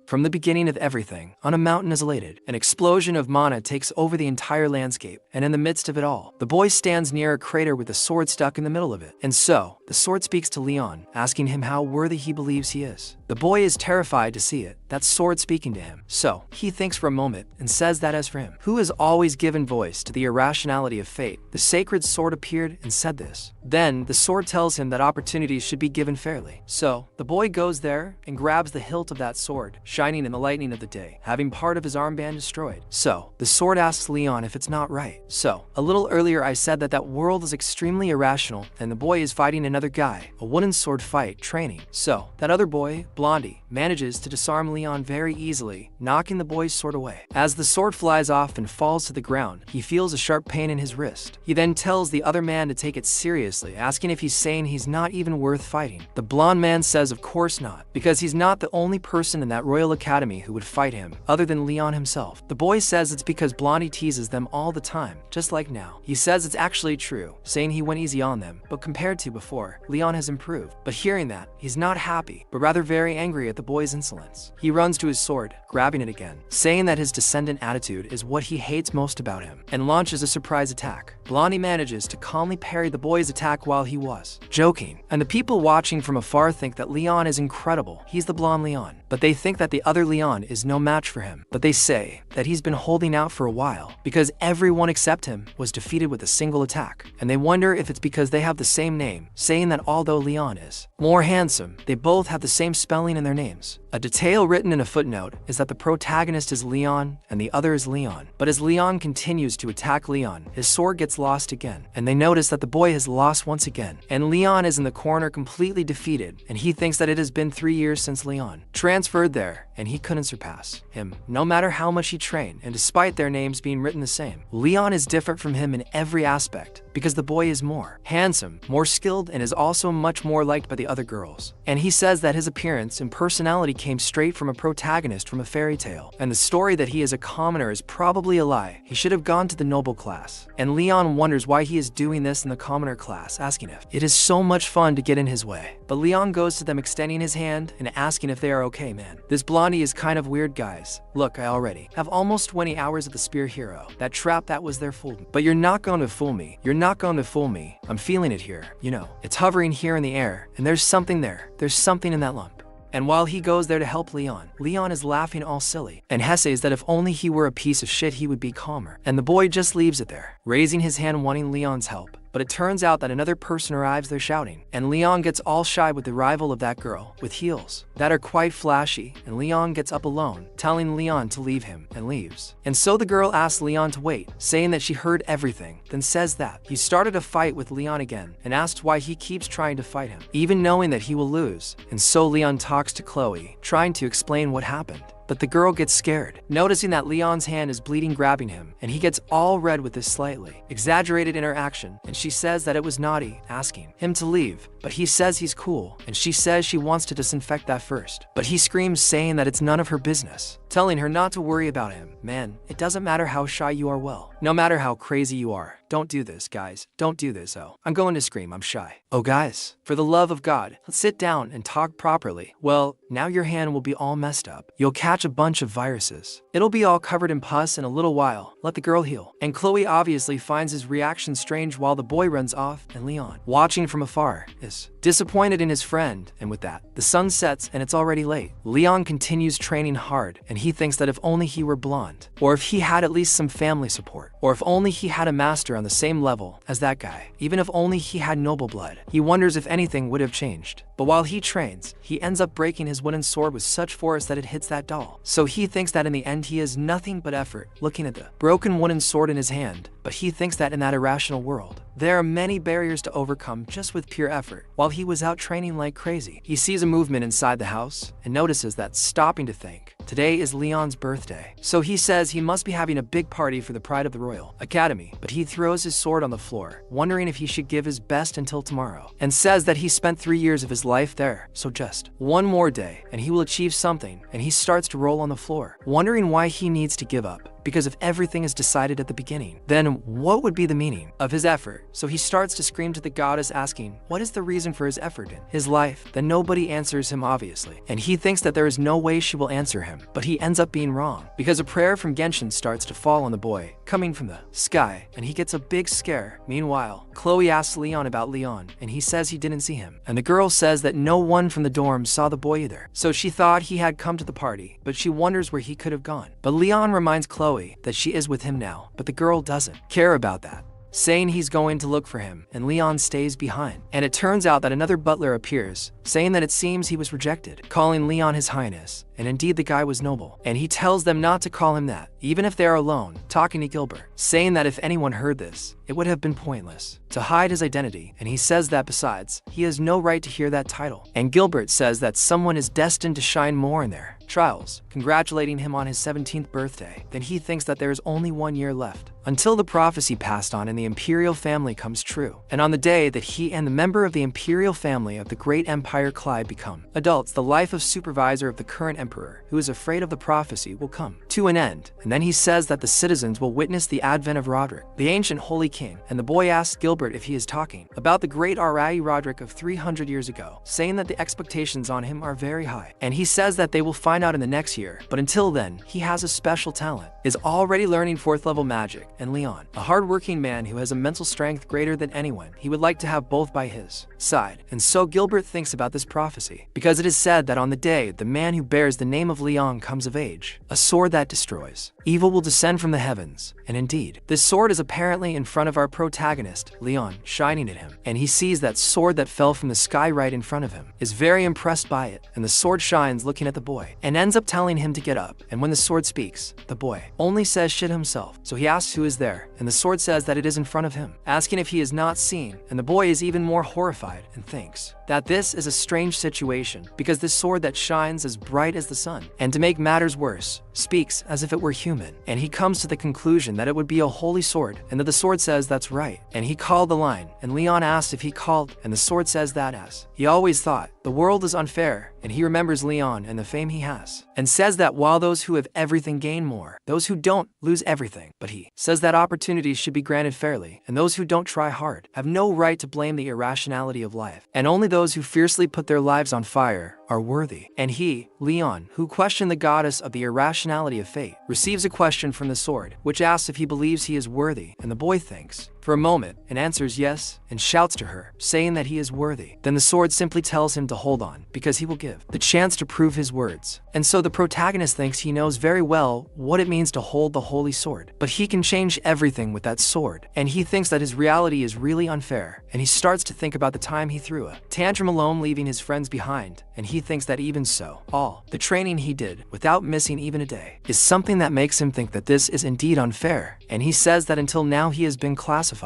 From the beginning of everything, on a mountain isolated, an explosion of mana takes over the entire landscape, and in the midst of it all, the boy stands near a crater with a sword stuck in the middle of it. And so, the sword speaks to Leon, asking him how worthy he believes he is. The boy is terrified to see it, that sword speaking to him. So, he thinks for a moment and says that as for him, who has always given voice to the irrationality of fate, the sacred sword appeared and said this. Then, the sword tells him that opportunities should be given fairly. So, the boy goes there and grabs the hilt of that sword, shining in the lightning of the day, having part of his armband destroyed. So, the sword asks Leon if it's not right. So, a little earlier I said that world is extremely irrational, and the boy is fighting another guy, a wooden sword fight training. So, that other boy, Blondie, manages to disarm Leon very easily, knocking the boy's sword away. As the sword flies off and falls to the ground, he feels a sharp pain in his wrist. He then tells the other man to take it seriously, asking if he's saying he's not even worth fighting. The blonde man says of course not, because he's not the only person in that Royal Academy who would fight him, other than Leon himself. The boy says it's because Blondie teases them all the time, just like now. He says it's actually true, saying he went easy on them, but compared to before, Leon has improved. But hearing that, he's not happy, but rather very angry at the boy's insolence. He runs to his sword, grabbing it again, saying that his descendant attitude is what he hates most about him, and launches a surprise attack. Blondie manages to calmly parry the boy's attack while he was joking, and the people watching from afar think that Leon is incredible. He's the blonde Leon, but they think that the other Leon is no match for him. But they say that he's been holding out for a while, because everyone except him was defeated with a single attack, and they wonder if it's because they have the same name, saying that although Leon is more handsome, they both have the same spelling in their names. A detail written in a footnote is that the protagonist is Leon and the other is Leon. But as Leon continues to attack Leon, his sword gets lost again, and they notice that the boy has lost once again, and Leon is in the corner completely defeated, and he thinks that it has been 3 years since Leon transferred there, and he couldn't surpass him, no matter how much he trained, and despite their names being written the same. Leon is different from him in every aspect, because the boy is more handsome, more skilled, and is also much more liked by the other girls. And he says that his appearance and personality came straight from a protagonist from a fairy tale, and the story that he is a commoner is probably a lie. He should have gone to the noble class. And Leon wonders why he is doing this in the commoner class, asking if it is so much fun to get in his way. But Leon goes to them extending his hand and asking if they are okay, man. This Blondie is kind of weird, guys. Look, I already have almost 20 hours of the spear hero. That trap that was there fooled me. But you're not going to fool me. You're not going to fool me. I'm feeling it here. You know, it's hovering here in the air, and there's something there. There's something in that lump. And while he goes there to help Leon, Leon is laughing all silly, and says that if only he were a piece of shit he would be calmer. And the boy just leaves it there, raising his hand wanting Leon's help. But it turns out that another person arrives there shouting, and Leon gets all shy with the arrival of that girl, with heels that are quite flashy, and Leon gets up alone, telling Leon to leave him, and leaves. And so the girl asks Leon to wait, saying that she heard everything, then says that he started a fight with Leon again, and asks why he keeps trying to fight him, even knowing that he will lose. And so Leon talks to Chloe, trying to explain what happened. But the girl gets scared, noticing that Leon's hand is bleeding, grabbing him, and he gets all red with this slightly exaggerated interaction, and she says that it was naughty, asking him to leave, but he says he's cool, and she says she wants to disinfect that first. But he screams, saying that it's none of her business, telling her not to worry about him. Man, it doesn't matter how shy you are, well, no matter how crazy you are. Don't do this, guys. Don't do this. Oh, I'm going to scream. I'm shy. Oh, guys, for the love of God, let's sit down and talk properly. Well, now your hand will be all messed up. You'll catch a bunch of viruses. It'll be all covered in pus in a little while. Let the girl heal. And Chloe obviously finds his reaction strange while the boy runs off, and Leon, watching from afar, is disappointed in his friend. And with that, the sun sets and it's already late. Leon continues training hard, and he thinks that if only he were blonde, or if he had at least some family support, or if only he had a master on the same level as that guy, even if only he had noble blood. He wonders if anything would have changed. But while he trains, he ends up breaking his wooden sword with such force that it hits that doll. So he thinks that in the end he is nothing but effort, looking at the broken wooden sword in his hand. But he thinks that in that irrational world, there are many barriers to overcome just with pure effort. While he was out training like crazy, he sees a movement inside the house and notices that, stopping to think, today is Leon's birthday. So he says he must be having a big party for the pride of the Royal Academy, but he throws his sword on the floor, wondering if he should give his best until tomorrow, and says that he spent 3 years of his life there, so just one more day and he will achieve something. And he starts to roll on the floor, wondering why he needs to give up. Because if everything is decided at the beginning, then what would be the meaning of his effort? So he starts to scream to the goddess, asking what is the reason for his effort in his life. Then nobody answers him, obviously, and he thinks that there is no way she will answer him. him, but he ends up being wrong, because a prayer from Genshin starts to fall on the boy, coming from the sky, and he gets a big scare. Meanwhile, Chloe asks Leon about Leon, and he says he didn't see him, and the girl says that no one from the dorm saw the boy either, so she thought he had come to the party, but she wonders where he could have gone. But Leon reminds Chloe that she is with him now, but the girl doesn't care about that, saying he's going to look for him, and Leon stays behind. And it turns out that another butler appears, saying that it seems he was rejected, calling Leon his highness, and indeed the guy was noble. And he tells them not to call him that, even if they are alone, talking to Gilbert, saying that if anyone heard this, it would have been pointless to hide his identity, and he says that besides, he has no right to hear that title. And Gilbert says that someone is destined to shine more in their trials, congratulating him on his 17th birthday. Then he thinks that there is only 1 year left until the prophecy passed on in the imperial family comes true. And on the day that he and the member of the imperial family of the great empire Clyde become adults, the life of supervisor of the current emperor, who is afraid of the prophecy, will come to an end. And then he says that the citizens will witness the advent of Roderick, the ancient holy king. And the boy asks Gilbert if he is talking about the great Arai Roderick of 300 years ago, saying that the expectations on him are very high. And he says that they will find out in the next year, but until then, he has a special talent, is already learning 4th level magic. And Leon, a hardworking man who has a mental strength greater than anyone, he would like to have both by his side. And so Gilbert thinks about this prophecy, because it is said that on the day the man who bears the name of Leon comes of age, a sword that destroys evil will descend from the heavens. And indeed, this sword is apparently in front of our protagonist, Leon, shining at him. And he sees that sword that fell from the sky right in front of him, is very impressed by it, and the sword shines looking at the boy, and ends up telling him to get up. And when the sword speaks, the boy only says shit himself. So he asks who is there, and the sword says that it is in front of him, asking if he is not seen. And the boy is even more horrified and thinks that this is a strange situation, because this sword that shines as bright as the sun, and to make matters worse, speaks as if it were human. And he comes to the conclusion that it would be a holy sword, and that the sword says that's right. And he called the line, and Leon asked if he called, and the sword says that as he always thought the world is unfair, and he remembers Leon and the fame he has, and says that while those who have everything gain more, those who don't lose everything. But he says that opportunities should be granted fairly, and those who don't try hard have no right to blame the irrationality of life, and only those who fiercely put their lives on fire are worthy. And he, Leon, who questioned the goddess of the irrationality of fate, receives a question from the sword, which asks if he believes he is worthy, and the boy thinks for a moment and answers yes, and shouts to her, saying that he is worthy. Then the sword simply tells him to hold on, because he will give the chance to prove his words. And so the protagonist thinks he knows very well what it means to hold the holy sword, but he can change everything with that sword. And he thinks that his reality is really unfair, and he starts to think about the time he threw a tantrum alone, leaving his friends behind. And he thinks that even so, all the training he did, without missing even a day, is something that makes him think that this is indeed unfair. And he says that until now he has been classified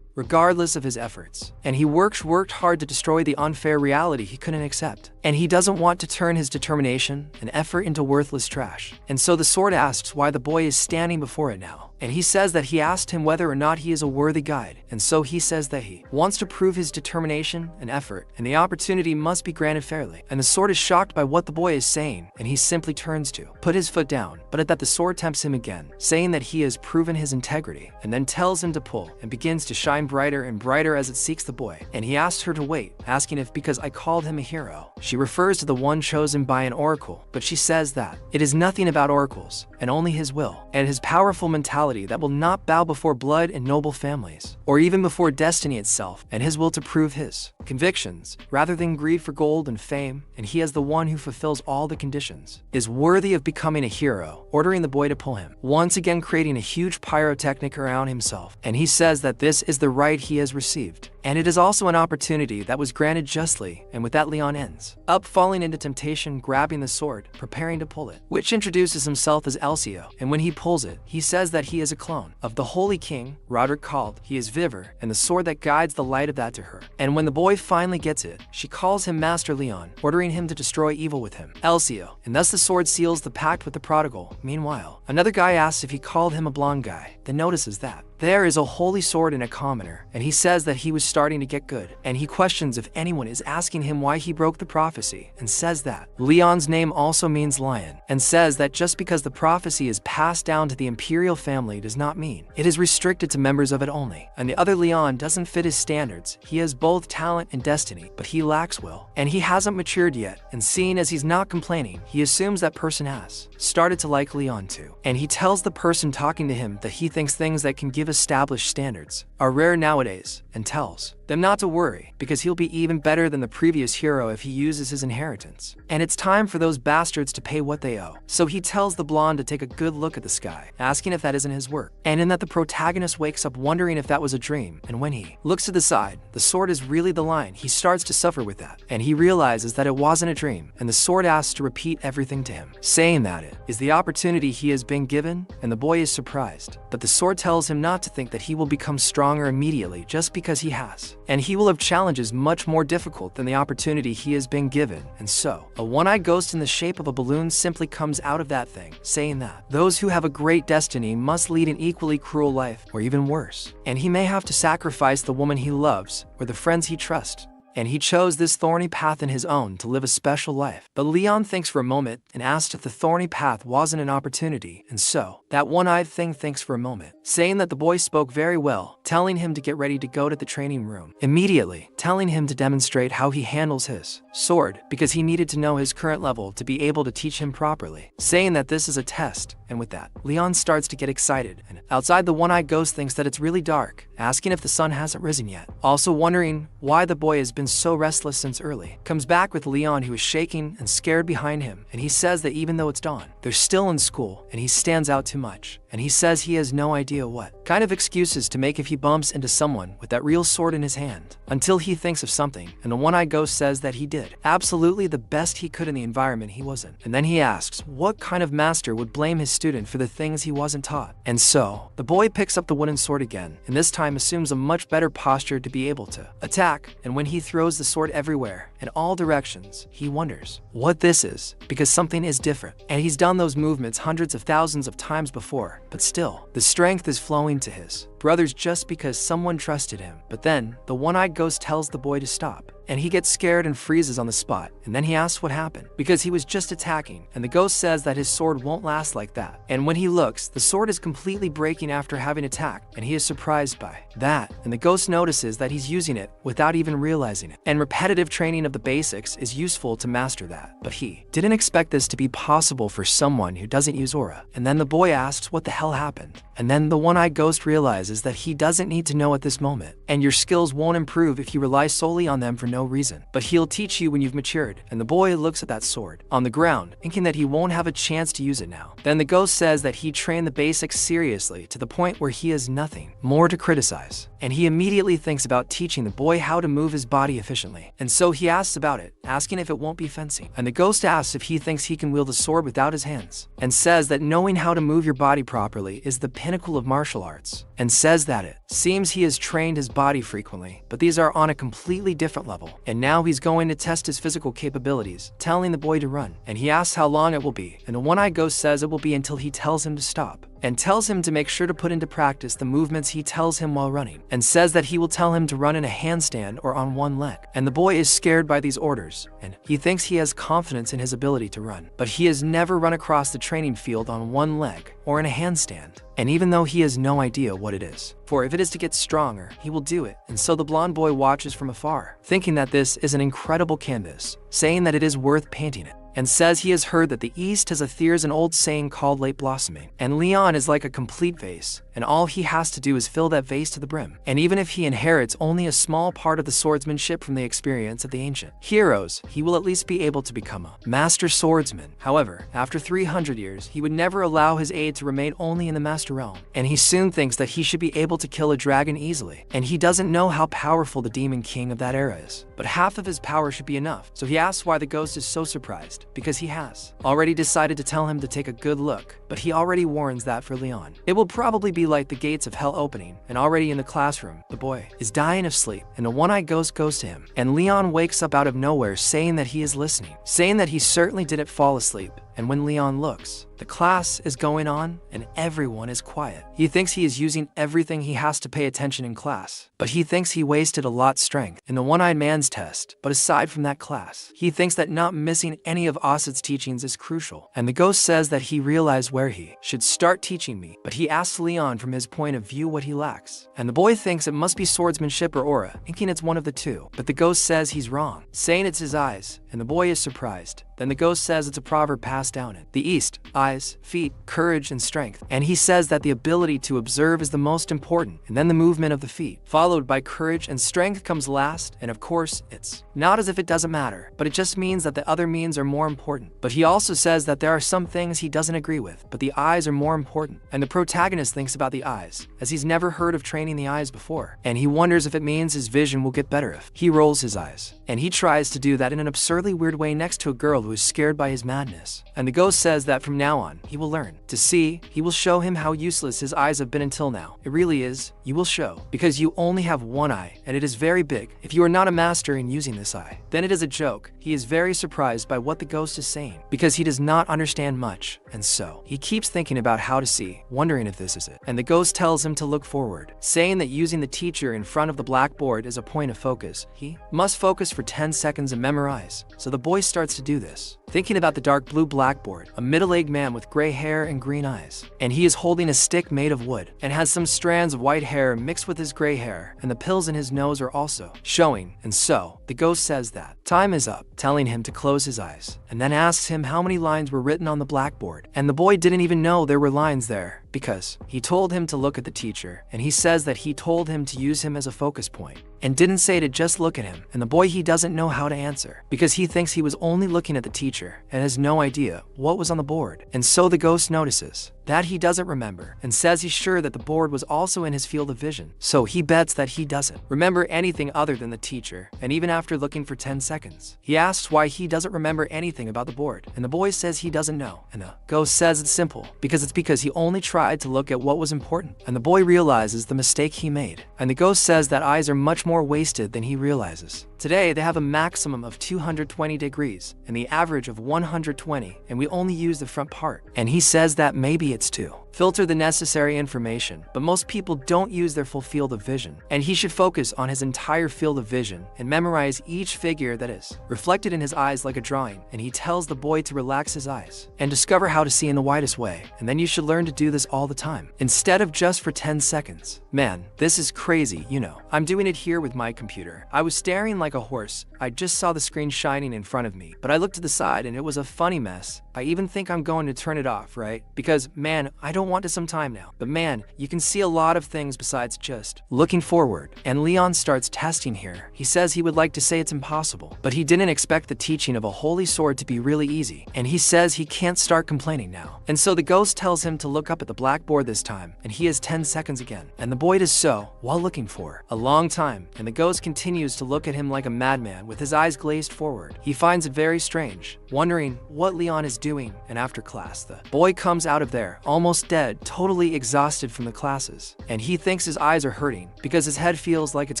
regardless of his efforts, and he worked hard to destroy the unfair reality he couldn't accept. And he doesn't want to turn his determination and effort into worthless trash. And so the sword asks why the boy is standing before it now. And he says that he asked him whether or not he is a worthy guide. And so he says that he wants to prove his determination and effort, and the opportunity must be granted fairly. And the sword is shocked by what the boy is saying, and he simply turns to put his foot down, but at that the sword tempts him again, saying that he has proven his integrity, and then tells him to pull, and begins to shine brighter and brighter as it seeks the boy. And he asks her to wait, asking if because I called him a hero. She refers to the one chosen by an oracle, but she says that it is nothing about oracles, and only his will, and his powerful mentality that will not bow before blood and noble families, or even before destiny itself, and his will to prove his convictions, rather than greed for gold and fame. And he, as the one who fulfills all the conditions, is worthy of becoming a hero, ordering the boy to pull him, once again creating a huge pyrotechnic around himself. And he says that this is the right he has received, and it is also an opportunity that was granted justly. And with that, Leon ends up falling into temptation, grabbing the sword, preparing to pull it, which introduces himself as Elcio. And when he pulls it, he says that he is a clone of the holy king Roderick called. He is Vivor, and the sword that guides the light of that to her. And when the boy finally gets it, she calls him Master Leon, ordering him to destroy evil with him, Elcio. And thus the sword seals the pact with the prodigal. Meanwhile, another guy asks if he called him a blonde guy, then notices that there is a holy sword and a commoner, and he says that he was starting to get good, and he questions if anyone is asking him why he broke the prophecy, and says that Leon's name also means lion, and says that just because the prophecy is passed down to the imperial family does not mean it is restricted to members of it only. And the other Leon doesn't fit his standards. He has both talent and destiny, but he lacks will, and he hasn't matured yet. And seeing as he's not complaining, he assumes that person has started to like Leon too, and he tells the person talking to him that he thinks things that can give established standards are rare nowadays, and tells them not to worry because he'll be even better than the previous hero if he uses his inheritance. And it's time for those bastards to pay what they owe. So he tells the blonde to take a good look at the sky, asking if that isn't his work, and in that the protagonist wakes up wondering if that was a dream. And when he looks to the side, the sword is really the lion. He starts to suffer with that, and he realizes that it wasn't a dream, and the sword asks to repeat everything to him, saying that it is the opportunity he has been given, and the boy is surprised. But the sword tells him not to think that he will become stronger immediately just because he has, and he will have challenges much more difficult than the opportunity he has been given. And so, a one-eyed ghost in the shape of a balloon simply comes out of that thing, saying that those who have a great destiny must lead an equally cruel life, or even worse, and he may have to sacrifice the woman he loves or the friends he trusts. And he chose this thorny path in his own to live a special life. But Leon thinks for a moment and asks if the thorny path wasn't an opportunity, and so that one-eyed thing thinks for a moment, saying that the boy spoke very well, telling him to get ready to go to the training room, immediately telling him to demonstrate how he handles his sword because he needed to know his current level to be able to teach him properly, saying that this is a test. And with that, Leon starts to get excited, and outside the one-eyed ghost thinks that it's really dark, asking if the sun hasn't risen yet, also wondering why the boy has been so restless since early. Comes back with Leon, who is shaking and scared behind him, and he says that even though it's dawn, they're still in school, and he stands out too much, and he says he has no idea what kind of excuses to make if he bumps into someone with that real sword in his hand, until he thinks of something, and the one-eyed ghost says that he did absolutely the best he could in the environment he was in. And then he asks what kind of master would blame his student for the things he wasn't taught. And so the boy picks up the wooden sword again, and this time assumes a much better posture to be able to attack. And when he throws the sword everywhere in all directions, he wonders what this is, because something is different, and he's done those movements hundreds of thousands of times before, but still the strength is flowing to his brothers just because someone trusted him. But then the one-eyed ghost tells the boy to stop, and he gets scared and freezes on the spot. And then he asks what happened, because he was just attacking, and the ghost says that his sword won't last like that. And when he looks, the sword is completely breaking after having attacked, and he is surprised by that. And the ghost notices that he's using it without even realizing it, and repetitive training of the basics is useful to master that. But he didn't expect this to be possible for someone who doesn't use aura. And then the boy asks what the hell happened, and then the one-eyed ghost realizes that he doesn't need to know at this moment, and your skills won't improve if you rely solely on them for no reason, but he'll teach you when you've matured. And the boy looks at that sword on the ground, thinking that he won't have a chance to use it now. Then the ghost says that he trained the basics seriously to the point where he has nothing more to criticize, and he immediately thinks about teaching the boy how to move his body efficiently. And so he asks about it, asking if it won't be fencing. And the ghost asks if he thinks he can wield a sword without his hands, and says that knowing how to move your body properly is the pinnacle of martial arts, and says that it seems he has trained his body frequently, but these are on a completely different level. And now he's going to test his physical capabilities, telling the boy to run. And he asks how long it will be, and the one-eyed ghost says it will be until he tells him to stop, and tells him to make sure to put into practice the movements he tells him while running, and says that he will tell him to run in a handstand or on one leg. And the boy is scared by these orders, and he thinks he has confidence in his ability to run, but he has never run across the training field on one leg or in a handstand. And even though he has no idea what it is, for if it is to get stronger, he will do it. And so the blonde boy watches from afar, thinking that this is an incredible canvas, saying that it is worth painting it, and says he has heard that the East has there's an old saying called late blossoming, and Leon is like a complete vase, and all he has to do is fill that vase to the brim. And even if he inherits only a small part of the swordsmanship from the experience of the ancient heroes, he will at least be able to become a master swordsman. However, after 300 years, he would never allow his aid to remain only in the master realm, and he soon thinks that he should be able to kill a dragon easily, and he doesn't know how powerful the demon king of that era is, but half of his power should be enough. So he asks why the ghost is so surprised, because he has already decided to tell him to take a good look, but he already warns that for Leon, it will probably be like the gates of hell opening. And already in the classroom, the boy is dying of sleep, and a one-eyed ghost goes to him, and Leon wakes up out of nowhere saying that he is listening, saying that he certainly didn't fall asleep, and when Leon looks, the class is going on and everyone is quiet. He thinks he is using everything he has to pay attention in class, but he thinks he wasted a lot strength in the one-eyed man's test. But aside from that class, he thinks that not missing any of Asad's teachings is crucial, and the ghost says that he realized where he should start teaching me, but he asks Leon from his point of view what he lacks, and the boy thinks it must be swordsmanship or aura, thinking it's one of the two, but the ghost says he's wrong, saying it's his eyes, and the boy is surprised. Then the ghost says it's a proverb passed down in the East: eyes, feet, courage, and strength. And he says that the ability to observe is the most important, and then the movement of the feet, followed by courage, and strength comes last. And of course, it's not as if it doesn't matter, but it just means that the other means are more important. But he also says that there are some things he doesn't agree with, but the eyes are more important. And the protagonist thinks about the eyes, as he's never heard of training the eyes before, and he wonders if it means his vision will get better if he rolls his eyes. And he tries to do that in an absurdly weird way next to a girl who is scared by his madness. And the ghost says that from now on, he will learn to see. He will show him how useless his eyes have been until now. It really is, you will show, because you only have one eye, and it is very big. If you are not a master in using this eye, then it is a joke. He is very surprised by what the ghost is saying, because he does not understand much, and so he keeps thinking about how to see, wondering if this is it. And the ghost tells him to look forward, saying that using the teacher in front of the blackboard is a point of focus. He must focus for 10 seconds and memorize. So the boy starts to do this, thinking about the dark blue blackboard, a middle-aged man with gray hair and green eyes. And he is holding a stick made of wood, and has some strands of white hair mixed with his gray hair, and the pills in his nose are also showing. And so, the ghost says that time is up, telling him to close his eyes, and then asks him how many lines were written on the blackboard. And the boy didn't even know there were lines there, because he told him to look at the teacher, and he says that he told him to use him as a focus point, and didn't say to just look at him. And the boy, he doesn't know how to answer, because he thinks he was only looking at the teacher, and has no idea what was on the board. And so the ghost notices that he doesn't remember, and says he's sure that the board was also in his field of vision. So he bets that he doesn't remember anything other than the teacher, and even after looking for 10 seconds, he asks why he doesn't remember anything about the board, and the boy says he doesn't know, and the ghost says it's simple, because he only tried to look at what was important. And the boy realizes the mistake he made, and the ghost says that eyes are much more wasted than he realizes. Today, they have a maximum of 220 degrees, and the average of 120, and we only use the front part. And he says that maybe it's to filter the necessary information, but most people don't use their full field of vision, and he should focus on his entire field of vision and memorize each figure that is reflected in his eyes like a drawing. And he tells the boy to relax his eyes and discover how to see in the widest way, and then you should learn to do this all the time, instead of just for 10 seconds. Man, this is crazy, you know. I'm doing it here with my computer. I was staring like a horse. I just saw the screen shining in front of me, but I looked to the side and it was a funny mess. I even think I'm going to turn it off, right? Because, man, I don't want to some time now. But man, you can see a lot of things besides just looking forward. And Leon starts testing here. He says he would like to say it's impossible, but he didn't expect the teaching of a holy sword to be really easy. And he says he can't start complaining now. And so the ghost tells him to look up at the blackboard this time, and he has 10 seconds again. And the boy does so, while looking for a long time. And the ghost continues to look at him like a madman with his eyes glazed forward. He finds it very strange, wondering what Leon is doing. And after class, the boy comes out of there almost dead, totally exhausted from the classes, and he thinks his eyes are hurting because his head feels like it's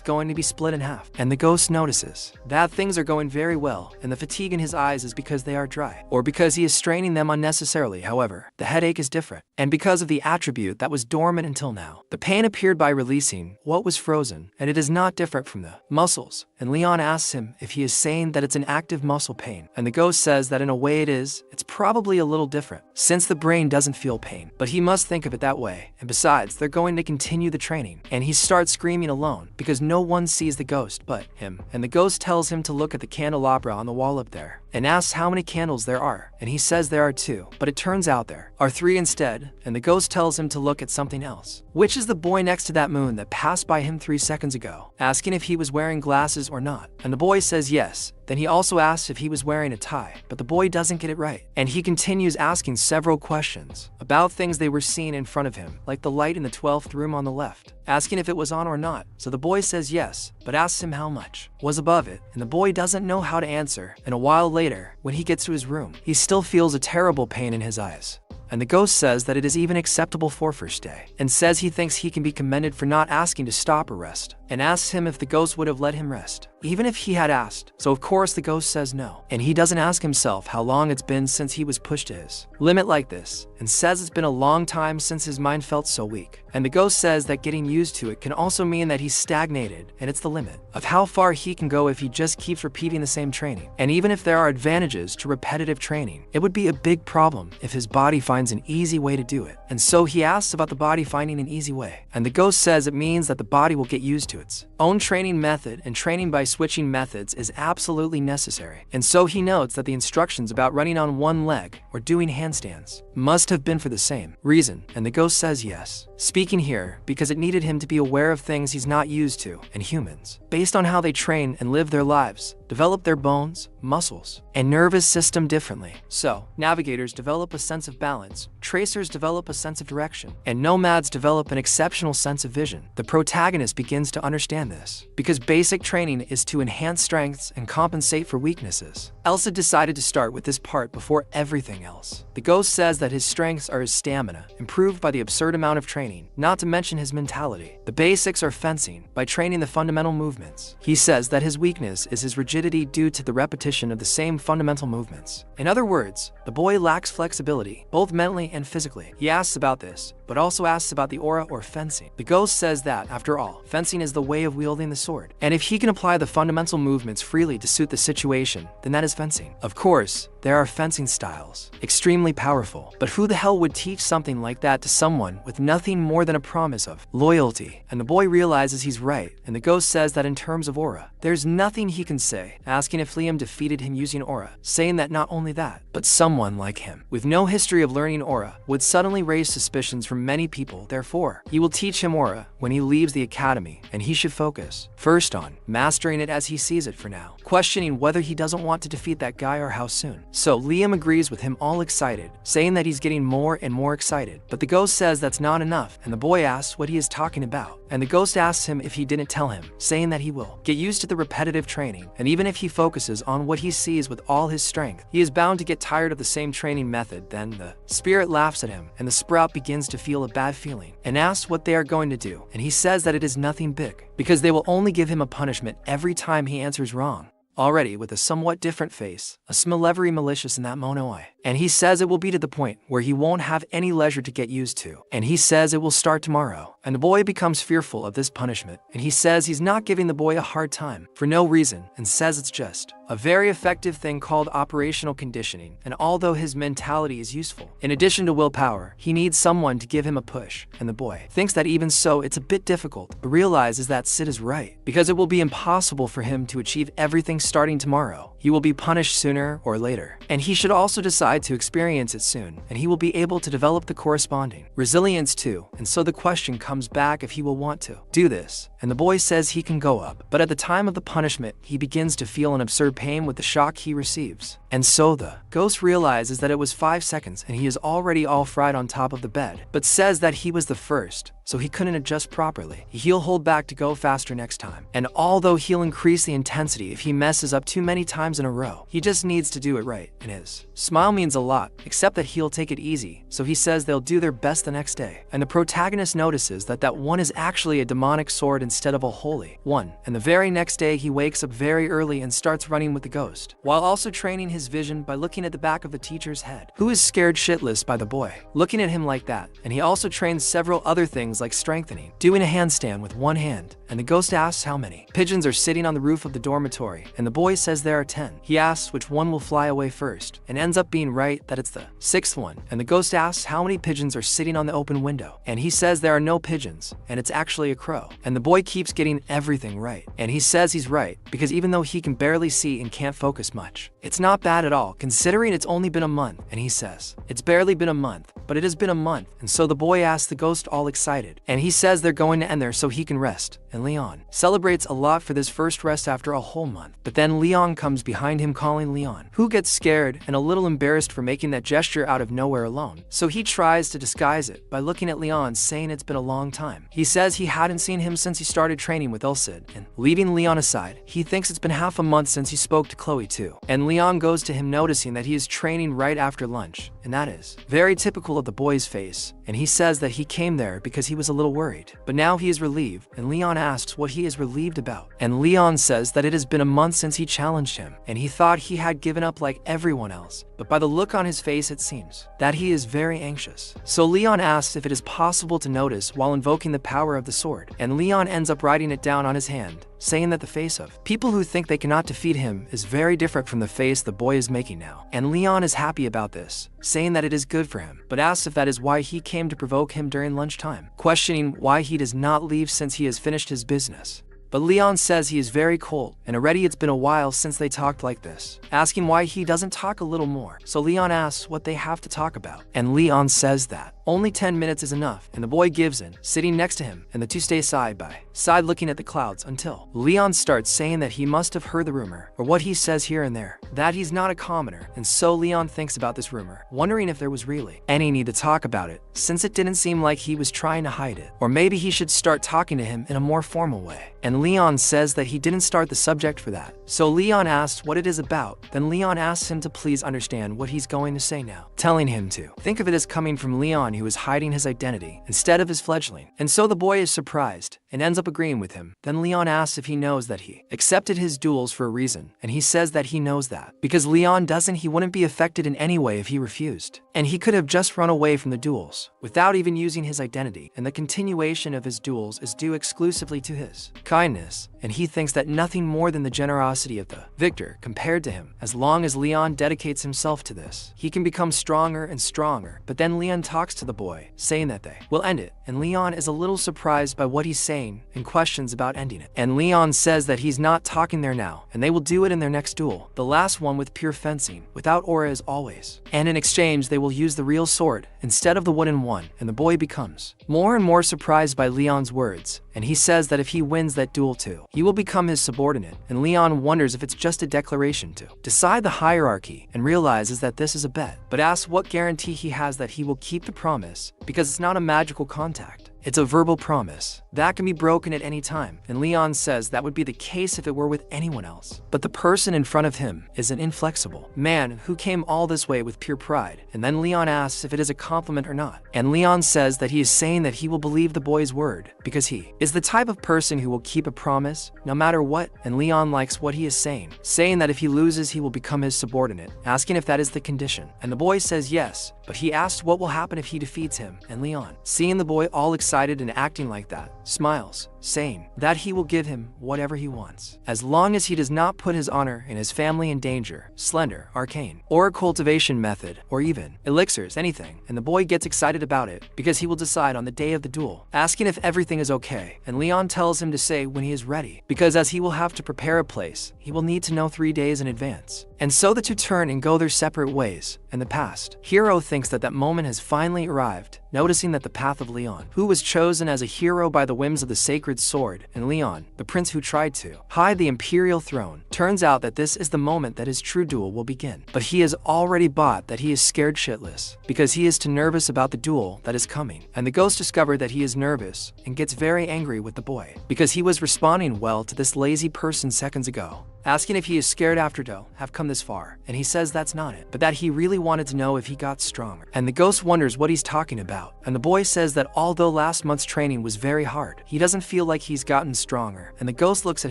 going to be split in half. And the ghost notices that things are going very well, and the fatigue in his eyes is because they are dry, or because he is straining them unnecessarily. However, the headache is different, and because of the attribute that was dormant until now. The pain appeared by releasing what was frozen, and it is not different from the muscles. And Leon asks him if he is saying that it's an active muscle pain, and the ghost says that in a way it is. It's probably a little different, since the brain doesn't feel pain, but he must think of it that way. And besides, they're going to continue the training. And he starts screaming alone, because no one sees the ghost but him. And the ghost tells him to look at the candelabra on the wall up there, and asks how many candles there are. And he says there are 2, but it turns out there are 3 instead. And the ghost tells him to look at something else, which is the boy next to that moon that passed by him 3 seconds ago, asking if he was wearing glasses or not. And the boy says yes. Then he also asks if he was wearing a tie, but the boy doesn't get it right. And he continues asking several questions about things they were seeing in front of him, like the light in the 12th room on the left, asking if it was on or not. So the boy says yes, but asks him how much was above it, and the boy doesn't know how to answer. And a while later, when he gets to his room, he still feels a terrible pain in his eyes. And the ghost says that it is even acceptable for first day, and says he thinks he can be commended for not asking to stop or rest. and asks him if the ghost would have let him rest, even if he had asked. So of course the ghost says no, and he doesn't ask himself how long it's been since he was pushed to his limit like this, and says it's been a long time since his mind felt so weak. And the ghost says that getting used to it can also mean that he's stagnated, and it's the limit of how far he can go if he just keeps repeating the same training. And even if there are advantages to repetitive training, it would be a big problem if his body finds an easy way to do it. And so he asks about the body finding an easy way, and the ghost says it means that the body will get used to its own training method, and training by switching methods is absolutely necessary. And so he notes that the instructions about running on one leg or doing handstands must have been for the same reason, and the ghost says yes, speaking here because it needed him to be aware of things he's not used to, and humans, based on how they train and live their lives, develop their bones, muscles, and nervous system differently. So, navigators develop a sense of balance, tracers develop a sense of direction, and nomads develop an exceptional sense of vision. The protagonist begins to understand this, because basic training is to enhance strengths and compensate for weaknesses. Elsa decided to start with this part before everything else. The ghost says that his strengths are his stamina, improved by the absurd amount of training, not to mention his mentality. The basics are fencing, by training the fundamental movements. He says that his weakness is his rigidity due to the repetition of the same fundamental movements. In other words, the boy lacks flexibility, both mentally and physically. He asks about this, but also asks about the aura or fencing. The ghost says that, after all, fencing is the way of wielding the sword, and if he can apply the fundamental movements freely to suit the situation, then that is fencing. Of course, there are fencing styles, extremely powerful, but who the hell would teach something like that to someone with nothing more than a promise of loyalty? And the boy realizes he's right, and the ghost says that in terms of aura, there's nothing he can say, asking if Liam defeated him using aura, saying that not only that, but someone like him, with no history of learning aura, would suddenly raise suspicions from many people. Therefore, he will teach him aura when he leaves the academy, and he should focus first on mastering it as he sees it for now, questioning whether he doesn't want to defeat that guy or how soon. So Liam agrees with him, all excited, saying that he's getting more and more excited, but the ghost says that's not enough, and the boy asks what he is talking about, and the ghost asks him if he didn't tell him, saying that he will get used to the repetitive training, and even if he focuses on what he sees with all his strength, he is bound to get tired of the same training method. Then the spirit laughs at him, and the sprout begins to feel a bad feeling, and asks what they are going to do, and he says that it is nothing big, because they will only give him a punishment every time he answers wrong. Already with a somewhat different face, a smell malicious in that mono eye. And he says it will be to the point where he won't have any leisure to get used to. And he says it will start tomorrow. And the boy becomes fearful of this punishment. And he says he's not giving the boy a hard time for no reason, and says it's just a very effective thing called operational conditioning. And although his mentality is useful, in addition to willpower, he needs someone to give him a push. And the boy thinks that even so, it's a bit difficult, but realizes that Sid is right, because it will be impossible for him to achieve everything starting tomorrow. He will be punished sooner or later, and he should also decide to experience it soon, and he will be able to develop the corresponding resilience too. And so the question comes back if he will want to do this, and the boy says he can go up, but at the time of the punishment, he begins to feel an absurd pain with the shock he receives. And so the ghost realizes that it was 5 seconds and he is already all fried on top of the bed, but says that he was the first, so he couldn't adjust properly. He'll hold back to go faster next time, and although he'll increase the intensity if he messes up too many times in a row, he just needs to do it right. And his smile means a lot, except that he'll take it easy, so he says they'll do their best the next day. And the protagonist notices that that one is actually a demonic sword instead of a holy one, and the very next day he wakes up very early and starts running with the ghost, while also training his vision by looking at the back of the teacher's head, who is scared shitless by the boy looking at him like that. And he also trains several other things like strengthening, doing a handstand with one hand, and the ghost asks how many pigeons are sitting on the roof of the dormitory, and the boy says there are 10. He asks which one will fly away first, and ends up being right that it's the 6th one, and the ghost asks how many pigeons are sitting on the open window, and he says there are no pigeons, and it's actually a crow. And the boy keeps getting everything right, and he says he's right, because even though he can barely see and can't focus much, it's not bad at all, considering it's only been a month. And he says it's barely been a month, but it has been a month. And so the boy asks the ghost, all excited, and he says they're going to end there so he can rest. And Leon celebrates a lot for this first rest after a whole month. But then Leon comes behind him calling Leon, who gets scared and a little embarrassed for making that gesture out of nowhere alone. So he tries to disguise it by looking at Leon, saying it's been a long time. He says he hadn't seen him since he started training with Elsid, and leaving Leon aside, he thinks it's been half a month since he spoke to Chloe too. And Leon goes to him, noticing that he is training right after lunch, and that is very typical of the boy's face. And he says that he came there because he he was a little worried. But now he is relieved, and Leon asks what he is relieved about. And Leon says that it has been a month since he challenged him, and he thought he had given up like everyone else. But by the look on his face, it seems that he is very anxious. So Leon asks if it is possible to notice while invoking the power of the sword, and Leon ends up writing it down on his hand, saying that the face of people who think they cannot defeat him is very different from the face the boy is making now. And Leon is happy about this, saying that it is good for him, but asks if that is why he came to provoke him during lunchtime, questioning why he does not leave since he has finished his business. But Leon says he is very cold, and already it's been a while since they talked like this, asking why he doesn't talk a little more. So Leon asks what they have to talk about, and Leon says that only 10 minutes is enough, and the boy gives in, sitting next to him, and the two stay side by side looking at the clouds until Leon starts saying that he must have heard the rumor, or what he says here and there, that he's not a commoner, and so Leon thinks about this rumor, wondering if there was really any need to talk about it, since it didn't seem like he was trying to hide it, or maybe he should start talking to him in a more formal way. And Leon says that he didn't start the subject for that. So Leon asks what it is about, then Leon asks him to please understand what he's going to say now, telling him to think of it as coming from Leon who is hiding his identity instead of his fledgling. And so the boy is surprised and ends up agreeing with him. Then Leon asks if he knows that he accepted his duels for a reason, and he says that he knows that because Leon doesn't, he wouldn't be affected in any way if he refused, and he could have just run away from the duels without even using his identity, and the continuation of his duels is due exclusively to his kindness, and he thinks that nothing more than the generosity of the victor compared to him. As long as Leon dedicates himself to this, he can become stronger and stronger. But then Leon talks to the boy, saying that they will end it, and Leon is a little surprised by what he's saying and questions about ending it. And Leon says that he's not talking there now, and they will do it in their next duel, the last one with pure fencing, without aura as always. And in exchange, they will use the real sword instead of the wooden one, and the boy becomes more and more surprised by Leon's words, and he says that if he wins that duel too, he will become his subordinate, and Leon wonders if it's just a declaration to decide the hierarchy, and realizes that this is a bet, but asks what guarantee he has that he will keep the promise, because it's not a magical contact. It's a verbal promise that can be broken at any time, and Leon says that would be the case if it were with anyone else. But the person in front of him is an inflexible man who came all this way with pure pride, and then Leon asks if it is a compliment or not, and Leon says that he is saying that he will believe the boy's word, because he is the type of person who will keep a promise no matter what, and Leon likes what he is saying that if he loses he will become his subordinate, asking if that is the condition, and the boy says yes, but he asks what will happen if he defeats him, and Leon, seeing the boy all excited and acting like that, smiles, saying that he will give him whatever he wants, as long as he does not put his honor and his family in danger, slender, arcane, or a cultivation method, or even elixirs, anything, and the boy gets excited about it, because he will decide on the day of the duel, asking if everything is okay, and Leon tells him to say when he is ready, because as he will have to prepare a place, he will need to know 3 days in advance. And so the two turn and go their separate ways. In the past, Hero thinks that that moment has finally arrived, noticing that the path of Leon, who was chosen as a hero by the whims of the sacred sword, and Leon, the prince who tried to hide the imperial throne, turns out that this is the moment that his true duel will begin. But he has already bought that he is scared shitless, because he is too nervous about the duel that is coming, and the ghost discovered that he is nervous and gets very angry with the boy, because he was responding well to this lazy person seconds ago, asking if he is scared after to have come this far, and he says that's not it, but that he really wanted to know if he got stronger. And the ghost wonders what he's talking about, and the boy says that although last month's training was very hard, he doesn't feel like he's gotten stronger, and the ghost looks at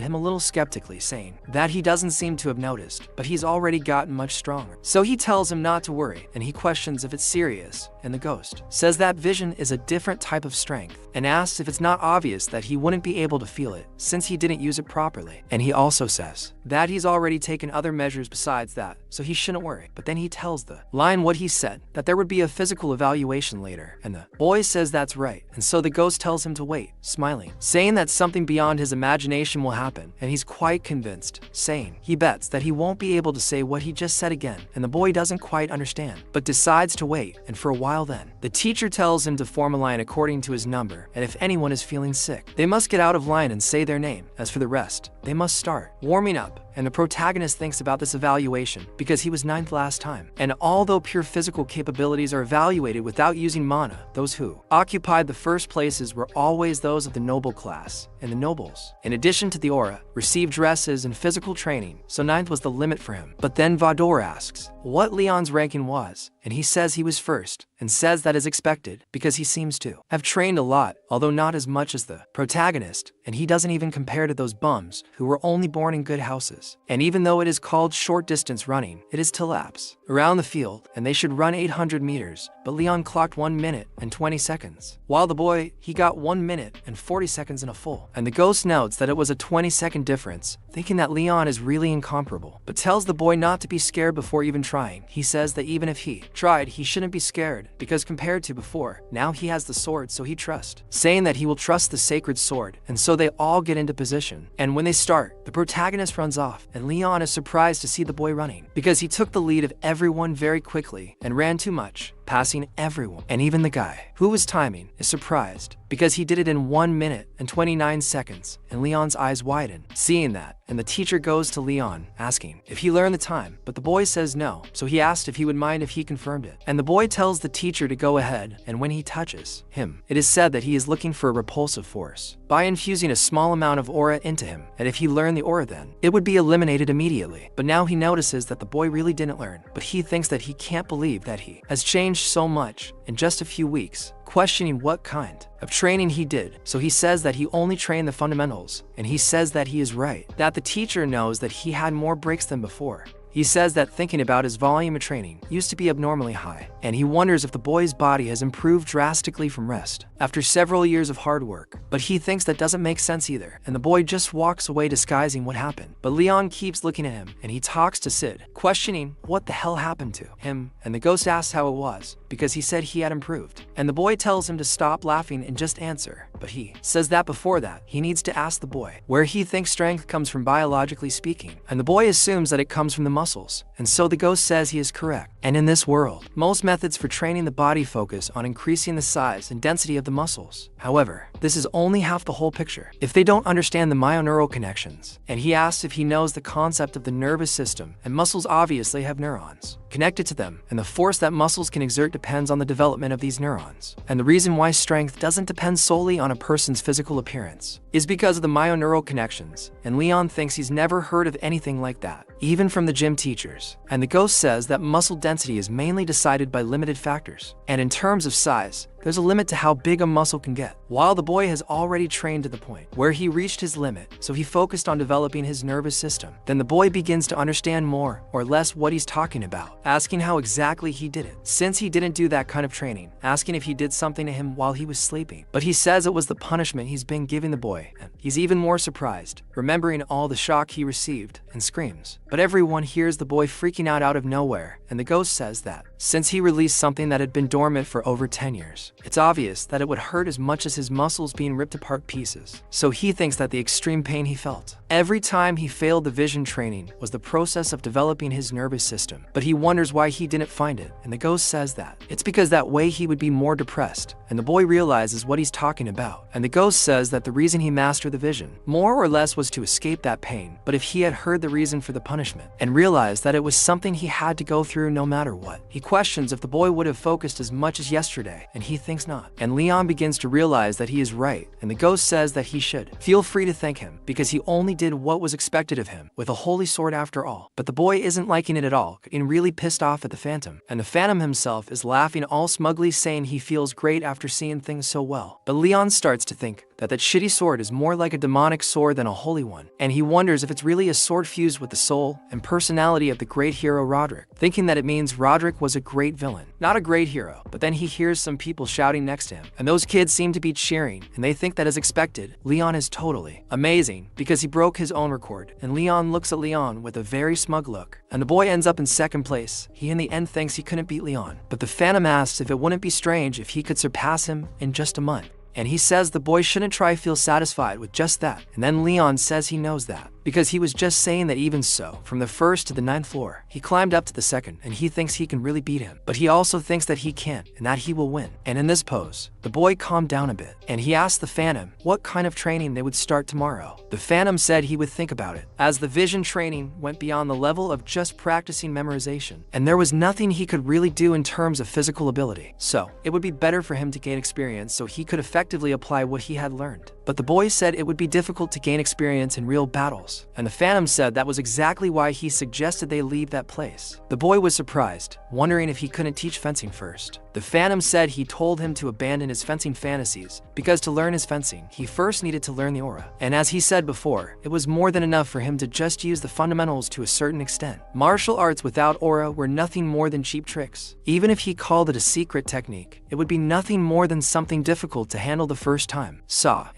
him a little skeptically, saying that he doesn't seem to have noticed, but he's already gotten much stronger. So he tells him not to worry, and he questions if it's serious, and the ghost says that vision is a different type of strength, and asks if it's not obvious that he wouldn't be able to feel it, since he didn't use it properly. And he also says that he's already taken other measures besides that, so he shouldn't worry. But then he tells the line what he said, that there would be a physical evaluation later, and the boy says that's right, and so the ghost tells him to wait, smiling, saying that something beyond his imagination will happen, and he's quite convinced, saying he bets that he won't be able to say what he just said again, and the boy doesn't quite understand, but decides to wait, and for a while then, the teacher tells him to form a line according to his number, and if anyone is feeling sick, they must get out of line and say their name. As for the rest, they must start warming up, and the protagonist thinks about this evaluation because he was 9th last time. And although pure physical capabilities are evaluated without using mana, those who occupied the first places were always those of the noble class and the nobles. In addition to the aura, received dresses and physical training, so 9th was the limit for him. But then Vador asks what Leon's ranking was, and he says he was first, and says that is expected because he seems to have trained a lot, although not as much as the protagonist, and he doesn't even compare to those bums who were only born in good houses. And even though it is called short distance running, it is to laps around the field, and they should run 800 meters, but Leon clocked 1 minute and 20 seconds, while the boy, he got 1 minute and 40 seconds in a full. And the ghost notes that it was a 20-second difference, thinking that Leon is really incomparable, but tells the boy not to be scared before even trying. He says that even if he tried, he shouldn't be scared, because compared to before, now he has the sword, so he trusts, saying that he will trust the sacred sword. And so they all get into position, and when they start, the protagonist runs off, and Leon is surprised to see the boy running, because he took the lead of everyone very quickly and ran too much, passing everyone. And even the guy who was timing is surprised because he did it in 1 minute and 29 seconds, and Leon's eyes widen, seeing that, and the teacher goes to Leon, asking if he learned the time, but the boy says no, so he asked if he would mind if he confirmed it. And the boy tells the teacher to go ahead, and when he touches him, it is said that he is looking for a repulsive force by infusing a small amount of aura into him, and if he learned the aura then, it would be eliminated immediately. But now he notices that the boy really didn't learn, but he thinks that he can't believe that he has changed so much in just a few weeks, questioning what kind of training he did. So he says that he only trained the fundamentals, and he says that he is right, that the teacher knows that he had more breaks than before. He says that thinking about his volume of training used to be abnormally high, and he wonders if the boy's body has improved drastically from rest after several years of hard work. But he thinks that doesn't make sense either, and the boy just walks away disguising what happened. But Leon keeps looking at him, and he talks to Sid, questioning what the hell happened to him, and the ghost asks how it was, because he said he had improved. And the boy tells him to stop laughing and just answer, but he says that before that, he needs to ask the boy where he thinks strength comes from biologically speaking, and the boy assumes that it comes from the muscles, and so the ghost says he is correct. And in this world, most methods for training the body focus on increasing the size and density of the muscles. However, this is only half the whole picture if they don't understand the myoneural connections. And he asks if he knows the concept of the nervous system, and muscles obviously have neurons connected to them, and the force that muscles can exert depends on the development of these neurons. And the reason why strength doesn't depend solely on a person's physical appearance is because of the myoneural connections, and Leon thinks he's never heard of anything like that, even from the gym teachers. And the ghost says that muscle density is mainly decided by limited factors, and in terms of size, there's a limit to how big a muscle can get. While the boy has already trained to the point where he reached his limit, so he focused on developing his nervous system, then the boy begins to understand more or less what he's talking about, asking how exactly he did it, since he didn't do that kind of training, asking if he did something to him while he was sleeping. But he says it was the punishment he's been giving the boy, and he's even more surprised, remembering all the shock he received, and screams. But everyone hears the boy freaking out of nowhere, and the ghost says that since he released something that had been dormant for over 10 years, it's obvious that it would hurt as much as his muscles being ripped apart pieces. So he thinks that the extreme pain he felt every time he failed the vision training was the process of developing his nervous system. But he wonders why he didn't find it, and the ghost says that it's because that way he would be more depressed. And the boy realizes what he's talking about, and the ghost says that the reason he mastered the vision more or less was to escape that pain. But if he had heard the reason for the punishment and realized that it was something he had to go through no matter what, he questions if the boy would have focused as much as yesterday, and he thinks not. And Leon begins to realize that he is right, and the ghost says that he should feel free to thank him because he only did what was expected of him with a holy sword after all. But the boy isn't liking it at all, getting really pissed off at the Phantom, and the Phantom himself is laughing all smugly, saying he feels great after seeing things so well. But Leon starts to think that shitty sword is more like a demonic sword than a holy one, and he wonders if it's really a sword fused with the soul and personality of the great hero Roderick, thinking that it means Roderick was a great villain, not a great hero. But then he hears some people shouting next to him, and those kids seem to be cheering, and they think that as expected, Leon is totally amazing because he broke his own record. And Leon looks at Leon with a very smug look, and the boy ends up in second place. He in the end thinks he couldn't beat Leon, but the Phantom asks if it wouldn't be strange if he could surpass him in just a month. And he says the boy shouldn't try to feel satisfied with just that. And then Leon says he knows that because he was just saying that even so, from the 1st to the 9th floor, he climbed up to the 2nd and he thinks he can really beat him. But he also thinks that he can't and that he will win. And in this pose, the boy calmed down a bit and he asked the Phantom what kind of training they would start tomorrow. The Phantom said he would think about it, as the vision training went beyond the level of just practicing memorization, and there was nothing he could really do in terms of physical ability. So it would be better for him to gain experience so he could effectively apply what he had learned. But the boy said it would be difficult to gain experience in real battles, and the Phantom said that was exactly why he suggested they leave that place. The boy was surprised, wondering if he couldn't teach fencing first. The Phantom said he told him to abandon his fencing fantasies, because to learn his fencing, he first needed to learn the aura. And as he said before, it was more than enough for him to just use the fundamentals to a certain extent. Martial arts without aura were nothing more than cheap tricks. Even if he called it a secret technique, it would be nothing more than something difficult to handle the first time.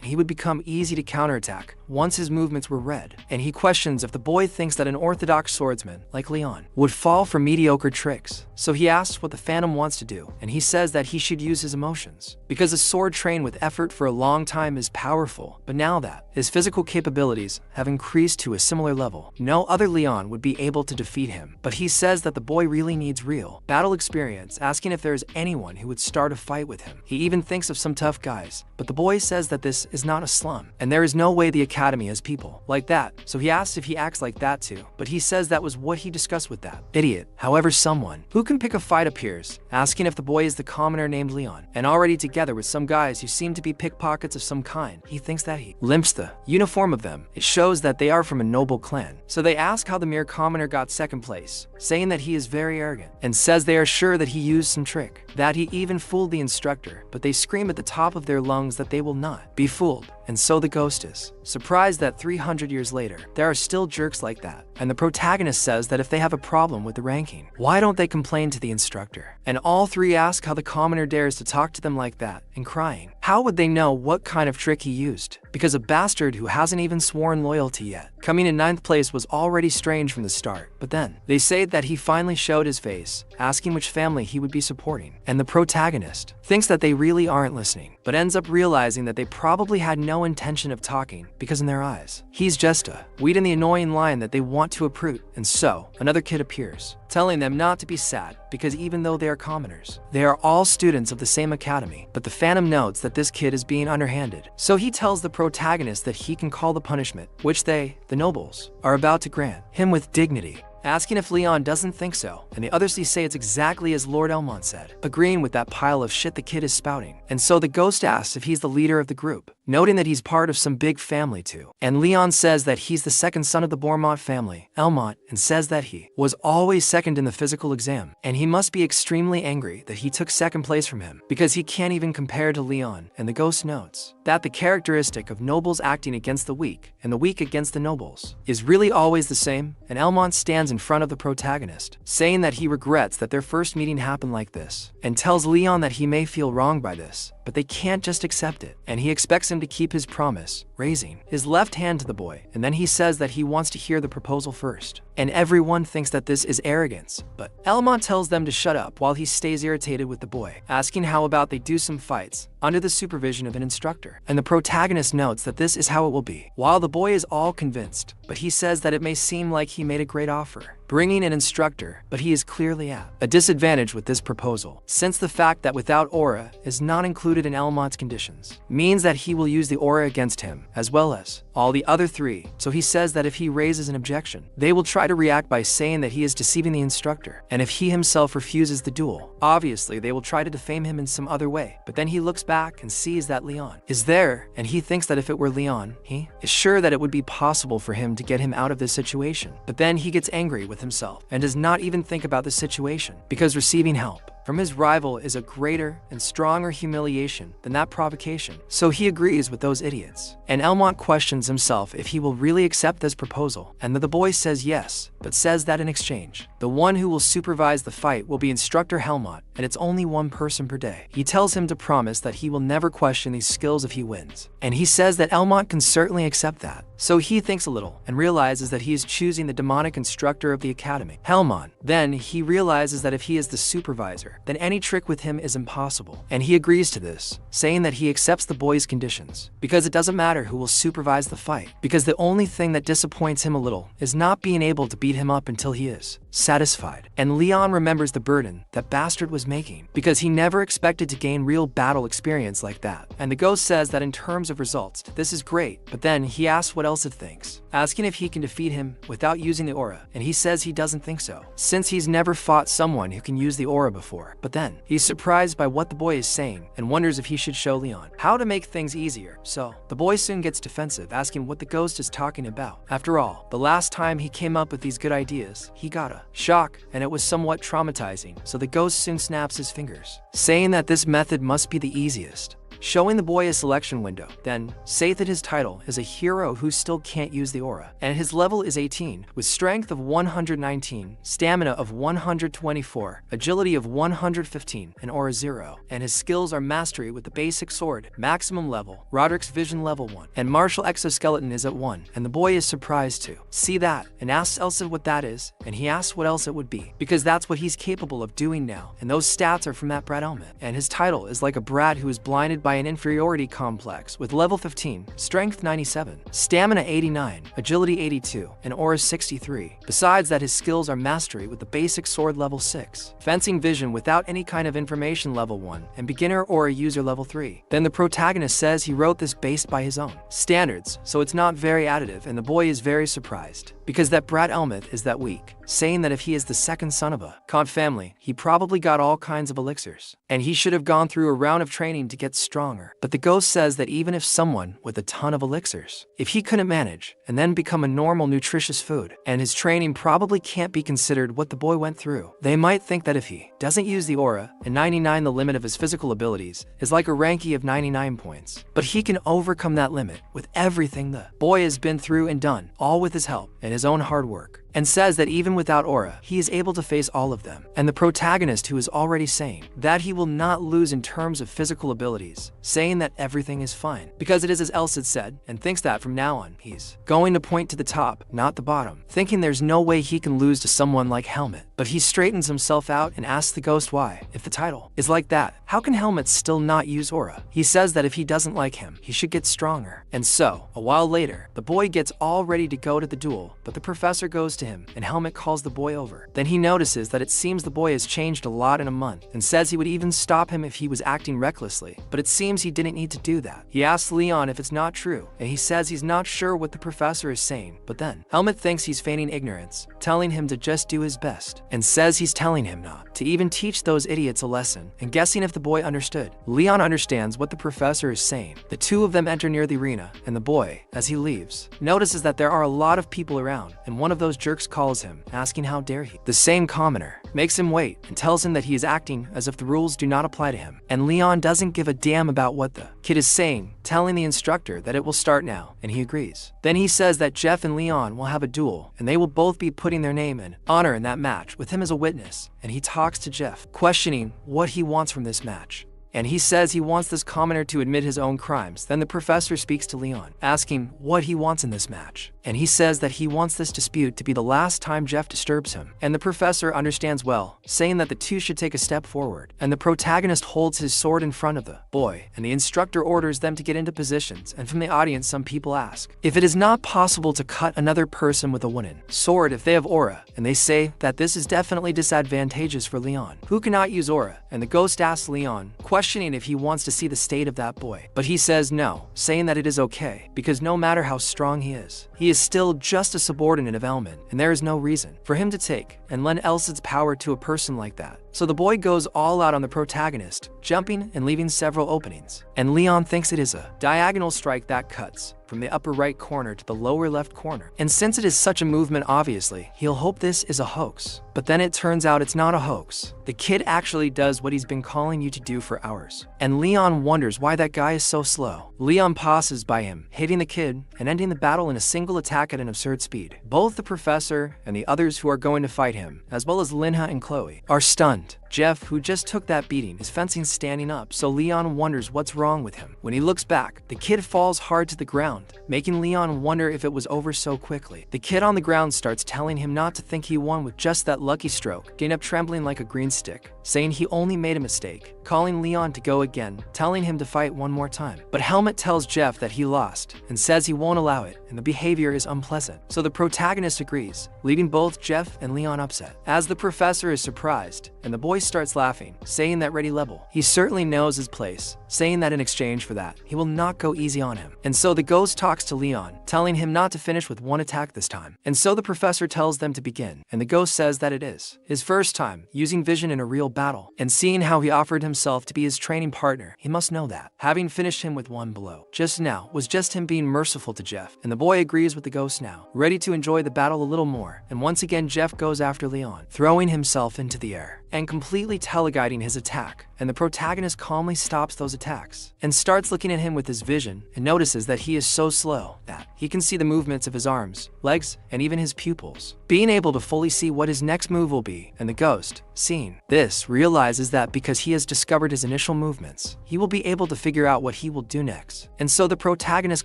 He would become easy to counterattack once his movements were read. And he questions if the boy thinks that an orthodox swordsman, like Leon, would fall for mediocre tricks. So he asks what the Phantom wants to do, and he says that he should use his emotions, because a sword trained with effort for a long time is powerful. But now that his physical capabilities have increased to a similar level, no other Leon would be able to defeat him. But he says that the boy really needs real battle experience, asking if there is anyone who would start a fight with him. He even thinks of some tough guys, but the boy says that this is not a slum, and there is no way the academy has people like that. So he asks if he acts like that too, but he says that was what he discussed with that idiot. However, someone who can pick a fight appears, asking if the boy is the commoner named Leon, and already together with some guys who seem to be pickpockets of some kind. He thinks that he limps the uniform of them. It shows that they are from a noble clan. So they ask how the mere commoner got 2nd place, saying that he is very arrogant, and says they are sure that he used some trick, that he even fooled the instructor, but they scream at the top of their lungs that they will not be fooled. And so the ghost is surprised that 300 years later, there are still jerks like that. And the protagonist says that if they have a problem with the ranking, why don't they complain to the instructor? And all three ask how the commoner dares to talk to them like that, and crying. How would they know what kind of trick he used? Because a bastard who hasn't even sworn loyalty yet, coming in 9th place, was already strange from the start. But then, they say that he finally showed his face, asking which family he would be supporting. And the protagonist thinks that they really aren't listening, but ends up realizing that they probably had no intention of talking, because in their eyes, he's just a weed in the annoying line that they want to uproot. And so, another kid appears, telling them not to be sad, because even though they are commoners, they are all students of the same academy. But the Phantom notes that this kid is being underhanded, so he tells the protagonist that he can call the punishment, which they, the nobles, are about to grant him with dignity, asking if Leon doesn't think so, and the others say it's exactly as Lord Elmont said, agreeing with that pile of shit the kid is spouting. And so the ghost asks if he's the leader of the group, noting that he's part of some big family too. And Leon says that he's the 2nd son of the Bourmont family, Elmont, and says that he was always 2nd in the physical exam, and he must be extremely angry that he took 2nd place from him, because he can't even compare to Leon. And the ghost notes that the characteristic of nobles acting against the weak, and the weak against the nobles, is really always the same. And Elmont stands in front of the protagonist, saying that he regrets that their first meeting happened like this, and tells Leon that he may feel wronged by this, but they can't just accept it, and he expects him to keep his promise, raising his left hand to the boy. And then he says that he wants to hear the proposal first, and everyone thinks that this is arrogance, but Elmont tells them to shut up while he stays irritated with the boy, asking how about they do some fights under the supervision of an instructor. And the protagonist notes that this is how it will be, while the boy is all convinced, but he says that it may seem like he made a great offer, bringing an instructor, but he is clearly at a disadvantage with this proposal, since the fact that without aura is not included in Elmont's conditions means that he will use the aura against him, as well as all the other three. So he says that if he raises an objection, they will try to react by saying that he is deceiving the instructor, and if he himself refuses the duel, obviously they will try to defame him in some other way. But then he looks back and sees that Leon is there, and he thinks that if it were Leon, he is sure that it would be possible for him to get him out of this situation. But then he gets angry with himself and does not even think about the situation, because receiving help from his rival is a greater and stronger humiliation than that provocation. So he agrees with those idiots. And Elmont questions himself if he will really accept this proposal, and the boy says yes, but says that in exchange, the one who will supervise the fight will be Instructor Helmont, and it's only 1 person per day. He tells him to promise that he will never question these skills if he wins, and he says that Elmont can certainly accept that. So he thinks a little and realizes that he is choosing the demonic instructor of the academy, Helmont. Then he realizes that if he is the supervisor, master, then any trick with him is impossible. And he agrees to this, saying that he accepts the boy's conditions, because it doesn't matter who will supervise the fight, because the only thing that disappoints him a little is not being able to beat him up until he is satisfied. And Leon remembers the burden that Bastard was making, because he never expected to gain real battle experience like that. And the ghost says that in terms of results, this is great, but then he asks what else it thinks, asking if he can defeat him without using the aura, and he says he doesn't think so, since he's never fought someone who can use the aura before. But then he's surprised by what the boy is saying and wonders if he should show Leon how to make things easier. So the boy soon gets defensive, asking what the ghost is talking about. After all, the last time he came up with these good ideas, he got a shock, and it was somewhat traumatizing, so the ghost soon snaps his fingers, saying that this method must be the easiest, showing the boy a selection window. Then, say that his title is a hero who still can't use the aura, and his level is 18, with strength of 119, stamina of 124, agility of 115, and aura 0, and his skills are mastery with the basic sword, maximum level, Roderick's vision level 1, and martial exoskeleton is at 1, and the boy is surprised to see that, and asks Elsa what that is, and he asks what else it would be, because that's what he's capable of doing now, and those stats are from that brat element, and his title is like a brat who is blinded by an inferiority complex with level 15, strength 97, stamina 89, agility 82, and aura 63. Besides that, his skills are mastery with the basic sword level 6, fencing vision without any kind of information level 1, and beginner aura user level 3. Then the protagonist says he wrote this based by his own standards, so it's not very additive, and the boy is very surprised, because that brat Elmeth is that weak, saying that if he is the second son of a Kant family, he probably got all kinds of elixirs, and he should have gone through a round of training to get stronger. But the ghost says that even if someone with a ton of elixirs, if he couldn't manage and then become a normal nutritious food, and his training probably can't be considered what the boy went through, they might think that if he doesn't use the aura, and 99 the limit of his physical abilities, is like a ranky of 99 points. But he can overcome that limit with everything the boy has been through and done, all with his help and his own hard work, and says that even without aura, he is able to face all of them. And the protagonist, who is already saying that he will not lose in terms of physical abilities, saying that everything is fine, because it is as Elsa said, and thinks that from now on, he's going to point to the top, not the bottom, thinking there's no way he can lose to someone like Helmet. But he straightens himself out and asks the ghost why, if the title is like that, how can Helmet still not use aura? He says that if he doesn't like him, he should get stronger. And so, a while later, the boy gets all ready to go to the duel, but the professor goes to him, and Helmet calls the boy over. Then he notices that it seems the boy has changed a lot in a month, and says he would even stop him if he was acting recklessly, but it seems he didn't need to do that. He asks Leon if it's not true, and he says he's not sure what the professor is saying, but then Helmet thinks he's feigning ignorance, telling him to just do his best, and says he's telling him not to even teach those idiots a lesson, and guessing if the boy understood. Leon understands what the professor is saying. The two of them enter near the arena, and the boy, as he leaves, notices that there are a lot of people around, and one of those jerks calls him, asking how dare he. The same commoner makes him wait and tells him that he is acting as if the rules do not apply to him, and Leon doesn't give a damn about what the kid is saying, telling the instructor that it will start now, and he agrees. Then he says that Jeff and Leon will have a duel, and they will both be putting their name in honor in that match, with him as a witness, and he talks to Jeff, questioning what he wants from this match. And he says he wants this commoner to admit his own crimes. Then the professor speaks to Leon, asking what he wants in this match. And he says that he wants this dispute to be the last time Jeff disturbs him. And the professor understands well, saying that the two should take a step forward. And the protagonist holds his sword in front of the boy, and the instructor orders them to get into positions. And from the audience, some people ask if it is not possible to cut another person with a wooden sword if they have aura. And they say that this is definitely disadvantageous for Leon, who cannot use aura. And the ghost asks Leon, questioning if he wants to see the state of that boy. But he says no, saying that it is okay, because no matter how strong he is still just a subordinate of Elman, and there is no reason for him to take and lend Elsa's power to a person like that. So the boy goes all out on the protagonist, jumping and leaving several openings. And Leon thinks it is a diagonal strike that cuts from the upper right corner to the lower left corner. And since it is such a movement, obviously, he'll hope this is a hoax. But then it turns out it's not a hoax. The kid actually does what he's been calling you to do for hours. And Leon wonders why that guy is so slow. Leon passes by him, hitting the kid and ending the battle in a single attack at an absurd speed. Both the professor and the others who are going to fight him, as well as Linha and Chloe, are stunned, Jeff, who just took that beating, is fencing standing up, so Leon wonders what's wrong with him. When he looks back, the kid falls hard to the ground, making Leon wonder if it was over so quickly. The kid on the ground starts telling him not to think he won with just that lucky stroke, getting up trembling like a green stick, saying he only made a mistake, calling Leon to go again, telling him to fight one more time. But Helmet tells Jeff that he lost and says he won't allow it, and the behavior is unpleasant. So the protagonist agrees, leaving both Jeff and Leon upset. As the professor is surprised, and the boy starts laughing, saying that ready level. He certainly knows his place, saying that in exchange for that, he will not go easy on him. And so the ghost talks to Leon, telling him not to finish with one attack this time. And so the professor tells them to begin, and the ghost says that it is his first time using vision in a real battle, and seeing how he offered himself to be his training partner, he must know that, having finished him with one blow just now, was just him being merciful to Jeff. And the boy agrees with the ghost now, ready to enjoy the battle a little more. And once again Jeff goes after Leon, throwing himself into the air and completely teleguiding his attack. And the protagonist calmly stops those attacks and starts looking at him with his vision, and notices that he is so slow that he can see the movements of his arms, legs, and even his pupils, being able to fully see what his next move will be. And the ghost, seeing this, realizes that because he has discovered his initial movements, he will be able to figure out what he will do next. And so the protagonist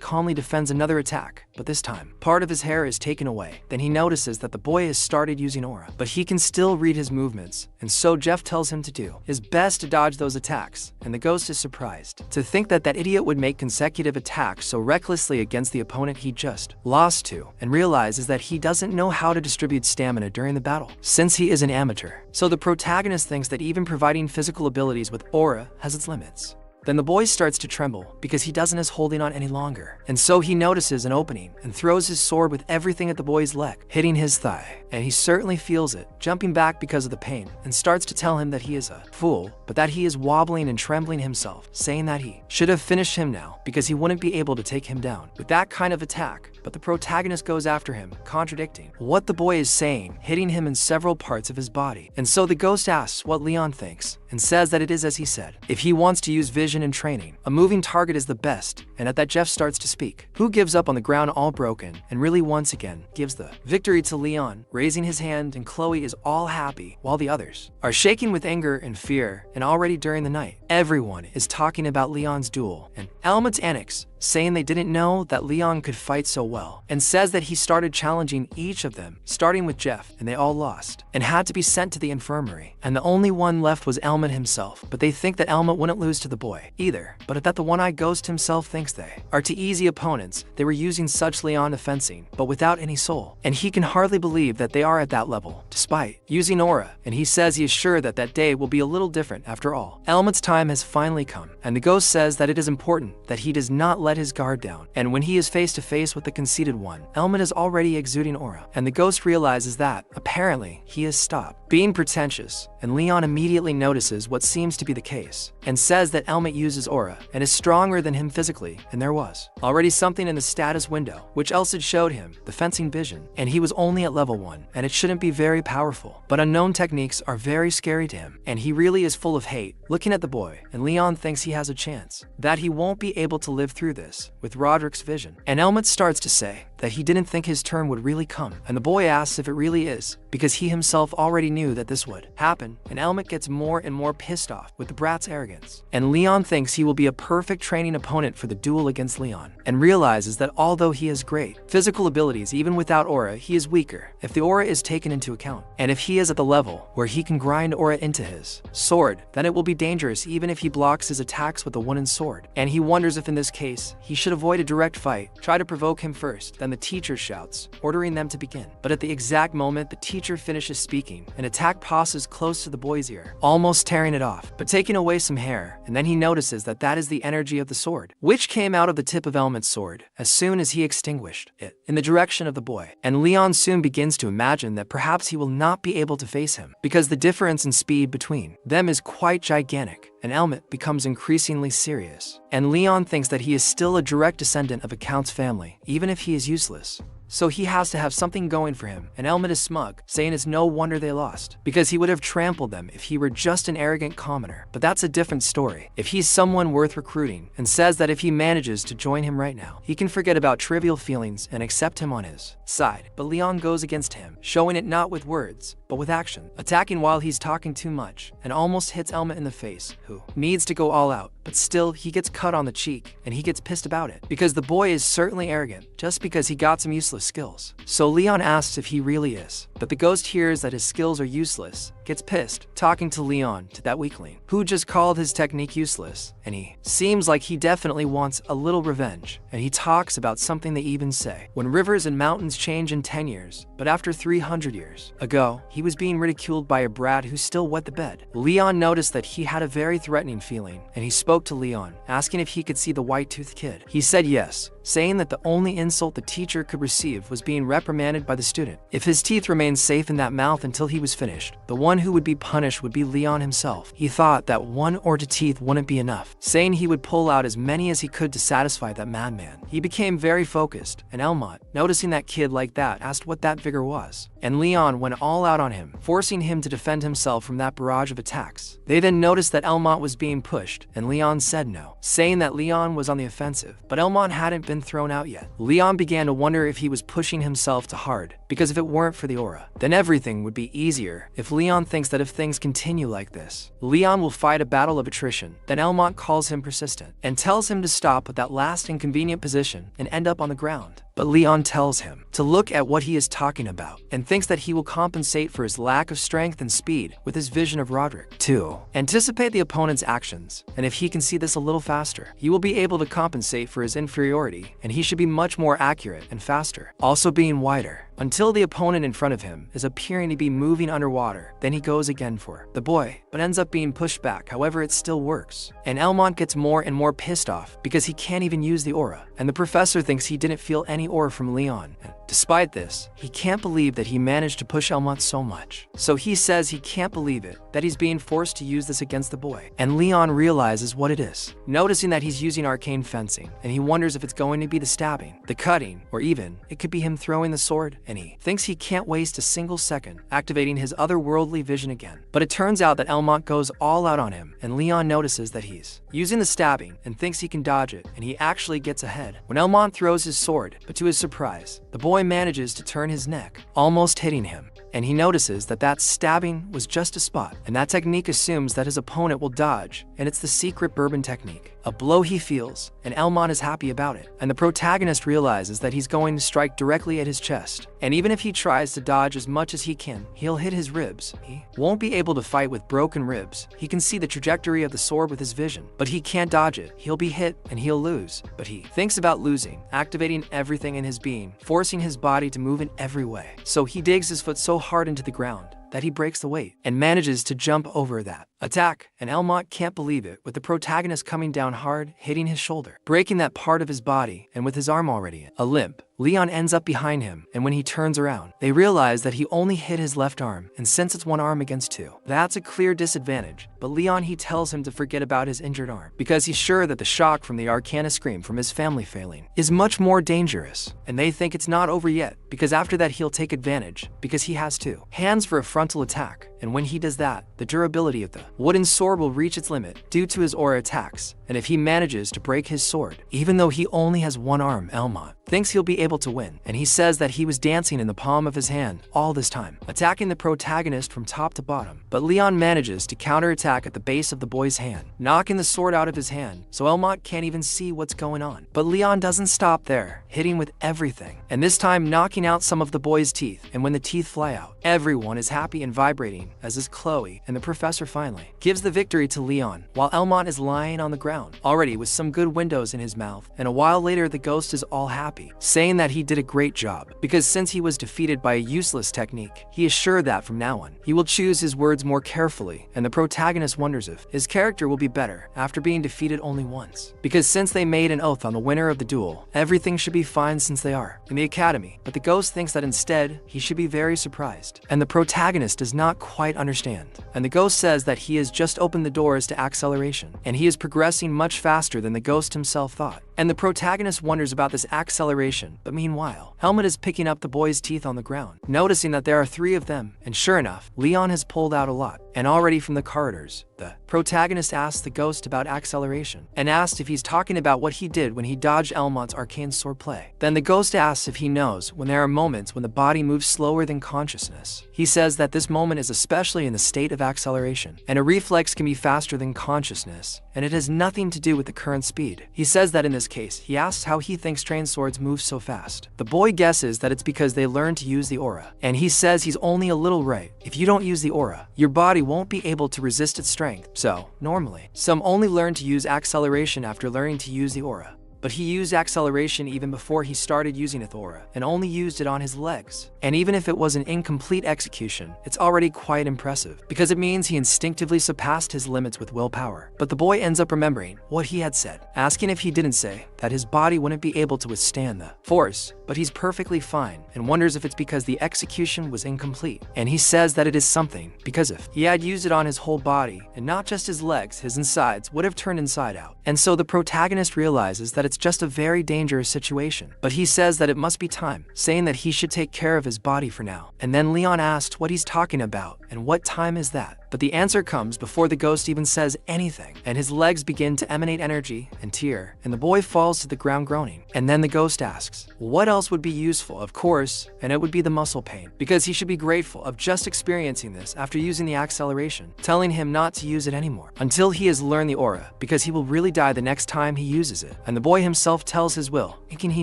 calmly defends another attack, but this time, part of his hair is taken away. Then he notices that the boy has started using aura, but he can still read his movements, and so Jeff tells him to do his best to dodge those attacks. And the ghost is surprised to think that that idiot would make consecutive attacks so recklessly against the opponent he just lost to, and realizes that he doesn't know how to distribute stamina during the battle, since he is an amateur. So the protagonist thinks that even providing physical abilities with aura has its limits. Then the boy starts to tremble because he doesn't is holding on any longer. And so he notices an opening and throws his sword with everything at the boy's leg, hitting his thigh. And he certainly feels it, jumping back because of the pain, and starts to tell him that he is a fool, but that he is wobbling and trembling himself, saying that he should have finished him now because he wouldn't be able to take him down with that kind of attack. But the protagonist goes after him, contradicting what the boy is saying, hitting him in several parts of his body. And so the ghost asks what Leon thinks, and says that it is as he said. If he wants to use vision and training, a moving target is the best. And at that Jeff starts to speak, who gives up on the ground all broken, and really once again gives the victory to Leon, raising his hand, and Chloe is all happy, while the others are shaking with anger and fear. And already during the night, everyone is talking about Leon's duel, and Helmet's annex, saying they didn't know that Leon could fight so well, and says that he started challenging each of them, starting with Jeff, and they all lost, and had to be sent to the infirmary. And the only one left was Helmet himself, but they think that Helmet wouldn't lose to the boy either, but that the one-eyed ghost himself thinks they are too easy opponents. They were using such Leon fencing, but without any soul, and he can hardly believe that they are at that level, despite using aura, and he says he is sure that that day will be a little different after all. Helmet's time has finally come, and the ghost says that it is important that he does not let his guard down, and when he is face to face with the conceited one, Helmet is already exuding aura, and the ghost realizes that, apparently, he has stopped being pretentious, and Leon immediately notices what seems to be the case, and says that Helmet uses aura, and is stronger than him physically, and there was already something in the status window, which else had showed him, the fencing vision, and he was only at level 1, and it shouldn't be very powerful, but unknown techniques are very scary to him, and he really is full of hate, looking at the boy, and Leon thinks he has a chance, that he won't be able to live through this, with Roderick's vision. And Helmet starts to say that he didn't think his turn would really come, and the boy asks if it really is, because he himself already knew that this would happen, and Helmet gets more and more pissed off with the brat's arrogance. And Leon thinks he will be a perfect training opponent for the duel against Leon, and realizes that although he has great physical abilities, even without aura, he is weaker if the aura is taken into account. And if he is at the level where he can grind aura into his sword, then it will be dangerous even if he blocks his attacks with a wooden sword. And he wonders if in this case, he should avoid a direct fight, try to provoke him first. Then the teacher shouts, ordering them to begin. But at the exact moment the teacher finishes speaking, an attack passes close to the boy's ear, almost tearing it off, but taking away some hair, and then he notices that that is the energy of the sword, which came out of the tip of Helmet's sword as soon as he extinguished it in the direction of the boy. And Leon soon begins to imagine that perhaps he will not be able to face him, because the difference in speed between them is quite gigantic. And Helmet becomes increasingly serious. And Leon thinks that he is still a direct descendant of a count's family, even if he is useless. So he has to have something going for him, and Helmet is smug, saying it's no wonder they lost, because he would have trampled them if he were just an arrogant commoner. But that's a different story. If he's someone worth recruiting, and says that if he manages to join him right now, he can forget about trivial feelings and accept him on his side. But Leon goes against him, showing it not with words, but with action, attacking while he's talking too much, and almost hits Elma in the face, who needs to go all out, but still he gets cut on the cheek, and he gets pissed about it, because the boy is certainly arrogant, just because he got some useless skills. So Leon asks if he really is, but the ghost hears that his skills are useless, gets pissed, talking to Leon, to that weakling, who just called his technique useless, and he seems like he definitely wants a little revenge, and he talks about something they even say. When rivers and mountains change in 10 years, but after 300 years ago, he was being ridiculed by a brat who still wet the bed. Leon noticed that he had a very threatening feeling, and he spoke to Leon, asking if he could see the white-toothed kid. He said yes, saying that the only insult the teacher could receive was being reprimanded by the student. If his teeth remained safe in that mouth until he was finished, the one who would be punished would be Leon himself. He thought that 1 or 2 teeth wouldn't be enough, saying he would pull out as many as he could to satisfy that madman. He became very focused, and Elmont, noticing that kid like that, asked what that vigor was. And Leon went all out on him, forcing him to defend himself from that barrage of attacks. They then noticed that Elmont was being pushed, and Leon said no, saying that Leon was on the offensive, but Elmont hadn't been thrown out yet. Leon began to wonder if he was pushing himself too hard, because if it weren't for the aura, then everything would be easier. If Leon thinks that if things continue like this, Leon will fight a battle of attrition, then Elmont calls him persistent, and tells him to stop at that last inconvenient position and end up on the ground. But Leon tells him to look at what he is talking about, and thinks that he will compensate for his lack of strength and speed with his vision of Roderick. 2. Anticipate the opponent's actions, and if he can see this a little faster, he will be able to compensate for his inferiority, and he should be much more accurate and faster, also being wider, until the opponent in front of him is appearing to be moving underwater. Then he goes again for the boy, but ends up being pushed back. However, it still works, and Elmont gets more and more pissed off because he can't even use the aura, and the professor thinks he didn't feel any aura from Leon. Despite this, he can't believe that he managed to push Elmont so much. So he says he can't believe it, that he's being forced to use this against the boy. And Leon realizes what it is, noticing that he's using arcane fencing, and he wonders if it's going to be the stabbing, the cutting, or even it could be him throwing the sword, and he thinks he can't waste a single second, activating his otherworldly vision again. But it turns out that Elmont goes all out on him, and Leon notices that he's using the stabbing and thinks he can dodge it, and he actually gets ahead when Elmont throws his sword, but to his surprise, the boy manages to turn his neck, almost hitting him. And he notices that that stabbing was just a spot, and that technique assumes that his opponent will dodge, and it's the secret bourbon technique. A blow he feels, and Elmont is happy about it, and the protagonist realizes that he's going to strike directly at his chest, and even if he tries to dodge as much as he can, he'll hit his ribs. He won't be able to fight with broken ribs. He can see the trajectory of the sword with his vision, but he can't dodge it. He'll be hit, and he'll lose, but he thinks about losing, activating everything in his being, forcing his body to move in every way. So he digs his foot so hard into the ground that he breaks the weight and manages to jump over that attack, and Elmont can't believe it, with the protagonist coming down hard, hitting his shoulder, breaking that part of his body, and with his arm already a limp, Leon ends up behind him, and when he turns around, they realize that he only hit his left arm, and since it's one arm against 2, that's a clear disadvantage. But Leon, he tells him to forget about his injured arm, because he's sure that the shock from the Arcana scream from his family failing is much more dangerous, and they think it's not over yet, because after that he'll take advantage, because he has 2 hands for a frontal attack, and when he does that, the durability of the wooden sword will reach its limit due to his aura attacks, and if he manages to break his sword, even though he only has 1 arm, Elmont thinks he'll be able to win, and he says that he was dancing in the palm of his hand all this time, attacking the protagonist from top to bottom. But Leon manages to counterattack at the base of the boy's hand, knocking the sword out of his hand, so Elmont can't even see what's going on. But Leon doesn't stop there, hitting with everything, and this time knocking out some of the boy's teeth, and when the teeth fly out, everyone is happy and vibrating, as is Chloe, and the professor finally gives the victory to Leon, while Elmont is lying on the ground, already with some good windows in his mouth, and a while later the ghost is all happy, saying that he did a great job, because since he was defeated by a useless technique, he is sure that from now on, he will choose his words more carefully, and the protagonist wonders if his character will be better after being defeated only once, because since they made an oath on the winner of the duel, everything should be fine since they are in the academy, but the ghost thinks that instead, he should be very surprised, and the protagonist does not quite understand, and the ghost says that he has just opened the doors to acceleration, and he is progressing much faster than the ghost himself thought. And the protagonist wonders about this acceleration, but meanwhile, Helmut is picking up the boy's teeth on the ground, noticing that there are 3 of them, and sure enough, Leon has pulled out a lot. And already from the corridors, the protagonist asks the ghost about acceleration, and asks if he's talking about what he did when he dodged Elmont's arcane swordplay. Then the ghost asks if he knows when there are moments when the body moves slower than consciousness. He says that this moment is especially in the state of acceleration, and a reflex can be faster than consciousness, and it has nothing to do with the current speed. He says that in this case, he asks how he thinks trained swords move so fast. The boy guesses that it's because they learn to use the aura, and he says he's only a little right. If you don't use the aura, your body won't be able to resist its strength. So, normally, some only learn to use acceleration after learning to use the aura. But he used acceleration even before he started using Athora, and only used it on his legs. And even if it was an incomplete execution, it's already quite impressive, because it means he instinctively surpassed his limits with willpower. But the boy ends up remembering what he had said, asking if he didn't say that his body wouldn't be able to withstand the force, but he's perfectly fine, and wonders if it's because the execution was incomplete. And he says that it is something, because if he had used it on his whole body, and not just his legs, his insides would have turned inside out. And so the protagonist realizes that it's just a very dangerous situation. But he says that it must be time, saying that he should take care of his body for now. And then Leon asks what he's talking about, and what time is that? But the answer comes before the ghost even says anything, and his legs begin to emanate energy and tear, and the boy falls to the ground groaning. And then the ghost asks, what else would be useful? Of course, and it would be the muscle pain, because he should be grateful of just experiencing this after using the acceleration, telling him not to use it anymore, until he has learned the aura, because he will really die the next time he uses it. And the boy himself tells his will, thinking he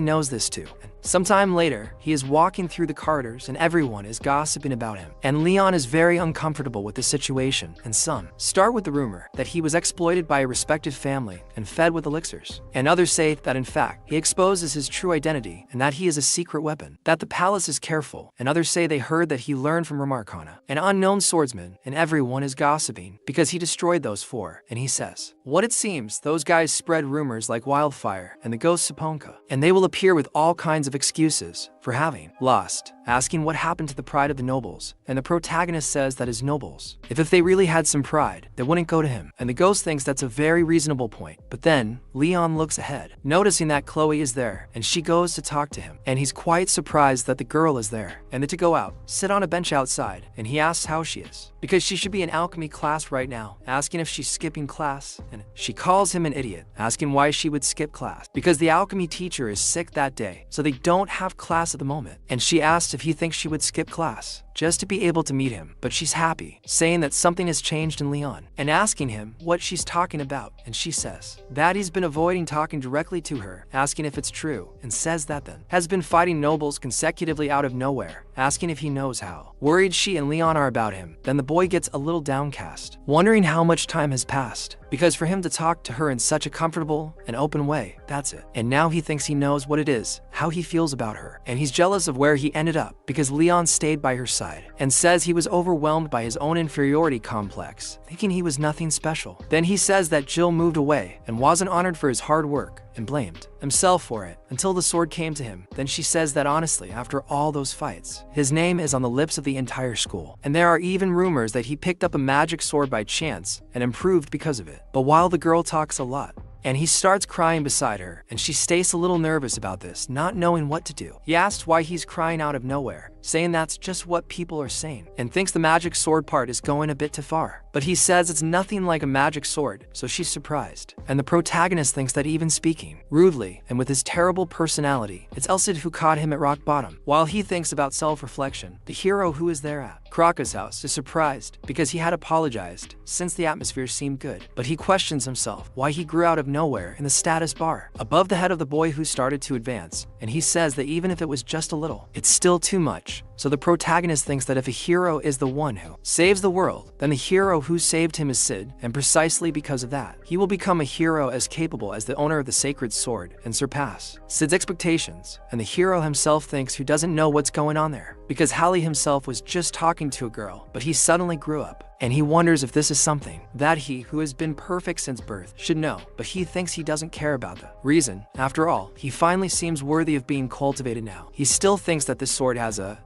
knows this too. Sometime later, he is walking through the corridors and everyone is gossiping about him. And Leon is very uncomfortable with the situation, and some start with the rumor that he was exploited by a respected family and fed with elixirs. And others say that in fact, he exposes his true identity and that he is a secret weapon, that the palace is careful, and others say they heard that he learned from Remarkana, an unknown swordsman, and everyone is gossiping because he destroyed those 4. And he says, what it seems, those guys spread rumors like wildfire and the ghost Saponka, and they will appear with all kinds of excuses for having lost, asking what happened to the pride of the nobles. And the protagonist says that his nobles, if they really had some pride, they wouldn't go to him. And the ghost thinks that's a very reasonable point. But then Leon looks ahead, noticing that Chloe is there, and she goes to talk to him. And he's quite surprised that the girl is there, and to go out, sit on a bench outside, and he asks how she is, because she should be in alchemy class right now, asking if she's skipping class. And she calls him an idiot, asking why she would skip class, because the alchemy teacher is sick that day, so they don't have class at the moment. And she asks if he thinks she would skip class just to be able to meet him, but she's happy, saying that something has changed in Leon, and asking him what she's talking about. And she says that he's been avoiding talking directly to her, asking if it's true, and says that then has been fighting nobles consecutively out of nowhere, asking if he knows how. Worried she and Leon are about him, then the boy gets a little downcast, wondering how much time has passed, because for him to talk to her in such a comfortable and open way, that's it. And now he thinks he knows what it is, how he feels about her, and he's jealous of where he ended up, because Leon stayed by her side, and says he was overwhelmed by his own inferiority complex, thinking he was nothing special. Then he says that Jill moved away and wasn't honored for his hard work, and blamed himself for it until the sword came to him. Then she says that honestly, after all those fights, his name is on the lips of the entire school, and there are even rumors that he picked up a magic sword by chance and improved because of it. But while the girl talks a lot, and he starts crying beside her, and she stays a little nervous about this, not knowing what to do. He asks why he's crying out of nowhere, saying that's just what people are saying, and thinks the magic sword part is going a bit too far. But he says it's nothing like a magic sword, so she's surprised. And the protagonist thinks that even speaking rudely and with his terrible personality, it's Elsid who caught him at rock bottom. While he thinks about self-reflection, the hero who is there at Kraka's house is surprised because he had apologized since the atmosphere seemed good, but he questions himself why he grew out of nowhere in the status bar above the head of the boy who started to advance, and he says that even if it was just a little, it's still too much. So the protagonist thinks that if a hero is the one who saves the world, then the hero who saved him is Sid, and precisely because of that, he will become a hero as capable as the owner of the sacred sword and surpass Sid's expectations. And the hero himself thinks who doesn't know what's going on there, because Hallie himself was just talking to a girl, but he suddenly grew up and he wonders if this is something that he, who has been perfect since birth, should know, but he thinks he doesn't care about the reason. After all, he finally seems worthy of being cultivated now. He still thinks that this sword has a,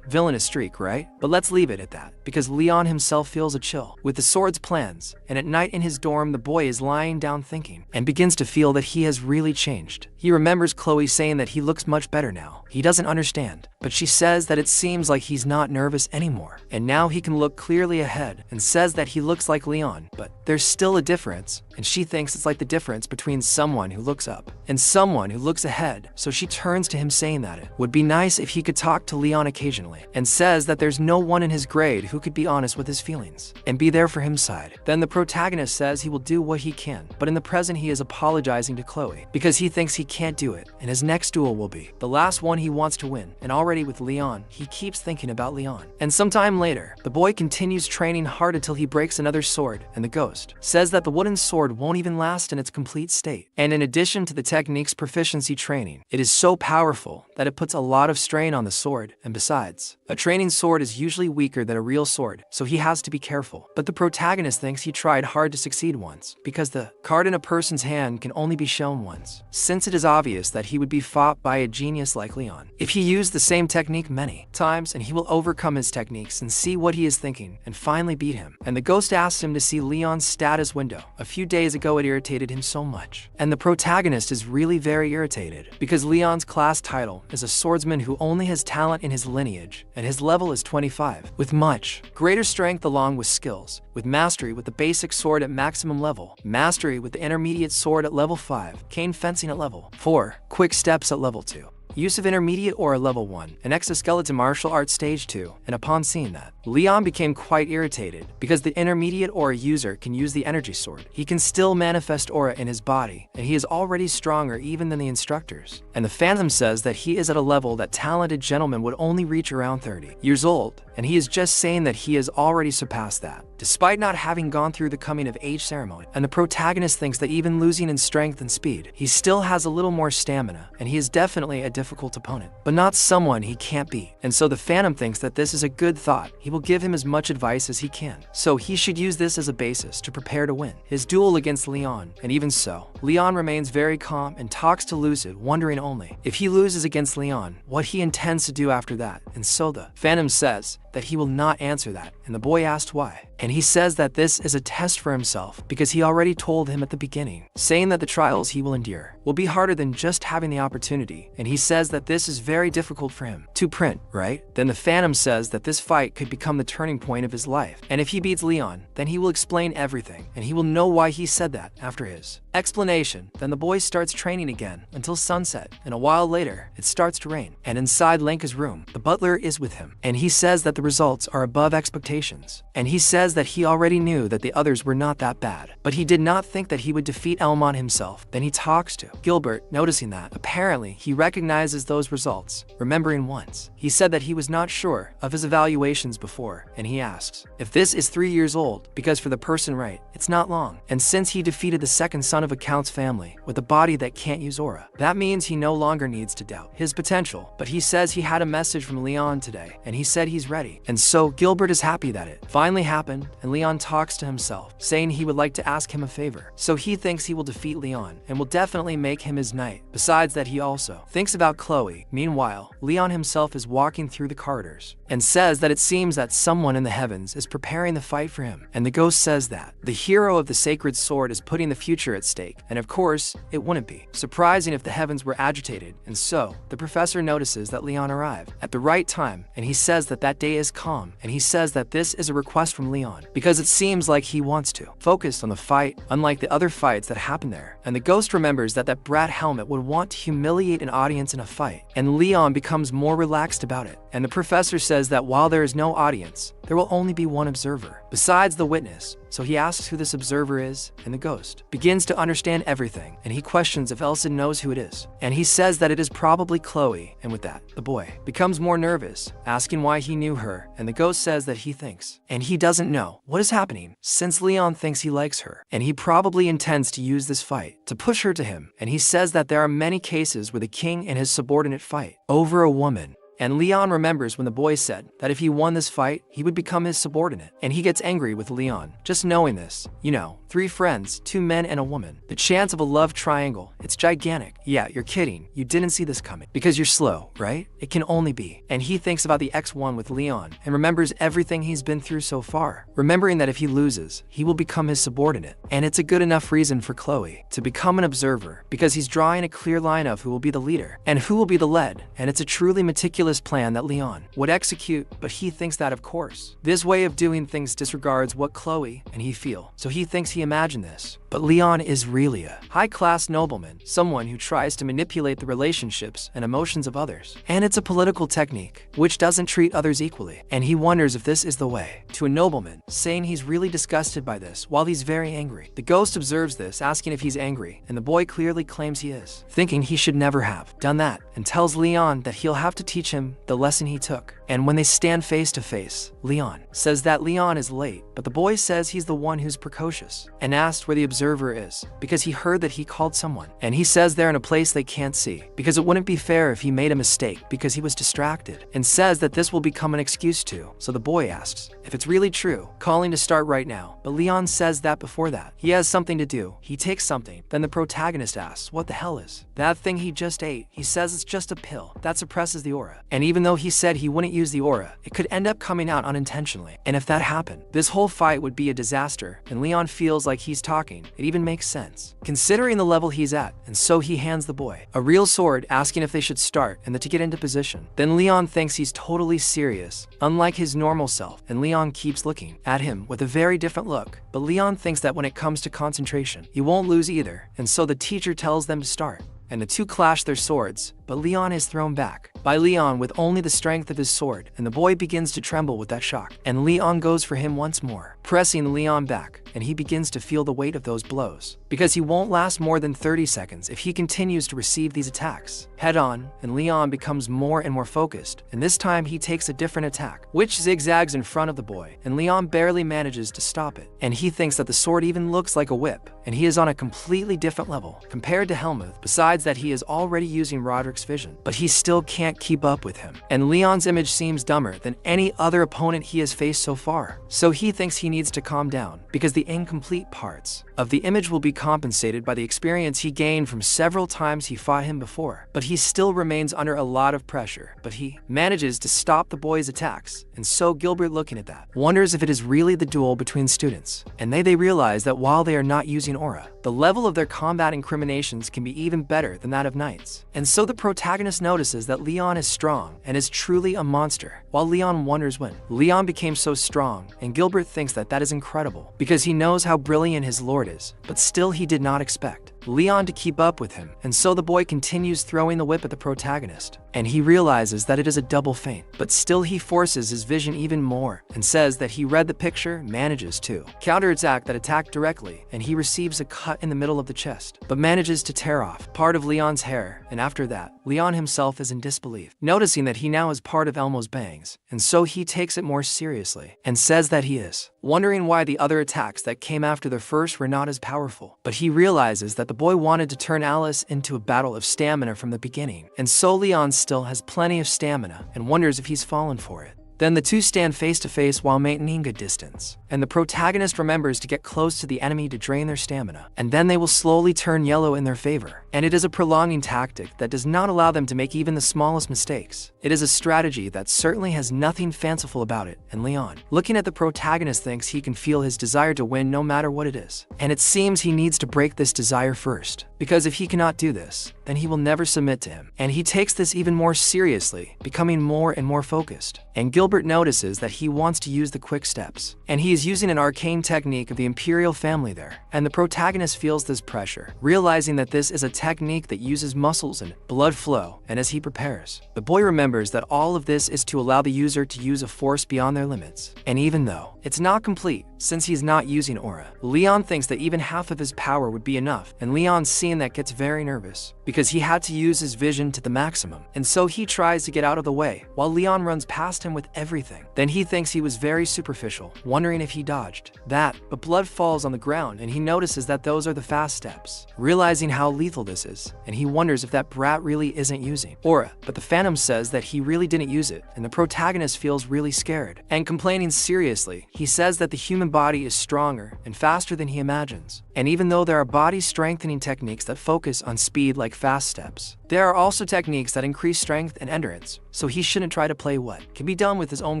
villainous streak, right? But let's leave it at that, because Leon himself feels a chill with the sword's plans, and at night in his dorm the boy is lying down thinking, and begins to feel that he has really changed. He remembers Chloe saying that he looks much better now. He doesn't understand, but she says that it seems like he's not nervous anymore, and now he can look clearly ahead, and says that he looks like Leon, but there's still a difference, and she thinks it's like the difference between someone who looks up and someone who looks ahead, so she turns to him saying that it would be nice if he could talk to Leon occasionally, and says that there's no one in his grade who could be honest with his feelings and be there for his side. Then the protagonist says he will do what he can, but in the present he is apologizing to Chloe because he thinks he can't do it, and his next duel will be the last one he wants to win, and already with Leon, he keeps thinking about Leon. And sometime later, the boy continues training hard until he breaks another sword, and the ghost says that the wooden sword won't even last in its complete state. And in addition to the technique's proficiency training, it is so powerful that it puts a lot of strain on the sword, and besides, a training sword is usually weaker than a real sword, so he has to be careful. But the protagonist thinks he tried hard to succeed once, because the card in a person's hand can only be shown once, since it is obvious that he would be fought by a genius like Leon if he used the same technique many times, and he will overcome his techniques and see what he is thinking and finally beat him. And the ghost asks him to see Leon's status window. A few days ago it irritated him so much, and the protagonist is really very irritated because Leon's class title is a swordsman who only has talent in his lineage, and his level is 25, with much greater strength along with skills, with mastery with the basic sword at maximum level, mastery with the intermediate sword at level 5, cane fencing at level 4, quick steps at level 2. Use of intermediate aura level 1, and exoskeleton martial arts stage 2, and upon seeing that, Leon became quite irritated because the intermediate aura user can use the energy sword. He can still manifest aura in his body, and he is already stronger even than the instructors. And the Phantom says that he is at a level that talented gentlemen would only reach around 30 years old, and he is just saying that he has already surpassed that, despite not having gone through the coming of age ceremony. And the protagonist thinks that even losing in strength and speed, he still has a little more stamina, and he is definitely a difficult opponent, but not someone he can't beat. And so the Phantom thinks that this is a good thought. He will give him as much advice as he can, so he should use this as a basis to prepare to win his duel against Leon. And even so, Leon remains very calm and talks to Lucid, wondering only if he loses against Leon, what he intends to do after that. And so the Phantom says that he will not answer that, and the boy asked why. And he says that this is a test for himself because he already told him at the beginning, saying that the trials he will endure will be harder than just having the opportunity, and he says that this is very difficult for him to print, right? Then the Phantom says that this fight could become the turning point of his life, and if he beats Leon, then he will explain everything, and he will know why he said that after his explanation. Then the boy starts training again until sunset, and a while later, it starts to rain, and inside Lenka's room, the butler is with him, and he says that the results are above expectations, and he says that he already knew that the others were not that bad, but he did not think that he would defeat Elmon himself. Then he talks to Gilbert, noticing that apparently he recognizes those results, remembering once he said that he was not sure of his evaluations before, and he asks if this is 3 years old, because for the person right, it's not long, and since he defeated the second son of a count's family with a body that can't use aura, that means he no longer needs to doubt his potential. But he says he had a message from Leon today, and he said he's ready, and so Gilbert is happy that it finally happened, and Leon talks to himself, saying he would like to ask him a favor. So he thinks he will defeat Leon, and will definitely make him his knight. Besides that, he also thinks about Chloe. Meanwhile, Leon himself is walking through the corridors, and says that it seems that someone in the heavens is preparing the fight for him, and the ghost says that the hero of the sacred sword is putting the future at stake, and of course, it wouldn't be surprising if the heavens were agitated. And so, the professor notices that Leon arrived at the right time, and he says that that day is calm, and he says that this is a request from Leon, because it seems like he wants to focus on the fight, unlike the other fights that happen there. And the ghost remembers that that brat Helmet would want to humiliate an audience in a fight, and Leon becomes more relaxed about it. And the professor says that while there is no audience, there will only be one observer, besides the witness. So he asks who this observer is, and the ghost begins to understand everything, and he questions if Elsa knows who it is. And he says that it is probably Chloe, and with that, the boy becomes more nervous, asking why he knew her, and the ghost says that he thinks, and he doesn't know what is happening, since Leon thinks he likes her, and he probably intends to use this fight to push her to him. And he says that there are many cases where the king and his subordinate fight over a woman, And Leon remembers when the boy said that if he won this fight, he would become his subordinate. And he gets angry with Leon, just knowing this. You know, 3 friends, 2 men and a woman. The chance of a love triangle, it's gigantic. Yeah, you're kidding. You didn't see this coming. Because you're slow, right? It can only be. And he thinks about the X1 with Leon and remembers everything he's been through so far. Remembering that if he loses, he will become his subordinate. And it's a good enough reason for Chloe to become an observer because he's drawing a clear line of who will be the leader and who will be the led. And it's a truly meticulous plan that Leon would execute, but he thinks that of course, this way of doing things disregards what Chloe and he feel. So he thinks he imagined this. But Leon is really a high-class nobleman, someone who tries to manipulate the relationships and emotions of others. And it's a political technique, which doesn't treat others equally. And he wonders if this is the way to a nobleman, saying he's really disgusted by this while he's very angry. The ghost observes this, asking if he's angry, and the boy clearly claims he is, thinking he should never have done that, and tells Leon that he'll have to teach him the lesson he took. And when they stand face to face, Leon says that Leon is late, but the boy says he's the one who's precocious, and asked where the observer is, because he heard that he called someone. And he says they're in a place they can't see, because it wouldn't be fair if he made a mistake because he was distracted, and says that this will become an excuse too. So the boy asks if it's really true, calling to start right now. But Leon says that before that, he has something to do. He takes something. Then the protagonist asks what the hell is that thing he just ate. He says it's just a pill that suppresses the aura. And even though he said he wouldn't use the aura, it could end up coming out unintentionally. And if that happened, this whole fight would be a disaster. And Leon feels like he's talking. It even makes sense, considering the level he's at. And so he hands the boy a real sword, asking if they should start and to get into position. Then Leon thinks he's totally serious, unlike his normal self. And Leon keeps looking at him with a very different look. But Leon thinks that when it comes to concentration, he won't lose either. And so the teacher tells them to start. And the two clash their swords, but Leon is thrown back by Leon with only the strength of his sword, and the boy begins to tremble with that shock. And Leon goes for him once more, pressing Leon back, and he begins to feel the weight of those blows, because he won't last more than 30 seconds if he continues to receive these attacks head on. And Leon becomes more and more focused, and this time he takes a different attack, which zigzags in front of the boy, and Leon barely manages to stop it. And he thinks that the sword even looks like a whip, and he is on a completely different level compared to Helmuth, besides that he is already using Roderick's vision, but he still can't keep up with him. And Leon's image seems dumber than any other opponent he has faced so far. So he thinks he needs to calm down, because the incomplete parts of the image will be compensated by the experience he gained from several times he fought him before. But he still remains under a lot of pressure, but he manages to stop the boy's attacks. And so Gilbert, looking at that, wonders if it is really the duel between students. And they realize that while they are not using aura, the level of their combat incriminations can be even better than that of knights. And so the protagonist notices that Leon is strong and is truly a monster, while Leon wonders when Leon became so strong. And Gilbert thinks that that is incredible, because he knows how brilliant his lord is, but still he did not expect Leon to keep up with him. And so the boy continues throwing the whip at the protagonist, and he realizes that it is a double feint, but still he forces his vision even more and says that he read the picture, manages to counterattack that attack directly, and he receives a cut in the middle of the chest, but manages to tear off part of Leon's hair. And after that, Leon himself is in disbelief, noticing that he now is part of Elmo's bangs, and so he takes it more seriously and says that he is wondering why the other attacks that came after the first were not as powerful. But he realizes that the boy wanted to turn Alice into a battle of stamina from the beginning, and so Leon still has plenty of stamina and wonders if he's fallen for it. Then the two stand face to face while maintaining a distance, and the protagonist remembers to get close to the enemy to drain their stamina, and then they will slowly turn yellow in their favor. And it is a prolonging tactic that does not allow them to make even the smallest mistakes. It is a strategy that certainly has nothing fanciful about it. And Leon, looking at the protagonist, thinks he can feel his desire to win no matter what it is. And it seems he needs to break this desire first, because if he cannot do this, then he will never submit to him. And he takes this even more seriously, becoming more and more focused. And Gilbert notices that he wants to use the quick steps, and he is using an arcane technique of the Imperial family there. And the protagonist feels this pressure, realizing that this is a technique that uses muscles and blood flow. And as he prepares, the boy remembers that all of this is to allow the user to use a force beyond their limits. And even though it's not complete, since he's not using aura. Leon thinks that even half of his power would be enough, and Leon, seeing that, gets very nervous because he had to use his vision to the maximum, and so he tries to get out of the way while Leon runs past him with everything. Then he thinks he was very superficial, wondering if he dodged that, but blood falls on the ground and he notices that those are the fast steps, realizing how lethal this is, and he wonders if that brat really isn't using aura, but the Phantom says that he really didn't use it, and the protagonist feels really scared. And complaining seriously, he says that the human body is stronger and faster than he imagines, and even though there are body strengthening techniques that focus on speed like fast steps, there are also techniques that increase strength and endurance, so he shouldn't try to play what can be done with his own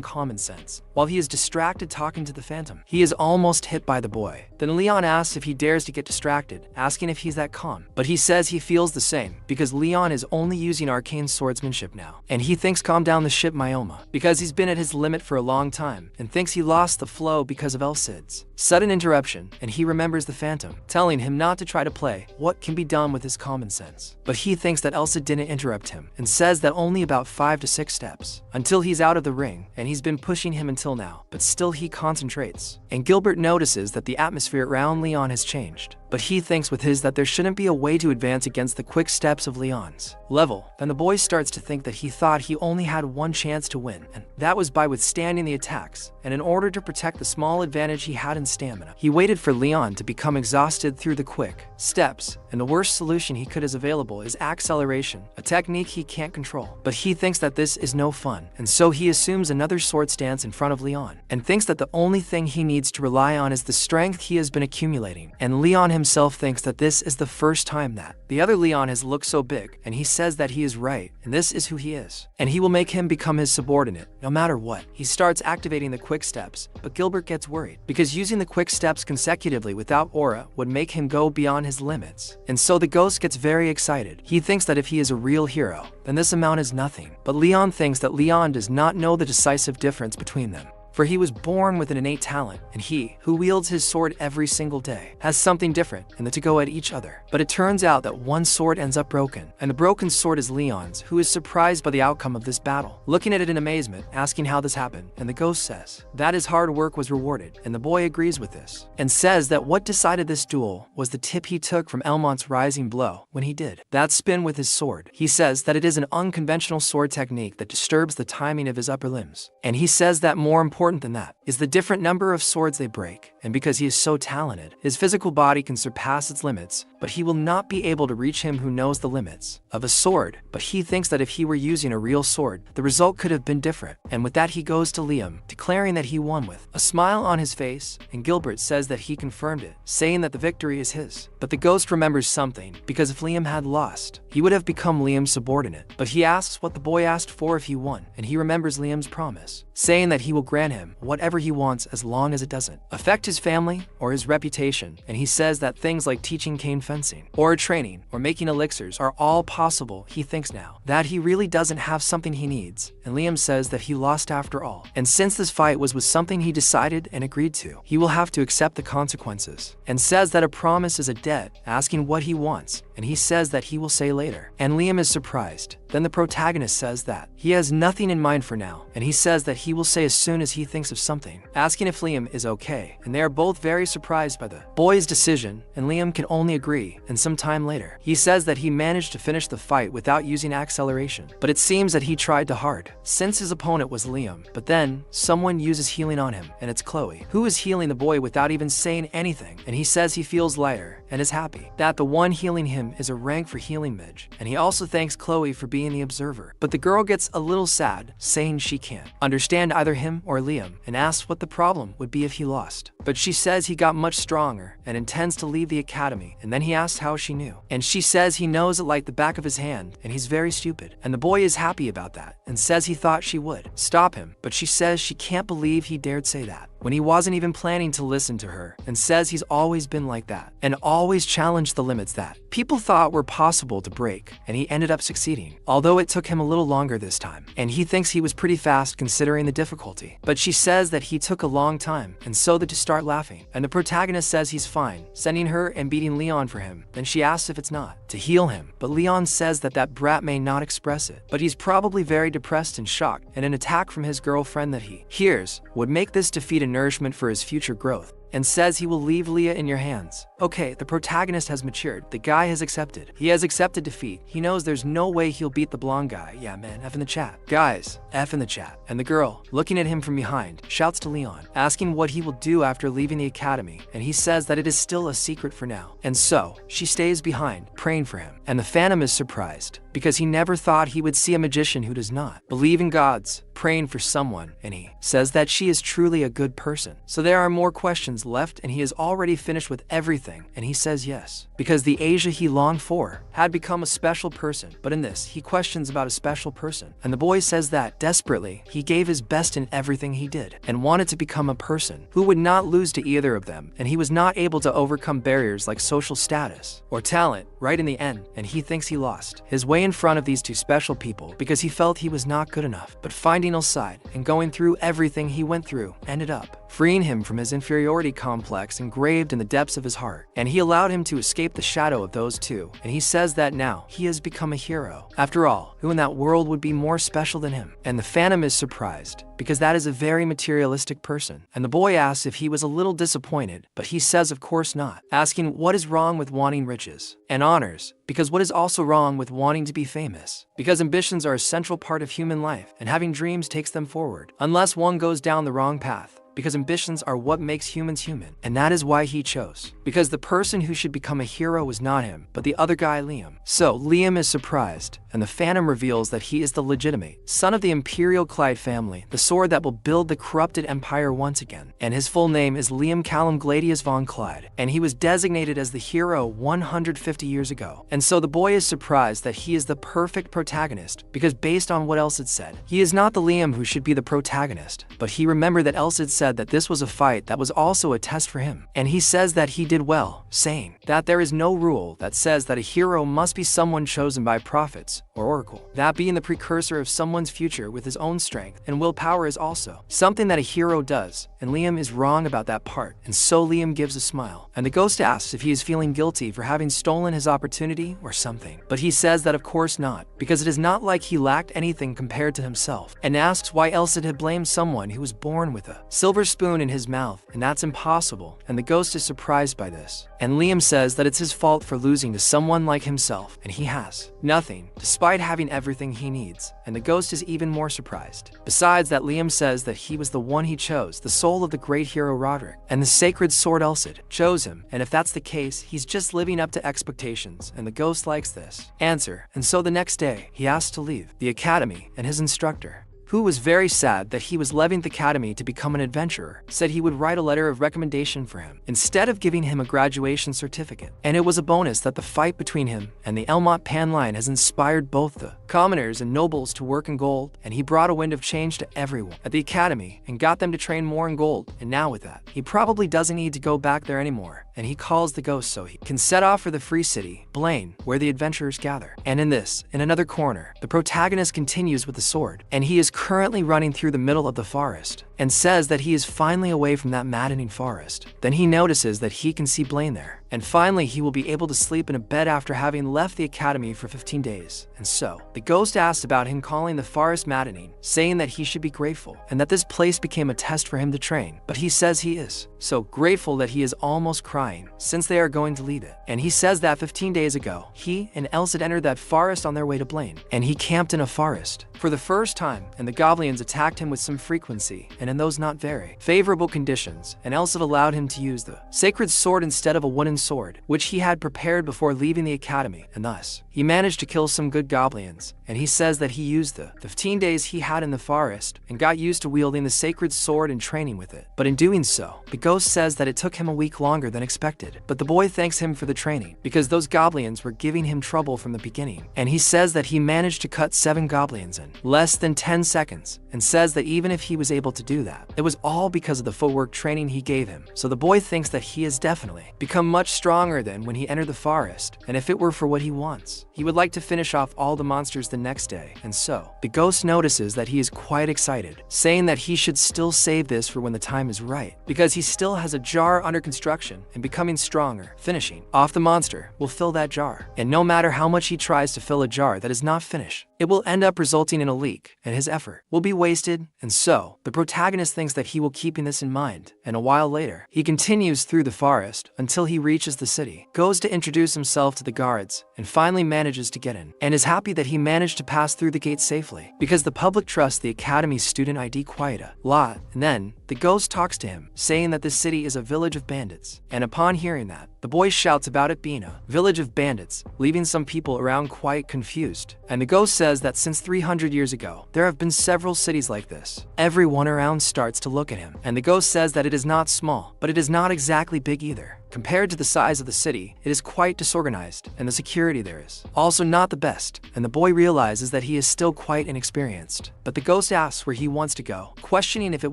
common sense. While he is distracted talking to the Phantom, he is almost hit by the boy. Then Leon asks if he dares to get distracted, asking if he's that calm, but he says he feels the same because Leon is only using arcane swordsmanship now, and he thinks calm down the ship Myoma because he's been at his limit for a long time and thinks he lost the flow because of Elcid's sudden interruption, and he remembers the Phantom telling him not to try to play what can be done with his common sense. But he thinks that Elcid didn't interrupt him and says that only about 5 to 6 steps until he's out of the ring, and he's been pushing him until now, but still he concentrates. And Gilbert notices that the atmosphere around Leon has changed, but he thinks with his that there shouldn't be a way to advance against the quick steps of Leon's level. Then the boy starts to think that he thought he only had one chance to win, and that was by withstanding the attacks, and in order to protect the small advantage he had in stamina, he waited for Leon to become exhausted through the quick steps, and the worst solution he could is available is acceleration, a technique he can't control. But he thinks that this is no fun, and so he assumes another sword stance in front of Leon, and thinks that the only thing he needs to rely on is the strength he has been accumulating. And Leon himself thinks that this is the first time that the other Leon has looked so big, and he says that he is right, and this is who he is, and he will make him become his subordinate, no matter what. He starts activating the quick steps, but Gilbert gets worried, because using the quick steps consecutively without aura would make him go beyond his limits, and so the ghost gets very excited. He thinks that if he is a real hero, then this amount is nothing, but Leon thinks that Leon does not know the decisive difference between them. For he was born with an innate talent, and he, who wields his sword every single day, has something different in the to go at each other. But it turns out that one sword ends up broken, and the broken sword is Leon's, who is surprised by the outcome of this battle, looking at it in amazement, asking how this happened, and the ghost says that his hard work was rewarded, and the boy agrees with this, and says that what decided this duel was the tip he took from Elmont's rising blow when he did that spin with his sword. He says that it is an unconventional sword technique that disturbs the timing of his upper limbs, and he says that more important than that is the different number of swords they break, and because he is so talented, his physical body can surpass its limits, but he will not be able to reach him who knows the limits of a sword. But he thinks that if he were using a real sword, the result could have been different, and with that he goes to Liam, declaring that he won with a smile on his face, and Gilbert says that he confirmed it, saying that the victory is his. But the ghost remembers something, because if Liam had lost, he would have become Liam's subordinate. But he asks what the boy asked for if he won, and he remembers Liam's promise, saying that he will grant him whatever he wants as long as it doesn't affect his family or his reputation, and he says that things like teaching cane fencing, or training, or making elixirs are all possible. He thinks now that he really doesn't have something he needs, and Liam says that he lost after all, and since this fight was something he decided and agreed to, he will have to accept the consequences, and says that a promise is a debt, asking what he wants, and he says that he will say later, and Liam is surprised. Then the protagonist says that he has nothing in mind for now, and he says that he will say as soon as he thinks of something, asking if Liam is okay, and they are both very surprised by the boy's decision, and Liam can only agree, and some time later, he says that he managed to finish the fight without using acceleration, but it seems that he tried too hard, since his opponent was Liam. But then, someone uses healing on him, and it's Chloe, who is healing the boy without even saying anything, and he says he feels lighter, and is happy that the one healing him is a rank for healing mage, and he also thanks Chloe for being the observer. But the girl gets a little sad, saying she can't understand either him or Liam, and asks what the problem would be if he lost. But she says he got much stronger and intends to leave the academy, and then he asks how she knew, and she says he knows it like the back of his hand, and he's very stupid, and the boy is happy about that, and says he thought she would stop him, but she says she can't believe he dared say that when he wasn't even planning to listen to her, and says he's always been like that, and always challenged the limits that people thought were possible to break, and he ended up succeeding, although it took him a little longer this time, and he thinks he was pretty fast considering the difficulty. But she says that he took a long time, and so they just start laughing, and the protagonist says he's fine, sending her and beating Leon for him. Then she asks if it's not to heal him, but Leon says that that brat may not express it, but he's probably very depressed and shocked, and an attack from his girlfriend that he hears would make this defeat nourishment for his future growth, and says he will leave Leah in your hands. Okay, the protagonist has matured. The guy has accepted. He has accepted defeat. He knows there's no way he'll beat the blonde guy. Yeah, man, F in the chat. Guys, F in the chat. And the girl, looking at him from behind, shouts to Leon, asking what he will do after leaving the academy, and he says that it is still a secret for now. And so, she stays behind, praying for him. And the Phantom is surprised, because he never thought he would see a magician who does not believe in gods, praying for someone, and he says that she is truly a good person. So there are more questions left, and he is already finished with everything, and he says yes, because the Asia he longed for had become a special person. But in this, he questions about a special person, and the boy says that, desperately, he gave his best in everything he did, and wanted to become a person who would not lose to either of them, and he was not able to overcome barriers like social status or talent, right in the end, and he thinks he lost his way in front of these two special people because he felt he was not good enough. But finding Alcide and going through everything he went through ended up freeing him from his inferiority complex engraved in the depths of his heart, and he allowed him to escape the shadow of those two, and he says that now he has become a hero. After all, who in that world would be more special than him? And the Phantom is surprised, because that is a very materialistic person, and the boy asks if he was a little disappointed, but he says of course not, asking what is wrong with wanting riches and honors, because what is also wrong with wanting to be famous? Because ambitions are a central part of human life, and having dreams takes them forward, unless one goes down the wrong path. Because ambitions are what makes humans human, and that is why he chose. Because the person who should become a hero was not him, but the other guy, Liam. So Liam is surprised, and the Phantom reveals that he is the legitimate son of the Imperial Clyde family, the sword that will build the corrupted empire once again. And his full name is Liam Callum Gladius von Clyde, and he was designated as the hero 150 years ago. And so the boy is surprised that he is the perfect protagonist, because based on what Elsid said, he is not the Liam who should be the protagonist, but he remembered that Elsid said that this was a fight that was also a test for him, and he says that he did well, saying that there is no rule that says that a hero must be someone chosen by prophets or oracle. That being the precursor of someone's future with his own strength and willpower is also something that a hero does, and Liam is wrong about that part, and so Liam gives a smile, and the ghost asks if he is feeling guilty for having stolen his opportunity or something, but he says that of course not, because it is not like he lacked anything compared to himself, and asks why Elsid had blamed someone who was born with a silver spoon in his mouth, and that's impossible, and the ghost is surprised by this. And Liam says that it's his fault for losing to someone like himself, and he has nothing, despite having everything he needs, and the ghost is even more surprised. Besides that, Liam says that he was the one he chose, the soul of the great hero Roderick, and the sacred sword Elsid chose him, and if that's the case, he's just living up to expectations, and the ghost likes this answer. And so the next day, he asks to leave the academy, and his instructor, who was very sad that he was leaving the academy to become an adventurer, said he would write a letter of recommendation for him, instead of giving him a graduation certificate. And it was a bonus that the fight between him and the Elmont Pan line has inspired both the commoners and nobles to work in gold, and he brought a wind of change to everyone at the academy and got them to train more in gold. And now with that, he probably doesn't need to go back there anymore, and he calls the ghost so he can set off for the free city, Blaine, where the adventurers gather. And in another corner, the protagonist continues with the sword, and he is currently running through the middle of the forest, and says that he is finally away from that maddening forest. Then he notices that he can see Blaine there, and finally he will be able to sleep in a bed after having left the academy for 15 days. And so, the ghost asked about him calling the forest maddening, saying that he should be grateful, and that this place became a test for him to train. But he says he is so grateful that he is almost crying, since they are going to leave it. And he says that 15 days ago, he and Elsid entered that forest on their way to Blaine, and he camped in a forest for the first time, and the goblins attacked him with some frequency, and in those not very favorable conditions, and Elsid allowed him to use the sacred sword instead of a wooden sword, which he had prepared before leaving the academy, and thus, he managed to kill some good goblins. And he says that he used the 15 days he had in the forest and got used to wielding the sacred sword and training with it. But in doing so, the ghost says that it took him a week longer than expected. But the boy thanks him for the training, because those goblins were giving him trouble from the beginning. And he says that he managed to cut 7 goblins in less than 10 seconds, and says that even if he was able to do that, it was all because of the footwork training he gave him. So the boy thinks that he has definitely become much stronger than when he entered the forest, and if it were for what he wants, he would like to finish off all the monsters the next day. And so, the ghost notices that he is quite excited, saying that he should still save this for when the time is right, because he still has a jar under construction, and becoming stronger, finishing off the monster, will fill that jar. And no matter how much he tries to fill a jar that is not finished, it will end up resulting in a leak, and his effort will be wasted. And so, the protagonist protagonist thinks that he will keeping this in mind, and a while later, he continues through the forest until he reaches the city, goes to introduce himself to the guards, and finally manages to get in, and is happy that he managed to pass through the gate safely, because the public trusts the Academy's student ID quite a lot. And then, the ghost talks to him, saying that this city is a village of bandits, and upon hearing that, the boy shouts about it being a village of bandits, leaving some people around quite confused. And the ghost says that since 300 years ago, there have been several cities like this. Everyone around starts to look at him, and the ghost says that it is not small, but it is not exactly big either. Compared to the size of the city, it is quite disorganized, and the security there is also not the best, and the boy realizes that he is still quite inexperienced. But the ghost asks where he wants to go, questioning if it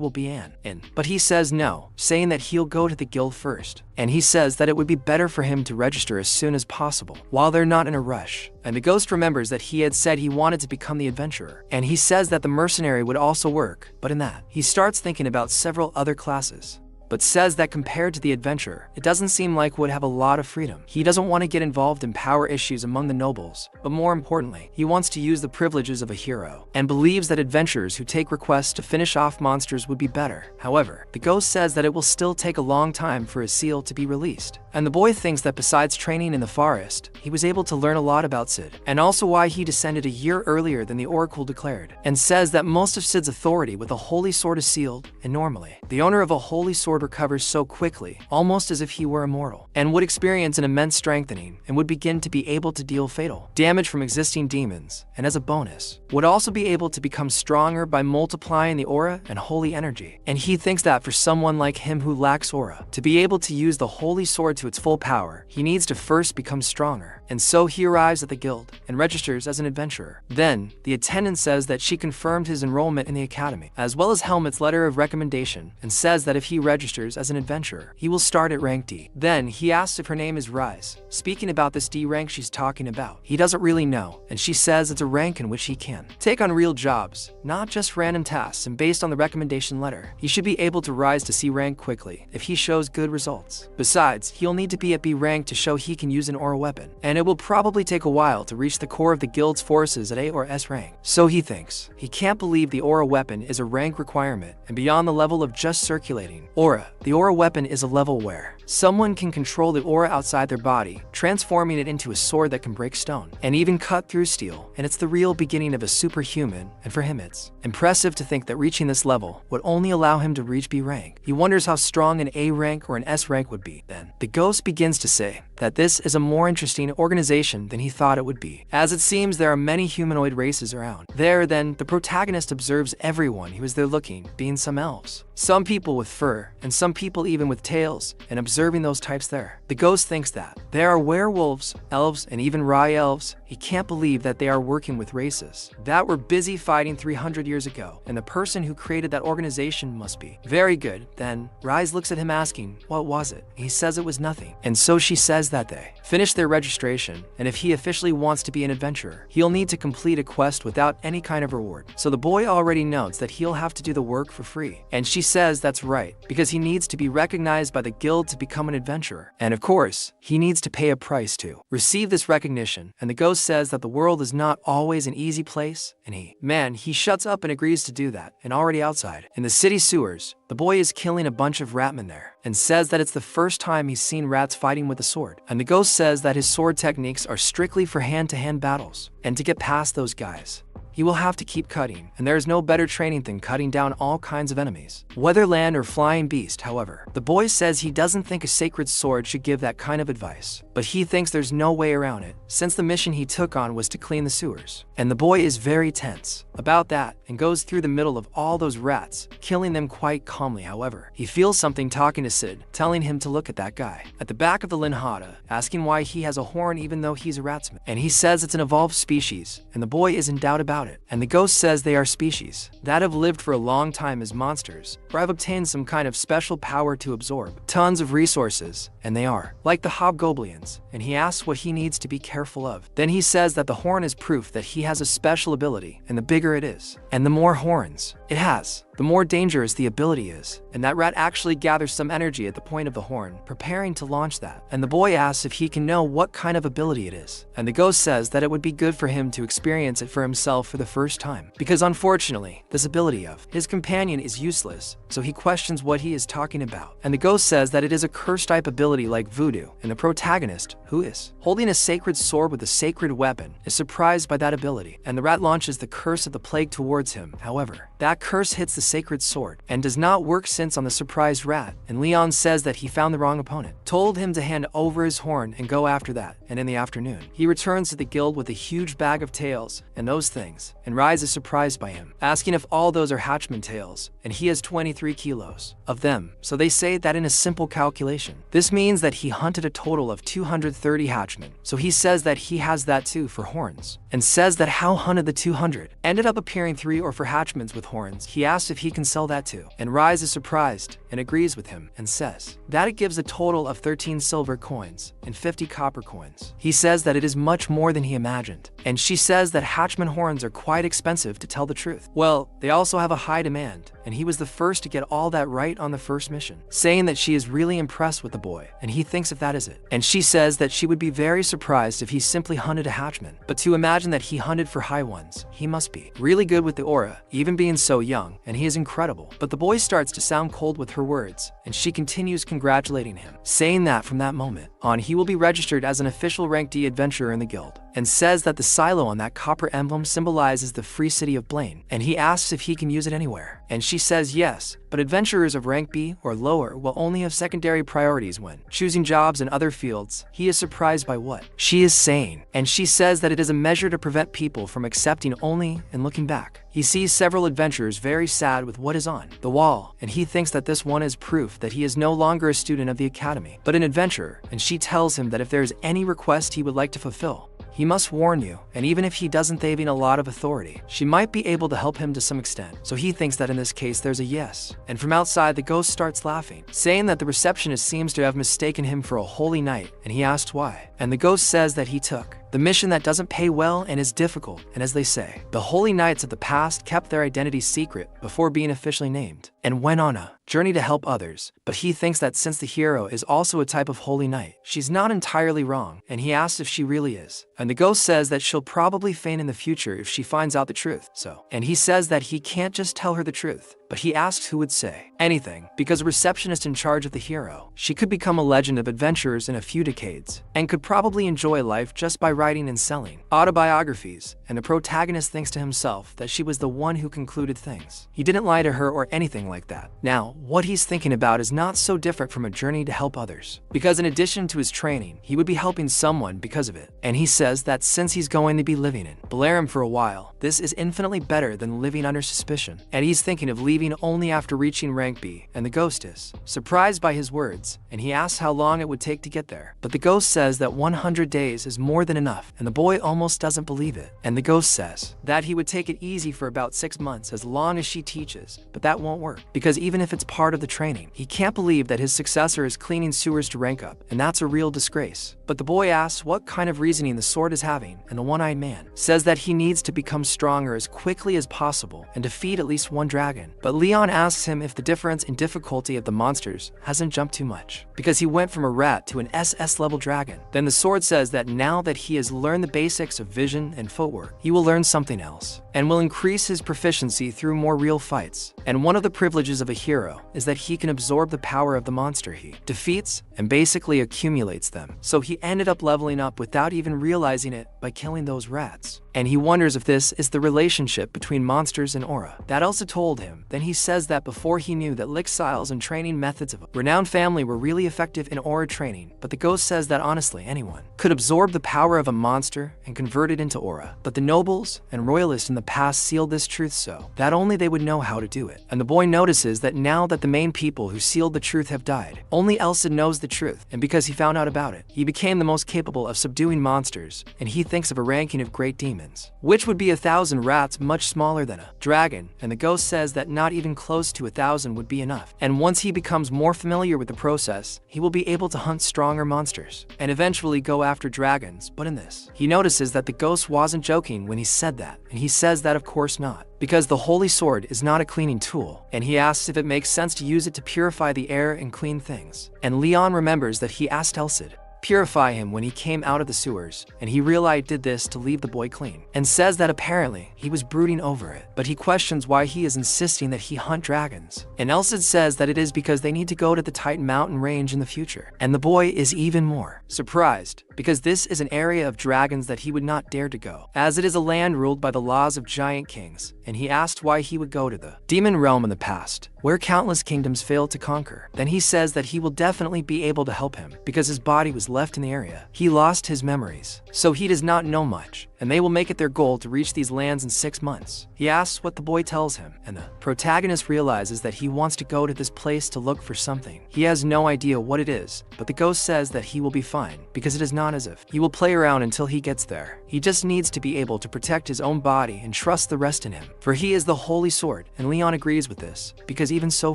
will be an inn. But he says no, saying that he'll go to the guild first. And he says that it would be better for him to register as soon as possible, while they're not in a rush. And the ghost remembers that he had said he wanted to become the adventurer, and he says that the mercenary would also work, but in that, he starts thinking about several other classes, but says that compared to the adventurer, it doesn't seem like would have a lot of freedom. He doesn't want to get involved in power issues among the nobles, but more importantly, he wants to use the privileges of a hero, and believes that adventurers who take requests to finish off monsters would be better. However, the ghost says that it will still take a long time for his seal to be released, and the boy thinks that besides training in the forest, he was able to learn a lot about Sid, and also why he descended a year earlier than the oracle declared, and says that most of Sid's authority with a holy sword is sealed, and normally, the owner of a holy sword recovers so quickly, almost as if he were immortal, and would experience an immense strengthening, and would begin to be able to deal fatal damage from existing demons, and as a bonus, would also be able to become stronger by multiplying the aura and holy energy. And he thinks that for someone like him who lacks aura, to be able to use the holy sword to its full power, he needs to first become stronger. And so he arrives at the guild, and registers as an adventurer. Then, the attendant says that she confirmed his enrollment in the academy, as well as Helmet's letter of recommendation, and says that if he registers as an adventurer, he will start at rank D. Then, he asks if her name is Rise. Speaking about this D rank she's talking about, he doesn't really know, and she says it's a rank in which he can take on real jobs, not just random tasks, and based on the recommendation letter, he should be able to rise to C rank quickly if he shows good results. Besides, he'll need to be at B rank to show he can use an aura weapon, and it will probably take a while to reach the core of the guild's forces at A or S rank. So he thinks. He can't believe the aura weapon is a rank requirement, and beyond the level of just circulating aura, the aura weapon is a level where someone can control the aura outside their body, transforming it into a sword that can break stone, and even cut through steel, and it's the real beginning of a superhuman, and for him it's impressive to think that reaching this level would only allow him to reach B rank. He wonders how strong an A rank or an S rank would be. Then, the ghost begins to say that this is a more interesting organization than he thought it would be, as it seems there are many humanoid races around. There, then, the protagonist observes everyone who is there looking, being some elves, some people with fur, and some people even with tails, and observing those types there. The ghost thinks that there are werewolves, elves, and even Rye elves. He can't believe that they are working with races that were busy fighting 300 years ago, and the person who created that organization must be very good. Then, Rise looks at him asking, what was it? He says it was nothing, and so she says that they finish their registration, and if he officially wants to be an adventurer, he'll need to complete a quest without any kind of reward. So the boy already notes that he'll have to do the work for free, and she says that's right, because he needs to be recognized by the guild to become an adventurer, and of course, he needs to pay a price to receive this recognition. And the ghost says that the world is not always an easy place, and he shuts up and agrees to do that. And already outside, in the city sewers, the boy is killing a bunch of ratmen there, and says that it's the first time he's seen rats fighting with a sword. And the ghost says that his sword techniques are strictly for hand-to-hand battles, and to get past those guys, he will have to keep cutting, and there is no better training than cutting down all kinds of enemies, whether land or flying beast. However, the boy says he doesn't think a sacred sword should give that kind of advice, but he thinks there's no way around it, since the mission he took on was to clean the sewers. And the boy is very tense about that, and goes through the middle of all those rats, killing them quite calmly. However, he feels something talking to Sid, telling him to look at that guy at the back of the Linhada, asking why he has a horn even though he's a ratsman. And he says it's an evolved species, and the boy is in doubt about it. And the ghost says they are species that have lived for a long time as monsters, or have obtained some kind of special power to absorb tons of resources, and they are like the hobgoblins. And he asks what he needs to be careful of. Then he says that the horn is proof that he has a special ability, and the bigger it is, and the more horns it has, the more dangerous the ability is. And that rat actually gathers some energy at the point of the horn, preparing to launch that. And the boy asks if he can know what kind of ability it is. And the ghost says that it would be good for him to experience it for himself for the first time. Because unfortunately, this ability of his companion is useless, so he questions what he is talking about. And the ghost says that it is a curse-type ability like voodoo, and the protagonist, who is holding a sacred sword with a sacred weapon, is surprised by that ability, and the rat launches the curse of the plague towards him. However, that curse hits the sacred sword, and does not work since on the surprised rat, and Leon says that he found the wrong opponent, told him to hand over his horn and go after that, and in the afternoon, he returns to the guild with a huge bag of tails, and those things, and Rise is surprised by him, asking if all those are hatchman tails, and he has 23 kilos of them, so they say that in a simple calculation, this means that he hunted a total of 230 hatchmen, so he says that he has that too for horns, and says that how hunted the 200, ended up appearing 3 or 4 hatchmans with horns. He asks if he can sell that too, and Rise is surprised, and agrees with him, and says that it gives a total of 13 silver coins, and 50 copper coins. He says that it is much more than he imagined, and she says that hatchman horns are quite expensive to tell the truth. Well, they also have a high demand, and he was the first to get all that right on the first mission, saying that she is really impressed with the boy, and he thinks if that is it. And she says that she would be very surprised if he simply hunted a hatchman, but to imagine that he hunted for high ones, he must be really good with the aura, even being so young, and he is incredible. But the boy starts to sound cold with her words, and she continues congratulating him, saying that from that moment on he will be registered as an official rank D adventurer in the guild, and says that the silo on that copper emblem symbolizes the free city of Blaine, and he asks if he can use it anywhere, and she says yes, but adventurers of rank B or lower will only have secondary priorities when choosing jobs in other fields. He is surprised by what she is saying, and she says that it is a measure to prevent people from accepting only and looking back. He sees several adventurers very sad with what is on the wall, and he thinks that this one is proof that he is no longer a student of the academy, but an adventurer, and she tells him that if there is any request he would like to fulfill, he must warn you, and even if he doesn't have a lot of authority, she might be able to help him to some extent. So he thinks that in this case there's a yes. And from outside the ghost starts laughing, saying that the receptionist seems to have mistaken him for a holy knight, and he asks why. And the ghost says that he took the mission that doesn't pay well and is difficult, and as they say, the holy knights of the past kept their identities secret before being officially named, and went on a journey to help others. But he thinks that since the hero is also a type of holy knight, she's not entirely wrong, and he asks if she really is. And the ghost says that she'll probably faint in the future if she finds out the truth, and he says that he can't just tell her the truth, but he asks who would say anything, because a receptionist in charge of the hero, she could become a legend of adventurers in a few decades, and could probably enjoy life just by writing and selling autobiographies, and the protagonist thinks to himself that she was the one who concluded things. He didn't lie to her or anything like that. Now, what he's thinking about is not so different from a journey to help others, because in addition to his training, he would be helping someone because of it, and he says that since he's going to be living in Balaram for a while, this is infinitely better than living under suspicion, and he's thinking of leaving only after reaching rank B, and the ghost is surprised by his words, and he asks how long it would take to get there. But the ghost says that 100 days is more than enough, and the boy almost doesn't believe it. And the ghost says that he would take it easy for about 6 months as long as she teaches, but that won't work, because even if it's part of the training, he can't believe that his successor is cleaning sewers to rank up, and that's a real disgrace. But the boy asks what kind of reasoning the sword is having, and the one-eyed man says that he needs to become stronger as quickly as possible and defeat at least one dragon. But Leon asks him if the difference in difficulty of the monsters hasn't jumped too much, because he went from a rat to an SS level dragon. Then the sword says that now that he has learned the basics of vision and footwork, he will learn something else, and will increase his proficiency through more real fights. And one of the privileges of a hero is that he can absorb the power of the monster he defeats and basically accumulates them. So he ended up leveling up without even realizing it by killing those rats. And he wonders if this is the relationship between monsters and aura that Elsa told him. Then he says that before he knew that lick styles and training methods of a renowned family were really effective in aura training, but the ghost says that honestly anyone could absorb the power of a monster and convert it into aura. But the nobles and royalists in the past sealed this truth so that only they would know how to do it. And the boy notices that now that the main people who sealed the truth have died, only Elsa knows the truth, and because he found out about it, he became the most capable of subduing monsters, and he thinks of a ranking of great demons, which would be 1,000 rats much smaller than a dragon, and the ghost says that not even close to 1,000 would be enough. And once he becomes more familiar with the process, he will be able to hunt stronger monsters, and eventually go after dragons. But in this, he notices that the ghost wasn't joking when he said that, and he says that of course not, because the holy sword is not a cleaning tool, and he asks if it makes sense to use it to purify the air and clean things. And Leon remembers that he asked Elcid purify him when he came out of the sewers, and he realized did this to leave the boy clean, and says that apparently he was brooding over it, but he questions why he is insisting that he hunt dragons. And Elsa says that it is because they need to go to the Titan mountain range in the future, and the boy is even more surprised because this is an area of dragons that he would not dare to go, as it is a land ruled by the laws of giant kings, and he asked why he would go to the demon realm in the past, where countless kingdoms failed to conquer. Then he says that he will definitely be able to help him because his body was left in the area. He lost his memories, so he does not know much, and they will make it their goal to reach these lands in 6 months. He asks what the boy tells him, and the protagonist realizes that he wants to go to this place to look for something. He has no idea what it is, but the ghost says that he will be fine because it is not as if he will play around until he gets there. He just needs to be able to protect his own body and trust the rest in him, for he is the holy sword, and Leon agrees with this because even so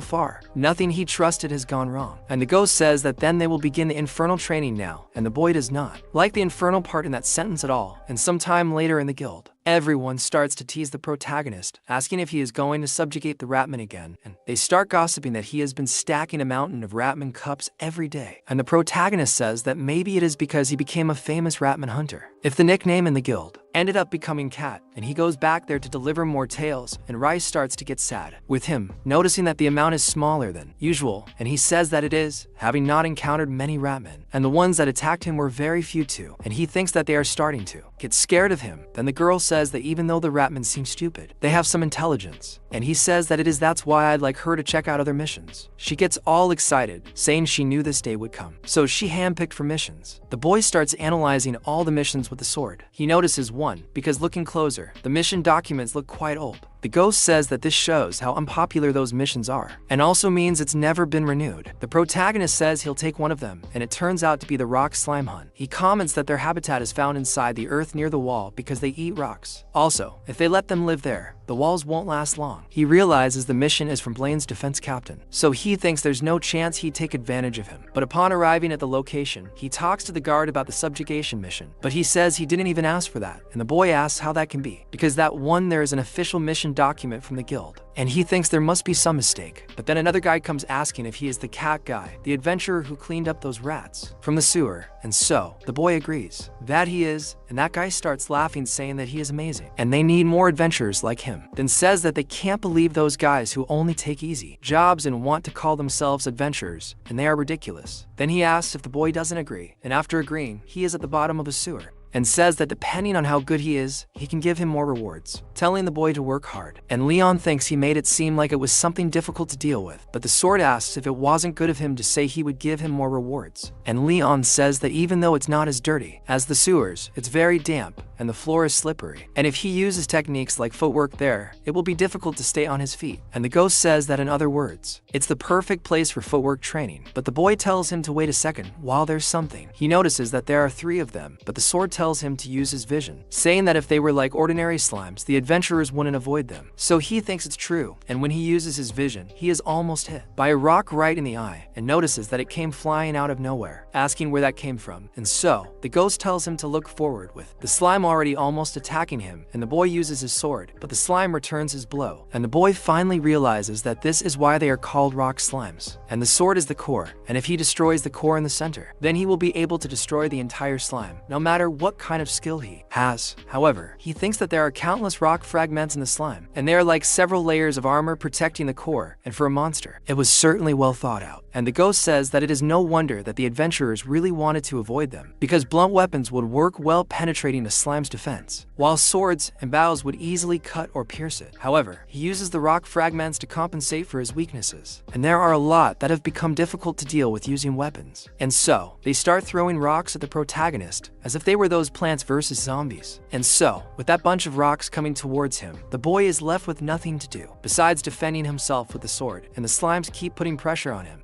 far, nothing he trusted has gone wrong. And the ghost says that then they will begin the infernal training now, and the boy does not like the infernal part in that sentence at all. And sometime later in the guild, everyone starts to tease the protagonist, asking if he is going to subjugate the Ratman again, and they start gossiping that he has been stacking a mountain of Ratman cups every day. And the protagonist says that maybe it is because he became a famous Ratman hunter. If the nickname in the guild ended up becoming Cat, and he goes back there to deliver more tales, and Rice starts to get sad with him, noticing that the amount is smaller than usual, and he says that it is, having not encountered many Ratmen, and the ones that attacked him were very few too, and he thinks that they are starting to get scared of him. Then the girl says that even though the Ratmen seem stupid, they have some intelligence, and he says that it is that's why I'd like her to check out other missions. She gets all excited, saying she knew this day would come, so she handpicked for missions. The boy starts analyzing all the missions with the sword. He notices one, because looking closer, the mission documents look quite old. The ghost says that this shows how unpopular those missions are, and also means it's never been renewed. The protagonist says he'll take one of them, and it turns out to be the rock slime hunt. He comments that their habitat is found inside the earth near the wall because they eat rocks. Also, if they let them live there, the walls won't last long. He realizes the mission is from Blaine's defense captain, so he thinks there's no chance he'd take advantage of him. But upon arriving at the location, he talks to the guard about the subjugation mission, but he says he didn't even ask for that, and the boy asks how that can be, because that one there is an official mission document from the guild, and he thinks there must be some mistake. But then another guy comes asking if he is the cat guy, the adventurer who cleaned up those rats from the sewer, and so the boy agrees that he is, and that guy starts laughing, saying that he is amazing and they need more adventurers like him, then says that they can't believe those guys who only take easy jobs and want to call themselves adventurers, and they are ridiculous. Then he asks if the boy doesn't agree, and after agreeing, he is at the bottom of a sewer, and says that depending on how good he is, he can give him more rewards, telling the boy to work hard. And Leon thinks he made it seem like it was something difficult to deal with, but the sword asks if it wasn't good of him to say he would give him more rewards. And Leon says that even though it's not as dirty as the sewers, it's very damp, and the floor is slippery, and if he uses techniques like footwork there, it will be difficult to stay on his feet. And the ghost says that in other words, it's the perfect place for footwork training. But the boy tells him to wait a second while there's something. He notices that there are 3 of them, but the sword tells him to use his vision, saying that if they were like ordinary slimes, the adventurers wouldn't avoid them. So he thinks it's true, and when he uses his vision, he is almost hit by a rock right in the eye, and notices that it came flying out of nowhere, asking where that came from. And so the ghost tells him to look forward, with the slime already almost attacking him, and the boy uses his sword, but the slime returns his blow, and the boy finally realizes that this is why they are called rock slimes, and the sword is the core, and if he destroys the core in the center, then he will be able to destroy the entire slime, no matter what kind of skill he has. However, he thinks that there are countless rock fragments in the slime, and they are like several layers of armor protecting the core, and for a monster, it was certainly well thought out. And the ghost says that it is no wonder that the adventurers really wanted to avoid them, because blunt weapons would work well penetrating the slime's defense, while swords and bows would easily cut or pierce it. However, he uses the rock fragments to compensate for his weaknesses, and there are a lot that have become difficult to deal with using weapons. And so, they start throwing rocks at the protagonist, as if they were those Plants vs. Zombies. And so, with that bunch of rocks coming towards him, the boy is left with nothing to do, besides defending himself with the sword, and the slimes keep putting pressure on him,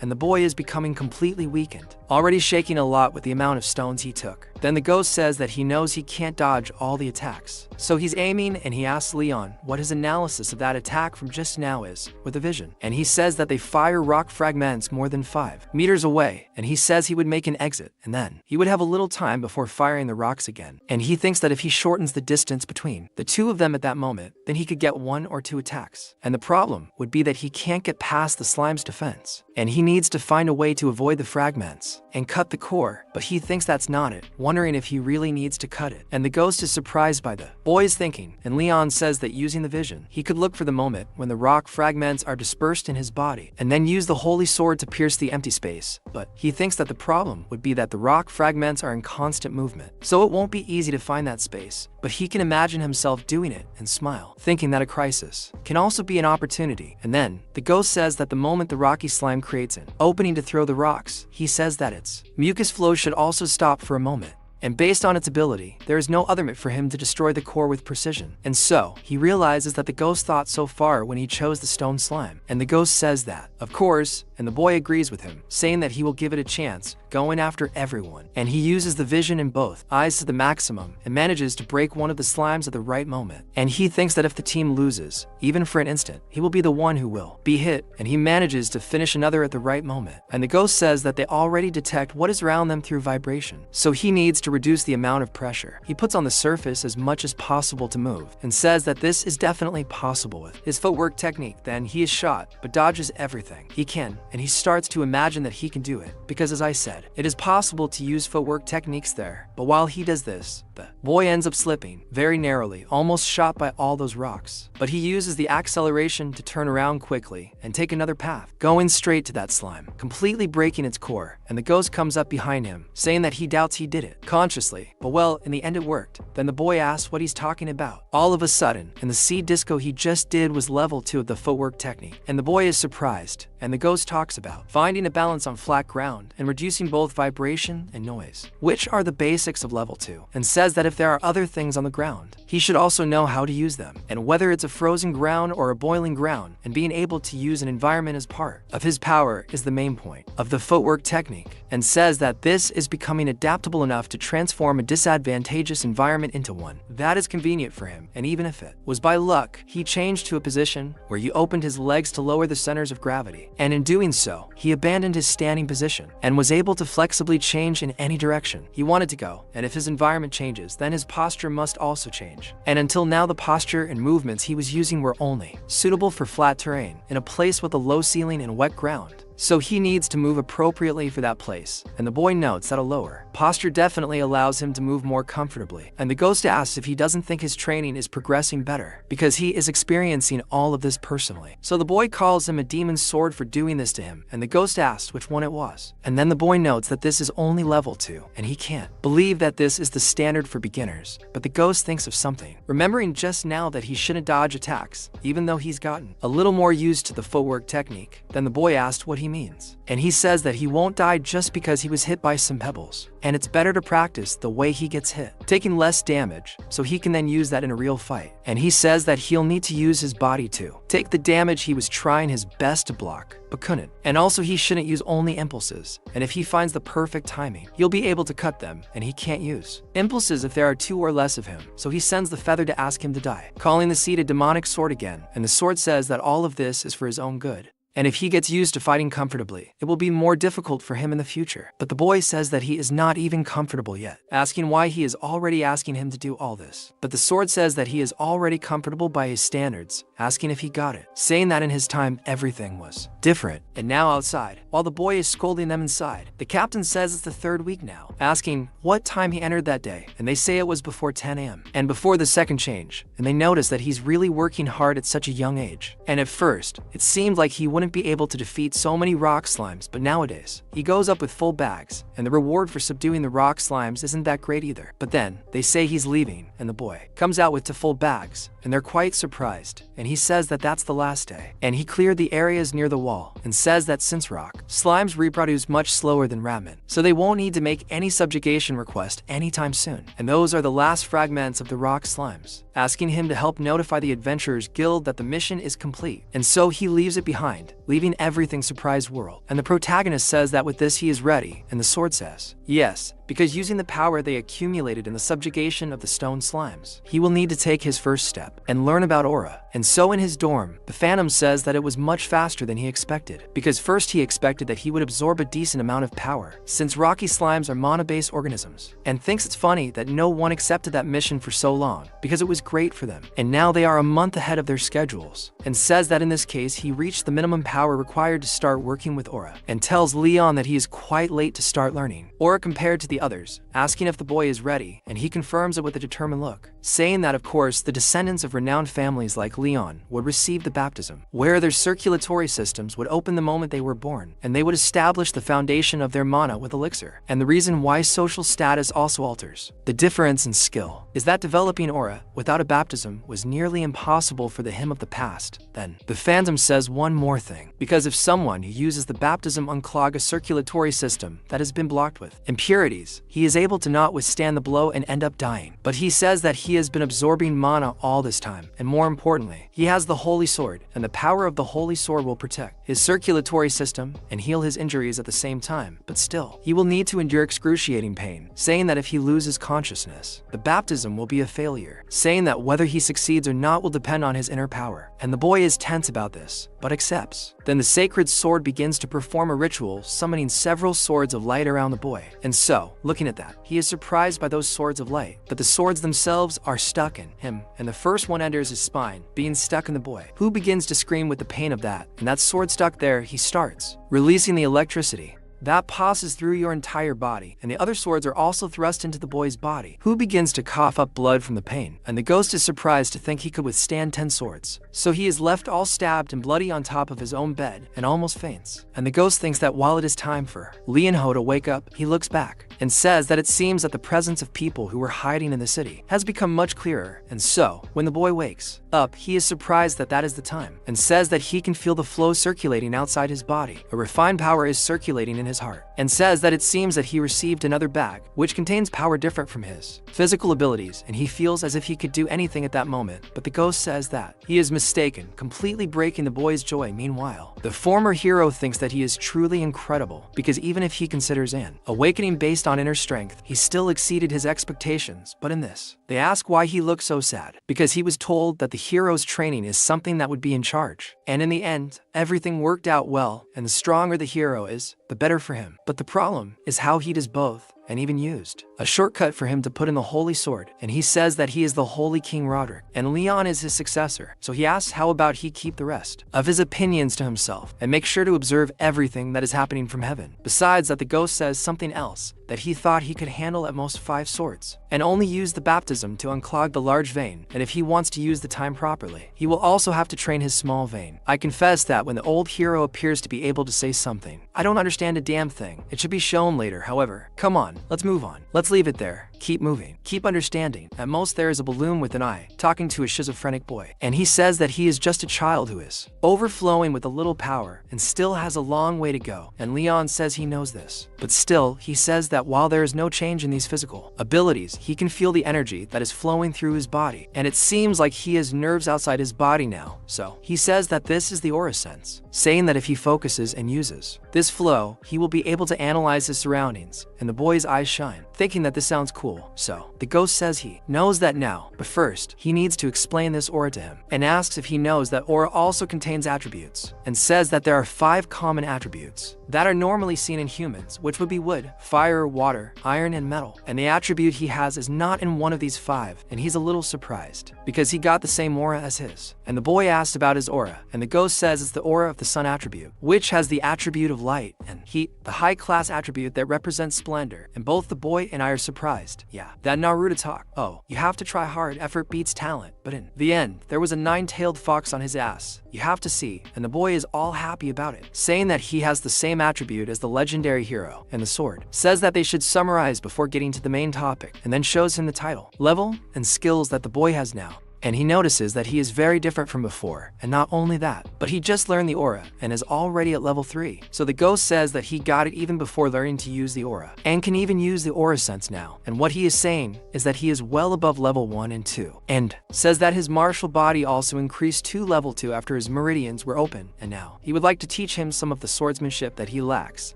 and the boy is becoming completely weakened, already shaking a lot with the amount of stones he took. Then the ghost says that he knows he can't dodge all the attacks, so he's aiming, and he asks Leon what his analysis of that attack from just now is, with a vision. And he says that they fire rock fragments more than 5 meters away, and he says he would make an exit, and then he would have a little time before firing the rocks again. And he thinks that if he shortens the distance between the 2 of them at that moment, then he could get 1 or 2 attacks. And the problem would be that he can't get past the slime's defense, and he needs to find a way to avoid the fragments. and cut the core, but he thinks that's not it, wondering if he really needs to cut it. And the ghost is surprised by the boy's thinking, and Leon says that using the vision, he could look for the moment when the rock fragments are dispersed in his body, and then use the holy sword to pierce the empty space. But he thinks that the problem would be that the rock fragments are in constant movement, so it won't be easy to find that space. But he can imagine himself doing it and smile, thinking that a crisis can also be an opportunity. And then, the ghost says that the moment the rocky slime creates an opening to throw the rocks, he says that its mucus flow should also stop for a moment. And based on its ability, there is no other way for him to destroy the core with precision. And so, he realizes that the ghost thought so far when he chose the stone slime. And the ghost says that, of course, and the boy agrees with him, saying that he will give it a chance, going after everyone. And he uses the vision in both eyes to the maximum and manages to break one of the slimes at the right moment. And he thinks that if the team loses, even for an instant, he will be the one who will be hit, and he manages to finish another at the right moment. And the ghost says that they already detect what is around them through vibration, so he needs to reduce the amount of pressure he puts on the surface as much as possible to move, and says that this is definitely possible with his footwork technique. Then he is shot, but dodges everything he can, and he starts to imagine that he can do it, because as I said, it is possible to use footwork techniques there. But while he does this, the boy ends up slipping very narrowly, almost shot by all those rocks. But he uses the acceleration to turn around quickly and take another path, going straight to that slime, completely breaking its core. And the ghost comes up behind him, saying that he doubts he did it consciously, but well, in the end it worked. Then the boy asks what he's talking about. All of a sudden, and the seed disco he just did was level 2 of the footwork technique. And the boy is surprised, and the ghost talks about finding a balance on flat ground and reducing both vibration and noise, which are the basics of level 2, and says that if there are other things on the ground, he should also know how to use them, and whether it's a frozen ground or a boiling ground, and being able to use an environment as part of his power is the main point of the footwork technique, and says that this is becoming adaptable enough to transform a disadvantageous environment into one that is convenient for him. And even if it was by luck, he changed to a position where he opened his legs to lower the centers of gravity, and in doing so, he abandoned his standing position and was able to flexibly change in any direction he wanted to go. And if his environment changes, then his posture must also change. And until now, the posture and movements he was using were only suitable for flat terrain in a place with a low ceiling and wet ground. So he needs to move appropriately for that place, and the boy notes that a lower posture definitely allows him to move more comfortably. And the ghost asks if he doesn't think his training is progressing better, because he is experiencing all of this personally. So the boy calls him a demon sword for doing this to him, and the ghost asks which one it was. And then the boy notes that this is only level 2, and he can't believe that this is the standard for beginners. But the ghost thinks of something, remembering just now that he shouldn't dodge attacks, even though he's gotten a little more used to the footwork technique. Then the boy asked what he means, and he says that he won't die just because he was hit by some pebbles, and it's better to practice the way he gets hit, taking less damage, so he can then use that in a real fight. And he says that he'll need to use his body to take the damage he was trying his best to block, but couldn't. And also he shouldn't use only impulses, and if he finds the perfect timing, he'll be able to cut them, and he can't use impulses if there are 2 or less of him. So he sends the feather to ask him to die, calling the seed a demonic sword again, and the sword says that all of this is for his own good. And if he gets used to fighting comfortably, it will be more difficult for him in the future. But the boy says that he is not even comfortable yet, asking why he is already asking him to do all this. But the sword says that he is already comfortable by his standards, asking if he got it, saying that in his time everything was different. And now outside, while the boy is scolding them inside, the captain says it's the 3rd week now, asking what time he entered that day, and they say it was before 10 a.m. and before the second change, and they notice that he's really working hard at such a young age. And at first, it seemed like he wouldn't be able to defeat so many rock slimes, but nowadays, he goes up with full bags, and the reward for subduing the rock slimes isn't that great either. But then, they say he's leaving, and the boy comes out with 2 full bags, and they're quite surprised, and he says that that's the last day. And he cleared the areas near the wall, and says that since rock slimes reproduce much slower than ramen, so they won't need to make any subjugation request anytime soon. And those are the last fragments of the rock slimes, asking him to help notify the Adventurers Guild that the mission is complete. And so he leaves it behind, leaving everything surprise world. And the protagonist says that with this he is ready, and the sword says yes, because using the power they accumulated in the subjugation of the stone slimes, he will need to take his first step and learn about aura. And so in his dorm, the Phantom says that it was much faster than he expected, because first he expected that he would absorb a decent amount of power, since rocky slimes are mana-based organisms, and thinks it's funny that no one accepted that mission for so long, because it was great for them, and now they are a month ahead of their schedules, and says that in this case he reached the minimum power required to start working with aura, and tells Leon that he is quite late to start learning aura compared to the others, asking if the boy is ready, and he confirms it with a determined look, saying that of course the descendants of renowned families like Leon would receive the baptism, where their circulatory systems would open the moment they were born, and they would establish the foundation of their mana with elixir. And the reason why social status also alters the difference in skill is that developing aura without a baptism was nearly impossible for the him of the past. Then the Phantom says one more thing, because if someone who uses the baptism unclog a circulatory system that has been blocked with impurities, he is able to not withstand the blow and end up dying. But he says that he has been absorbing mana all this time, and more importantly, he has the Holy Sword, and the power of the Holy Sword will protect his circulatory system and heal his injuries at the same time. But still, he will need to endure excruciating pain, saying that if he loses consciousness, the baptism will be a failure, saying that whether he succeeds or not will depend on his inner power. And the boy is tense about this, but accepts. Then the sacred sword begins to perform a ritual, summoning several swords of light around the boy. And so, looking at that, he is surprised by those swords of light, but the swords themselves are stuck in him, and the first one enters his spine, being stuck in the boy, who begins to scream with the pain of that, and that sword stuck there, he starts releasing the electricity that passes through your entire body, and the other swords are also thrust into the boy's body, who begins to cough up blood from the pain, and the ghost is surprised to think he could withstand 10 swords. So he is left all stabbed and bloody on top of his own bed and almost faints. And the ghost thinks that while it is time for Leonho to wake up, he looks back and says that it seems that the presence of people who were hiding in the city has become much clearer. And so, when the boy wakes up, he is surprised that that is the time, and says that he can feel the flow circulating outside his body. A refined power is circulating in his heart, and says that it seems that he received another bag, which contains power different from his physical abilities, and he feels as if he could do anything at that moment. But the ghost says that he is mistaken, completely breaking the boy's joy. Meanwhile, the former hero thinks that he is truly incredible, because even if he considers an awakening based on inner strength, he still exceeded his expectations. But in this, they ask why he looks so sad, because he was told that the hero's training is something that would be in charge. And in the end, everything worked out well, and the stronger the hero is, the better for him. But the problem is how he does both, and even used a shortcut for him to put in the Holy Sword, and he says that he is the Holy King Roderick, and Leon is his successor. So he asks how about he keep the rest of his opinions to himself, and make sure to observe everything that is happening from heaven. Besides that, the ghost says something else, that he thought he could handle at most 5 swords, and only use the baptism to unclog the large vein, and if he wants to use the time properly, he will also have to train his small vein. I confess that when the old hero appears to be able to say something, I don't understand a damn thing. It should be shown later, however. Come on, let's move on. Let's leave it there. Keep moving. Keep understanding. At most there is a balloon with an eye, talking to a schizophrenic boy, and he says that he is just a child who is overflowing with a little power, and still has a long way to go, and Leon says he knows this. But still, he says that while there is no change in these physical abilities, he can feel the energy that is flowing through his body, and it seems like he has nerves outside his body now. So, he says that this is the aura sense, saying that if he focuses and uses this flow, he will be able to analyze his surroundings, and the boy's eyes shine, thinking that this sounds cool. So, the ghost says he knows that now, but first, he needs to explain this aura to him, and asks if he knows that aura also contains attributes, and says that there are 5 common attributes that are normally seen in humans, which would be wood, fire, water, iron, and metal. And the attribute he has is not in one of these 5, and he's a little surprised, because he got the same aura as his. And the boy asked about his aura, and the ghost says it's the aura of the sun attribute, which has the attribute of light and heat, the high-class attribute that represents splendor, and both the boy and I are surprised. Yeah, that Naruto talk. Oh, you have to try hard, effort beats talent. But in the end, there was a 9-tailed fox on his ass. You have to see, and the boy is all happy about it, saying that he has the same attribute as the legendary hero, and the sword says that they should summarize before getting to the main topic, and then shows him the title, level, and skills that the boy has now. and he notices that he is very different from before, and not only that, but he just learned the aura and is already at level 3. So the ghost says that he got it even before learning to use the aura, and can even use the aura sense now, and what he is saying is that he is well above level 1 and 2, and says that his martial body also increased to level 2 after his meridians were open, and now he would like to teach him some of the swordsmanship that he lacks,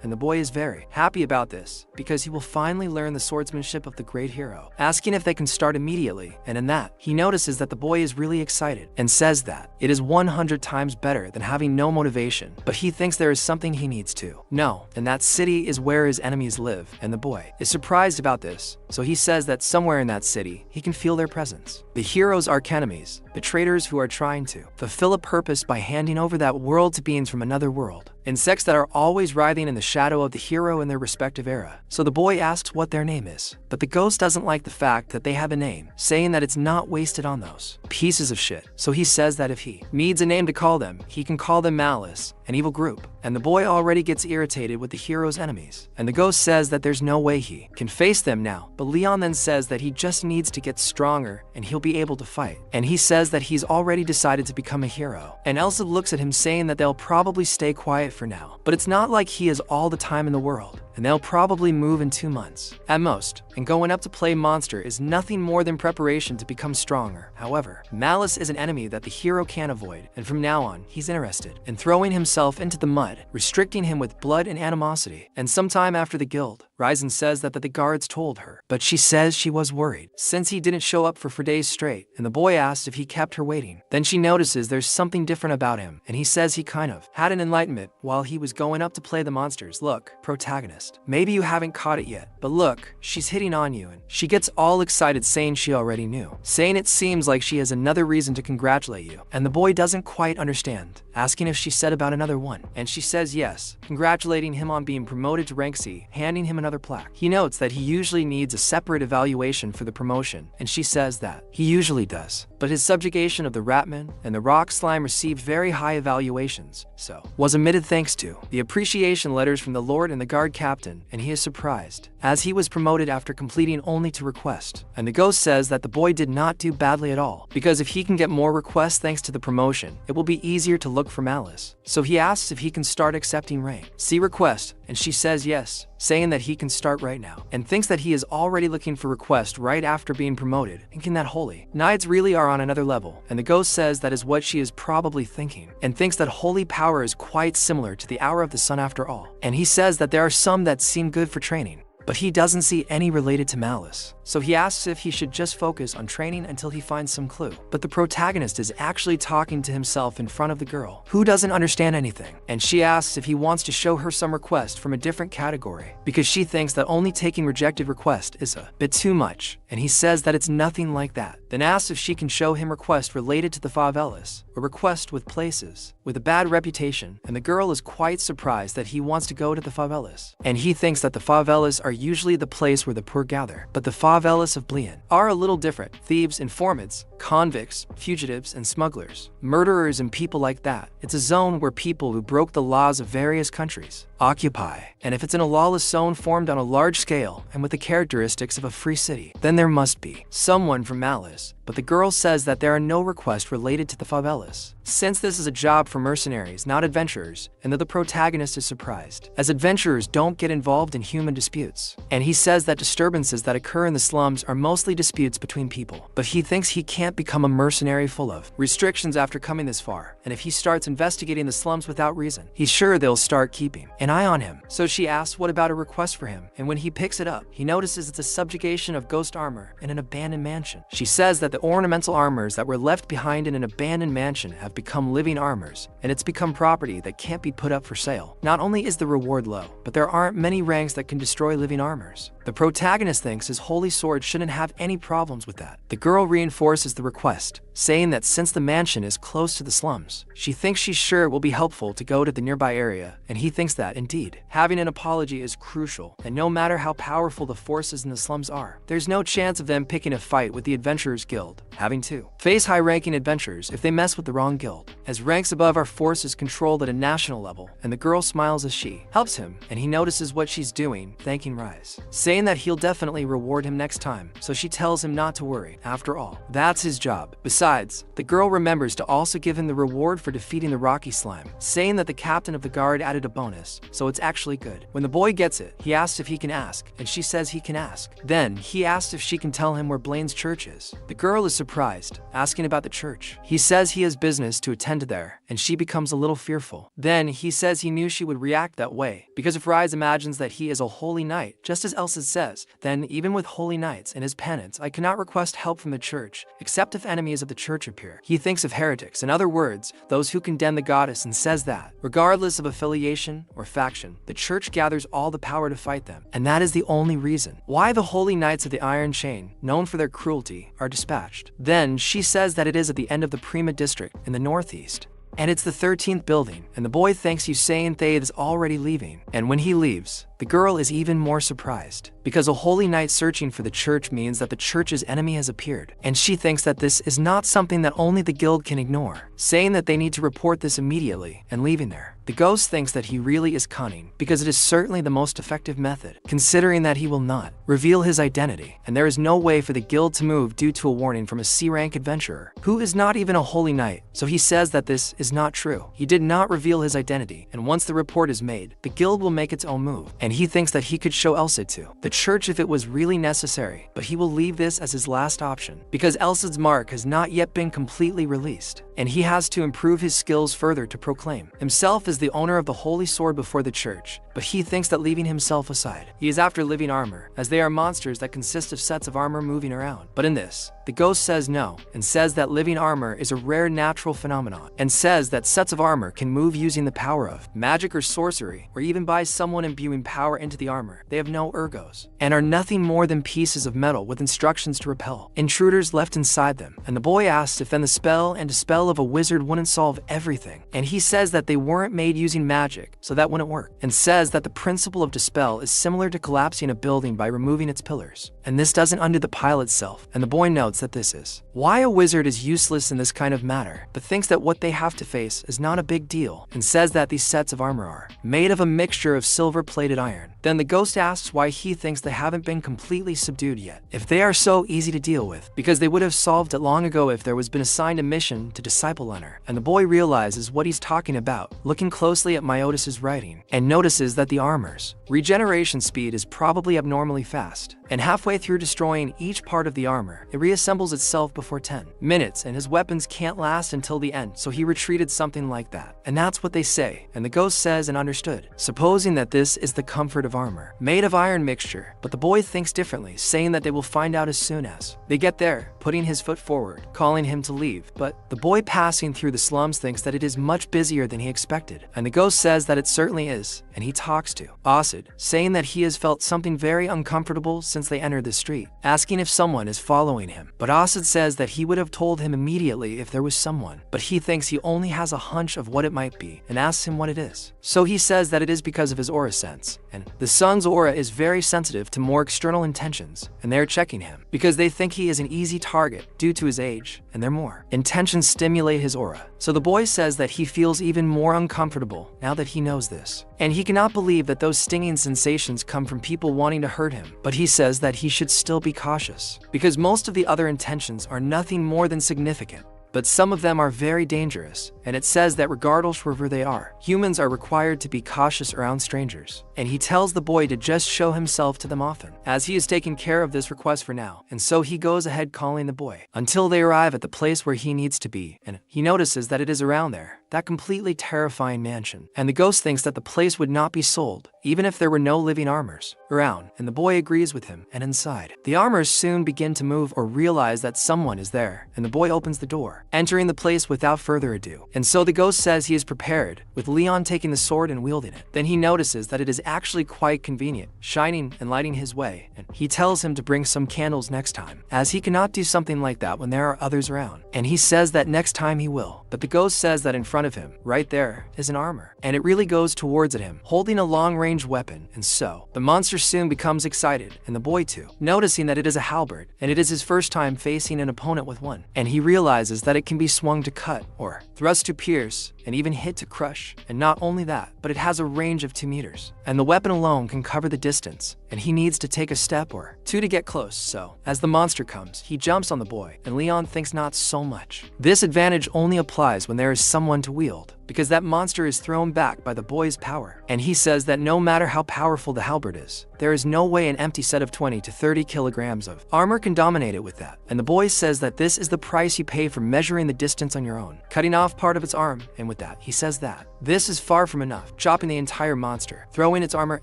and the boy is very happy about this, because he will finally learn the swordsmanship of the great hero, asking if they can start immediately, and in that, he notices that the boy is really excited, and says that it is 100 times better than having no motivation, but he thinks there is something he needs to know, and that city is where his enemies live, and the boy is surprised about this, so he says that somewhere in that city, he can feel their presence. The hero's archenemies, the traitors who are trying to fulfill a purpose by handing over that world to beings from another world. Insects that are always writhing in the shadow of the hero in their respective era. So the boy asks what their name is, but the ghost doesn't like the fact that they have a name, saying that it's not wasted on those pieces of shit. So he says that if he needs a name to call them, he can call them Malice, an evil group. And the boy already gets irritated with the hero's enemies. And the ghost says that there's no way he can face them now. But Leon then says that he just needs to get stronger and he'll be able to fight. And he says that he's already decided to become a hero. And Elsa looks at him saying that they'll probably stay quiet for now. But it's not like he has all the time in the world, and they'll probably move in 2 months at most, and going up to play monster is nothing more than preparation to become stronger. However, Malice is an enemy that the hero can't avoid, and from now on, he's interested in throwing himself into the mud, restricting him with blood and animosity. And sometime after the guild, Ryzen says that the guards told her, but she says she was worried since he didn't show up for days straight, and the boy asks if he kept her waiting. Then she notices there's something different about him, and he says he kind of had an enlightenment while he was going up to play the monsters. Look, protagonist, maybe you haven't caught it yet, but look, she's hitting on you, and she gets all excited saying she already knew, saying it seems like she has another reason to congratulate you, and the boy doesn't quite understand, asking if she said about another one, and she says yes, congratulating him on being promoted to rank C, handing him another plaque. He notes that he usually needs a separate evaluation for the promotion, and she says that he usually does, but his subjugation of the Ratman and the Rock Slime received very high evaluations, so was omitted thanks to the appreciation letters from the Lord and the Guard Captain, and he is surprised, as he was promoted after completing only to request. And the ghost says that the boy did not do badly at all, because if he can get more requests thanks to the promotion, it will be easier to look for Malice. So he asks if he can start accepting rank C request, and she says yes, saying that he can start right now, and thinks that he is already looking for request right after being promoted, thinking that holy knights really are on another level. And the ghost says that is what she is probably thinking, and thinks that holy power is quite similar to the hour of the sun after all. And he says that there are some that seem good for training, but he doesn't see any related to Malice. So he asks if he should just focus on training until he finds some clue. But the protagonist is actually talking to himself in front of the girl, who doesn't understand anything. And she asks if he wants to show her some request from a different category, because she thinks that only taking rejected request is a bit too much. And he says that it's nothing like that. Then asks if she can show him request related to the favelas, a request with places with a bad reputation. And the girl is quite surprised that he wants to go to the favelas. And he thinks that the favelas are usually the place where the poor gather. But the favelas of Blean are a little different. Thieves, informants, convicts, fugitives, and smugglers, murderers, and people like that. It's a zone where people who broke the laws of various countries occupy. And if it's in a lawless zone formed on a large scale and with the characteristics of a free city, then there must be someone from Malice. But the girl says that there are no requests related to the favelas, since this is a job for mercenaries, not adventurers, and that the protagonist is surprised, as adventurers don't get involved in human disputes. And he says that disturbances that occur in the slums are mostly disputes between people, but he thinks he can't become a mercenary full of restrictions after coming this far, and if he starts investigating the slums without reason, he's sure they'll start keeping an eye on him. So she asks what about a request for him, and when he picks it up, he notices it's a subjugation of ghost armor in an abandoned mansion. She says that the ornamental armors that were left behind in an abandoned mansion have become living armors, and it's become property that can't be put up for sale. Not only is the reward low, but there aren't many ranks that can destroy living armors. The protagonist thinks his holy sword shouldn't have any problems with that. The girl reinforces the request, saying that since the mansion is close to the slums, she thinks she's sure it will be helpful to go to the nearby area, and he thinks that, indeed, having an apology is crucial, and no matter how powerful the forces in the slums are, there's no chance of them picking a fight with the Adventurers Guild, having to face high-ranking adventurers if they mess with the wrong guild, as ranks above are forces controlled at a national level. And the girl smiles as she helps him, and he notices what she's doing, thanking Rise, saying saying that he'll definitely reward him next time, so she tells him not to worry. After all, that's his job. Besides, the girl remembers to also give him the reward for defeating the rocky slime, saying that the captain of the guard added a bonus, so it's actually good. When the boy gets it, he asks if he can ask, and she says he can ask. Then, he asks if she can tell him where Blaine's church is. The girl is surprised, asking about the church. He says he has business to attend to there, and she becomes a little fearful. Then, he says he knew she would react that way, because if Rise imagines that he is a holy knight, just as Elsa says, then even with holy knights and his penance, I cannot request help from the church, except if enemies of the church appear. He thinks of heretics, in other words, those who condemn the goddess, and says that, regardless of affiliation or faction, the church gathers all the power to fight them, and that is the only reason why the holy knights of the Iron Chain, known for their cruelty, are dispatched. Then, she says that it is at the end of the Prima district in the northeast, and it's the 13th building, and the boy thinks Usain Thaid is already leaving. And when he leaves, the girl is even more surprised, because a holy knight searching for the church means that the church's enemy has appeared, and she thinks that this is not something that only the guild can ignore, saying that they need to report this immediately, and leaving there. The ghost thinks that he really is cunning, because it is certainly the most effective method, considering that he will not reveal his identity, and there is no way for the guild to move due to a warning from a C-rank adventurer, who is not even a holy knight, so he says that this is not true. He did not reveal his identity, and once the report is made, the guild will make its own move, and he thinks that he could show Elsa to the church if it was really necessary, but he will leave this as his last option, because Elsa's mark has not yet been completely released, and he has to improve his skills further to proclaim himself as the owner of the holy sword before the church, but he thinks that leaving himself aside, he is after living armor, as they are monsters that consist of sets of armor moving around. But in this, the ghost says no, and says that living armor is a rare natural phenomenon, and says that sets of armor can move using the power of magic or sorcery, or even by someone imbuing power into the armor. They have no ergos, and are nothing more than pieces of metal with instructions to repel intruders left inside them. And the boy asks if then the spell and dispel of a wizard wouldn't solve everything, and he says that they weren't made using magic, so that wouldn't work, and says that the principle of dispel is similar to collapsing a building by removing its pillars, and this doesn't undo the pile itself. And the boy notes that this is why a wizard is useless in this kind of matter, but thinks that what they have to face is not a big deal, and says that these sets of armor are made of a mixture of silver-plated iron. Then the ghost asks why he thinks they haven't been completely subdued yet, if they are so easy to deal with, because they would have solved it long ago if there was been assigned a mission to disciple Leonard. And the boy realizes what he's talking about, looking closely at Myotis's writing, and notices that the armor's regeneration speed is probably abnormally fast, and halfway through destroying each part of the armor, it reassembles itself before 10 minutes, and his weapons can't last until the end, so he retreated something like that. And that's what they say, and the ghost says and understood, supposing that this is the comfort of armor, made of iron mixture, but the boy thinks differently, saying that they will find out as soon as they get there, putting his foot forward, calling him to leave. But the boy passing through the slums thinks that it is much busier than he expected, and the ghost says that it certainly is, and he talks to Acid, saying that he has felt something very uncomfortable since they entered the street, asking if someone is following him. But Acid says that he would have told him immediately if there was someone, but he thinks he only has a hunch of what it might be, and asks him what it is. So he says that it is because of his aura sense, and the sun's aura is very sensitive to more external intentions, and they're checking him, because they think he is an easy target due to his age, and their more intentions stimulate his aura. So the boy says that he feels even more uncomfortable now that he knows this, and he cannot believe that those stinging sensations come from people wanting to hurt him, but he says that he should still be cautious, because most of the other intentions are nothing more than significant, but some of them are very dangerous, and it says that regardless wherever they are, humans are required to be cautious around strangers. And he tells the boy to just show himself to them often, as he is taking care of this request for now, and so he goes ahead calling the boy, until they arrive at the place where he needs to be, and he notices that it is around there, that completely terrifying mansion, and the ghost thinks that the place would not be sold, even if there were no living armors around, and the boy agrees with him, and inside, the armors soon begin to move or realize that someone is there, and the boy opens the door, entering the place without further ado. And so the ghost says he is prepared, with Leon taking the sword and wielding it. Then he notices that it is actually quite convenient, shining and lighting his way, and he tells him to bring some candles next time, as he cannot do something like that when there are others around, and he says that next time he will. But the ghost says that in front front of him, right there, is an armor. And it really goes towards at him, holding a long-range weapon, and so, the monster soon becomes excited, and the boy too, noticing that it is a halberd, and it is his first time facing an opponent with one. And he realizes that it can be swung to cut, or thrust to pierce, and even hit to crush. And not only that, but it has a range of 2 meters. And the weapon alone can cover the distance, and he needs to take a step or 2 to get close, so, as the monster comes, he jumps on the boy, and Leon thinks not so much. This advantage only applies when there is someone to wield, because that monster is thrown back by the boy's power. And he says that no matter how powerful the halberd is, there is no way an empty set of 20 to 30 kilograms of armor can dominate it with that. And the boy says that this is the price you pay for measuring the distance on your own, cutting off part of its arm, and with that, he says that this is far from enough, chopping the entire monster, throwing its armor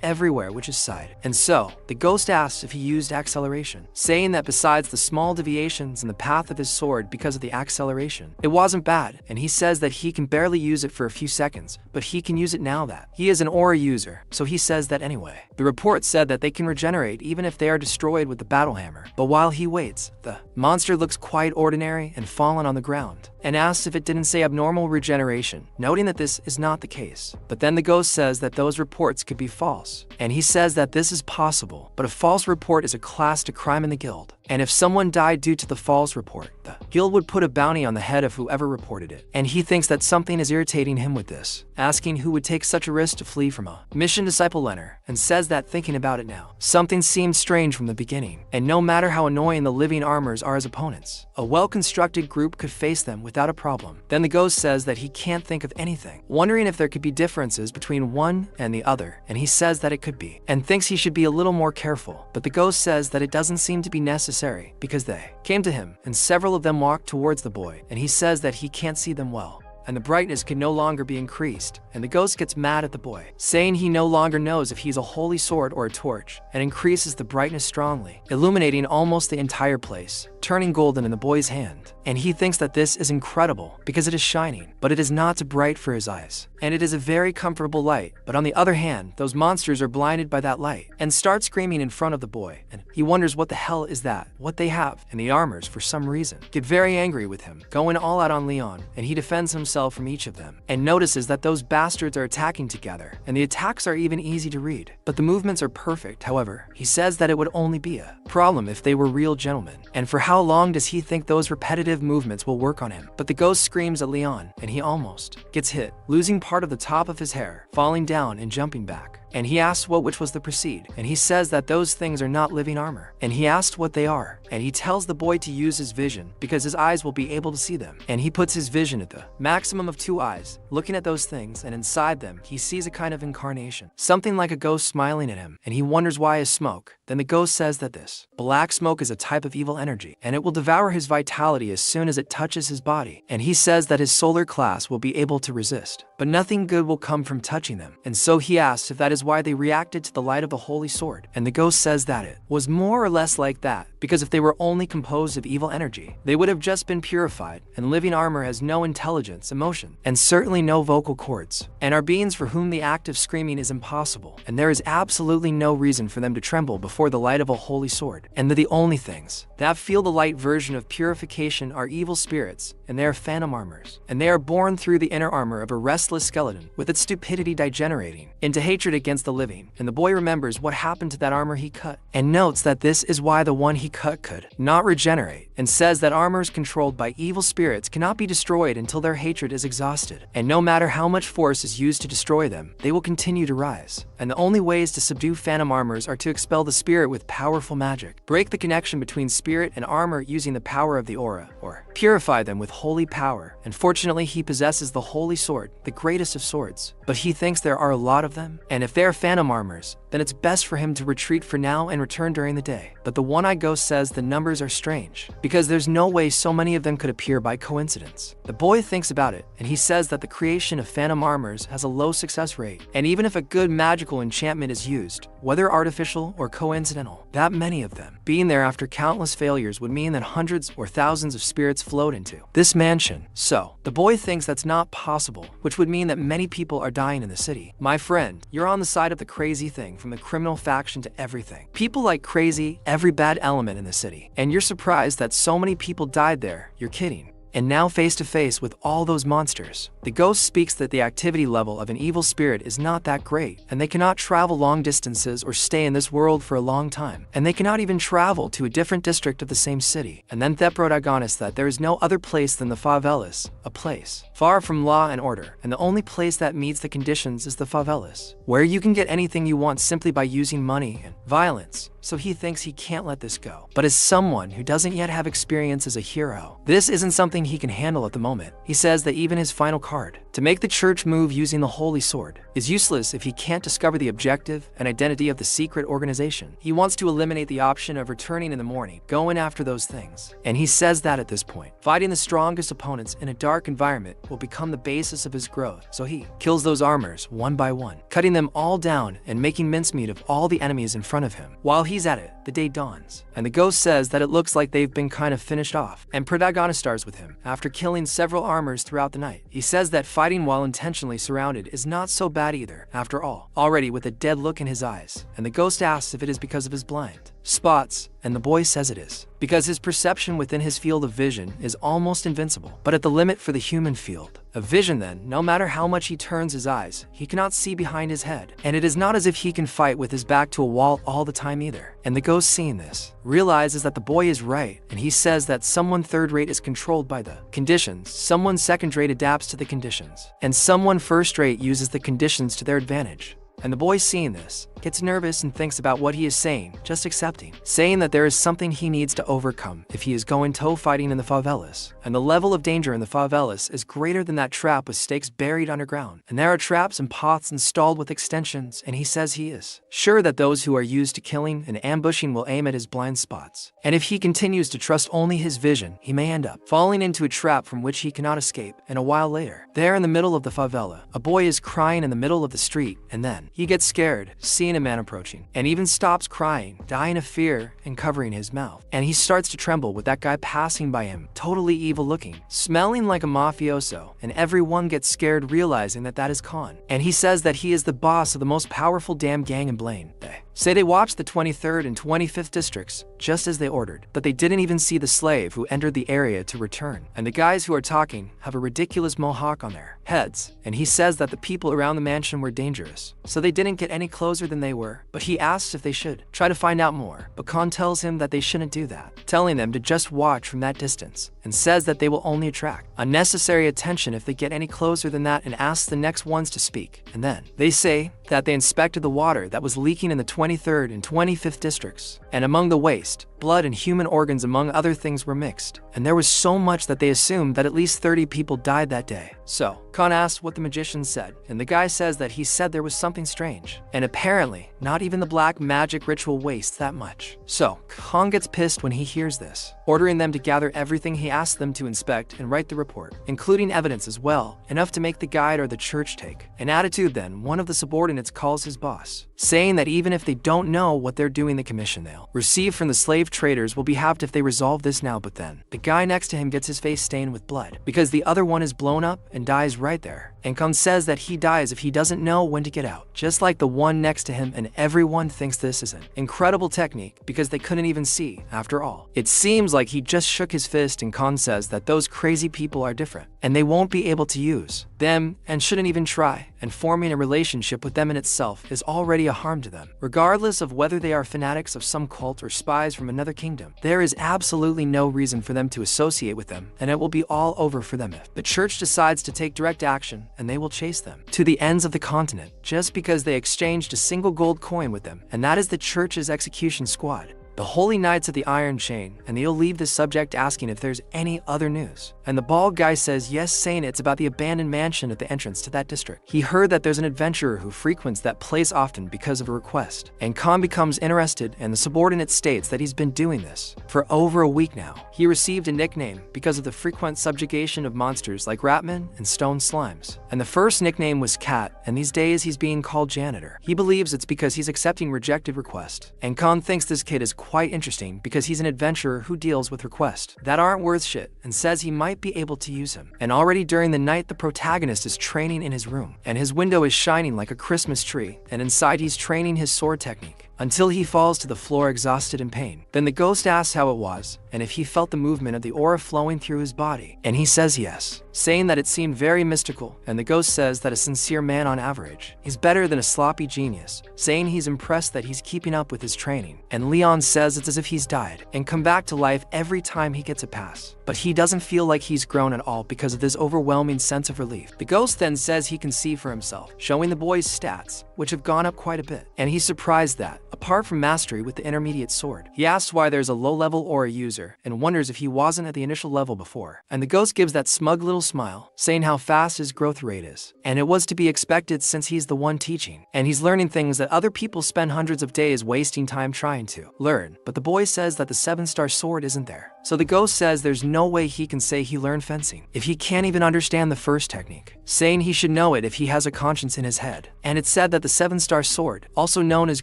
everywhere which is side. And so, the ghost asks if he used acceleration, saying that besides the small deviations in the path of his sword because of the acceleration, it wasn't bad, and he says that he can barely use it for a few seconds, but he can use it now that he is an aura user, so he says that anyway. The report said that they can regenerate even if they are destroyed with the battle hammer. But while he waits, the monster looks quite ordinary and fallen on the ground, and asks if it didn't say abnormal regeneration, noting that this is not the case. But then the ghost says that those reports could be false, and he says that this is possible, but a false report is a class to crime in the guild. And if someone died due to the false report, the guild would put a bounty on the head of whoever reported it. And he thinks that something is irritating him with this, asking who would take such a risk to flee from a mission disciple Leonard, and says that thinking about it now, something seemed strange from the beginning, and no matter how annoying the living armors are as opponents, a well-constructed group could face them without a problem. Then the ghost says that he can't think of anything, wondering if there could be differences between one and the other, and he says that it could be, and thinks he should be a little more careful. But the ghost says that it doesn't seem to be necessary, because they came to him, and several of them walked towards the boy, and he says that he can't see them well, and the brightness can no longer be increased, and the ghost gets mad at the boy, saying he no longer knows if he's a holy sword or a torch, and increases the brightness strongly, illuminating almost the entire place, turning golden in the boy's hand. And he thinks that this is incredible because it is shining, but it is not too bright for his eyes, and it is a very comfortable light. But on the other hand, those monsters are blinded by that light and start screaming in front of the boy, and he wonders what the hell is that, what they have, and the armors for some reason get very angry with him, going all out on Leon, and he defends himself from each of them, and notices that those bastards are attacking together, and the attacks are even easy to read, but the movements are perfect. However, he says that it would only be a problem if they were real gentlemen, and for how long does he think those repetitive movements will work on him? But the ghost screams at Leon, and he almost gets hit, losing part of the top of his hair, falling down and jumping back. And he asks which was the precede, and he says that those things are not living armor, and he asked what they are, and he tells the boy to use his vision because his eyes will be able to see them, and he puts his vision at the maximum of 2 eyes, looking at those things, and inside them he sees a kind of incarnation, something like a ghost smiling at him, and he wonders why is smoke. Then the ghost says that this black smoke is a type of evil energy, and it will devour his vitality as soon as it touches his body, and he says that his solar class will be able to resist, but nothing good will come from touching them. And so he asks if that is why they reacted to the light of the holy sword, and the ghost says that it was more or less like that, because if they were only composed of evil energy, they would have just been purified, and living armor has no intelligence, emotion, and certainly no vocal cords, and are beings for whom the act of screaming is impossible, and there is absolutely no reason for them to tremble before the light of a holy sword, and that the only things that feel the light version of purification are evil spirits, and they are phantom armors, and they are born through the inner armor of a restless skeleton, with its stupidity degenerating into hatred against the living. And the boy remembers what happened to that armor he cut, and notes that this is why the one he cut could not regenerate, and says that armors controlled by evil spirits cannot be destroyed until their hatred is exhausted, and no matter how much force is used to destroy them, they will continue to rise. And the only ways to subdue phantom armors are to expel the spirit with powerful magic, break the connection between spirit and armor using the power of the aura, or purify them with holy power. And fortunately he possesses the holy sword, the greatest of swords, but he thinks there are a lot of them, and if they are phantom armors, then it's best for him to retreat for now and return during the day. But the one-eyed ghost says the numbers are strange, because there's no way so many of them could appear by coincidence. The boy thinks about it, and he says that the creation of phantom armors has a low success rate, and even if a good magical enchantment is used, whether artificial or coincidental, that many of them being there after countless failures would mean that hundreds or thousands of spirits float into this mansion. So, the boy thinks that's not possible, which would mean that many people are dying in the city. My friend, you're on the side of the crazy thing, from the criminal faction to everything. People like crazy, every bad element in the city, and you're surprised that so many people died there. You're kidding. and now face to face with all those monsters. The ghost speaks that the activity level of an evil spirit is not that great, and they cannot travel long distances or stay in this world for a long time, and they cannot even travel to a different district of the same city. And then the protagonist that there is no other place than the favelas, a place far from law and order, and the only place that meets the conditions is the favelas, where you can get anything you want simply by using money and violence. So he thinks he can't let this go. But as someone who doesn't yet have experience as a hero, this isn't something he can handle at the moment. He says that even his final card, to make the church move using the holy sword, is useless if he can't discover the objective and identity of the secret organization. He wants to eliminate the option of returning in the morning, going after those things. And he says that at this point, fighting the strongest opponents in a dark environment will become the basis of his growth. So he kills those armors one by one, cutting them all down and making mincemeat of all the enemies in front of him. While he's at it, the day dawns, and the ghost says that it looks like they've been kind of finished off, and protagonist stars with him after killing several armors throughout the night. He says that fighting while intentionally surrounded is not so bad either, after all, already with a dead look in his eyes, and the ghost asks if it is because of his blind spots, and the boy says it is, because his perception within his field of vision is almost invincible, but at the limit for the human field of vision. Then, no matter how much he turns his eyes, he cannot see behind his head, and it is not as if he can fight with his back to a wall all the time either. And the ghost, seeing this, realizes that the boy is right, and he says that someone third-rate is controlled by the conditions, someone second-rate adapts to the conditions, and someone first-rate uses the conditions to their advantage. And the boy, seeing this, gets nervous and thinks about what he is saying, just accepting, saying that there is something he needs to overcome if he is going toe fighting in the favelas. And the level of danger in the favelas is greater than that trap with stakes buried underground. And there are traps and pots installed with extensions, and he says he is sure that those who are used to killing and ambushing will aim at his blind spots. And if he continues to trust only his vision, he may end up falling into a trap from which he cannot escape. And a while later, there in the middle of the favela, a boy is crying in the middle of the street, and then he gets scared, seeing a man approaching, and even stops crying, dying of fear and covering his mouth. And he starts to tremble with that guy passing by him, totally evil looking, smelling like a mafioso, and everyone gets scared realizing that that is Khan. And he says that he is the boss of the most powerful damn gang in Blaine. They say they watched the 23rd and 25th districts, just as they ordered, but they didn't even see the slave who entered the area to return. And the guys who are talking have a ridiculous mohawk on their heads, and he says that the people around the mansion were dangerous, so they didn't get any closer than they were, but he asks if they should try to find out more, but Khan tells him that they shouldn't do that, telling them to just watch from that distance, and says that they will only attract unnecessary attention if they get any closer than that, and asks the next ones to speak. And then they say that they inspected the water that was leaking in the 23rd and 25th districts, and among the waste, blood and human organs among other things were mixed, and there was so much that they assumed that at least 30 people died that day. So Khan asked what the magician said, and the guy says that he said there was something strange, and apparently not even the black magic ritual wastes that much. So Khan gets pissed when he hears this, ordering them to gather everything he asked them to inspect and write the report, including evidence as well, enough to make the guide or the church take an attitude. Then one of the subordinates calls his boss, saying that even if they don't know what they're doing, the commission they'll receive from the slave traders will be halved if they resolve this now. But then the guy next to him gets his face stained with blood because the other one is blown up and dies right there. And Khan says that he dies if he doesn't know when to get out, just like the one next to him, and everyone thinks this is an incredible technique because they couldn't even see. After all, it seems like he just shook his fist, and Khan says that those crazy people are different and they won't be able to use them and shouldn't even try, and forming a relationship with them in itself is already a harm to them. Regardless of whether they are fanatics of some cult or spies from another kingdom, there is absolutely no reason for them to associate with them, and it will be all over for them if the church decides to take direct action, and they will chase them to the ends of the continent just because they exchanged a single gold coin with them, and that is the church's execution squad, the Holy Knights of the Iron Chain. And they'll leave the subject asking if there's any other news. And the bald guy says yes, saying it's about the abandoned mansion at the entrance to that district. He heard that there's an adventurer who frequents that place often because of a request. And Khan becomes interested, and the subordinate states that he's been doing this for over a week now. He received a nickname because of the frequent subjugation of monsters like ratmen and stone slimes. And the first nickname was Cat, and these days he's being called Janitor. He believes it's because he's accepting rejected requests. And Khan thinks this kid is quite interesting because he's an adventurer who deals with requests that aren't worth shit, and says he might be able to use him. And already during the night, the protagonist is training in his room, and his window is shining like a Christmas tree, and inside he's training his sword technique until he falls to the floor exhausted in pain. Then the ghost asks how it was, and if he felt the movement of the aura flowing through his body, and he says yes, saying that it seemed very mystical, and the ghost says that a sincere man on average is better than a sloppy genius, saying he's impressed that he's keeping up with his training, and Leon says it's as if he's died and come back to life every time he gets a pass. But he doesn't feel like he's grown at all because of this overwhelming sense of relief. The ghost then says he can see for himself, showing the boy's stats, which have gone up quite a bit, and he's surprised that, apart from mastery with the intermediate sword, he asks why there's a low-level aura user and wonders if he wasn't at the initial level before, and the ghost gives that smug little smile, saying how fast his growth rate is, and it was to be expected since he's the one teaching, and he's learning things that other people spend hundreds of days wasting time trying to learn. But the boy says that the 7-star sword isn't there, so the ghost says there's no way he can say he learned fencing if he can't even understand the first technique, saying he should know it if he has a conscience in his head. And it's said that the 7-star sword, also known as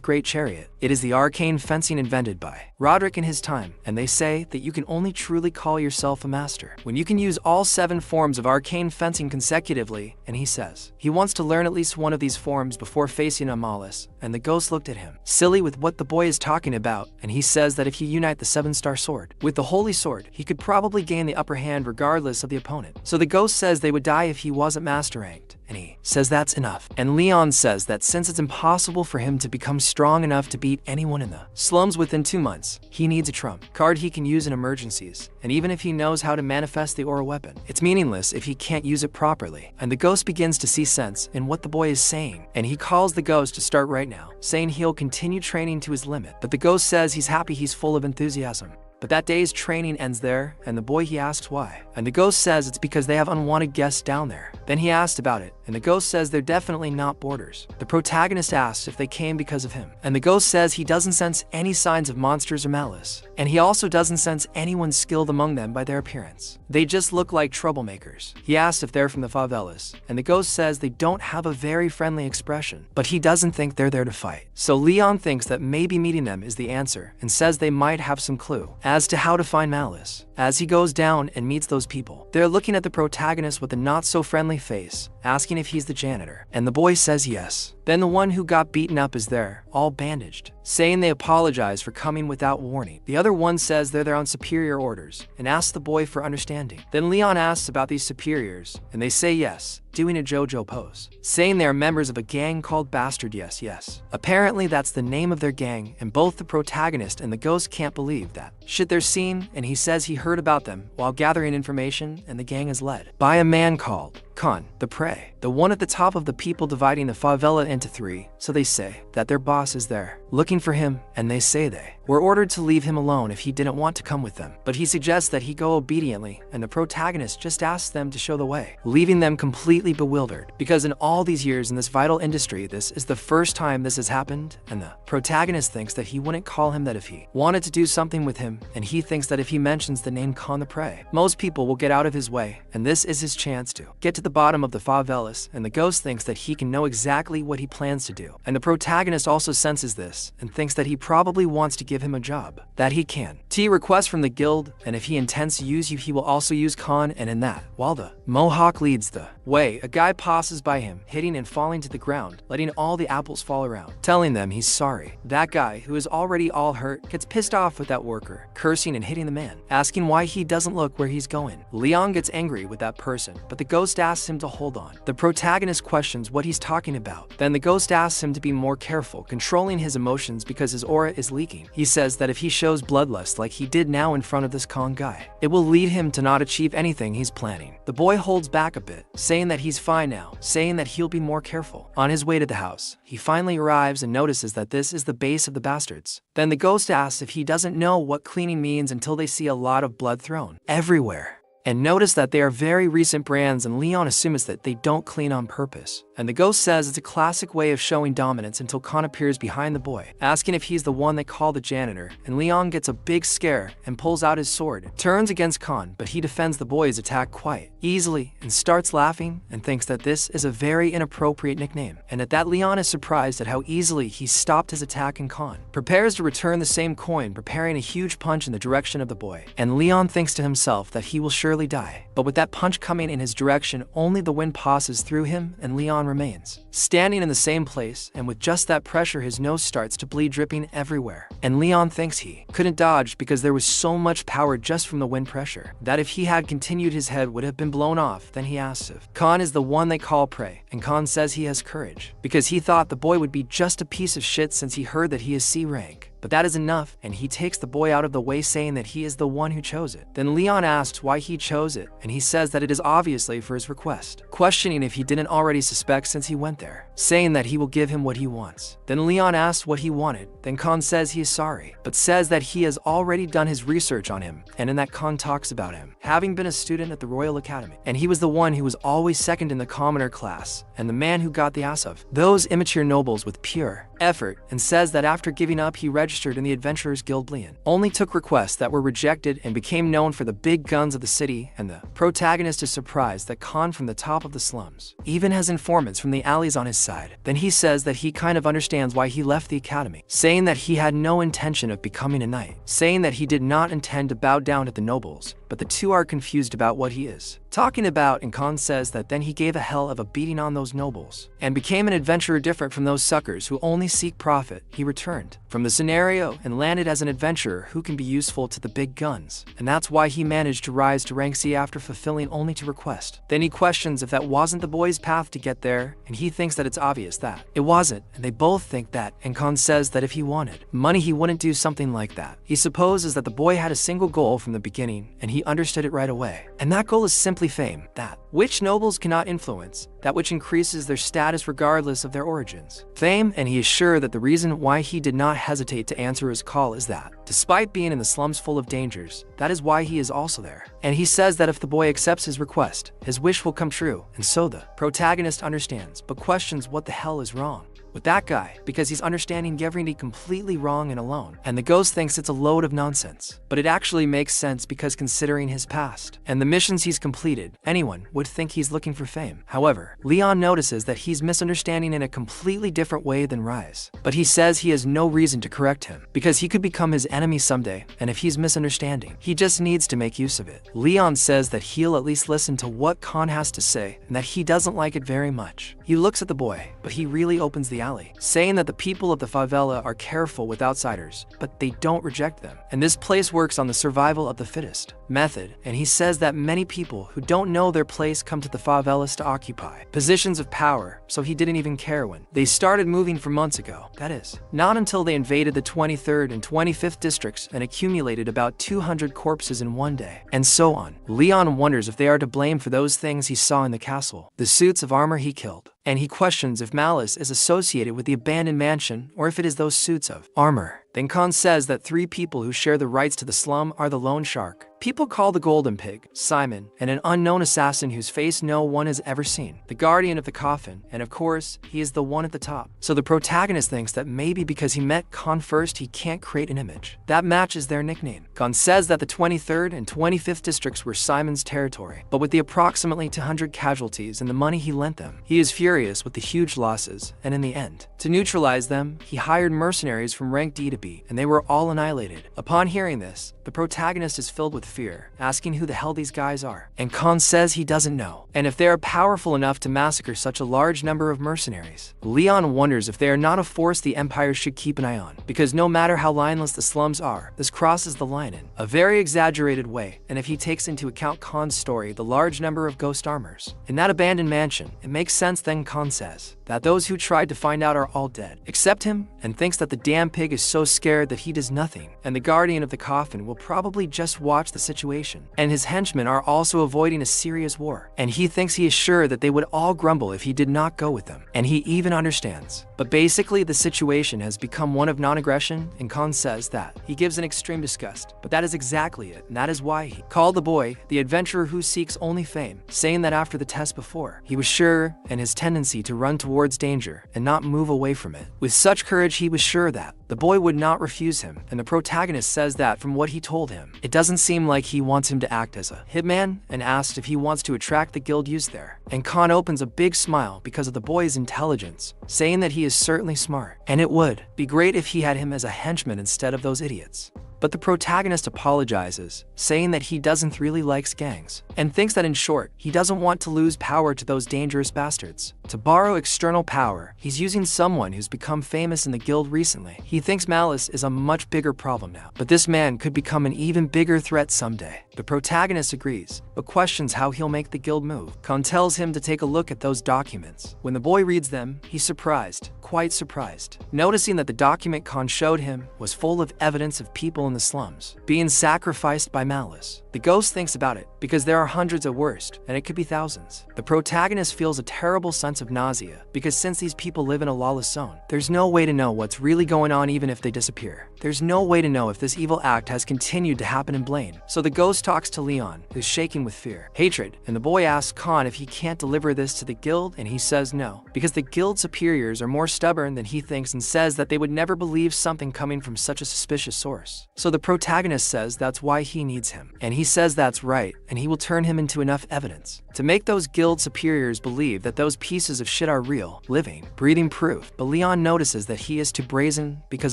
Great Chariot, it is the arcane fencing invented by Roderick in his time, and they say that you can only truly call yourself a master when you can use all 7 forms of arcane fencing consecutively, and he says he wants to learn at least one of these forms before facing Amalis, and the ghost looked at him, silly with what the boy is talking about, and he says that if he unite the 7-star sword with the holy sword, he could probably gain the upper hand regardless of the opponent. So the ghost says they would die if he wasn't master ranked, and he says that's enough. And Leon says that since it's impossible for him to become strong enough to beat anyone in the slums within 2 months, he needs a trump card he can use in emergencies, and even if he knows how to manifest the aura weapon, it's meaningless if he can't use it properly. And the ghost begins to see sense in what the boy is saying, and he calls the ghost to start right now, saying he'll continue training to his limit. But the ghost says he's happy, he's full of enthusiasm. But that day's training ends there, and the boy he asks why. And the ghost says it's because they have unwanted guests down there. Then he asked about it, and the ghost says they're definitely not boarders. The protagonist asks if they came because of him, and the ghost says he doesn't sense any signs of monsters or malice, and he also doesn't sense anyone skilled among them by their appearance. They just look like troublemakers. He asks if they're from the favelas, and the ghost says they don't have a very friendly expression, but he doesn't think they're there to fight. So Leon thinks that maybe meeting them is the answer, and says they might have some clue as to how to find malice. As he goes down and meets those people, they're looking at the protagonist with a not-so-friendly face, asking if he's the janitor, and the boy says yes. Then the one who got beaten up is there, all bandaged, saying they apologize for coming without warning. The other one says they're there on superior orders, and asks the boy for understanding. Then Leon asks about these superiors, and they say yes, doing a JoJo pose, saying they are members of a gang called Bastard Yes. Apparently that's the name of their gang, and both the protagonist and the ghost can't believe that shit they're seeing, and he says he heard about them while gathering information, and the gang is led by a man called Khan, the prey, the one at the top of the people dividing the favela into 3, so they say that their boss is there, looking for him, and they say they were ordered to leave him alone if he didn't want to come with them. But he suggests that he go obediently, and the protagonist just asks them to show the way, leaving them completely bewildered, because in all these years in this vital industry, this is the first time this has happened, and the protagonist thinks that he wouldn't call him that if he wanted to do something with him, and he thinks that if he mentions the name Khan the Prey, most people will get out of his way, and this is his chance to get to the bottom of the favelas, and the ghost thinks that he can know exactly what he plans to do. And the protagonist also senses this, and thinks that he probably wants to give him a job that he can. T requests from the guild, and if he intends to use you, he will also use Khan, and in that, while the Mohawk leads the way, a guy passes by him, hitting and falling to the ground, letting all the apples fall around, telling them he's sorry. That guy, who is already all hurt, gets pissed off with that worker, cursing and hitting the man, asking why he doesn't look where he's going. Leon gets angry with that person, but the ghost asks him to hold on. The protagonist questions what he's talking about. Then the ghost asks him to be more careful, controlling his emotions because his aura is leaking. He says that if he shows bloodlust like he did now in front of this Khan guy, it will lead him to not achieve anything he's planning. The boy holds back a bit, saying that he's fine now, saying that he'll be more careful. On his way to the house, he finally arrives and notices that this is the base of the bastards. Then the ghost asks if he doesn't know what cleaning means until they see a lot of blood thrown everywhere, and notice that they are very recent brands, and Leon assumes that they don't clean on purpose. And the ghost says it's a classic way of showing dominance until Khan appears behind the boy, asking if he's the one they call the janitor, and Leon gets a big scare and pulls out his sword, turns against Khan, but he defends the boy's attack quite easily and starts laughing and thinks that this is a very inappropriate nickname. And at that, Leon is surprised at how easily he stopped his attack, and Khan prepares to return the same coin, preparing a huge punch in the direction of the boy. And Leon thinks to himself that he will surely die. But with that punch coming in his direction, only the wind passes through him and Leon remains standing in the same place, and with just that pressure his nose starts to bleed, dripping everywhere. And Leon thinks he couldn't dodge because there was so much power just from the wind pressure that if he had continued his head would have been blown off. Then he asks if Khan is the one they call prey, and Khan says he has courage because he thought the boy would be just a piece of shit since he heard that he is C rank. But that is enough, and he takes the boy out of the way, saying that he is the one who chose it. Then Leon asks why he chose it, and he says that it is obviously for his request, questioning if he didn't already suspect since he went there, saying that he will give him what he wants. Then Leon asks what he wanted, then Khan says he is sorry, but says that he has already done his research on him, and in that Khan talks about him having been a student at the Royal Academy, and he was the one who was always second in the commoner class, and the man who got the ass of those immature nobles with pure effort, and says that after giving up he registered in the Adventurers Guild Leon, only took requests that were rejected and became known for the big guns of the city. And the protagonist is surprised that Khan from the top of the slums even has informants from the alleys on his side. Then he says that he kind of understands why he left the academy, saying that he had no intention of becoming a knight, saying that he did not intend to bow down to the nobles, but the two are confused about what he is talking about, and Khan says that then he gave a hell of a beating on those nobles and became an adventurer different from those suckers who only seek profit. He returned from the scenario and landed as an adventurer who can be useful to the big guns, and that's why he managed to rise to rank C after fulfilling only to request. Then he questions if that wasn't the boy's path to get there, and he thinks that it's obvious that it wasn't, and they both think that, and Khan says that if he wanted money he wouldn't do something like that. He supposes that the boy had a single goal from the beginning, and he understood it right away, and that goal is simply fame, that which nobles cannot influence, that which increases their status regardless of their origins. Fame, and he is sure that the reason why he did not hesitate to answer his call is that, despite being in the slums full of dangers, that is why he is also there. And he says that if the boy accepts his request, his wish will come true, and so the protagonist understands, but questions what the hell is wrong with that guy, because he's understanding everything completely wrong and alone, and the ghost thinks it's a load of nonsense. But it actually makes sense because considering his past and the missions he's completed, anyone would think he's looking for fame. However, Leon notices that he's misunderstanding in a completely different way than Rise, but he says he has no reason to correct him because he could become his enemy someday, and if he's misunderstanding, he just needs to make use of it. Leon says that he'll at least listen to what Khan has to say, and that he doesn't like it very much. He looks at the boy, but he really opens the alley, saying that the people of the favela are careful with outsiders, but they don't reject them. And this place works on the survival of the fittest method, and he says that many people who don't know their place come to the favelas to occupy positions of power, so he didn't even care when they started moving for months ago. That is, not until they invaded the 23rd and 25th districts and accumulated about 200 corpses in one day, and so on. Leon wonders if they are to blame for those things he saw in the castle, the suits of armor he killed, and he questions if malice is associated with the abandoned mansion or if it is those suits of armor. Then Khan says that 3 people who share the rights to the slum are the Lone Shark, people call the Golden Pig, Simon, and an unknown assassin whose face no one has ever seen, the Guardian of the Coffin, and of course, he is the one at the top. So the protagonist thinks that maybe because he met Khan first he can't create an image that matches their nickname. Khan says that the 23rd and 25th districts were Simon's territory, but with the approximately 200 casualties and the money he lent them, he is furious with the huge losses, and in the end, to neutralize them, he hired mercenaries from rank D to B, and they were all annihilated. Upon hearing this, the protagonist is filled with fear, asking who the hell these guys are, and Khan says he doesn't know, and if they are powerful enough to massacre such a large number of mercenaries. Leon wonders if they are not a force the Empire should keep an eye on, because no matter how lineless the slums are, this crosses the line in a very exaggerated way, and if he takes into account Khan's story, the large number of ghost armors in that abandoned mansion, it makes sense. Then Khan says that those who tried to find out are all dead, except him, and thinks that the damn pig is so scared that he does nothing, and the Guardian of the Coffin will probably just watch the situation, and his henchmen are also avoiding a serious war, and he thinks he is sure that they would all grumble if he did not go with them, and he even understands. But basically the situation has become one of non-aggression, and Khan says that he gives an extreme disgust, but that is exactly it, and that is why he called the boy the adventurer who seeks only fame, saying that after the test before, he was sure, and his tendency to run towards danger and not move away from it. With such courage he was sure that the boy would not refuse him, and the protagonist says that from what he told him, it doesn't seem like he wants him to act as a hitman, and asks if he wants to attract the guild youth there. And Khan opens a big smile because of the boy's intelligence, saying that he is certainly smart, and it would be great if he had him as a henchman instead of those idiots. But the protagonist apologizes, saying that he doesn't really like gangs, and thinks that in short, he doesn't want to lose power to those dangerous bastards. To borrow external power, he's using someone who's become famous in the guild recently. He thinks malice is a much bigger problem now, but this man could become an even bigger threat someday. The protagonist agrees, but questions how he'll make the guild move. Khan tells him to take a look at those documents. When the boy reads them, he's surprised, quite surprised, noticing that the document Khan showed him was full of evidence of people in the slums being sacrificed by malice. The ghost thinks about it, because there are hundreds at worst, and it could be thousands. The protagonist feels a terrible sense of nausea, because since these people live in a lawless zone, there's no way to know what's really going on even if they disappear. There's no way to know if this evil act has continued to happen in Blaine. So the ghost talks to Leon, who's shaking with fear, hatred, and the boy asks Khan if he can't deliver this to the guild, and he says no, because the guild superiors are more stubborn than he thinks and says that they would never believe something coming from such a suspicious source. So the protagonist says that's why he needs him, and he says that's right, and he will turn him into enough evidence to make those guild superiors believe that those pieces of shit are real, living, breathing proof. But Leon notices that he is too brazen, because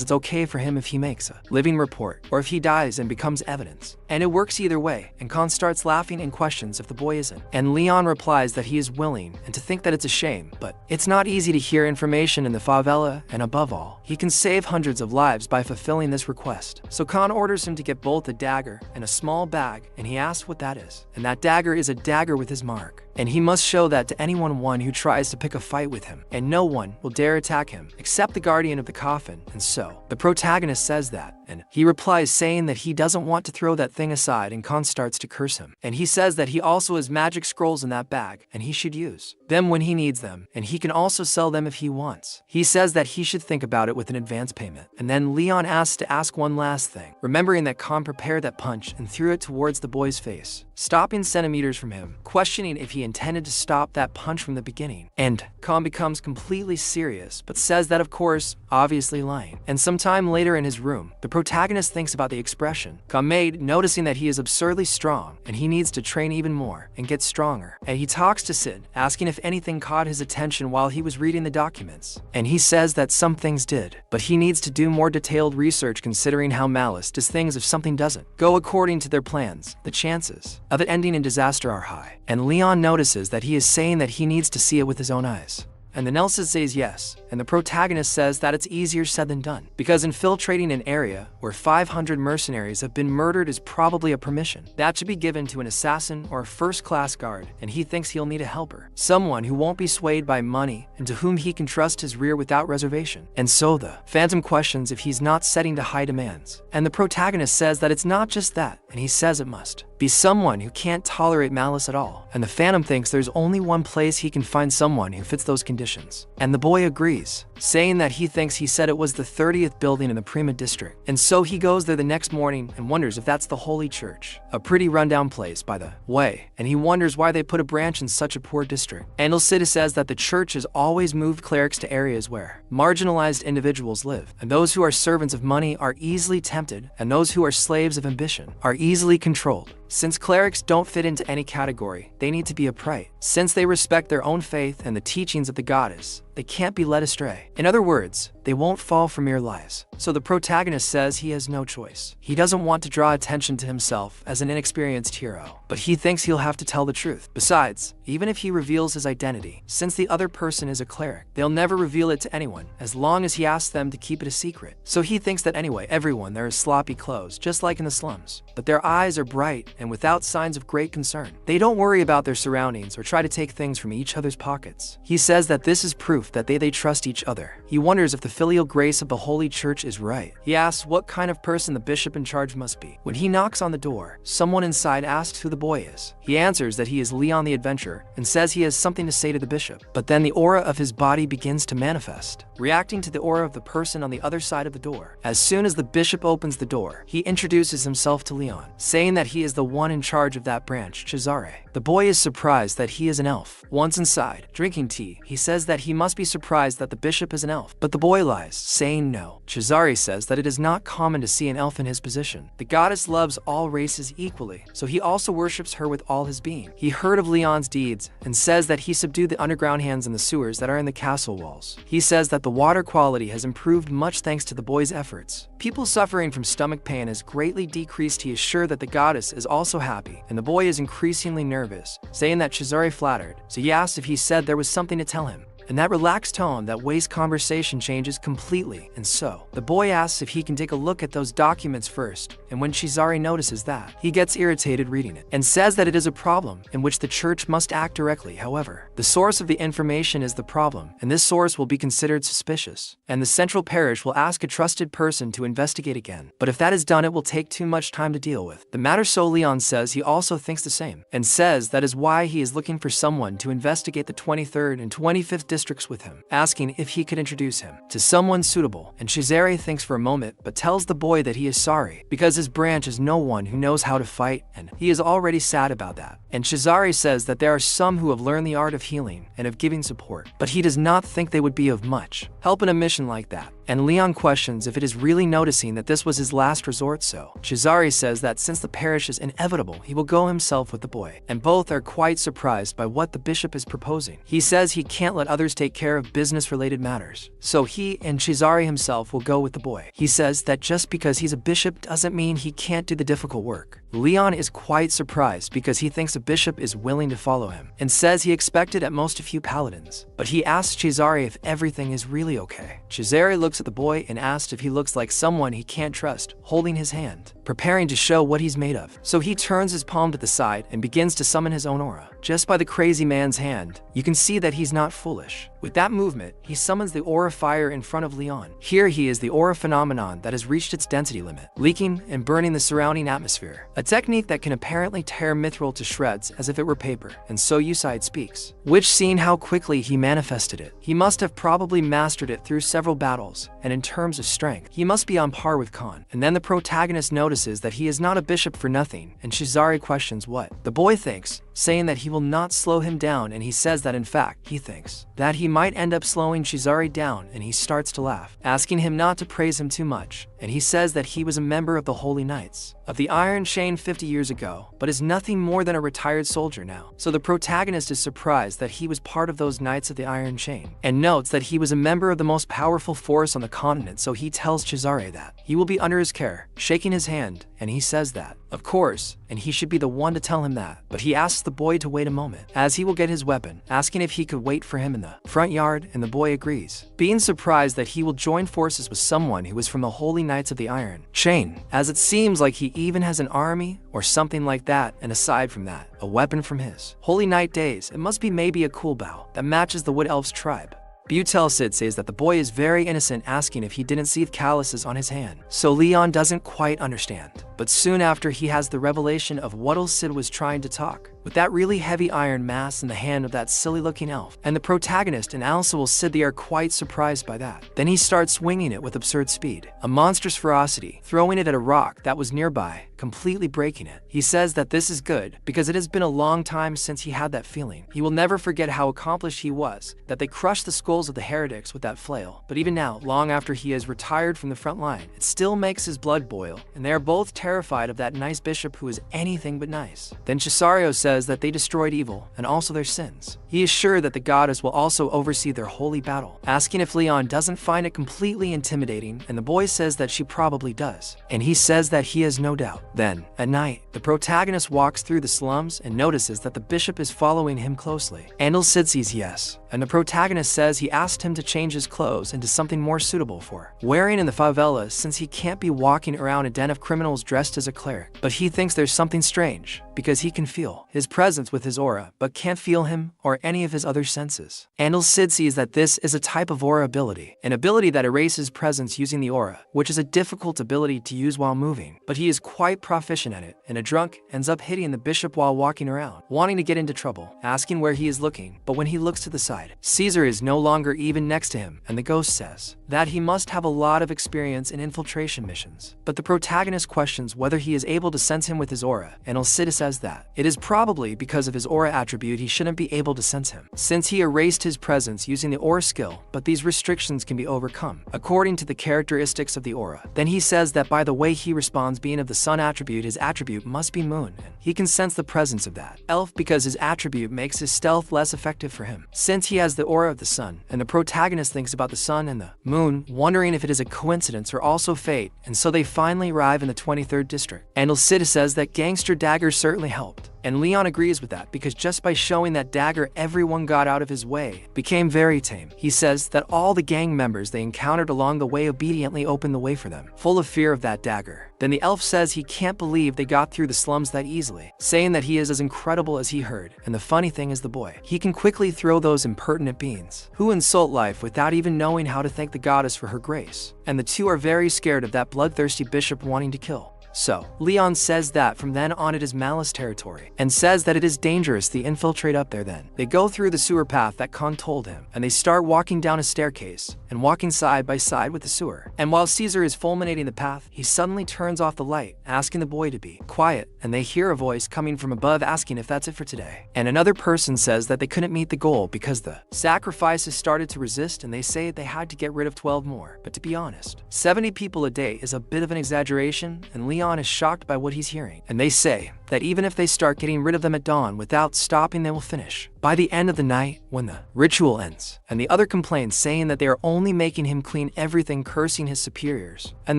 it's okay for him if he makes a living report, or if he dies and becomes evidence. And it works either way, and Khan starts laughing and questions if the boy isn't. And Leon replies that he is willing, and to think that it's a shame, but it's not easy to hear information in the favela, and above all, he can save hundreds of lives by fulfilling this request. So Khan orders him to get both a dagger and a small bag, and he asks what that is. And that dagger is a dagger with his mark, and he must show that to anyone who tries to pick a fight with him, and no one will dare attack him except the guardian of the coffin. And so the protagonist says that, and he replies saying that he doesn't want to throw that thing aside, and Khan starts to curse him. And he says that he also has magic scrolls in that bag, and he should use them when he needs them, and he can also sell them if he wants. He says that he should think about it with an advance payment. And then Leon asks to ask one last thing, remembering that Khan prepared that punch and threw it towards the boy's face, stopping centimeters from him, questioning if he intended to stop that punch from the beginning. And Khan becomes completely serious, but says that of course, obviously lying. And sometime later in his room, the protagonist thinks about the expression Khan made, noticing that he is absurdly strong, and he needs to train even more and get stronger. And he talks to Sid, asking if anything caught his attention while he was reading the documents. And he says that some things did, but he needs to do more detailed research considering how malice does things if something doesn't go according to their plans. The chances of it ending in disaster are high. And Leon notices that he is saying that he needs to see it with his own eyes. And the Nelson says yes, and the protagonist says that it's easier said than done, because infiltrating an area where 500 mercenaries have been murdered is probably a permission that should be given to an assassin or a first-class guard, and he thinks he'll need a helper, someone who won't be swayed by money and to whom he can trust his rear without reservation. And so the Phantom questions if he's not setting to high demands, and the protagonist says that it's not just that, and he says it must be someone who can't tolerate malice at all. And the Phantom thinks there's only one place he can find someone who fits those conditions. And the boy agrees, saying that he thinks he said it was the 30th building in the Prima district. And so he goes there the next morning and wonders if that's the Holy Church, a pretty rundown place by the way, and he wonders why they put a branch in such a poor district. And Cid says that the church has always moved clerics to areas where marginalized individuals live, and those who are servants of money are easily tempted, and those who are slaves of ambition are easily controlled. Since clerics don't fit into any category, they need to be upright. Since they respect their own faith and the teachings of the goddess, they can't be led astray. In other words, they won't fall for mere lies. So the protagonist says he has no choice. He doesn't want to draw attention to himself as an inexperienced hero, but he thinks he'll have to tell the truth. Besides, even if he reveals his identity, since the other person is a cleric, they'll never reveal it to anyone as long as he asks them to keep it a secret. So he thinks that anyway, everyone there is sloppy clothes, just like in the slums, but their eyes are bright and without signs of great concern. They don't worry about their surroundings or try to take things from each other's pockets. He says that this is proof that they trust each other. He wonders if the filial grace of the Holy Church is right. He asks what kind of person the bishop in charge must be. When he knocks on the door, someone inside asks who the boy is. He answers that he is Leon the Adventurer and says he has something to say to the bishop. But then the aura of his body begins to manifest, reacting to the aura of the person on the other side of the door. As soon as the bishop opens the door, he introduces himself to Leon, saying that he is the one in charge of that branch, Cesare. The boy is surprised that he is an elf. Once inside, drinking tea, he says that he must be surprised that the bishop is an elf, but the boy lies, saying no. Chizari says that it is not common to see an elf in his position. The goddess loves all races equally, so he also worships her with all his being. He heard of Leon's deeds and says that he subdued the underground hands in the sewers that are in the castle walls. He says that the water quality has improved much thanks to the boy's efforts. People suffering from stomach pain has greatly decreased. He is sure that the goddess is also happy, and the boy is increasingly nervous, saying that Chizari flattered, so he asked if he said there was something to tell him. In that relaxed tone, that way's conversation changes completely, and so the boy asks if he can take a look at those documents first, and when Chizari notices that, he gets irritated reading it, and says that it is a problem in which the church must act directly. However, the source of the information is the problem, and this source will be considered suspicious, and the central parish will ask a trusted person to investigate again. But if that is done, it will take too much time to deal with the matter, so Leon says he also thinks the same, and says that is why he is looking for someone to investigate the 23rd and 25th districts with him, asking if he could introduce him to someone suitable. And Chizari thinks for a moment, but tells the boy that he is sorry because his branch is no one who knows how to fight, and he is already sad about that. And Chizari says that there are some who have learned the art of healing and of giving support, but he does not think they would be of much help in a mission like that. And Leon questions if it is really noticing that this was his last resort, so Chizari says that since the parish is inevitable, he will go himself with the boy, and both are quite surprised by what the bishop is proposing. He says he can't let others take care of business-related matters, so he and Chizari himself will go with the boy. He says that just because he's a bishop doesn't mean he can't do the difficult work. Leon is quite surprised because he thinks a bishop is willing to follow him, and says he expected at most a few paladins, but he asks Chizari if everything is really okay. Chizari looks at the boy and asks if he looks like someone he can't trust, holding his hand, preparing to show what he's made of. So he turns his palm to the side and begins to summon his own aura. Just by the crazy man's hand, you can see that he's not foolish. With that movement, he summons the aura fire in front of Leon. Here he is the aura phenomenon that has reached its density limit, leaking and burning the surrounding atmosphere. A technique that can apparently tear mithril to shreds as if it were paper, and so Usaid speaks. Which, seeing how quickly he manifested it, he must have probably mastered it through several battles, and in terms of strength, he must be on par with Khan. And then the protagonist notices that he is not a bishop for nothing, and Chizari questions what the boy thinks, saying that he will not slow him down, and he says that in fact, he thinks that he might end up slowing Chizari down, and he starts to laugh, asking him not to praise him too much, and he says that he was a member of the Holy Knights of the Iron Chain 50 years ago, but is nothing more than a retired soldier now. So the protagonist is surprised that he was part of those Knights of the Iron Chain, and notes that he was a member of the most powerful force on the continent, so he tells Chizari that he will be under his care, shaking his hand, and he says that, of course, and he should be the one to tell him that, but he asks the boy to wait a moment, as he will get his weapon, asking if he could wait for him in the front yard, and the boy agrees, being surprised that he will join forces with someone who is from the Holy Knights of the Iron Chain, as it seems like he even has an army or something like that, and aside from that, a weapon from his Holy Knight days. It must be maybe a cool bow that matches the Wood Elf's tribe. Butel Sid says that the boy is very innocent, asking if he didn't see the calluses on his hand. So Leon doesn't quite understand. But soon after, he has the revelation of what else Sid was trying to talk, with that really heavy iron mass in the hand of that silly-looking elf. And the protagonist and also will Sid, they are quite surprised by that. Then he starts swinging it with absurd speed, a monstrous ferocity, throwing it at a rock that was nearby, completely breaking it. He says that this is good because it has been a long time since he had that feeling. He will never forget how accomplished he was, that they crushed the skulls of the heretics with that flail. But even now, long after he has retired from the front line, it still makes his blood boil, and they are both terrified of that nice bishop who is anything but nice. Then Cesario says that they destroyed evil and also their sins. He is sure that the goddess will also oversee their holy battle, asking if Leon doesn't find it completely intimidating, and the boy says that she probably does, and he says that he has no doubt. Then, at night, the protagonist walks through the slums and notices that the bishop is following him closely. Andal Sid says yes, and the protagonist says he asked him to change his clothes into something more suitable for wearing in the favelas, since he can't be walking around a den of criminals dressed as a cleric. But he thinks there's something strange, because he can feel his presence with his aura, but can't feel him or any of his other senses. Andal Sid sees that this is a type of aura ability, an ability that erases presence using the aura, which is a difficult ability to use while moving, but he is quite proficient at it, and a drunk ends up hitting the bishop while walking around, wanting to get into trouble, asking where he is looking, but when he looks to the side, Caesar is no longer even next to him, and the ghost says that he must have a lot of experience in infiltration missions. But the protagonist questions whether he is able to sense him with his aura, and Alcida says that it is probably probably because of his aura attribute he shouldn't be able to sense him, since he erased his presence using the aura skill, but these restrictions can be overcome, according to the characteristics of the aura. Then he says that by the way he responds being of the sun attribute, his attribute must be moon, and he can sense the presence of that elf because his attribute makes his stealth less effective for him, since he has the aura of the sun, and the protagonist thinks about the sun and the moon, wondering if it is a coincidence or also fate, and so they finally arrive in the 23rd district. And Cid says that gangster dagger certainly helped. And Leon agrees with that because just by showing that dagger everyone got out of his way became very tame. He says that all the gang members they encountered along the way obediently opened the way for them, full of fear of that dagger. Then the elf says he can't believe they got through the slums that easily, saying that he is as incredible as he heard. And the funny thing is the boy, he can quickly throw those impertinent beings who insult life without even knowing how to thank the goddess for her grace. And the two are very scared of that bloodthirsty bishop wanting to kill. So, Leon says that from then on it is malice territory, and says that it is dangerous to infiltrate up there then. They go through the sewer path that Khan told him, and they start walking down a staircase, and walking side by side with the sewer. And while Caesar is fulminating the path, he suddenly turns off the light, asking the boy to be quiet, and they hear a voice coming from above asking if that's it for today. And another person says that they couldn't meet the goal because the sacrifices started to resist, and they say they had to get rid of 12 more. But to be honest, 70 people a day is a bit of an exaggeration, and Leon is shocked by what he's hearing, and they say that even if they start getting rid of them at dawn without stopping, they will finish by the end of the night when the ritual ends. And the other complains, saying that they are only making him clean everything, cursing his superiors. And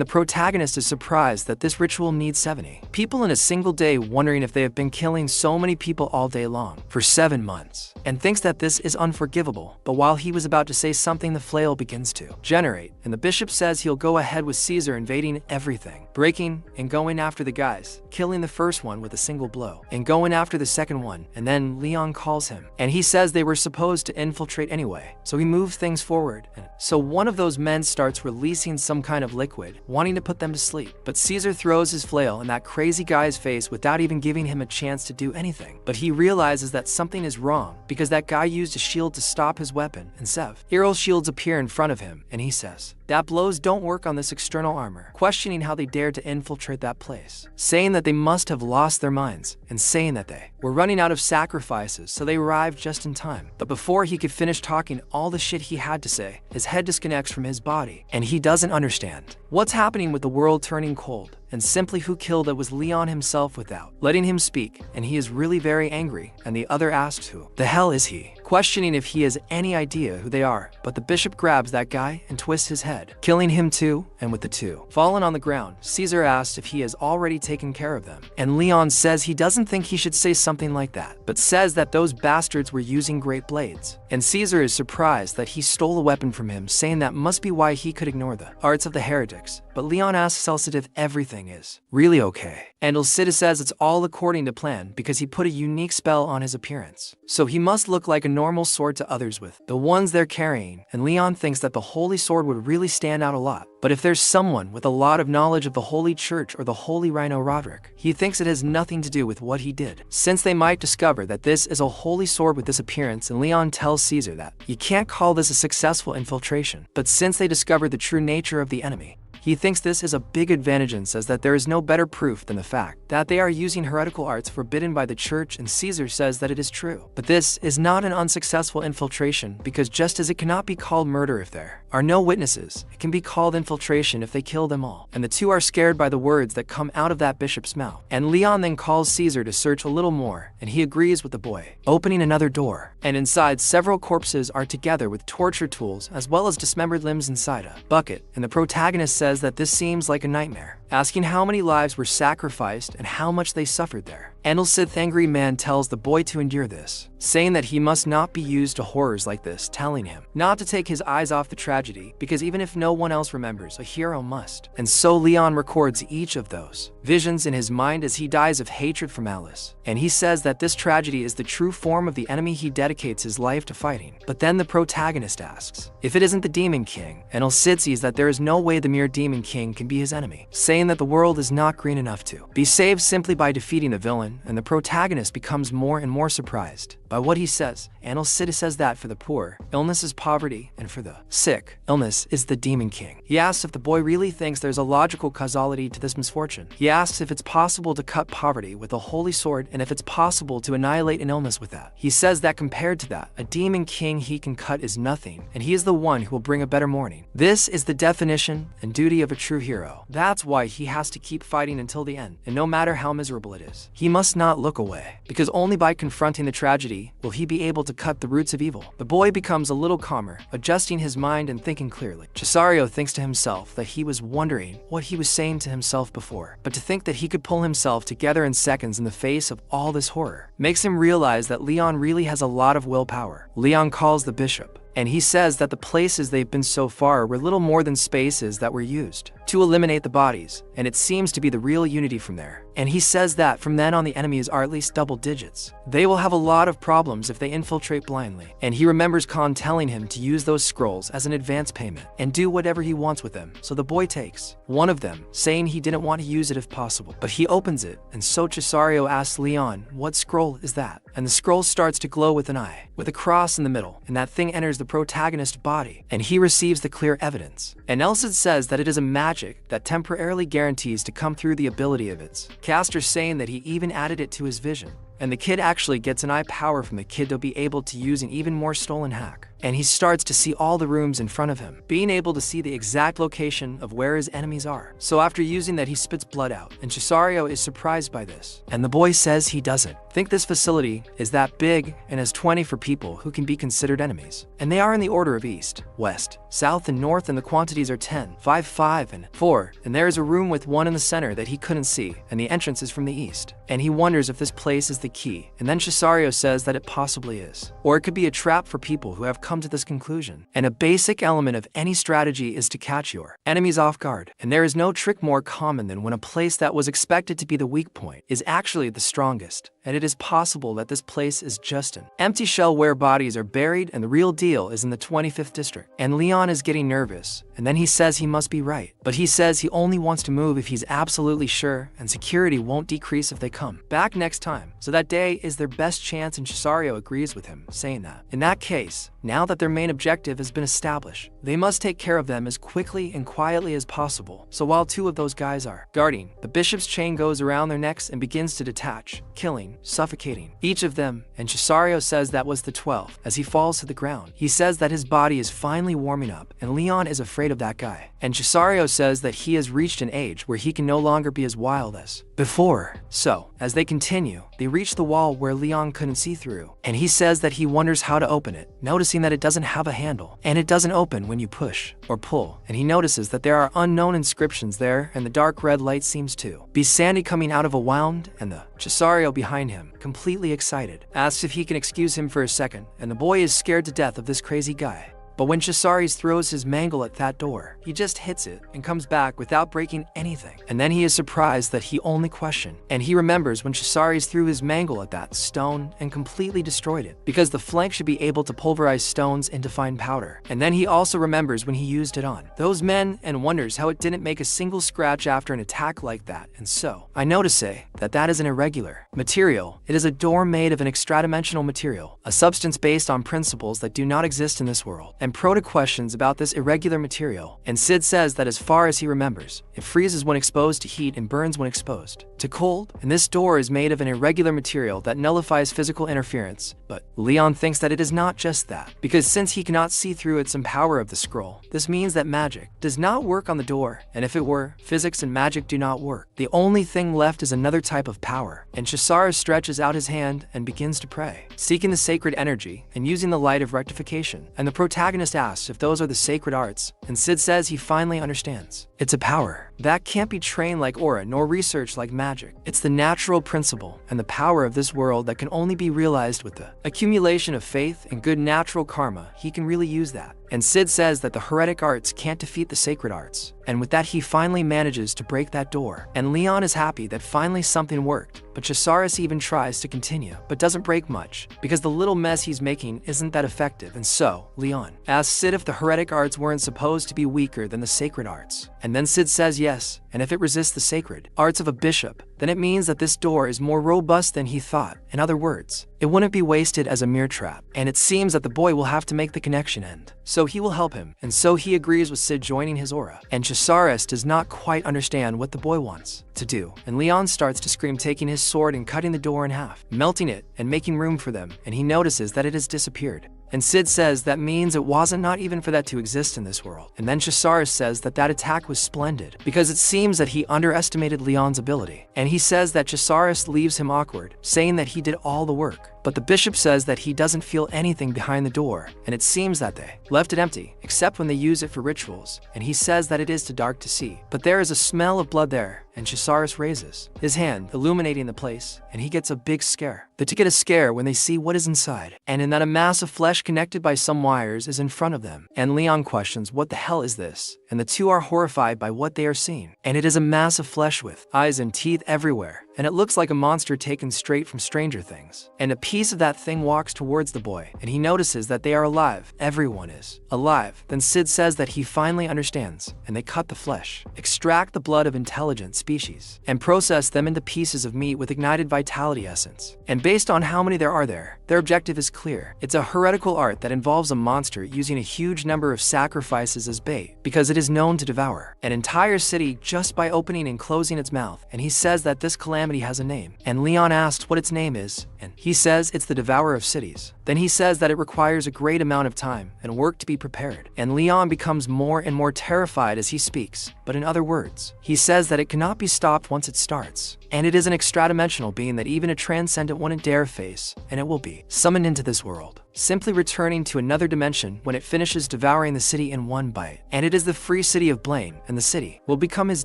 the protagonist is surprised that this ritual needs 70 people in a single day, wondering if they have been killing so many people all day long for 7 months, and thinks that this is unforgivable. But while he was about to say something, the flail begins to generate, and the bishop says he'll go ahead with Caesar invading everything, breaking and going after the guys, killing the first one with a single blow, and going after the second one. And then Leon calls him, and he says they were supposed to infiltrate anyway, so he moves things forward. And so one of those men starts releasing some kind of liquid, wanting to put them to sleep, but Caesar throws his flail in that crazy guy's face without even giving him a chance to do anything. But he realizes that something is wrong because that guy used a shield to stop his weapon, and several shields appear in front of him, and he says that blows don't work on this external armor, questioning how they dared to infiltrate that place, saying that they must have lost their minds, and saying that they were running out of sacrifices, so they arrived just in time. But before he could finish talking all the shit he had to say, his head disconnects from his body, and he doesn't understand what's happening with the world turning cold, and simply who killed it was Leon himself without letting him speak, and he is really very angry, and the other asks who the hell is he, questioning if he has any idea who they are. But the bishop grabs that guy and twists his head, killing him too. And with the two fallen on the ground, Caesar asks if he has already taken care of them, and Leon says he doesn't think he should say something like that, but says that those bastards were using great blades. And Caesar is surprised that he stole a weapon from him, saying that must be why he could ignore the arts of the heretics. But Leon asks Elcid if everything is really okay, and Elcid says it's all according to plan because he put a unique spell on his appearance, so he must look like a normal sword to others with the ones they're carrying. And Leon thinks that the holy sword would really stand out a lot, but if there's someone with a lot of knowledge of the Holy Church or the Holy Rhino Roderick, he thinks it has nothing to do with what he did, since they might discover that this is a holy sword with this appearance. And Leon tells Caesar that you can't call this a successful infiltration, but since they discovered the true nature of the enemy, he thinks this is a big advantage and says that there is no better proof than the fact that they are using heretical arts forbidden by the church, and Caesar says that it is true. But this is not an unsuccessful infiltration, because just as it cannot be called murder if there are no witnesses, it can be called infiltration if they kill them all. And the two are scared by the words that come out of that bishop's mouth. And Leon then calls Caesar to search a little more, and he agrees with the boy, opening another door. And inside, several corpses are together with torture tools as well as dismembered limbs inside a bucket. And the protagonist says that this seems like a nightmare, asking how many lives were sacrificed and how much they suffered there. And Elcid, angry man, tells the boy to endure this, saying that he must not be used to horrors like this, telling him not to take his eyes off the tragedy, because even if no one else remembers, a hero must. And so Leon records each of those visions in his mind as he dies of hatred for malice. And he says that this tragedy is the true form of the enemy he dedicates his life to fighting. But then the protagonist asks if it isn't the Demon King, and Elcid sees that there is no way the mere Demon King can be his enemy, saying that the world is not green enough to be saved simply by defeating the villain. And the protagonist becomes more and more surprised by what he says. Sid says that for the poor, illness is poverty, and for the sick, illness is the Demon King. He asks if the boy really thinks there's a logical causality to this misfortune. He asks if it's possible to cut poverty with a holy sword and if it's possible to annihilate an illness with that. He says that compared to that, a Demon King he can cut is nothing, and he is the one who will bring a better morning. This is the definition and duty of a true hero. That's why he has to keep fighting until the end, and no matter how miserable it is. He must not look away, because only by confronting the tragedy will he be able to cut the roots of evil. The boy becomes a little calmer, adjusting his mind and thinking clearly. Chisario thinks to himself that he was wondering what he was saying to himself before, but to think that he could pull himself together in seconds in the face of all this horror makes him realize that Leon really has a lot of willpower. Leon calls the bishop, and he says that the places they've been so far were little more than spaces that were used to eliminate the bodies, and it seems to be the real unity from there. And he says that from then on the enemies are at least double digits. They will have a lot of problems if they infiltrate blindly. And he remembers Khan telling him to use those scrolls as an advance payment and do whatever he wants with them. So the boy takes one of them, saying he didn't want to use it if possible. But he opens it, and so Chisario asks Leon, what scroll is that? And the scroll starts to glow with an eye, with a cross in the middle, and that thing enters the protagonist's body, and he receives the clear evidence. And Elsid says that it is a magic that temporarily guarantees to come through the ability of its caster, saying that he even added it to his vision. And the kid actually gets an eye power from the kid to be able to use an even more stolen hack. And he starts to see all the rooms in front of him, being able to see the exact location of where his enemies are. So after using that, he spits blood out, and Chisario is surprised by this. And the boy says he doesn't think this facility is that big and has 20 for people who can be considered enemies. And they are in the order of east, west, south, and north, and the quantities are 10, 5, 5, and 4. And there is a room with one in the center that he couldn't see, and the entrance is from the east. And he wonders if this place is the key, and then Chisario says that it possibly is. Or it could be a trap for people who have come to this conclusion. And a basic element of any strategy is to catch your enemies off guard. And there is no trick more common than when a place that was expected to be the weak point is actually the strongest. And it is possible that this place is just an empty shell where bodies are buried, and the real deal is in the 25th district. And Leon is getting nervous, and then he says he must be right. But he says he only wants to move if he's absolutely sure, and security won't decrease if they come back next time. So that day is their best chance, and Chisario agrees with him, saying that in that case, now that their main objective has been established, they must take care of them as quickly and quietly as possible. So while two of those guys are guarding, the bishop's chain goes around their necks and begins to detach, killing, suffocating each of them, and Chisario says that was the 12th. As he falls to the ground, he says that his body is finally warming up, and Leon is afraid of that guy. And Chisario says that he has reached an age where he can no longer be as wild as before. So, as they continue, they reach the wall where Leon couldn't see through, and he says that he wonders how to open it, noticing that it doesn't have a handle, and it doesn't open when you push or pull, and he notices that there are unknown inscriptions there, and the dark red light seems to be Sandy coming out of a wound, and the Chisario behind him, completely excited, asks if he can excuse him for a second, and the boy is scared to death of this crazy guy. But when Chisario throws his mangle at that door, he just hits it and comes back without breaking anything. And then he is surprised that he only questioned. And he remembers when Chisario threw his mangle at that stone and completely destroyed it, because the flank should be able to pulverize stones into fine powder. And then he also remembers when he used it on those men and wonders how it didn't make a single scratch after an attack like that. And so, I know to say that that is an irregular material. It is a door made of an extradimensional material, a substance based on principles that do not exist in this world. And Proto questions about this irregular material, and Sid says that as far as he remembers, it freezes when exposed to heat and burns when exposed to cold, and this door is made of an irregular material that nullifies physical interference. But Leon thinks that it is not just that, because since he cannot see through it some power of the scroll, this means that magic does not work on the door, and if it were, physics and magic do not work. The only thing left is another type of power, and Chisario stretches out his hand and begins to pray, seeking the sacred energy and using the light of rectification, and the protagonist asks if those are the sacred arts, and Sid says he finally understands. It's a power that can't be trained like aura nor researched like magic. It's the natural principle and the power of this world that can only be realized with the accumulation of faith and good natural karma. He can really use that. And Sid says that the heretic arts can't defeat the sacred arts. And with that, he finally manages to break that door. And Leon is happy that finally something worked. But Chisario even tries to continue, but doesn't break much, because the little mess he's making isn't that effective. And so, Leon asks Sid if the heretic arts weren't supposed to be weaker than the sacred arts. And And then Sid says yes, and if it resists the sacred arts of a bishop, then it means that this door is more robust than he thought. In other words, it wouldn't be wasted as a mere trap. And it seems that the boy will have to make the connection end. So he will help him, and so he agrees with Sid joining his aura. And Chisaris does not quite understand what the boy wants to do, and Leon starts to scream, taking his sword and cutting the door in half, melting it and making room for them, and he notices that it has disappeared. And Sid says that means it wasn't not even for that to exist in this world. And then Chisaris says that that attack was splendid, because it seems that he underestimated Leon's ability. And he says that Chisaris leaves him awkward, saying that he did all the work. But the bishop says that he doesn't feel anything behind the door, and it seems that they left it empty, except when they use it for rituals, and he says that it is too dark to see. But there is a smell of blood there, and Chisaris raises his hand, illuminating the place, and he gets a big scare. They get a scare when they see what is inside, and in that a mass of flesh connected by some wires is in front of them. And Leon questions, what the hell is this? And the two are horrified by what they are seeing. And it is a mass of flesh with eyes and teeth everywhere, and it looks like a monster taken straight from Stranger Things. And a piece of that thing walks towards the boy, and he notices that they are alive. Everyone is alive. Then Sid says that he finally understands, and they cut the flesh, extract the blood of intelligent species, and process them into pieces of meat with ignited vitality essence. And based on how many there are there, their objective is clear. It's a heretical art that involves a monster using a huge number of sacrifices as bait, because it is known to devour an entire city just by opening and closing its mouth. And he says that this calamity has a name, and Leon asks what its name is, and he says it's the devourer of cities. Then he says that it requires a great amount of time and work to be prepared, and Leon becomes more and more terrified as he speaks. But in other words, he says that it cannot be stopped once it starts, and it is an extra-dimensional being that even a transcendent wouldn't dare face, and it will be summoned into this world, simply returning to another dimension when it finishes devouring the city in one bite. And it is the free city of Blaine, and the city will become his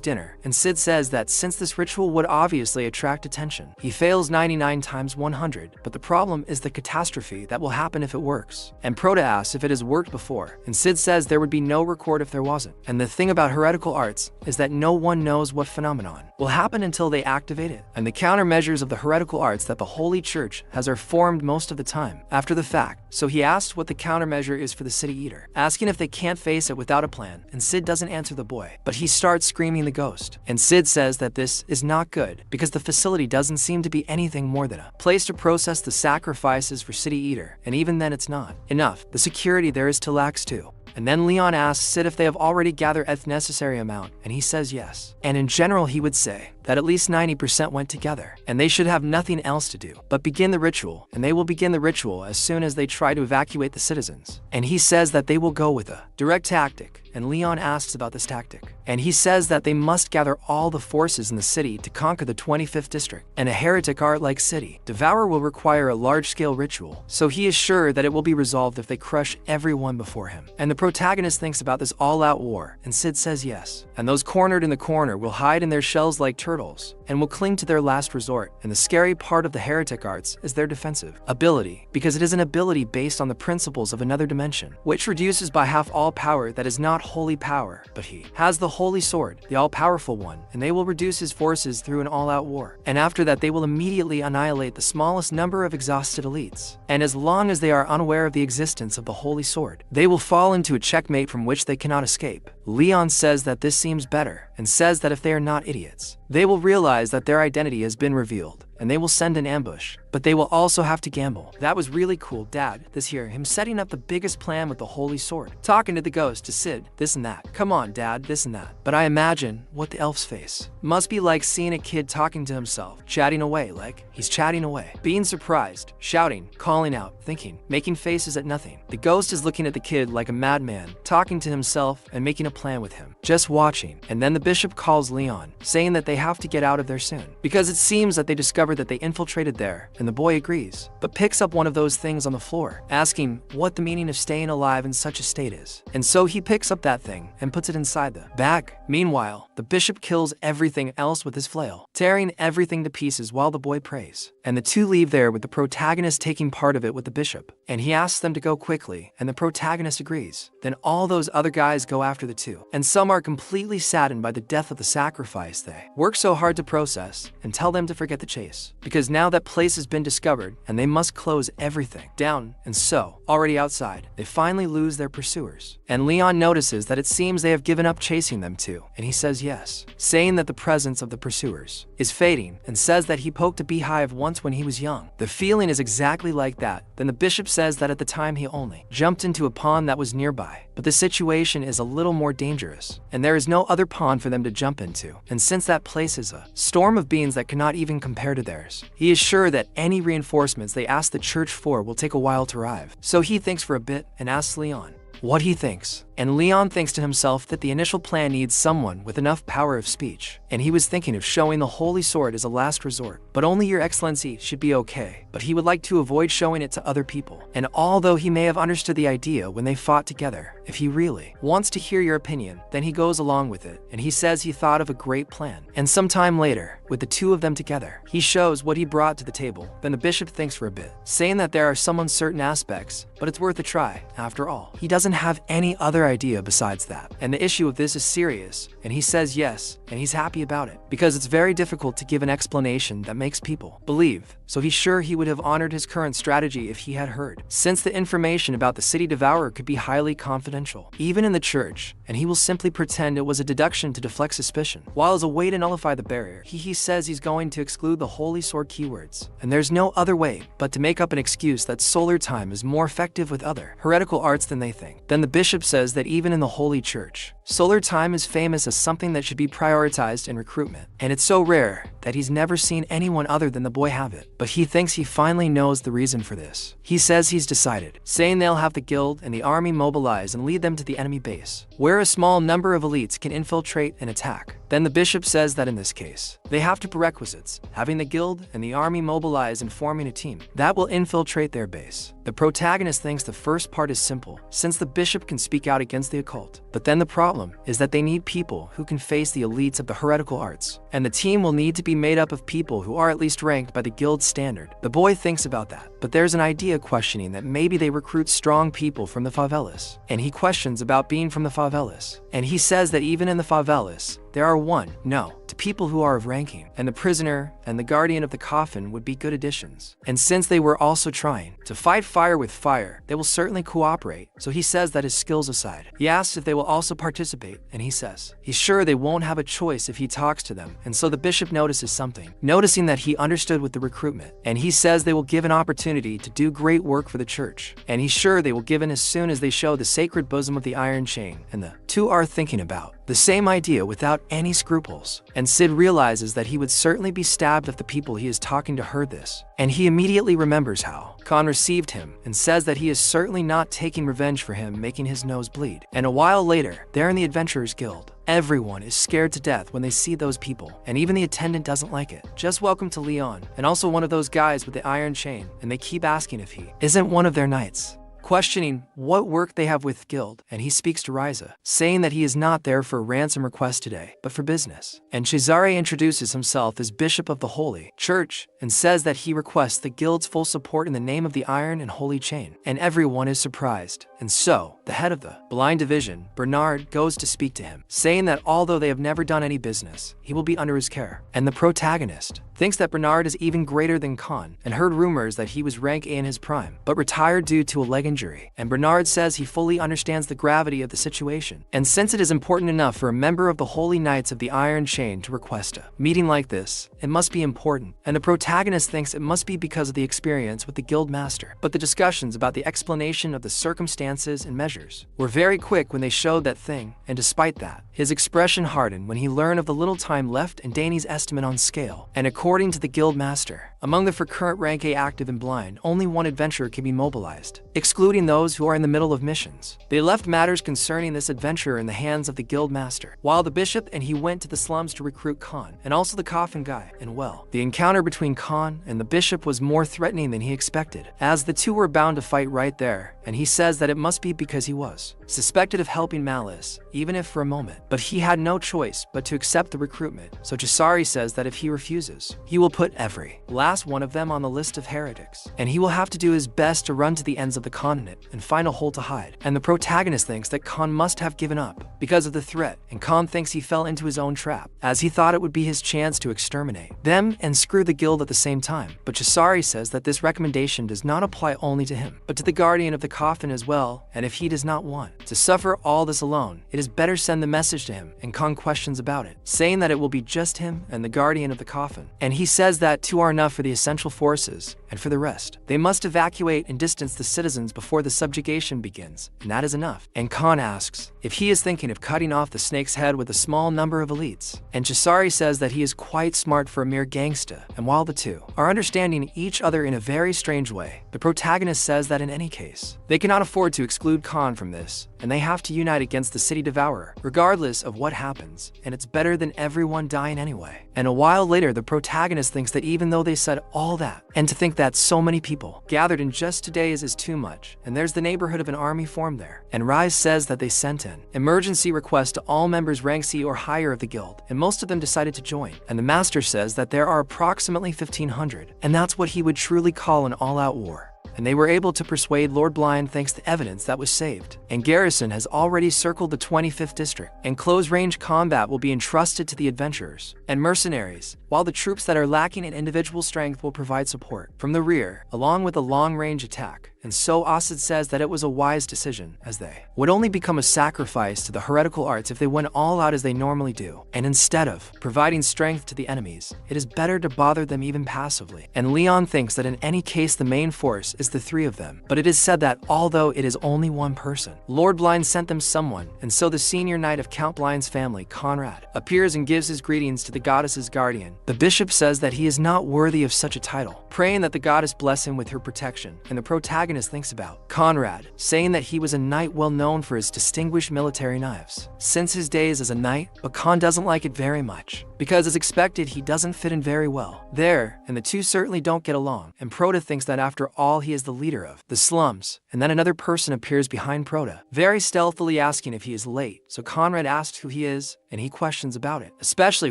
dinner. And Sid says that since this ritual would obviously attract attention, he fails 99 times 100, but the problem is the catastrophe that will happen if it works. And Proto asks if it has worked before, and Sid says there would be no record if there wasn't. And the thing about heretical arts is that no one knows what phenomenon will happen until they activate it. And the countermeasures of the heretical arts that the Holy Church has are formed most of the time after the fact. So he asks what the countermeasure is for the City Eater, asking if they can't face it without a plan, and Sid doesn't answer the boy, but he starts screaming the ghost. And Sid says that this is not good, because the facility doesn't seem to be anything more than a place to process the sacrifices for City Eater, and even then it's not enough. The security there is to lax too. And then Leon asks Sid if they have already gathered the necessary amount, and he says yes. And in general he would say that at least 90% went together, and they should have nothing else to do but begin the ritual, and they will begin the ritual as soon as they try to evacuate the citizens. And he says that they will go with a direct tactic, and Leon asks about this tactic. And he says that they must gather all the forces in the city to conquer the 25th district, and a heretic art-like city. Devour will require a large-scale ritual, so he is sure that it will be resolved if they crush everyone before him. And the protagonist thinks about this all-out war, and Sid says yes. And those cornered in the corner will hide in their shells like turtles, and will cling to their last resort. And the scary part of the heretic arts is their defensive ability, because it is an ability based on the principles of another dimension, which reduces by half all power that is not holy power, but he has the holy sword, the all-powerful one, and they will reduce his forces through an all-out war. And after that they will immediately annihilate the smallest number of exhausted elites. And as long as they are unaware of the existence of the holy sword, they will fall into a checkmate from which they cannot escape. Leon says that this seems better, and says that if they are not idiots, they will realize that their identity has been revealed, and they will send an ambush, but they will also have to gamble. That was really cool, Dad. This here, him setting up the biggest plan with the holy sword, talking to the ghost, to Sid, this and that. Come on, Dad, this and that. But I imagine what the elf's face must be like, seeing a kid talking to himself, chatting away, like he's chatting away, being surprised, shouting, calling out, thinking, making faces at nothing. The ghost is looking at the kid like a madman, talking to himself and making a plan with him, just watching. And then the bishop calls Leon, saying that they have to get out of there soon, because it seems that they discovered that they infiltrated there, and the boy agrees, but picks up one of those things on the floor, asking what the meaning of staying alive in such a state is. And so he picks up that thing and puts it inside the bag. Meanwhile, the bishop kills everything else with his flail, tearing everything to pieces while the boy prays. And the two leave there with the protagonist taking part of it with the bishop, and he asks them to go quickly, and the protagonist agrees. Then all those other guys go after the two, and some are completely saddened by the death of the sacrifice they work so hard to process, and tell them to forget the chase. dangerous, because now that place has been discovered and they must close everything down, and so, already outside, they finally lose their pursuers. And Leon notices that it seems they have given up chasing them too, and he says yes, saying that the presence of the pursuers is fading, and says that he poked a beehive once when he was young. The feeling is exactly like that. Then the bishop says that at the time he only jumped into a pond that was nearby, but the situation is a little more dangerous, and there is no other pond for them to jump into, and since that place is a storm of beings that cannot even compare to theirs, he is sure that any reinforcements they ask the church for will take a while to arrive. So he thinks for a bit and asks Leon what he thinks. And Leon thinks to himself that the initial plan needs someone with enough power of speech, and he was thinking of showing the holy sword as a last resort. But only your excellency should be okay, but he would like to avoid showing it to other people. And although he may have understood the idea when they fought together, if he really wants to hear your opinion, then he goes along with it, and he says he thought of a great plan. And sometime later, with the two of them together, he shows what he brought to the table. Then the bishop thinks for a bit, saying that there are some uncertain aspects, but it's worth a try. After all, he doesn't have any other idea besides that. And the issue of this is serious, and he says yes, and he's happy about it, because it's very difficult to give an explanation that makes people believe. So he's sure he would have honored his current strategy if he had heard, since the information about the city devourer could be highly confidential, even in the church, and he will simply pretend it was a deduction to deflect suspicion. While as a way to nullify the barrier, he says he's going to exclude the holy sword keywords, and there's no other way but to make up an excuse that solar time is more effective with other heretical arts than they think. Then the bishop says that even in the holy church, solar time is famous as something that should be prioritized in recruitment, and it's so rare that he's never seen anyone other than the boy have it. But he thinks he finally knows the reason for this. He says he's decided, saying they'll have the guild and the army mobilize and lead them to the enemy base, where a small number of elites can infiltrate and attack. Then the bishop says that in this case, they have two prerequisites, having the guild and the army mobilize and forming a team that will infiltrate their base. The protagonist thinks the first part is simple, since the bishop can speak out against the occult. But then the problem is that they need people who can face the elites of the heretical arts, and the team will need to be made up of people who are at least ranked by the guild standard. The boy thinks about that, but there's an idea questioning that maybe they recruit strong people from the favelas, and he questions about being from the favelas, and he says that even in the favelas, there are to people who are of ranking, and the prisoner and the guardian of the coffin would be good additions. And since they were also trying to fight fire with fire, they will certainly cooperate. So he says that his skills aside, he asks if they will also participate, and he says he's sure they won't have a choice if he talks to them. And so the bishop notices something, noticing that he understood with the recruitment, and he says they will give an opportunity to do great work for the church, and he's sure they will give in as soon as they show the sacred bosom of the iron chain. And the two are thinking about the same idea without any scruples, and Sid realizes that he would certainly be stabbed if the people he is talking to heard this, and he immediately remembers how Khan received him and says that he is certainly not taking revenge for him making his nose bleed. And a while later, there in the Adventurers Guild, everyone is scared to death when they see those people, and even the attendant doesn't like it. Just welcome to Leon, and also one of those guys with the iron chain, and they keep asking if he isn't one of their knights, questioning what work they have with guild, and he speaks to Riza, saying that he is not there for a ransom request today, but for business. And Cesare introduces himself as Bishop of the Holy Church, and says that he requests the guild's full support in the name of the Iron and Holy Chain, and everyone is surprised. And so, the head of the blind division, Bernard, goes to speak to him, saying that although they have never done any business, he will be under his care. And the protagonist thinks that Bernard is even greater than Khan, and heard rumors that he was rank A in his prime, but retired due to a leg injury. And Bernard says he fully understands the gravity of the situation, and since it is important enough for a member of the Holy Knights of the Iron Chain to request a meeting like this, it must be important. And the protagonist thinks it must be because of the experience with the guild master. But the discussions about the explanation of the circumstances and measures were very quick when they showed that thing, and despite that, his expression hardened when he learned of the little time left and Danny's estimate on scale. And according to the guild master, among the for current rank A active and blind, only one adventurer can be mobilized, excluding those who are in the middle of missions. They left matters concerning this adventurer in the hands of the guild master, while the bishop and he went to the slums to recruit Khan, and also the coffin guy. And well, the encounter between Khan and the bishop was more threatening than he expected, as the two were bound to fight right there, and he says that it must be because he was suspected of helping Malice, even if for a moment. But he had no choice but to accept the recruitment, so Chisari says that if he refuses, he will put every last one of them on the list of heretics, and he will have to do his best to run to the ends of the continent and find a hole to hide. And the protagonist thinks that Khan must have given up because of the threat, and Khan thinks he fell into his own trap, as he thought it would be his chance to exterminate them and screw the guild at the same time. But Chisari says that this recommendation does not apply only to him, but to the guardian of the coffin as well, and if he does not want to suffer all this alone, it is better send the message to him. And Khan questions about it, saying that it will be just him and the guardian of the coffin, and he says that two are enough for the essential forces, and for the rest, they must evacuate and distance the citizens before the subjugation begins, and that is enough. And Khan asks if he is thinking of cutting off the snake's head with a small number of elites, and Chisari says that he is quite smart for a mere gangsta, and while the two are understanding each other in a very strange way, the protagonist says that in any case, they cannot afford to exclude Khan from this, and they have to unite against the city devourer, regardless of what happens, and it's better than everyone dying anyway. And a while later, the protagonist thinks that even though they said all that, and to think that so many people gathered in just 2 days is too much, and there's the neighborhood of an army formed there. And Rise says that they sent in emergency requests to all members rank C or higher of the guild, and most of them decided to join. And the master says that there are approximately 1,500, and that's what he would truly call an all-out war. And they were able to persuade Lord Blind thanks to evidence that was saved. And Garrison has already circled the 25th district, and close-range combat will be entrusted to the adventurers and mercenaries, while the troops that are lacking in individual strength will provide support from the rear, along with a long-range attack. And so Asid says that it was a wise decision, as they would only become a sacrifice to the heretical arts if they went all out as they normally do. And instead of providing strength to the enemies, it is better to bother them even passively. And Leon thinks that in any case the main force is the 3 of them. But it is said that although it is only one person, Lord Blind sent them someone, and so the senior knight of Count Blind's family, Conrad, appears and gives his greetings to the goddess's guardian. The bishop says that he is not worthy of such a title, praying that the goddess bless him with her protection. And the protagonist thinks about Conrad, saying that he was a knight well known for his distinguished military knives since his days as a knight, but Khan doesn't like it very much, because as expected he doesn't fit in very well there, and the two certainly don't get along. And Proda thinks that after all he is the leader of the slums, and then another person appears behind Proda, very stealthily asking if he is late. So Conrad asks who he is, and he questions about it, especially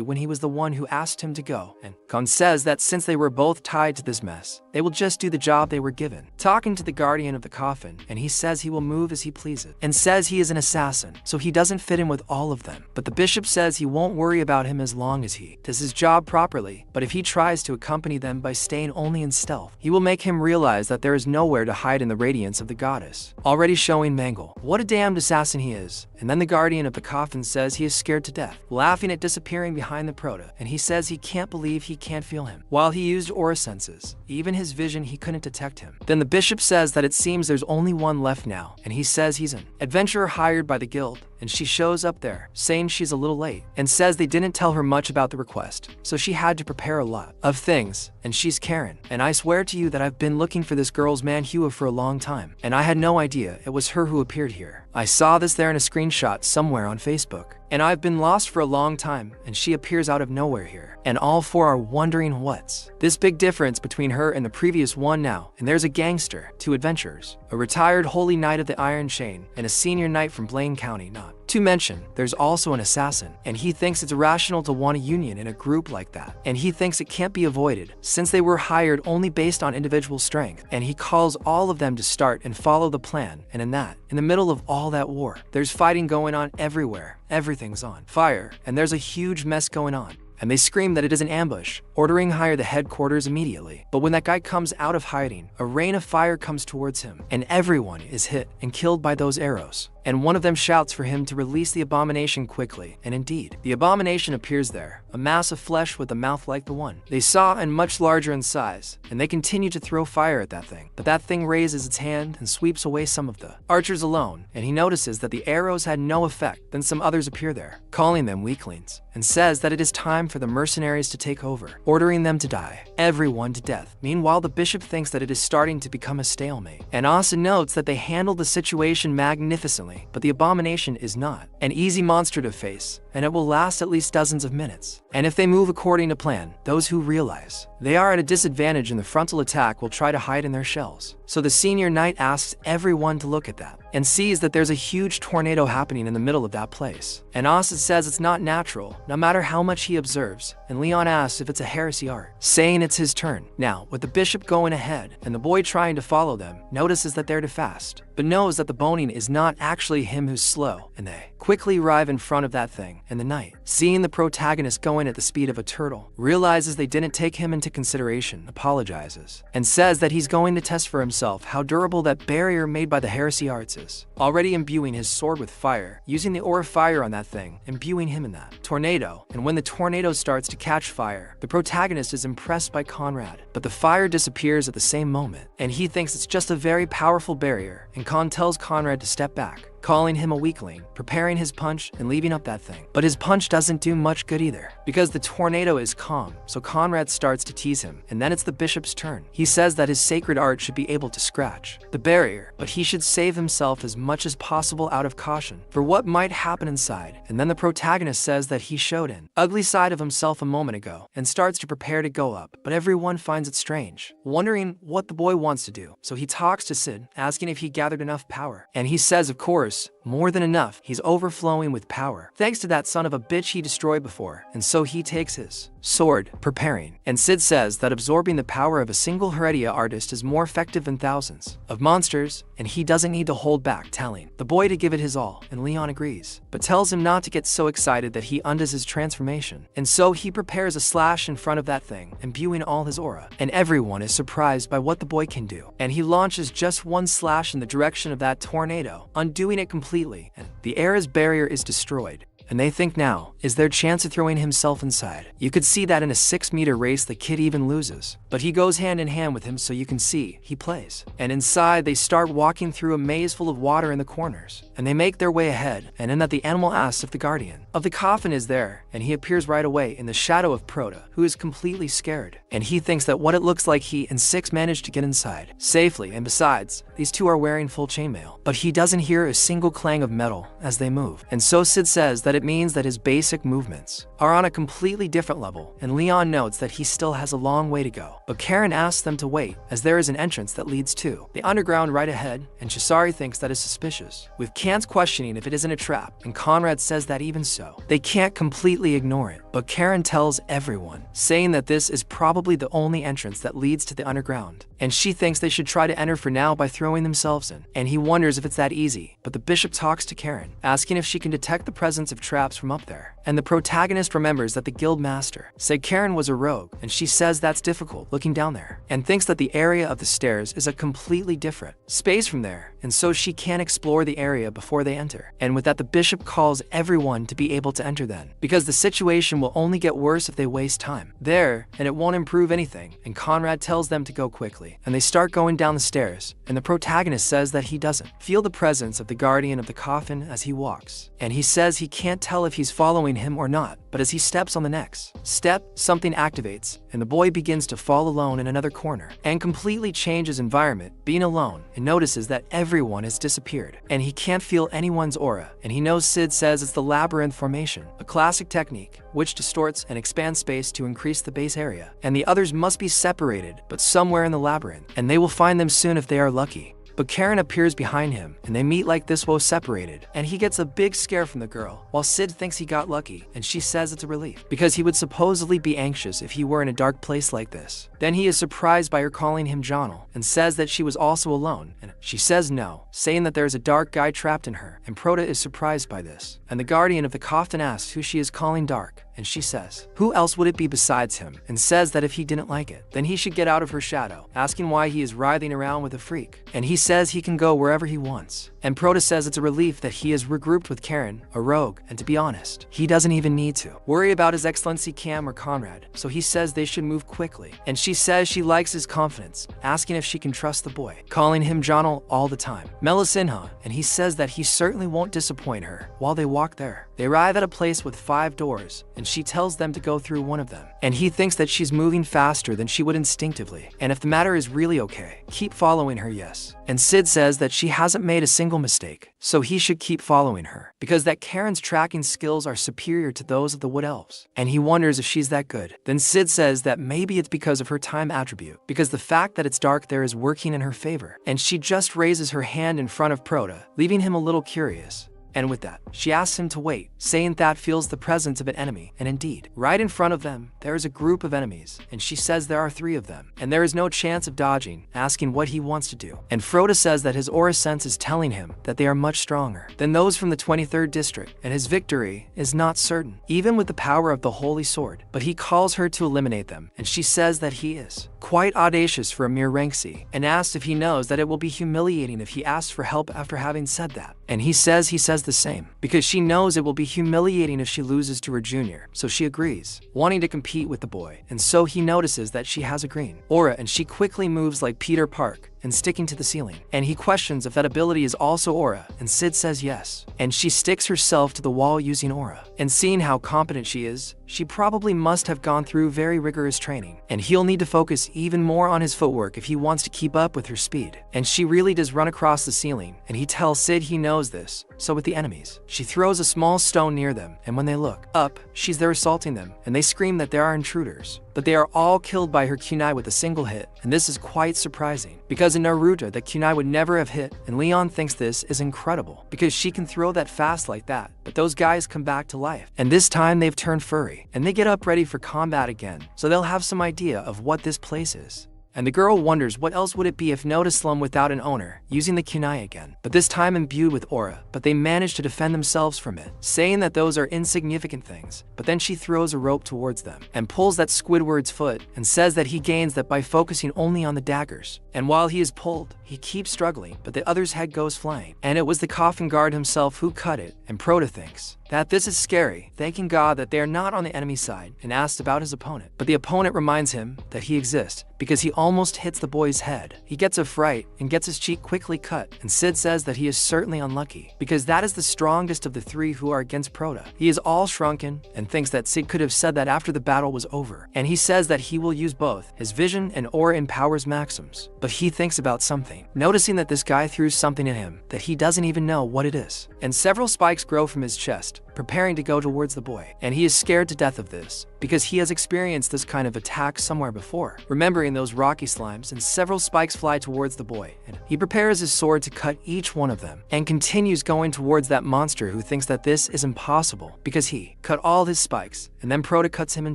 when he was the one who asked him to go. And Khan says that since they were both tied to this mess, they will just do the job they were given, talking to the guardian of the coffin, and he says he will move as he pleases, and says he is an assassin, so he doesn't fit in with all of them. But the bishop says he won't worry about him as long as he does his job properly, but if he tries to accompany them by staying only in stealth, he will make him realize that there is nowhere to hide in the radiance of the goddess, already showing Mangle what a damned assassin he is. And then the guardian of the coffin says he is scared to death, laughing at disappearing behind the Proda, and he says he can't believe he can't feel him. While he used aura senses, even his vision, he couldn't detect him. Then the bishop says that it seems there's only one left now, and he says he's an adventurer hired by the guild, and she shows up there, saying she's a little late, and says they didn't tell her much about the request, so she had to prepare a lot of things, and she's Karen. And I swear to you that I've been looking for this girl's Manhwa for a long time, and I had no idea it was her who appeared here. I saw this there in a screenshot somewhere on Facebook, and I've been lost for a long time, and she appears out of nowhere here. And all 4 are wondering what's this big difference between her and the previous one now. And there's a gangster, 2 adventurers, a retired holy knight of the Iron Chain, and a senior knight from Blaine County, not to mention, there's also an assassin, and he thinks it's irrational to want a union in a group like that. And he thinks it can't be avoided, since they were hired only based on individual strength. And he calls all of them to start and follow the plan. And in the middle of all that war, there's fighting going on everywhere. Everything's on fire, and there's a huge mess going on. And they scream that it is an ambush, ordering hire the headquarters immediately. But when that guy comes out of hiding, a rain of fire comes towards him, and everyone is hit and killed by those arrows. And one of them shouts for him to release the abomination quickly, and indeed, the abomination appears there, a mass of flesh with a mouth like the one they saw and much larger in size, and they continue to throw fire at that thing. But that thing raises its hand and sweeps away some of the archers alone, and he notices that the arrows had no effect. Then some others appear there, calling them weaklings, and says that it is time for the mercenaries to take over, ordering them to die, everyone to death. Meanwhile, the bishop thinks that it is starting to become a stalemate, and Asa notes that they handle the situation magnificently, but the abomination is not an easy monster to face, and it will last at least dozens of minutes. And if they move according to plan, those who realize they are at a disadvantage in the frontal attack will try to hide in their shells. So the senior knight asks everyone to look at that, and sees that there's a huge tornado happening in the middle of that place. And Asa says it's not natural, no matter how much he observes, and Leon asks if it's a heresy art, saying it's his turn. Now, with the bishop going ahead, and the boy trying to follow them, notices that they're too fast, but knows that the boning is not actually him who's slow, and they quickly arrive in front of that thing, and the knight, seeing the protagonist going at the speed of a turtle, realizes they didn't take him into consideration, apologizes, and says that he's going to test for himself how durable that barrier made by the heresy arts is, already imbuing his sword with fire, using the aura fire on that thing, imbuing him in that tornado. And when the tornado starts to catch fire, the protagonist is impressed by Conrad, but the fire disappears at the same moment, and he thinks it's just a very powerful barrier, and Con tells Conrad to step back, calling him a weakling, preparing his punch and leaving up that thing. But his punch doesn't do much good either, because the tornado is calm, so Conrad starts to tease him, and then it's the bishop's turn. He says that his sacred art should be able to scratch the barrier, but he should save himself as much as possible out of caution for what might happen inside. And then the protagonist says that he showed an ugly side of himself a moment ago, and starts to prepare to go up, but everyone finds it strange, wondering what the boy wants to do. So he talks to Sid, asking if he gathered enough power, and he says of course, more than enough. He's overflowing with power, thanks to that son of a bitch he destroyed before, and so he takes his sword, preparing. And Sid says that absorbing the power of a single Heredia artist is more effective than thousands of monsters, and he doesn't need to hold back, telling the boy to give it his all, and Leon agrees, but tells him not to get so excited that he undoes his transformation. And so he prepares a slash in front of that thing, imbuing all his aura, and everyone is surprised by what the boy can do. And he launches just one slash in the direction of that tornado, undoing it completely, and the air's barrier is destroyed. And they think now is their chance of throwing himself inside. You could see that in a 6-meter race the kid even loses, but he goes hand in hand with him, so you can see he plays. And inside they start walking through a maze full of water in the corners, and they make their way ahead, and in that the animal asks if the guardian of the coffin is there, and he appears right away in the shadow of Proto, who is completely scared, and he thinks that what it looks like he and Six managed to get inside safely, and besides, these two are wearing full chainmail. But he doesn't hear a single clang of metal as they move, and so Sid says that it means that his basic movements are on a completely different level, and Leon notes that he still has a long way to go. But Karen asks them to wait, as there is an entrance that leads to the underground right ahead, and Chisari thinks that is suspicious, with Kant's questioning if it isn't a trap, and Conrad says that even so, they can't completely ignore it. But Karen tells everyone, saying that this is probably the only entrance that leads to the underground, and she thinks they should try to enter for now by throwing themselves in, and he wonders if it's that easy. But the bishop talks to Karen, asking if she can detect the presence of traps from up there, and the protagonist remembers that the guild master said Karen was a rogue, and she says that's difficult looking down there, and thinks that the area of the stairs is a completely different space from there, and so she can't explore the area before they enter. And with that, the bishop calls everyone to be able to enter then, because the situation will only get worse if they waste time there, and it won't improve anything. And Conrad tells them to go quickly, and they start going down the stairs, and the protagonist says that he doesn't feel the presence of the guardian of the coffin as he walks, and he says he can't tell if he's following him or not. But as he steps on the next step, something activates, and the boy begins to fall alone in another corner, and completely changes environment, being alone, and notices that everyone has disappeared, and he can't feel anyone's aura. And he knows Sid says it's the labyrinth formation, a classic technique which distorts and expands space to increase the base area, and the others must be separated, but somewhere in the labyrinth, and they will find them soon if they are lucky. But Karen appears behind him, and they meet like this while separated, and he gets a big scare from the girl, while Sid thinks he got lucky, and she says it's a relief, because he would supposedly be anxious if he were in a dark place like this. Then he is surprised by her calling him Jonal, and says that she was also alone, and she says no, saying that there is a dark guy trapped in her, and Proto is surprised by this. And the guardian of the coffin asks who she is calling dark, and she says, who else would it be besides him, and says that if he didn't like it, then he should get out of her shadow, asking why he is writhing around with a freak, and he says he can go wherever he wants. And Proto says it's a relief that he is regrouped with Karen, a rogue, and to be honest, he doesn't even need to worry about his excellency Cam or Conrad, so he says they should move quickly. And she says she likes his confidence, asking if she can trust the boy, calling him Jonal all the time, Melisinha, and he says that he certainly won't disappoint her while they walk there. They arrive at a place with 5 doors, and she tells them to go through one of them. And he thinks that she's moving faster than she would instinctively, and if the matter is really okay, keep following her, yes. And Sid says that she hasn't made a single mistake, so he should keep following her, because that Karen's tracking skills are superior to those of the Wood Elves, and he wonders if she's that good. Then Sid says that maybe it's because of her time attribute, because the fact that it's dark there is working in her favor, and she just raises her hand in front of Proto, leaving him a little curious. And with that, she asks him to wait, saying that feels the presence of an enemy, and indeed, right in front of them, there is a group of enemies, and she says there are 3 of them, and there is no chance of dodging, asking what he wants to do. And Frodo says that his aura sense is telling him that they are much stronger than those from the 23rd district, and his victory is not certain, even with the power of the Holy Sword, but he calls her to eliminate them, and she says that he is quite audacious for a mere rank C, and asks if he knows that it will be humiliating if he asks for help after having said that. And he says the same, because she knows it will be humiliating if she loses to her junior, so she agrees, wanting to compete with the boy, and so he notices that she has a green aura and she quickly moves like Peter Park and sticking to the ceiling. And he questions if that ability is also aura, and Sid says yes. And she sticks herself to the wall using aura. And seeing how competent she is, she probably must have gone through very rigorous training, and he'll need to focus even more on his footwork if he wants to keep up with her speed. And she really does run across the ceiling, and he tells Sid he knows this. So with the enemies, she throws a small stone near them, and when they look up, she's there assaulting them, and they scream that there are intruders. But they are all killed by her kunai with a single hit, and this is quite surprising, because in Naruto the kunai would never have hit, and Leon thinks this is incredible, because she can throw that fast like that. But those guys come back to life, and this time they've turned furry, and they get up ready for combat again, so they'll have some idea of what this place is. And the girl wonders what else would it be if no to slum without an owner, using the kunai again, but this time imbued with aura, but they manage to defend themselves from it, saying that those are insignificant things. But then she throws a rope towards them, and pulls that Squidward's foot, and says that he gains that by focusing only on the daggers. And while he is pulled, he keeps struggling, but the other's head goes flying, and it was the coffin guard himself who cut it, and Proto thinks that this is scary, thanking God that they are not on the enemy side, and asks about his opponent. But the opponent reminds him that he exists, because he almost hits the boy's head. He gets a fright and gets his cheek quickly cut, and Sid says that he is certainly unlucky, because that is the strongest of the 3 who are against Proto. He is all shrunken, and thinks that Sid could have said that after the battle was over, and he says that he will use both his vision and aura in powers maxims. But he thinks about something, noticing that this guy threw something at him that he doesn't even know what it is. And several spikes grow from his chest, preparing to go towards the boy, and he is scared to death of this, because he has experienced this kind of attack somewhere before, remembering those rocky slimes, and several spikes fly towards the boy, and he prepares his sword to cut each one of them, and continues going towards that monster who thinks that this is impossible, because he cut all his spikes, and then Proto cuts him in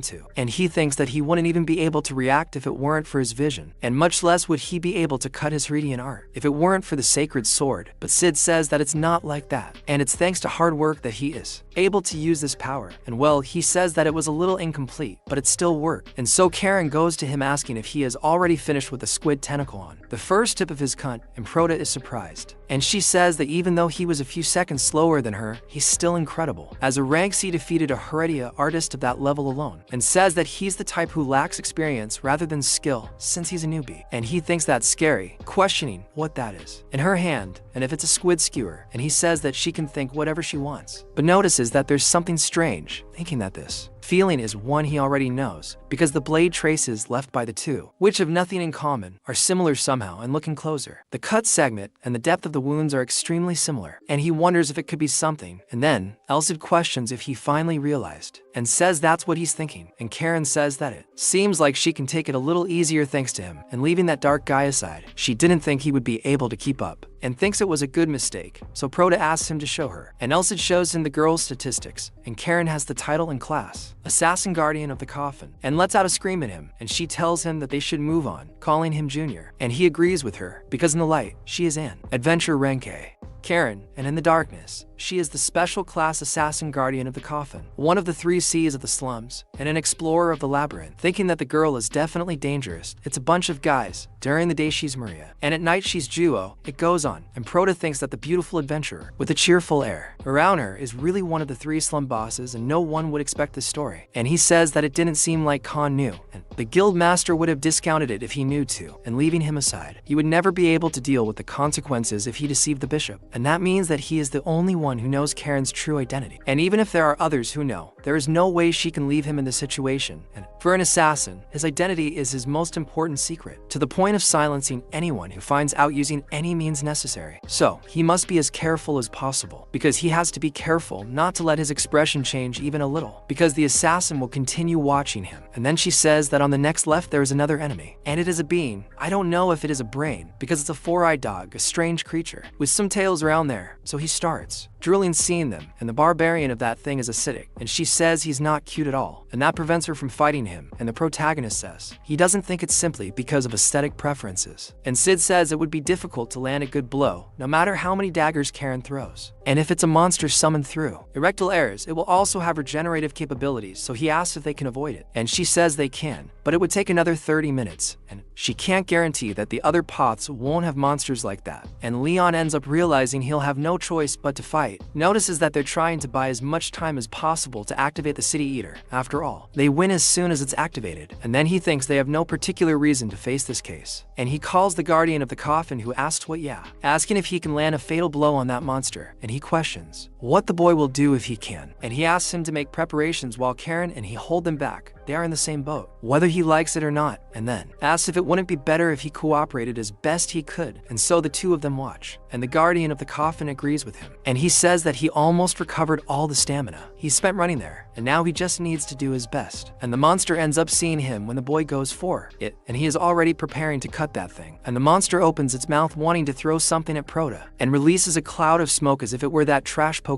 2, and he thinks that he wouldn't even be able to react if it weren't for his vision, and much less would he be able to cut his Radiant art if it weren't for the sacred sword. But Sid says that it's not like that, and it's thanks to hard work that he is able to use this power. And well, he says that it was a little incomplete, but it still worked. And so Karen goes to him asking if he has already finished with the squid tentacle on the first tip of his cunt, and Proto is surprised. And she says that even though he was a few seconds slower than her, he's still incredible, as a rank C defeated a Heredia artist of that level alone, and says that he's the type who lacks experience rather than skill, since he's a newbie. And he thinks that's scary, questioning what that is in her hand, and if it's a squid skewer, and he says that she can think whatever she wants, but notices that there's something strange, thinking that this feeling is one he already knows, because the blade traces left by the 2, which have nothing in common, are similar somehow, and looking closer, the cut segment and the depth of the wounds are extremely similar, and he wonders if it could be something. And then Elsid questions if he finally realized, and says that's what he's thinking, and Karen says that it seems like she can take it a little easier thanks to him, and leaving that dark guy aside, she didn't think he would be able to keep up, and thinks it was a good mistake, so Proto asks him to show her, and Elsid shows him the girl's statistics, and Karen has the title in class, Assassin Guardian of the Coffin, and lets out a scream at him, and she tells him that they should move on, calling him Junior, and he agrees with her, because in the light, she is an adventure rank A. Karen, and in the darkness, she is the special class assassin guardian of the coffin, one of the 3 C's of the slums, and an explorer of the labyrinth. Thinking that the girl is definitely dangerous, it's a bunch of guys During the day she's Maria, and at night she's Juo. It goes on, and Prota thinks that the beautiful adventurer, with a cheerful air around her, is really one of the 3 slum bosses, and no one would expect this story. And he says that it didn't seem like Khan knew, and the guild master would have discounted it if he knew to, and leaving him aside. He would never be able to deal with the consequences if he deceived the bishop, and that means that he is the only one who knows Karen's true identity. And even if there are others who know, there is no way she can leave him in this situation. And for an assassin, his identity is his most important secret, to the point of silencing anyone who finds out using any means necessary. So he must be as careful as possible, because he has to be careful not to let his expression change even a little, because the assassin will continue watching him. And then she says that on the next left there is another enemy, and it is a being. I don't know if it is a brain, because it's a 4-eyed dog, a strange creature, with some tails around there. So he starts drooling seeing them, and the barbarian of that thing is acidic, and she says he's not cute at all, and that prevents her from fighting him. And the protagonist says he doesn't think it's simply because of aesthetic preferences. And Sid says it would be difficult to land a good blow, no matter how many daggers Karen throws. And if it's a monster summoned through erectile airs, it will also have regenerative capabilities, so he asks if they can avoid it. And she says they can, but it would take another 30 minutes, and she can't guarantee that the other poths won't have monsters like that. And Leon ends up realizing he'll have no choice but to fight. Notices that they're trying to buy as much time as possible to activate the City Eater. After all, they win as soon as it's activated, and then he thinks they have no particular reason to face this case. And he calls the guardian of the coffin, who asks asking if he can land a fatal blow on that monster, and he questions what the boy will do if he can. And he asks him to make preparations while Karen and he hold them back. They are in the same boat, whether he likes it or not, and then asks if it wouldn't be better if he cooperated as best he could. And so the two of them watch, and the guardian of the coffin agrees with him. And he says that he almost recovered all the stamina he spent running there, and now he just needs to do his best. And the monster ends up seeing him when the boy goes for it, and he is already preparing to cut that thing. And the monster opens its mouth wanting to throw something at Prota, and releases a cloud of smoke as if it were that trash Pokemon.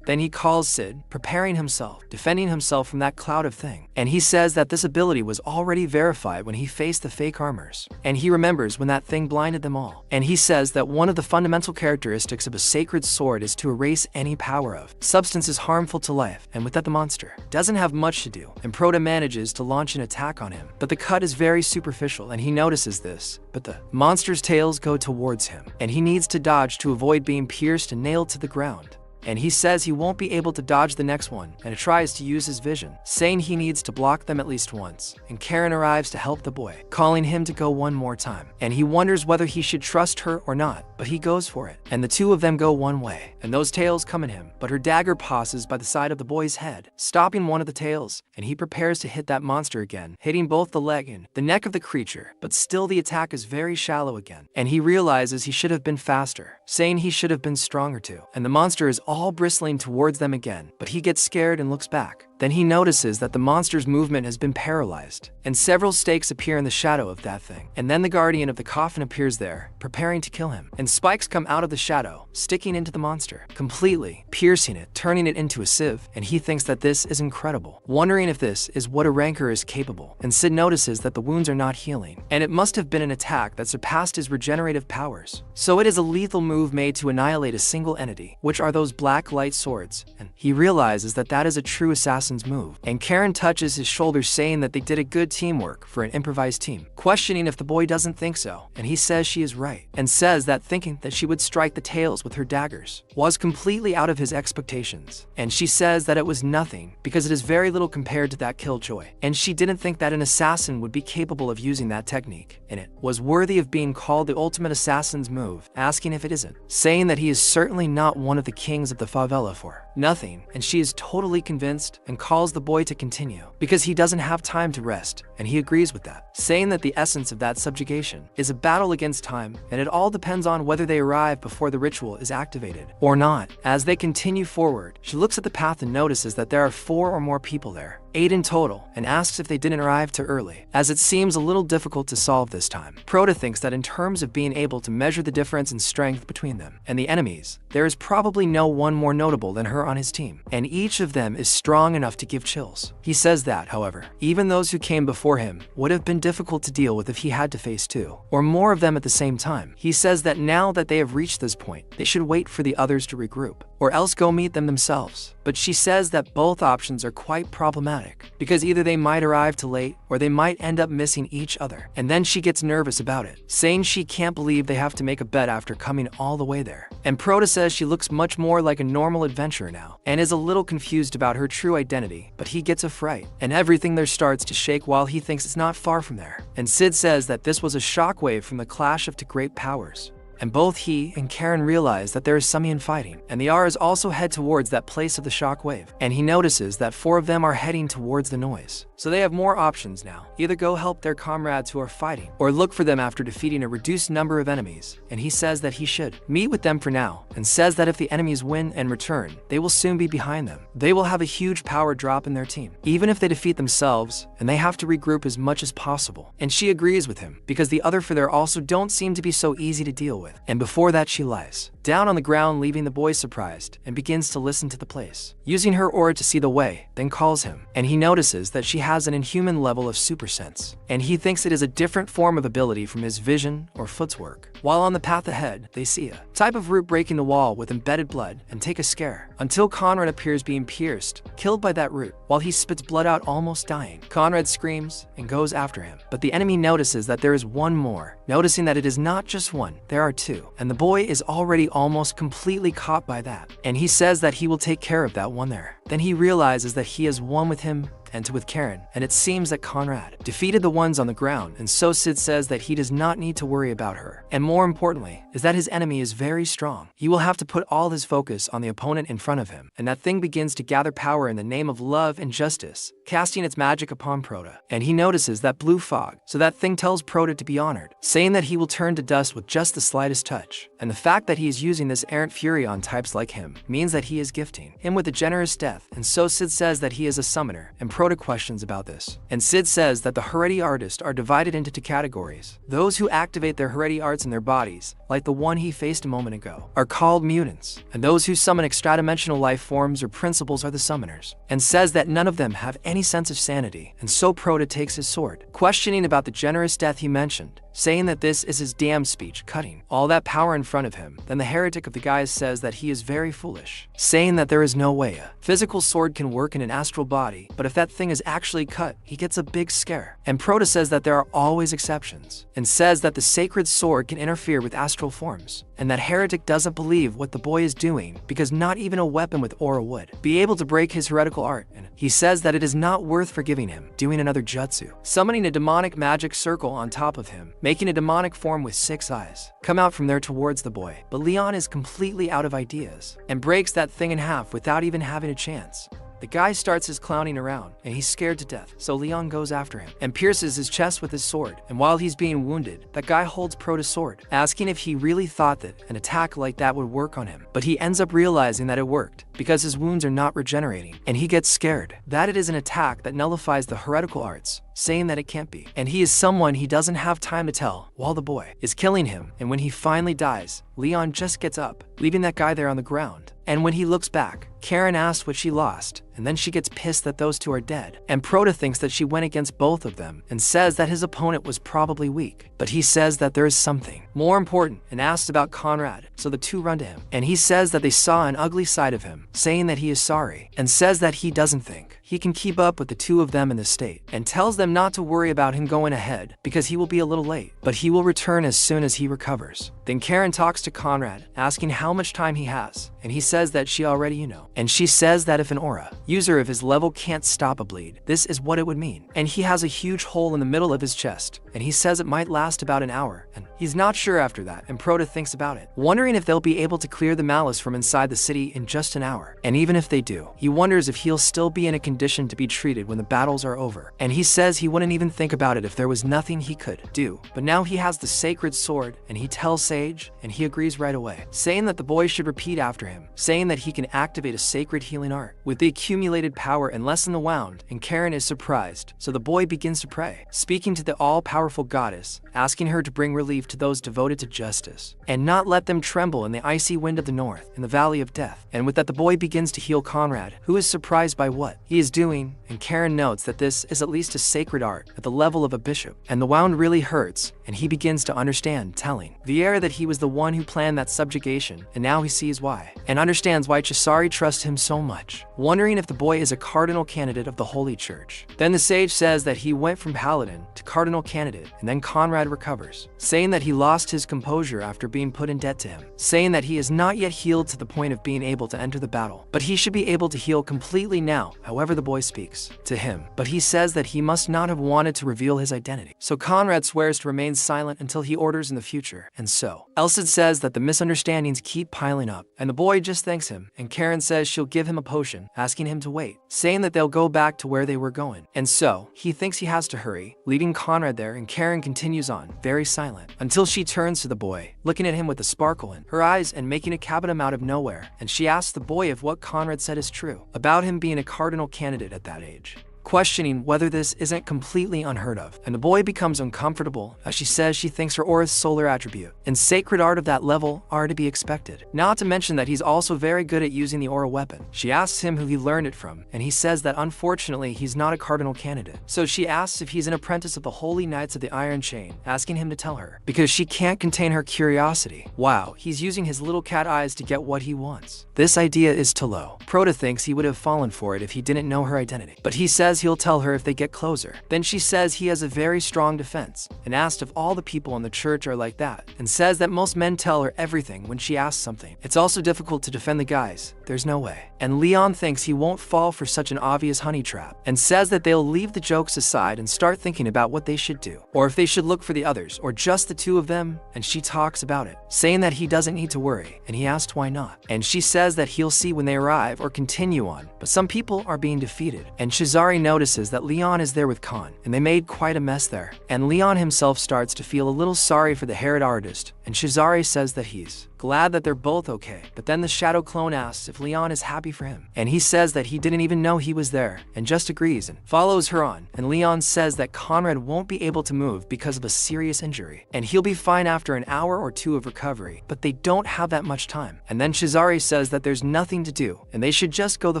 Then he calls Sid, preparing himself, defending himself from that cloud of thing. And he says that this ability was already verified when he faced the fake armors. And he remembers when that thing blinded them all. And he says that one of the fundamental characteristics of a sacred sword is to erase any power of substances harmful to life. And with that, the monster doesn't have much to do, and Prota manages to launch an attack on him. But the cut is very superficial, and he notices this. But the monster's tails go towards him, and he needs to dodge to avoid being pierced and nailed to the ground. And he says he won't be able to dodge the next one, and tries to use his vision, saying he needs to block them at least once. And Karen arrives to help the boy, calling him to go one more time. And he wonders whether he should trust her or not, but he goes for it. And the two of them go one way, and those tails come at him, but her dagger passes by the side of the boy's head, stopping one of the tails, and he prepares to hit that monster again, hitting both the leg and the neck of the creature. But still the attack is very shallow again, and he realizes he should have been faster, saying he should have been stronger too. And the monster is all bristling towards them again, but he gets scared and looks back. Then he notices that the monster's movement has been paralyzed, and several stakes appear in the shadow of that thing. And then the guardian of the coffin appears there, preparing to kill him. And spikes come out of the shadow, sticking into the monster, completely piercing it, turning it into a sieve. And he thinks that this is incredible, wondering if this is what a rancor is capable. And Sid notices that the wounds are not healing, and it must have been an attack that surpassed his regenerative powers. So it is a lethal move made to annihilate a single entity, which are those black light swords. And he realizes that that is a true assassin's move. And Karen touches his shoulder, saying that they did a good teamwork for an improvised team, questioning if the boy doesn't think so. And he says she is right, and says that thinking that she would strike the tails with her daggers was completely out of his expectations. And she says that it was nothing, because it is very little compared to that killjoy. And she didn't think that an assassin would be capable of using that technique, and it was worthy of being called the ultimate assassin's move, asking if it isn't, saying that he is certainly not one of the kings of the favela for nothing. And she is totally convinced and calls the boy to continue, because he doesn't have time to rest, and he agrees with that, saying that the essence of that subjugation is a battle against time, and it all depends on whether they arrive before the ritual is activated or not. As they continue forward, she looks at the path and notices that there are 4 or more people there, 8 in total, and asks if they didn't arrive too early, as it seems a little difficult to solve this time. Prota thinks that in terms of being able to measure the difference in strength between them and the enemies, there is probably no one more notable than her are on his team, and each of them is strong enough to give chills. He says that, however, even those who came before him would have been difficult to deal with if he had to face two or more of them at the same time. He says that now that they have reached this point, they should wait for the others to regroup, or else go meet them themselves. But she says that both options are quite problematic, because either they might arrive too late, or they might end up missing each other. And then she gets nervous about it, saying she can't believe they have to make a bet after coming all the way there. And Proto says she looks much more like a normal adventurer now, and is a little confused about her true identity, but he gets a fright, and everything there starts to shake while he thinks it's not far from there. And Sid says that this was a shockwave from the clash of two great powers. And both he and Karen realize that there is some fighting, and the R's also head towards that place of the shockwave, and he notices that 4 of them are heading towards the noise. So they have more options now. Either go help their comrades who are fighting, or look for them after defeating a reduced number of enemies, and he says that he should meet with them for now, and says that if the enemies win and return, they will soon be behind them. They will have a huge power drop in their team, even if they defeat themselves, and they have to regroup as much as possible. And she agrees with him, because the other 4 there also don't seem to be so easy to deal with. And before that, she lies down on the ground, leaving the boy surprised, and begins to listen to the place, using her aura to see the way, then calls him, and he notices that she has an inhuman level of super sense, and he thinks it is a different form of ability from his vision or footwork. While on the path ahead, they see a type of root breaking the wall with embedded blood and take a scare, until Conrad appears being pierced, killed by that root, while he spits blood out almost dying. Conrad screams and goes after him, but the enemy notices that there is one more, noticing that it is not just one, there are 2, and the boy is already almost completely caught by that, and he says that he will take care of that one there. Then he realizes that he has won with him and with Karen, and it seems that Conrad defeated the ones on the ground, and so Sid says that he does not need to worry about her. And more importantly, is that his enemy is very strong. He will have to put all his focus on the opponent in front of him, and that thing begins to gather power in the name of love and justice, casting its magic upon Proto. And he notices that blue fog, so that thing tells Proto to be honored, saying that he will turn to dust with just the slightest touch. And the fact that he is using this errant fury on types like him means that he is gifting him with a generous death, and so Sid says that he is a summoner, and Proto questions about this. And Sid says that the heredity artists are divided into 2 categories. Those who activate their heredity arts in their bodies, like the one he faced a moment ago, are called mutants, and those who summon extra-dimensional life forms or principles are the summoners. And says that none of them have any sense of sanity, and so Proto takes his sword, questioning about the generous death he mentioned, saying that this is his damn speech, cutting all that power in front of him. Then the heretic of the guys says that he is very foolish, saying that there is no way a physical sword can work in an astral body, but if that thing is actually cut, he gets a big scare. And Proto says that there are always exceptions, and says that the sacred sword can interfere with astral forms, and that heretic doesn't believe what the boy is doing because not even a weapon with aura would be able to break his heretical art, and he says that it is not worth forgiving him doing another jutsu, summoning a demonic magic circle on top of him, making a demonic form with 6 eyes come out from there towards the boy. But Leon is completely out of ideas and breaks that thing in half without even having a chance. The guy starts his clowning around, and he's scared to death, so Leon goes after him and pierces his chest with his sword. And while he's being wounded, that guy holds Proto's sword, asking if he really thought that an attack like that would work on him. But he ends up realizing that it worked, because his wounds are not regenerating, and he gets scared that it is an attack that nullifies the heretical arts, saying that it can't be. And he is someone he doesn't have time to tell while the boy is killing him. And when he finally dies, Leon just gets up, leaving that guy there on the ground. And when he looks back, Karen asks what she lost, and then she gets pissed that those 2 are dead. And Proto thinks that she went against both of them, and says that his opponent was probably weak. But he says that there is something more important, and asks about Conrad, so the 2 run to him. And he says that they saw an ugly side of him, saying that he is sorry, and says that he doesn't think he can keep up with the 2 of them in this state, and tells them not to worry about him going ahead, because he will be a little late, but he will return as soon as he recovers. Then Karen talks to Conrad, asking how much time he has, and he says that she already and she says that if an aura user of his level can't stop a bleed, this is what it would mean. And he has a huge hole in the middle of his chest, and he says it might last about an hour, and he's not sure after that. And Proto thinks about it, wondering if they'll be able to clear the malice from inside the city in just an hour. And even if they do, he wonders if he'll still be in a condition to be treated when the battles are over. And he says he wouldn't even think about it if there was nothing he could do. But now he has the sacred sword, and he tells Sage, and he agrees right away, saying that the boy should repeat after him, saying that he can activate a sacred healing art with the accumulated power and lessen the wound. And Karen is surprised, so the boy begins to pray, speaking to the all-powerful powerful goddess, asking her to bring relief to those devoted to justice, and not let them tremble in the icy wind of the north, in the valley of death. And with that, the boy begins to heal Conrad, who is surprised by what he is doing, and Karen notes that this is at least a sacred art at the level of a bishop, and the wound really hurts, and he begins to understand, telling Vieira that he was the one who planned that subjugation, and now he sees why, and understands why Cesare trusts him so much, wondering if the boy is a cardinal candidate of the Holy Church. Then the sage says that he went from paladin to cardinal candidate, and then Conrad recovers, saying that he lost his composure after being put in debt to him, saying that he is not yet healed to the point of being able to enter the battle, but he should be able to heal completely now. However, the boy speaks to him, but he says that he must not have wanted to reveal his identity. So Conrad swears to remain silent until he orders in the future, and so Elsid says that the misunderstandings keep piling up, and the boy just thanks him, and Karen says she'll give him a potion, asking him to wait, saying that they'll go back to where they were going. And so he thinks he has to hurry, leading Conrad there, and Karen continues on, very silent, until she turns to the boy, looking at him with a sparkle in her eyes and making a cabinet out of nowhere, and she asks the boy if what Conrad said is true, about him being a cardinal candidate at that age, questioning whether this isn't completely unheard of, and the boy becomes uncomfortable as she says she thinks her aura's solar attribute and sacred art of that level are to be expected. Not to mention that he's also very good at using the aura weapon. She asks him who he learned it from, and he says that unfortunately he's not a cardinal candidate. So she asks if he's an apprentice of the Holy Knights of the Iron Chain, asking him to tell her, because she can't contain her curiosity. Wow, he's using his little cat eyes to get what he wants. This idea is too low. Proto thinks he would have fallen for it if he didn't know her identity, but he says he'll tell her if they get closer. Then she says he has a very strong defense, and asked if all the people in the church are like that, and says that most men tell her everything when she asks something. It's also difficult to defend the guys. There's no way. And Leon thinks he won't fall for such an obvious honey trap, and says that they'll leave the jokes aside and start thinking about what they should do, or if they should look for the others, or just the two of them, and she talks about it, saying that he doesn't need to worry, and he asked why not. And she says that he'll see when they arrive or continue on, but some people are being defeated, and Cesare notices that Leon is there with Khan, and they made quite a mess there. And Leon himself starts to feel a little sorry for the Herod artist, and Cesare says that he's glad that they're both okay. But then the shadow clone asks if Leon is happy for him, and he says that he didn't even know he was there, and just agrees and follows her on. And Leon says that Conrad won't be able to move because of a serious injury, and he'll be fine after an hour or two of recovery, but they don't have that much time. And then Cesare says that there's nothing to do, and they should just go the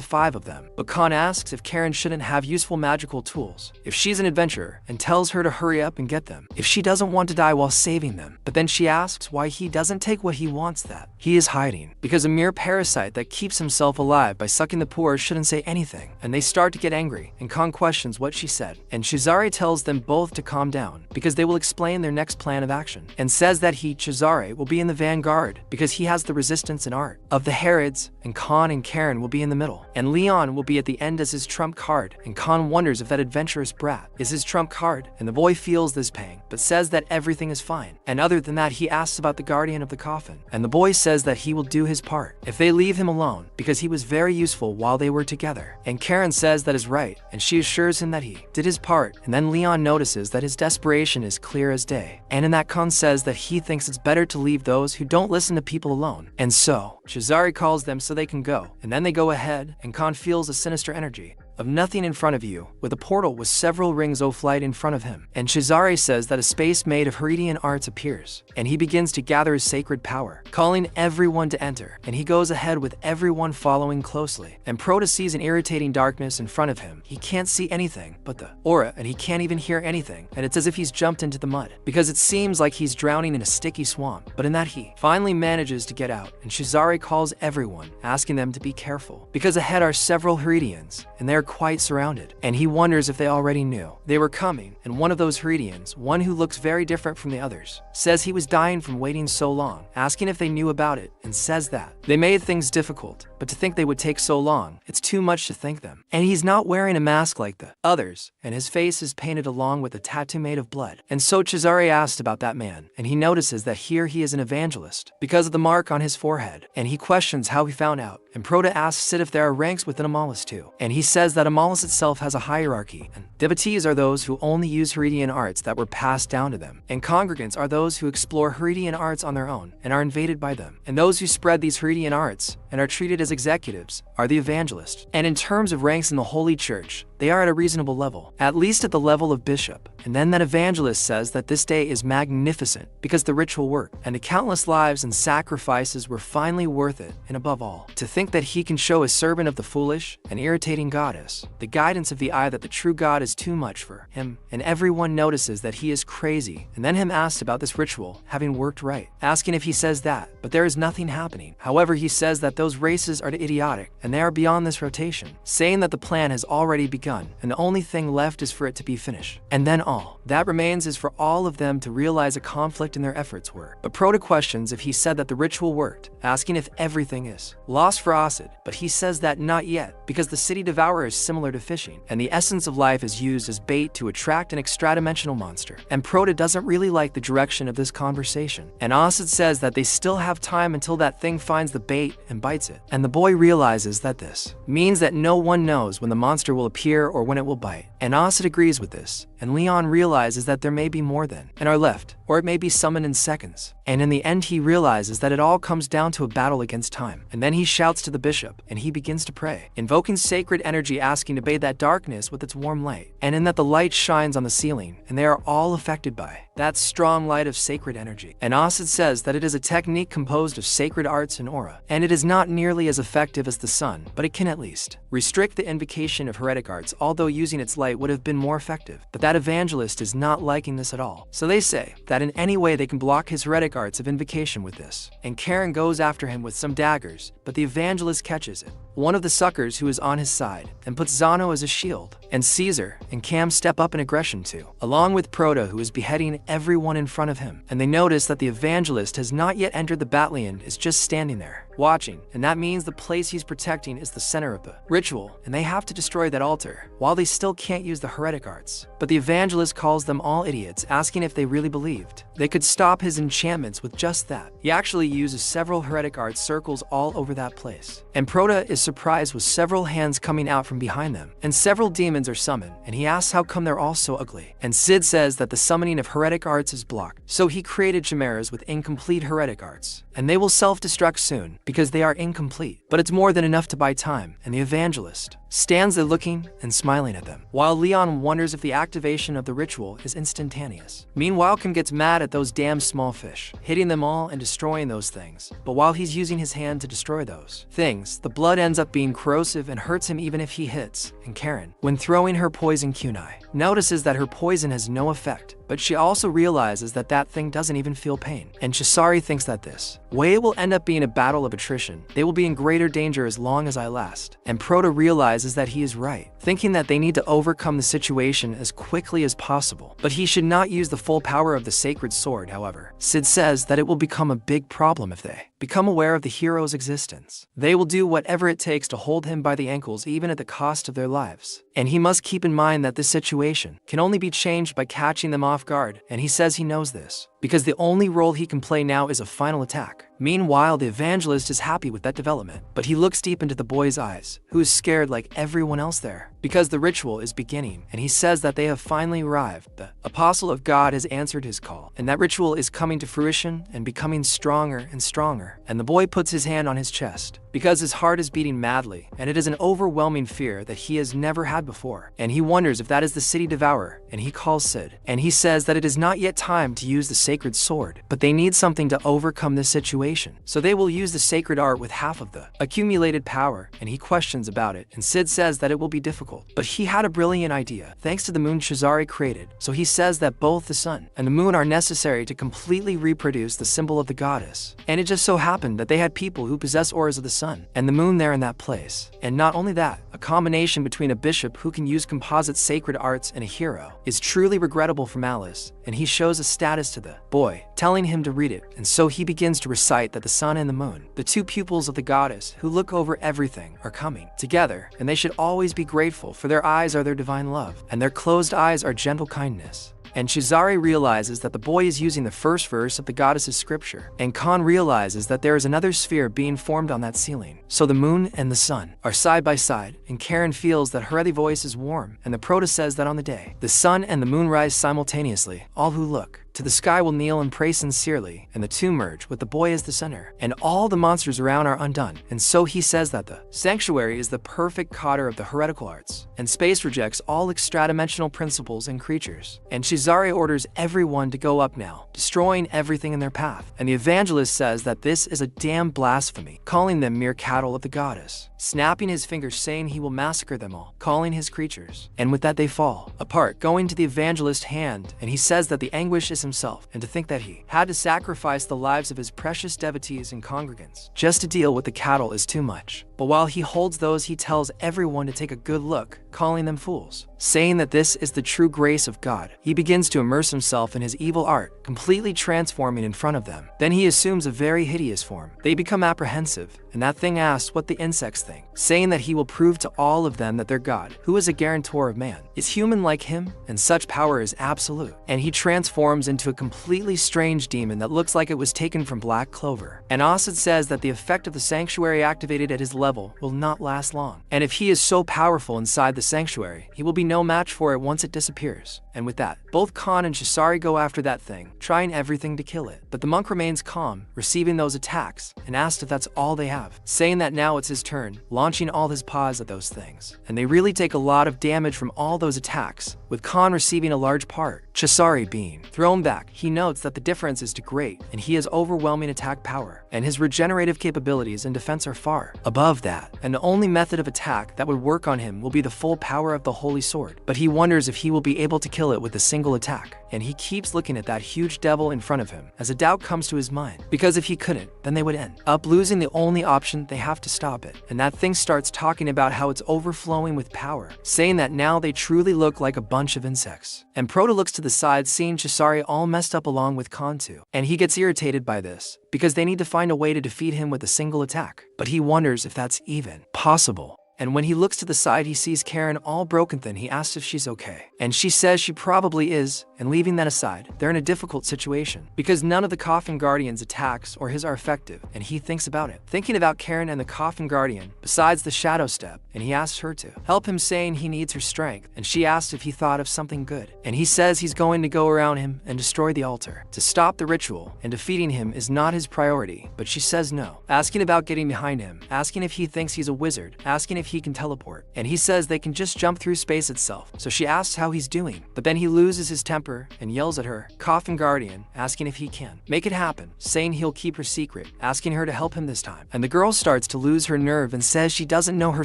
five of them. But Khan asks if Karen shouldn't have useful magical tools, if she's an adventurer, and tells her to hurry up and get them, if she doesn't want to die while saving them. But then she asks why he doesn't take what he wants that he is hiding, because a mere parasite that keeps himself alive by sucking the poor shouldn't say anything. And they start to get angry, and Khan questions what she said, and Cesare tells them both to calm down, because they will explain their next plan of action, and says that he, Cesare, will be in the vanguard, because he has the resistance and art of the Herods, and Khan and Karen will be in the middle, and Leon will be at the end as his trump card. And Khan wonders if that adventurous brat is his trump card, and the boy feels this pang, but says that everything is fine. And other than that, he asks about the guardian of the coffin, and the boy says that he will do his part if they leave him alone, because he was very useful while they were together. And Karen says that is right, and she assures him that he did his part. And then Leon notices that his desperation is clear as day, and in that Khan says that he thinks it's better to leave those who don't listen to people alone. And so Cesare calls them so they can go, and then they go ahead, and Khan feels a sinister energy of nothing in front of you, with a portal with several rings of flight in front of him. And Cesare says that a space made of Herodian arts appears, and he begins to gather his sacred power, calling everyone to enter, and he goes ahead with everyone following closely. And Proto sees an irritating darkness in front of him. He can't see anything but the aura, and he can't even hear anything, and it's as if he's jumped into the mud, because it seems like he's drowning in a sticky swamp. But in that he finally manages to get out, and Cesare calls everyone, asking them to be careful, because ahead are several Herodians, and they are quite surrounded, and he wonders if they already knew they were coming. And one of those Herodians, one who looks very different from the others, says he was dying from waiting so long, asking if they knew about it, and says that they made things difficult, but to think they would take so long, it's too much to thank them. And he's not wearing a mask like the others, and his face is painted along with a tattoo made of blood. And so Cesare asked about that man, and he notices that here he is an evangelist because of the mark on his forehead, and he questions how he found out. And Proto asks Sid if there are ranks within Amalis too, and he says that Amalis itself has a hierarchy, and devotees are those who only use Herodian arts that were passed down to them, and congregants are those who explore Herodian arts on their own and are invaded by them, and those who spread these Herodian arts and are treated as executives are the evangelists. And in terms of ranks in the Holy Church, they are at a reasonable level, at least at the level of bishop. And then that evangelist says that this day is magnificent because the ritual worked, and the countless lives and sacrifices were finally worth it, and above all, to think that he can show a servant of the foolish and irritating goddess the guidance of the eye that the true God is too much for him, and everyone notices that he is crazy, and then him asked about this ritual having worked right, asking if he says that, but there is nothing happening. However, he says that those races are idiotic, and they are beyond this rotation, saying that the plan has already begun, and the only thing left is for it to be finished. And then all that remains is for all of them to realize a conflict in their efforts were. But Proto questions if he said that the ritual worked, asking if everything is lost for Acid, but he says that not yet, because the city devourer is similar to fishing, and the essence of life is used as bait to attract an extra-dimensional monster. And Proto doesn't really like the direction of this conversation, and Acid says that they still have time until that thing finds the bait and bites it. And the boy realizes that this means that no one knows when the monster will appear or when it will bite. And Acid agrees with this, and Leon realizes that there may be more than and are left, or it may be summoned in seconds. And in the end he realizes that it all comes down to a battle against time. And then he shouts to the bishop, and he begins to pray, invoking sacred energy, asking to bathe that darkness with its warm light. And in that the light shines on the ceiling, and they are all affected by that strong light of sacred energy. And Acid says that it is a technique composed of sacred arts and aura, and it is not nearly as effective as the sun, but it can at least restrict the invocation of heretic arts, although using its light would have been more effective. But that evangelist is not liking this at all, so they say that in any way they can block his heretic arts of invocation with this. And Karen goes after him with some daggers, but the evangelist catches it, one of the suckers who is on his side, and puts Zano as a shield. And Caesar and Cam step up in aggression too, along with Proto, who is beheading everyone in front of him. And they notice that the evangelist has not yet entered the Batlion, is just standing there, watching, and that means the place he's protecting is the center of the ritual, and they have to destroy that altar, while they still can't use the heretic arts. But the evangelist calls them all idiots, asking if they really believed they could stop his enchantments with just that. He actually uses several heretic arts circles all over that place, and Proto is surprised with several hands coming out from behind them, and several demons are summoned, and he asks how come they're all so ugly. And Sid says that the summoning of heretic arts is blocked, so he created chimeras with incomplete heretic arts, and they will self-destruct soon because they are incomplete. But it's more than enough to buy time, and the evangelist stands there looking and smiling at them, while Leon wonders if the activation of the ritual is instantaneous. Meanwhile, Kim gets mad at those damn small fish, hitting them all and destroying those things. But while he's using his hand to destroy those things, the blood ends up being corrosive and hurts him even if he hits. And Karen, when throwing her poison kunai, notices that her poison has no effect, but she also realizes that that thing doesn't even feel pain. And Chisari thinks that this way it will end up being a battle of attrition. They will be in greater danger as long as I last. And Proto realizes that he is right, thinking that they need to overcome the situation as quickly as possible. But he should not use the full power of the sacred sword, however. Sid says that it will become a big problem if they become aware of the hero's existence. They will do whatever it takes to hold him by the ankles, even at the cost of their lives. And he must keep in mind that this situation can only be changed by catching them off guard, and he says he knows this, because the only role he can play now is a final attack. Meanwhile, the evangelist is happy with that development, but he looks deep into the boy's eyes, who is scared like everyone else there, because the ritual is beginning, and he says that they have finally arrived. The apostle of God has answered his call, and that ritual is coming to fruition and becoming stronger and stronger. And the boy puts his hand on his chest, because his heart is beating madly, and it is an overwhelming fear that he has never had before. And he wonders if that is the city devourer, and he calls Sid, and he says that it is not yet time to use the sacred sword, but they need something to overcome this situation. So they will use the sacred art with half of the accumulated power, and he questions about it, and Sid says that it will be difficult. But he had a brilliant idea, thanks to the moon Shizari created. So he says that both the sun and the moon are necessary to completely reproduce the symbol of the goddess. And it just so happened that they had people who possess auras of the sun and the moon there in that place. And not only that, a combination between a bishop who can use composite sacred arts and a hero is truly regrettable for Malice, and he shows a status to the boy, telling him to read it. And so he begins to recite that the sun and the moon, the two pupils of the goddess who look over everything, are coming together, and they should always be grateful, for their eyes are their divine love, and their closed eyes are gentle kindness. And Shizari realizes that the boy is using the first verse of the goddess's scripture, and Khan realizes that there is another sphere being formed on that ceiling. So the moon and the sun are side by side, and Karen feels that her voice is warm, and the Proto says that on the day the sun and the moon rise simultaneously, all who look to the sky will kneel and pray sincerely, and the two merge with the boy as the center, and all the monsters around are undone. And so he says that the sanctuary is the perfect cotter of the heretical arts, and space rejects all extra-dimensional principles and creatures. And Chizari orders everyone to go up now, destroying everything in their path. And the evangelist says that this is a damn blasphemy, calling them mere cattle of the goddess, snapping his fingers saying he will massacre them all, calling his creatures. And with that they fall apart, going to the evangelist's hand, and he says that the anguish is himself, and to think that he had to sacrifice the lives of his precious devotees and congregants just to deal with the cattle is too much. But while he holds those, he tells everyone to take a good look, calling them fools, saying that this is the true grace of God. He begins to immerse himself in his evil art, completely transforming in front of them. Then he assumes a very hideous form. They become apprehensive, and that thing asks what the insects think, saying that he will prove to all of them that their God, who is a guarantor of man, is human like him, and such power is absolute. And he transforms into a completely strange demon that looks like it was taken from Black Clover. And Asad says that the effect of the sanctuary activated at his level will not last long. And if he is so powerful inside the sanctuary, he will be no match for it once it disappears. And with that, both Khan and Chizari go after that thing, trying everything to kill it. But the monk remains calm, receiving those attacks, and asks if that's all they have, saying that now it's his turn, launching all his paws at those things. And they really take a lot of damage from all those attacks, with Khan receiving a large part. Chizari being thrown back, he notes that the difference is too great, and he has overwhelming attack power, and his regenerative capabilities and defense are far above that. And the only method of attack that would work on him will be the full power of the Holy Sword. But he wonders if he will be able to kill it with a single attack, and he keeps looking at that huge devil in front of him as a doubt comes to his mind, because if he couldn't, then they would end up losing the only option. They have to stop it. And that thing starts talking about how it's overflowing with power, saying that now they truly look like a bunch of insects. And Proto looks to the side, seeing Chizari all messed up along with Khan too, and he gets irritated by this because they need to find a way to defeat him with a single attack, but he wonders if that's even possible. And when he looks to the side, he sees Karen all broken thin. He asks if she's okay, and she says she probably is, and leaving that aside, they're in a difficult situation because none of the Coffin Guardian's attacks or his are effective, and he thinks about it, thinking about Karen and the Coffin Guardian besides the Shadow Step, and he asks her to help him, saying he needs her strength, and she asks if he thought of something good, and he says he's going to go around him and destroy the altar to stop the ritual, and defeating him is not his priority, but she says no, asking about getting behind him, asking if he thinks he's a wizard, asking if he can teleport, and he says they can just jump through space itself. So she asks how he's doing, but then he loses his temper and yells at her, Coffin Guardian, asking if he can make it happen, saying he'll keep her secret, asking her to help him this time. And the girl starts to lose her nerve and says she doesn't know her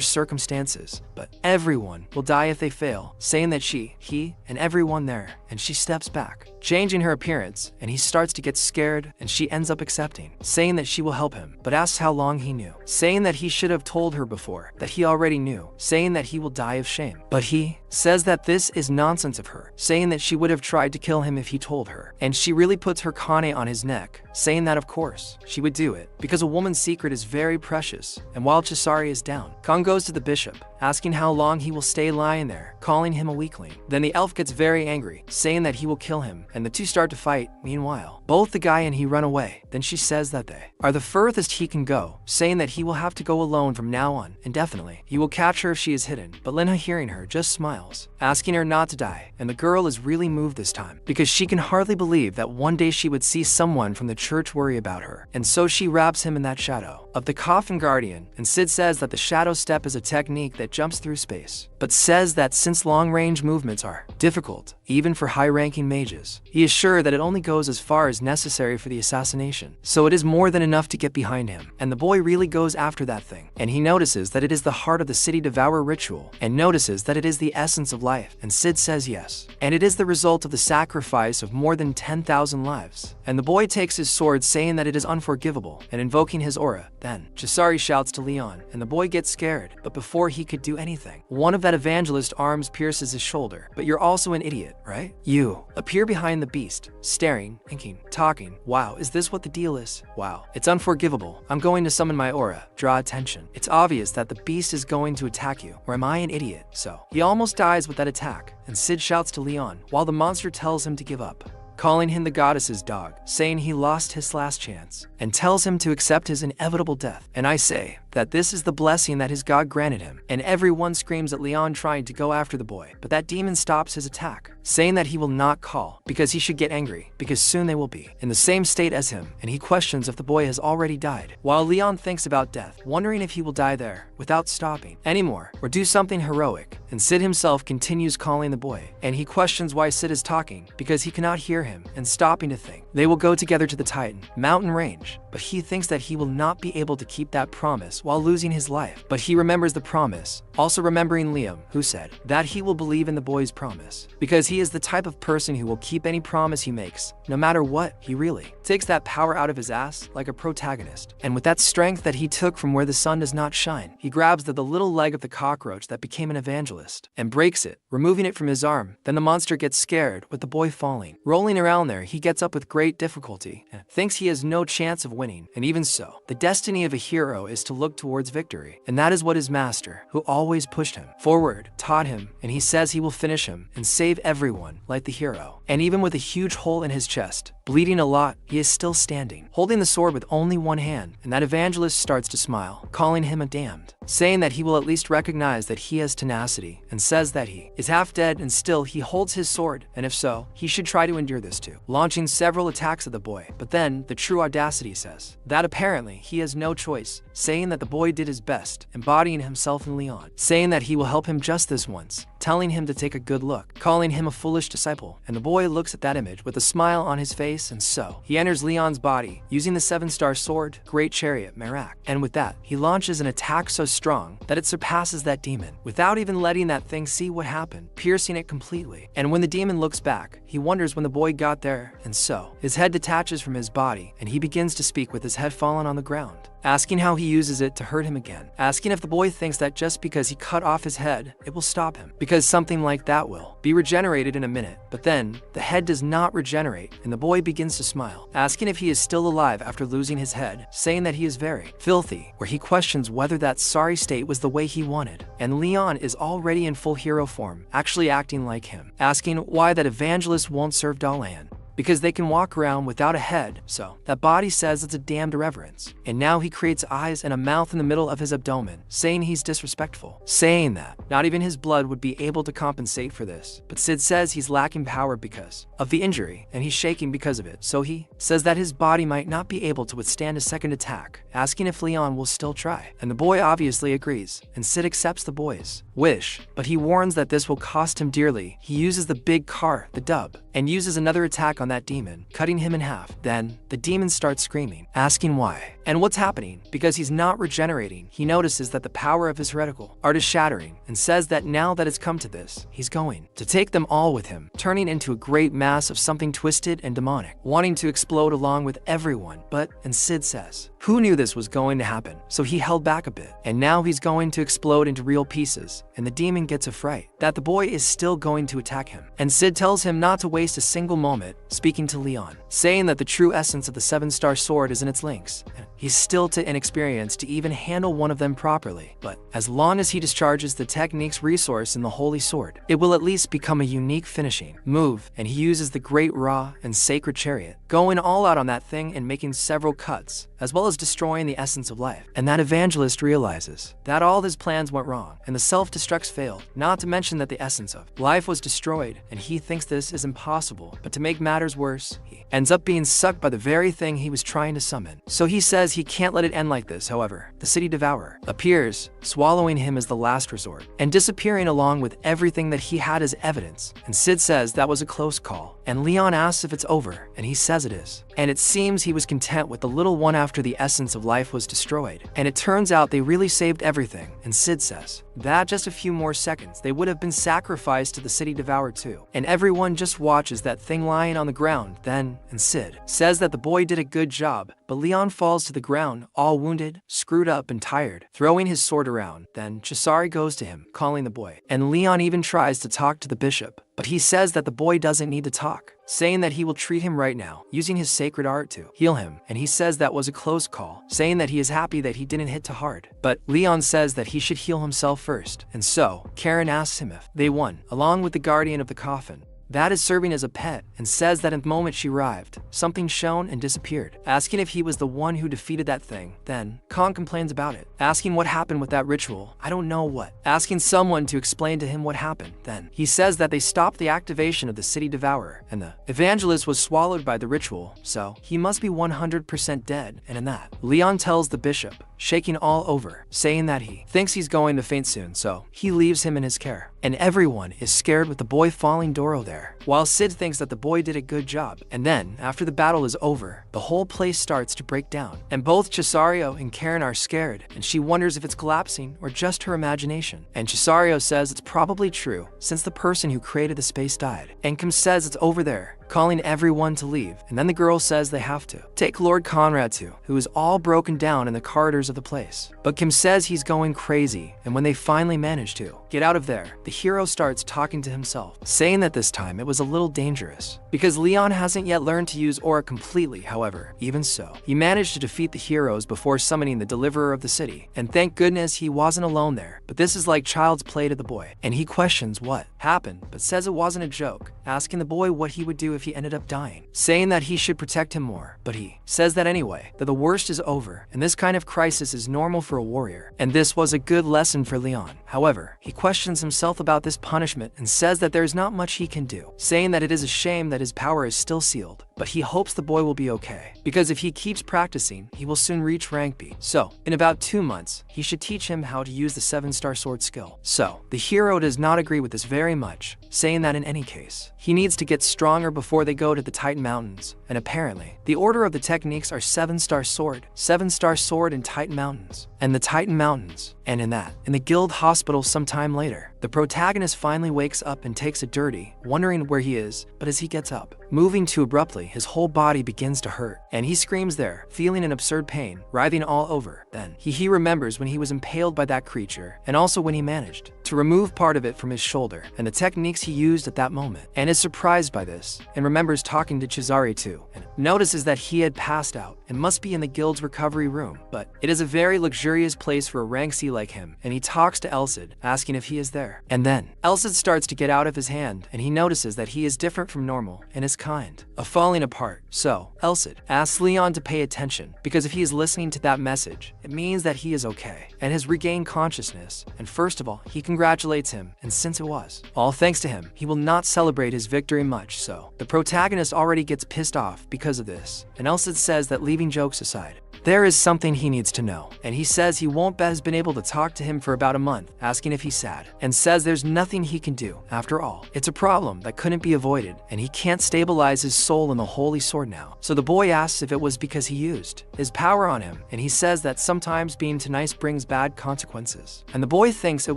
circumstances, but everyone will die if they fail, saying that she, he, and everyone there, and she steps back, changing her appearance, and he starts to get scared, and she ends up accepting, saying that she will help him, but asks how long he knew, saying that he should have told her before, that he already knew, saying that he will die of shame. But he says that this is nonsense of her, saying that she would have tried to kill him if he told her, and she really puts her kane on his neck, saying that of course she would do it, because a woman's secret is very precious. And while Chizari is down, Khan goes to the bishop, asking how long he will stay lying there, calling him a weakling. Then the elf gets very angry, saying that he will kill him, and the two start to fight. Meanwhile, both the guy and he run away. Then she says that they are the furthest he can go, saying that he will have to go alone from now on, indefinitely. He will catch her if she is hidden, but Linha, hearing her, just smiles, asking her not to die, and the girl is really moved this time, because she can hardly believe that one day she would see someone from the church worry about her, and so she wraps him in that shadow of the Coffin Guardian. And Sid says that the Shadow Step is a technique that jumps through space, but says that since long-range movements are difficult, even for high-ranking mages, he is sure that it only goes as far as necessary for the assassination, so it is more than enough to get behind him. And the boy really goes after that thing, and he notices that it is the heart of the city devourer ritual, and notices that it is the essence of life, and Sid says yes, and it is the result of the sacrifice of more than 10,000 lives. And the boy takes his sword, saying that it is unforgivable, and invoking his aura. Then Chizari shouts to Leon, and the boy gets scared, but before he could do anything, one of that evangelist arms pierces his shoulder. But you're also an idiot, right? You appear behind the beast, staring, thinking, talking. Wow, is this what the deal is? Wow, it's unforgivable. I'm going to summon my aura. Draw attention. It's obvious that the beast is going to attack you, or am I an idiot? So he almost dies with that attack, and Sid shouts to Leon, while the monster tells him to give up, calling him the goddess's dog, saying he lost his last chance, and tells him to accept his inevitable death. And I say, that this is the blessing that his god granted him, and everyone screams at Leon trying to go after the boy, but that demon stops his attack, saying that he will not call because he should get angry because soon they will be in the same state as him, and he questions if the boy has already died, while Leon thinks about death, wondering if he will die there without stopping anymore or do something heroic. And Sid himself continues calling the boy, and he questions why Sid is talking because he cannot hear him, and stopping to think they will go together to the Titan mountain range, but he thinks that he will not be able to keep that promise while losing his life. But he remembers the promise, also remembering Liam, who said that he will believe in the boy's promise because he is the type of person who will keep any promise he makes, no matter what. He really takes that power out of his ass like a protagonist, and with that strength that he took from where the sun does not shine, he grabs the little leg of the cockroach that became an evangelist and breaks it, removing it from his arm. Then the monster gets scared with the boy falling. Rolling around there, he gets up with great difficulty and thinks he has no chance of winning, and even so, the destiny of a hero is to look towards victory, and that is what his master, who always pushed him forward, taught him, and he says he will finish him and save everyone like the hero. And even with a huge hole in his chest, bleeding a lot, he is still standing, holding the sword with only one hand, and that evangelist starts to smile, calling him a damned, saying that he will at least recognize that he has tenacity, and says that he is half dead and still he holds his sword, and if so, he should try to endure this too, launching several attacks at the boy. But then the true audacity says that apparently he has no choice, saying that the boy did his best, embodying himself in Leon, saying that he will help him just this once, telling him to take a good look, calling him a foolish disciple, and the boy looks at that image with a smile on his face, and so he enters Leon's body using the 7-star sword, Great Chariot Merak, and with that, he launches an attack so strong that it surpasses that demon, without even letting that thing see what happened, piercing it completely. And when the demon looks back, he wonders when the boy got there, and so his head detaches from his body, and he begins to speak with his head fallen on the ground, asking how he uses it to hurt him again, asking if the boy thinks that just because he cut off his head, it will stop him, because something like that will be regenerated in a minute. But then, the head does not regenerate, and the boy begins to smile, asking if he is still alive after losing his head, saying that he is very filthy, where he questions whether that sorry state was the way he wanted. And Leon is already in full hero form, actually acting like him, asking why that evangelist won't serve Dalan, because they can walk around without a head, so that body says it's a damned irreverence. And now he creates eyes and a mouth in the middle of his abdomen, saying he's disrespectful, saying that not even his blood would be able to compensate for this. But Sid says he's lacking power because of the injury, and he's shaking because of it, so he says that his body might not be able to withstand a second attack, asking if Leon will still try. And the boy obviously agrees, and Sid accepts the boy's wish, but he warns that this will cost him dearly. He uses the big car, the dub, and uses another attack on that demon, cutting him in half. Then, the demon starts screaming, asking why and what's happening, because he's not regenerating. He notices that the power of his heretical art is shattering, and says that now that it's come to this, he's going to take them all with him, turning into a great mass of something twisted and demonic, wanting to explode along with everyone. And Sid says, who knew this was going to happen? So he held back a bit, and now he's going to explode into real pieces, and the demon gets a fright that the boy is still going to attack him. And Sid tells him not to waste a single moment, speaking to Leon, saying that the true essence of the 7-star sword is in its links. He's still too inexperienced to even handle one of them properly, but as long as he discharges the technique's resource in the holy sword, it will at least become a unique finishing move. And he uses the great Ra and sacred chariot, going all out on that thing and making several cuts, as well as destroying the essence of life. And that evangelist realizes that all his plans went wrong, and the self-destructs failed, not to mention that the essence of life was destroyed, and he thinks this is impossible. But to make matters worse, he ends up being sucked by the very thing he was trying to summon. So he says he can't let it end like this. However, the city devourer appears, swallowing him as the last resort, and disappearing along with everything that he had as evidence. And Sid says that was a close call, and Leon asks if it's over, and he says it is. And it seems he was content with the little one after the essence of life was destroyed, and it turns out they really saved everything. And Sid says that just a few more seconds they would have been sacrificed to the city devourer too. And everyone just watches that thing lying on the ground then, and Sid says that the boy did a good job, but Leon falls to the ground, all wounded, screwed up and tired, throwing his sword around. Then Chisari goes to him, calling the boy, and Leon even tries to talk to the bishop, but he says that the boy doesn't need to talk, saying that he will treat him right now, using his sacred art to heal him. And he says that was a close call, saying that he is happy that he didn't hit too hard. But Leon says that he should heal himself first, and so Karen asks him if they won, along with the guardian of the coffin. that is serving as a pet, and says that at the moment she arrived, something shone and disappeared, asking if he was the one who defeated that thing. Then, Khan complains about it, asking what happened with that ritual. I don't know what. Asking someone to explain to him what happened. Then, he says that they stopped the activation of the city devourer, and the evangelist was swallowed by the ritual, so he must be 100% dead. And in that, Leon tells the bishop, shaking all over, saying that he thinks he's going to faint soon, so he leaves him in his care. And everyone is scared with the boy falling Doro there, while Sid thinks that the boy did a good job. And then, after the battle is over, the whole place starts to break down, and both Cesario and Karen are scared, and she wonders if it's collapsing or just her imagination. And Cesario says it's probably true, since the person who created the space died. And Kim says it's over there, calling everyone to leave, and then the girl says they have to take Lord Conrad too, who is all broken down in the corridors of the place. But Kim says he's going crazy, and when they finally manage to get out of there, the hero starts talking to himself, saying that this time it was a little dangerous, because Leon hasn't yet learned to use aura completely. However, even so, he managed to defeat the heroes before summoning the deliverer of the city, and thank goodness he wasn't alone there. But this is like child's play to the boy, and he questions what happened, but says it wasn't a joke, asking the boy what he would do if he ended up dying, saying that he should protect him more. But he says that anyway, that the worst is over, and this kind of crisis is normal for a warrior, and this was a good lesson for Leon. However, he questions himself about this punishment and says that there's not much he can do, saying that it is a shame that his power is still sealed, but he hopes the boy will be okay, because if he keeps practicing, he will soon reach rank B. So, in about 2 months, he should teach him how to use the 7-star sword skill. So, the hero does not agree with this very much, saying that in any case, he needs to get stronger before they go to the Titan Mountains, and apparently, the order of the techniques are 7-star sword, 7-star sword and Titan Mountains, and the Titan Mountains. And in the guild hospital sometime later, the protagonist finally wakes up and takes a dirty, wondering where he is, but as he gets up, moving too abruptly, his whole body begins to hurt, and he screams there, feeling an absurd pain, writhing all over. Then, he remembers when he was impaled by that creature, and also when he managed to remove part of it from his shoulder, and the techniques he used at that moment, and is surprised by this, and remembers talking to Cesare too, and notices that he had passed out, and must be in the guild's recovery room. But it is a very luxurious place for a rank C like him, and he talks to Elsid, asking if he is there. And then, Elsid starts to get out of his hand, and he notices that he is different from normal, and is kind of falling apart. So, Elsid asks Leon to pay attention, because if he is listening to that message, it means that he is okay, and has regained consciousness. And first of all, he congratulates him, and since it was all thanks to him, he will not celebrate his victory much. So, the protagonist already gets pissed off because of this, and Elsid says that leaving jokes aside, there is something he needs to know, and he says he won't has been able to talk to him for about a month, asking if he's sad, and says there's nothing he can do. After all, it's a problem that couldn't be avoided, and he can't stabilize his soul in the holy sword now. So the boy asks if it was because he used his power on him, and he says that sometimes being too nice brings bad consequences. And the boy thinks it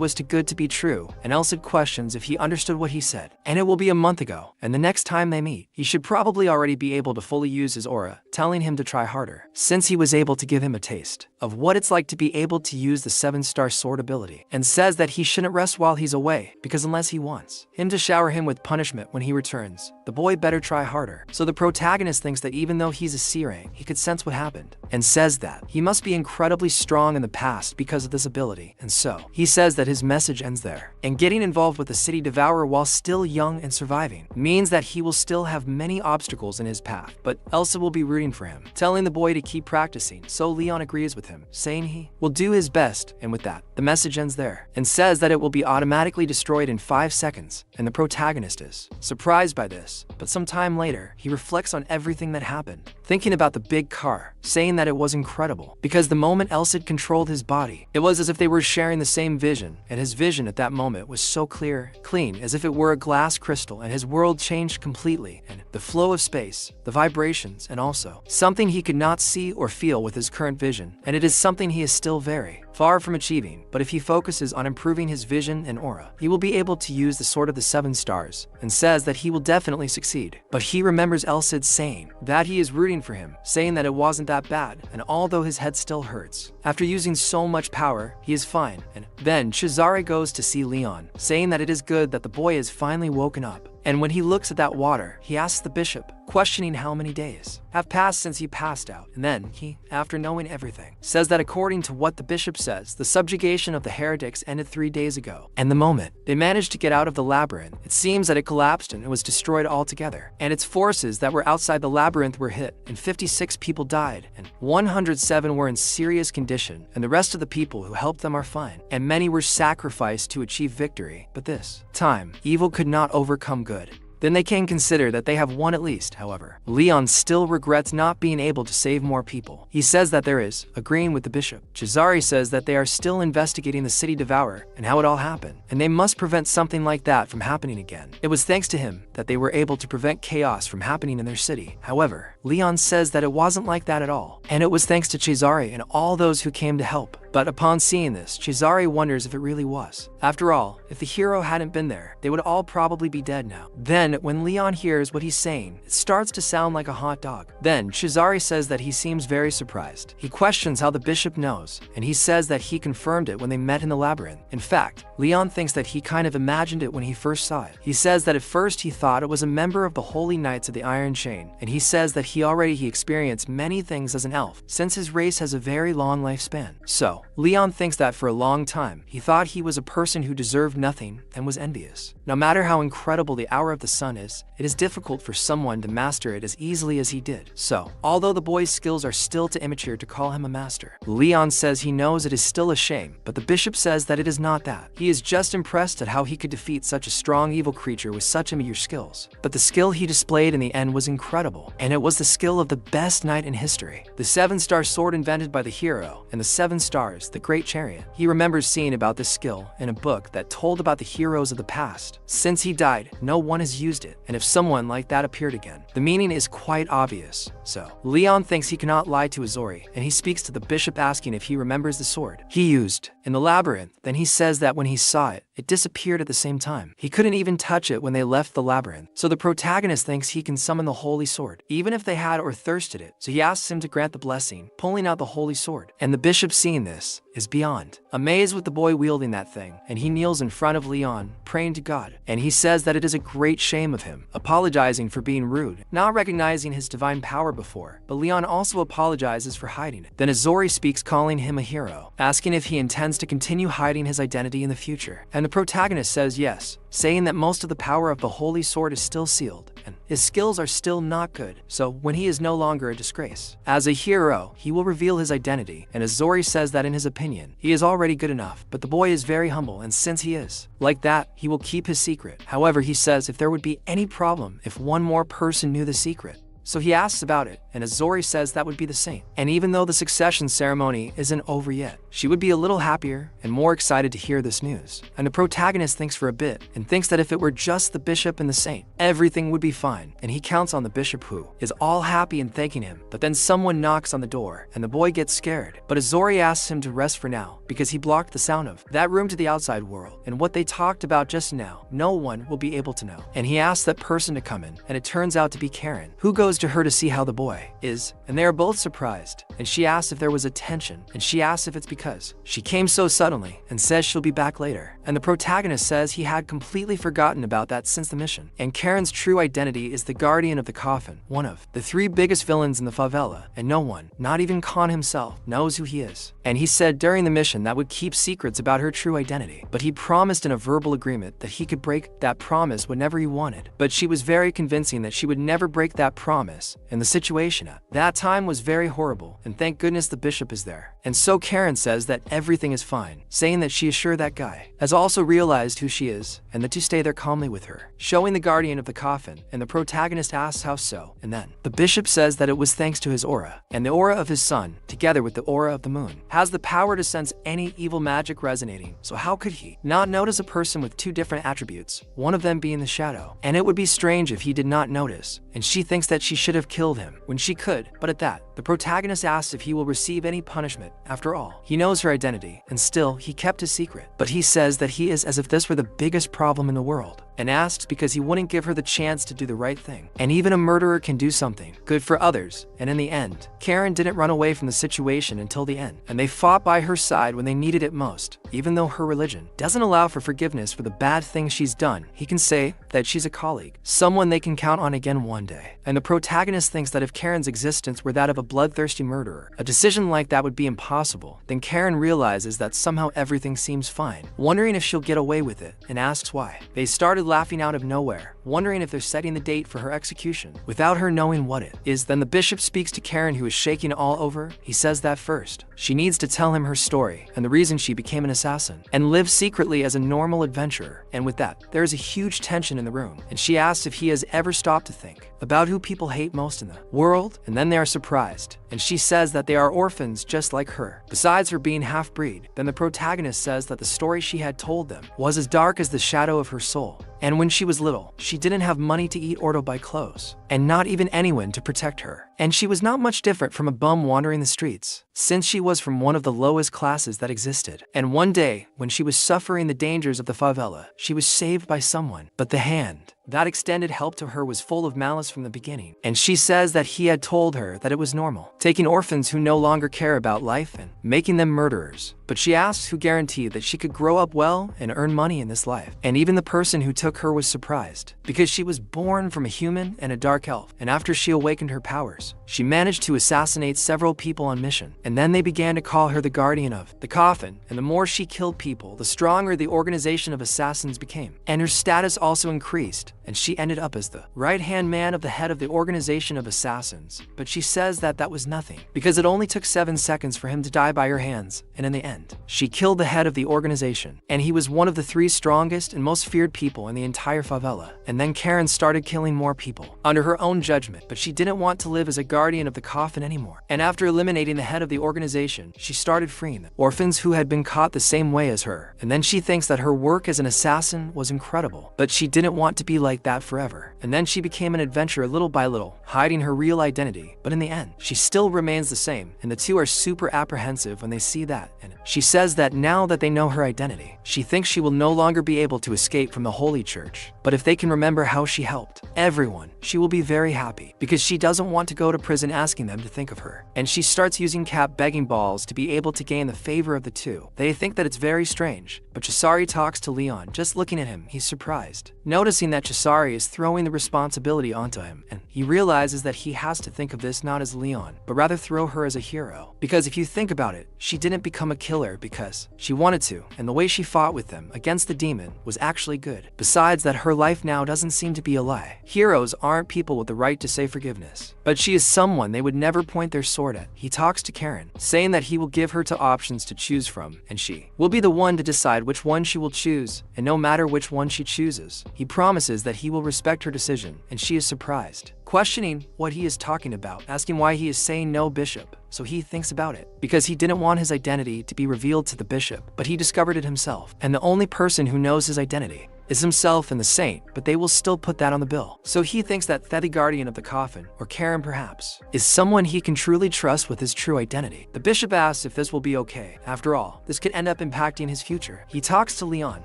was too good to be true, and Elsid questions if he understood what he said, and it will be a month ago, and the next time they meet, he should probably already be able to fully use his aura, telling him to try harder, since he was able to give him a taste of what it's like to be able to use the 7-star sword ability, and says that he shouldn't rest while he's away, because unless he wants him to shower him with punishment when he returns, the boy better try harder. So the protagonist thinks that even though he's a C rank, he could sense what happened, and says that he must be incredibly strong in the past because of this ability. And so, he says that his message ends there, and getting involved with the city devourer while still young and surviving means that he will still have many obstacles in his path, but Elsa will be rooting for him, telling the boy to keep practicing. So Leon agrees with him, saying he will do his best, and with that, the message ends there, and says that it will be automatically destroyed in 5 seconds, and the protagonist is surprised by this, but some time later, he reflects on everything that happened, thinking about the big car, saying that it was incredible, because the moment Elsid controlled his body, it was as if they were sharing the same vision, and his vision at that moment was so clear, clean, as if it were a glass crystal, and his world changed completely, and the flow of space, the vibrations, and also something he could not see or feel with his current vision, and it is something he is still very far from achieving, but if he focuses on improving his vision and aura, he will be able to use the Sword of the 7 Stars, and says that he will definitely succeed. But he remembers Elsid saying that he is rooting for him, saying that it wasn't that bad, and although his head still hurts, after using so much power, he is fine. And then Cesare goes to see Leon, saying that it is good that the boy is finally woken up. And when he looks at that water, he asks the bishop questioning how many days have passed since he passed out. And then he, after knowing everything, says that according to what the bishop says, the subjugation of the heretics ended 3 days ago. And the moment they managed to get out of the labyrinth, it seems that it collapsed and it was destroyed altogether. And its forces that were outside the labyrinth were hit, and 56 people died, and 107 were in serious condition, and the rest of the people who helped them are fine. And many were sacrificed to achieve victory. But this time, evil could not overcome good. Then they can consider that they have won at least. However, Leon still regrets not being able to save more people. He says that there is, agreeing with the bishop. Cesare says that they are still investigating the city devourer and how it all happened, and they must prevent something like that from happening again. It was thanks to him that they were able to prevent chaos from happening in their city. However, Leon says that it wasn't like that at all, and it was thanks to Cesare and all those who came to help. But upon seeing this, Cesare wonders if it really was. After all, if the hero hadn't been there, they would all probably be dead now. Then, when Leon hears what he's saying, it starts to sound like a hot dog. Then, Cesare says that he seems very surprised. He questions how the bishop knows, and he says that he confirmed it when they met in the labyrinth. In fact, Leon thinks that he kind of imagined it when he first saw it. He says that at first he thought it was a member of the Holy Knights of the Iron Chain, and he says that he experienced many things as an elf, since his race has a very long lifespan. So, Leon thinks that for a long time, he thought he was a person who deserved nothing and was envious. No matter how incredible the Hour of the Sun is, it is difficult for someone to master it as easily as he did. So, although the boy's skills are still too immature to call him a master, Leon says he knows it is still a shame, but the bishop says that it is not that. He is just impressed at how he could defeat such a strong evil creature with such immature skills. But the skill he displayed in the end was incredible, and it was the skill of the best knight in history. The 7-star sword invented by the hero, and the 7 stars, the great chariot. He remembers seeing about this skill in a book that told about the heroes of the past. Since he died, no one has used it, and if someone like that appeared again, the meaning is quite obvious. So, Leon thinks he cannot lie to Azori, and he speaks to the bishop asking if he remembers the sword he used in the labyrinth. Then he says that when he saw it, it disappeared at the same time. He couldn't even touch it when they left the labyrinth. So the protagonist thinks he can summon the holy sword, even if they had or thirsted it. So he asks him to grant the blessing, pulling out the holy sword. And the bishop, seeing this, is beyond amazed with the boy wielding that thing, and he kneels in front of Leon, praying to God. And he says that it is a great shame of him, apologizing for being rude, not recognizing his divine power before, but Leon also apologizes for hiding it. Then Azori speaks, calling him a hero, asking if he intends to continue hiding his identity in the future. And the protagonist says yes, saying that most of the power of the holy sword is still sealed, and his skills are still not good, so when he is no longer a disgrace. As a hero, he will reveal his identity, and Azori says that in his opinion, he is already good enough, but the boy is very humble, and since he is like that, he will keep his secret. However, he says if there would be any problem if one more person knew the secret. So he asks about it, and Azori says that would be the same. And even though the succession ceremony isn't over yet, she would be a little happier and more excited to hear this news. And the protagonist thinks for a bit, and thinks that if it were just the bishop and the saint, everything would be fine. And he counts on the bishop, who is all happy and thanking him. But then someone knocks on the door, and the boy gets scared. But Azori asks him to rest for now, because he blocked the sound of that room to the outside world. And what they talked about just now, no one will be able to know. And he asks that person to come in, and it turns out to be Karen, who goes to her to see how the boy is, and they are both surprised. And she asks if there was a tension, and she asks if it's because she came so suddenly, and says she'll be back later. And the protagonist says he had completely forgotten about that since the mission. And Karen's true identity is the guardian of the coffin, one of the 3 biggest villains in the favela, and no one, not even Khan himself, knows who he is. And he said during the mission that would keep secrets about her true identity, but he promised in a verbal agreement that he could break that promise whenever he wanted. But she was very convincing that she would never break that promise, and the situation at that time was very horrible, and thank goodness the bishop is there. And so Karen says that everything is fine, saying that she is sure that guy has also realized who she is, and that to stay there calmly with her, showing the guardian of the coffin. And the protagonist asks how so, and then the bishop says that it was thanks to his aura, and the aura of his son, together with the aura of the moon, has the power to sense any evil magic resonating. So how could he not notice a person with 2 different attributes, one of them being the shadow? And it would be strange if he did not notice, and she thinks that she should have killed him when she could. But at that, the protagonist asks if he will receive any punishment. After all, he knows her identity, and still he kept his secret. But he says that he is as if this were the biggest problem in the world. and asks because he wouldn't give her the chance to do the right thing. And even a murderer can do something good for others. And in the end, Karen didn't run away from the situation until the end, and they fought by her side when they needed it most. Even though her religion doesn't allow for forgiveness for the bad things she's done, he can say that she's a colleague, someone they can count on again one day. And the protagonist thinks that if Karen's existence were that of a bloodthirsty murderer, a decision like that would be impossible. Then Karen realizes that somehow everything seems fine, wondering if she'll get away with it, and asks why. They started laughing out of nowhere, wondering if they're setting the date for her execution, without her knowing what it is. Then the bishop speaks to Karen, who is shaking all over. He says that first, she needs to tell him her story and the reason she became an assassin and live secretly as a normal adventurer. And with that, there is a huge tension in the room, and she asks if he has ever stopped to think about who people hate most in the world, and then they are surprised, and she says that they are orphans just like her, besides her being half-breed. Then the protagonist says that the story she had told them was as dark as the shadow of her soul, and when she was little, she didn't have money to eat or to buy clothes, and not even anyone to protect her. And she was not much different from a bum wandering the streets, since she was from one of the lowest classes that existed. And one day, when she was suffering the dangers of the favela, she was saved by someone, but the hand that extended help to her was full of malice from the beginning. And she says that he had told her that it was normal, taking orphans who no longer care about life and making them murderers. But she asks who guaranteed that she could grow up well and earn money in this life. And even the person who took her was surprised, because she was born from a human and a dark elf. And after she awakened her powers, she managed to assassinate several people on mission. And then they began to call her the guardian of the coffin. And the more she killed people, the stronger the organization of assassins became. And her status also increased, and she ended up as the right-hand man of the head of the organization of assassins. But she says that that was nothing, because it only took 7 seconds for him to die by her hands, and in the end, she killed the head of the organization, and he was one of the 3 strongest and most feared people in the entire favela. And then Karen started killing more people, under her own judgment, but she didn't want to live as a guardian of the coffin anymore. And after eliminating the head of the organization, she started freeing the orphans who had been caught the same way as her. And then she thinks that her work as an assassin was incredible, but she didn't want to be like that forever. And then she became an adventurer little by little, hiding her real identity. But in the end, she still remains the same, and the two are super apprehensive when they see that. And she says that now that they know her identity, she thinks she will no longer be able to escape from the Holy Church. But if they can remember how she helped everyone, she will be very happy, because she doesn't want to go to prison asking them to think of her. And she starts using cap begging balls to be able to gain the favor of the two. They think that it's very strange, but Chisari talks to Leon. Just looking at him, he's surprised, noticing that Chisari is throwing the responsibility onto him, and he realizes that he has to think of this not as Leon, but rather throw her as a hero. Because if you think about it, she didn't become a killer because she wanted to, and the way she fought with them against the demon was actually good. Besides that, her life now doesn't seem to be a lie. Heroes aren't people with the right to say forgiveness, but she is someone they would never point their sword at. He talks to Karen, saying that he will give her 2 options to choose from, and she will be the one to decide which one she will choose. And no matter which one she chooses, he promises that he will respect her decision, and she is surprised, questioning what he is talking about, asking why he is saying no, bishop. So he thinks about it, because he didn't want his identity to be revealed to the bishop, but he discovered it himself, and the only person who knows his identity is himself and the saint, but they will still put that on the bill. So he thinks that the guardian of the coffin, or Karen perhaps, is someone he can truly trust with his true identity. The bishop asks if this will be okay. After all, this could end up impacting his future. He talks to Leon,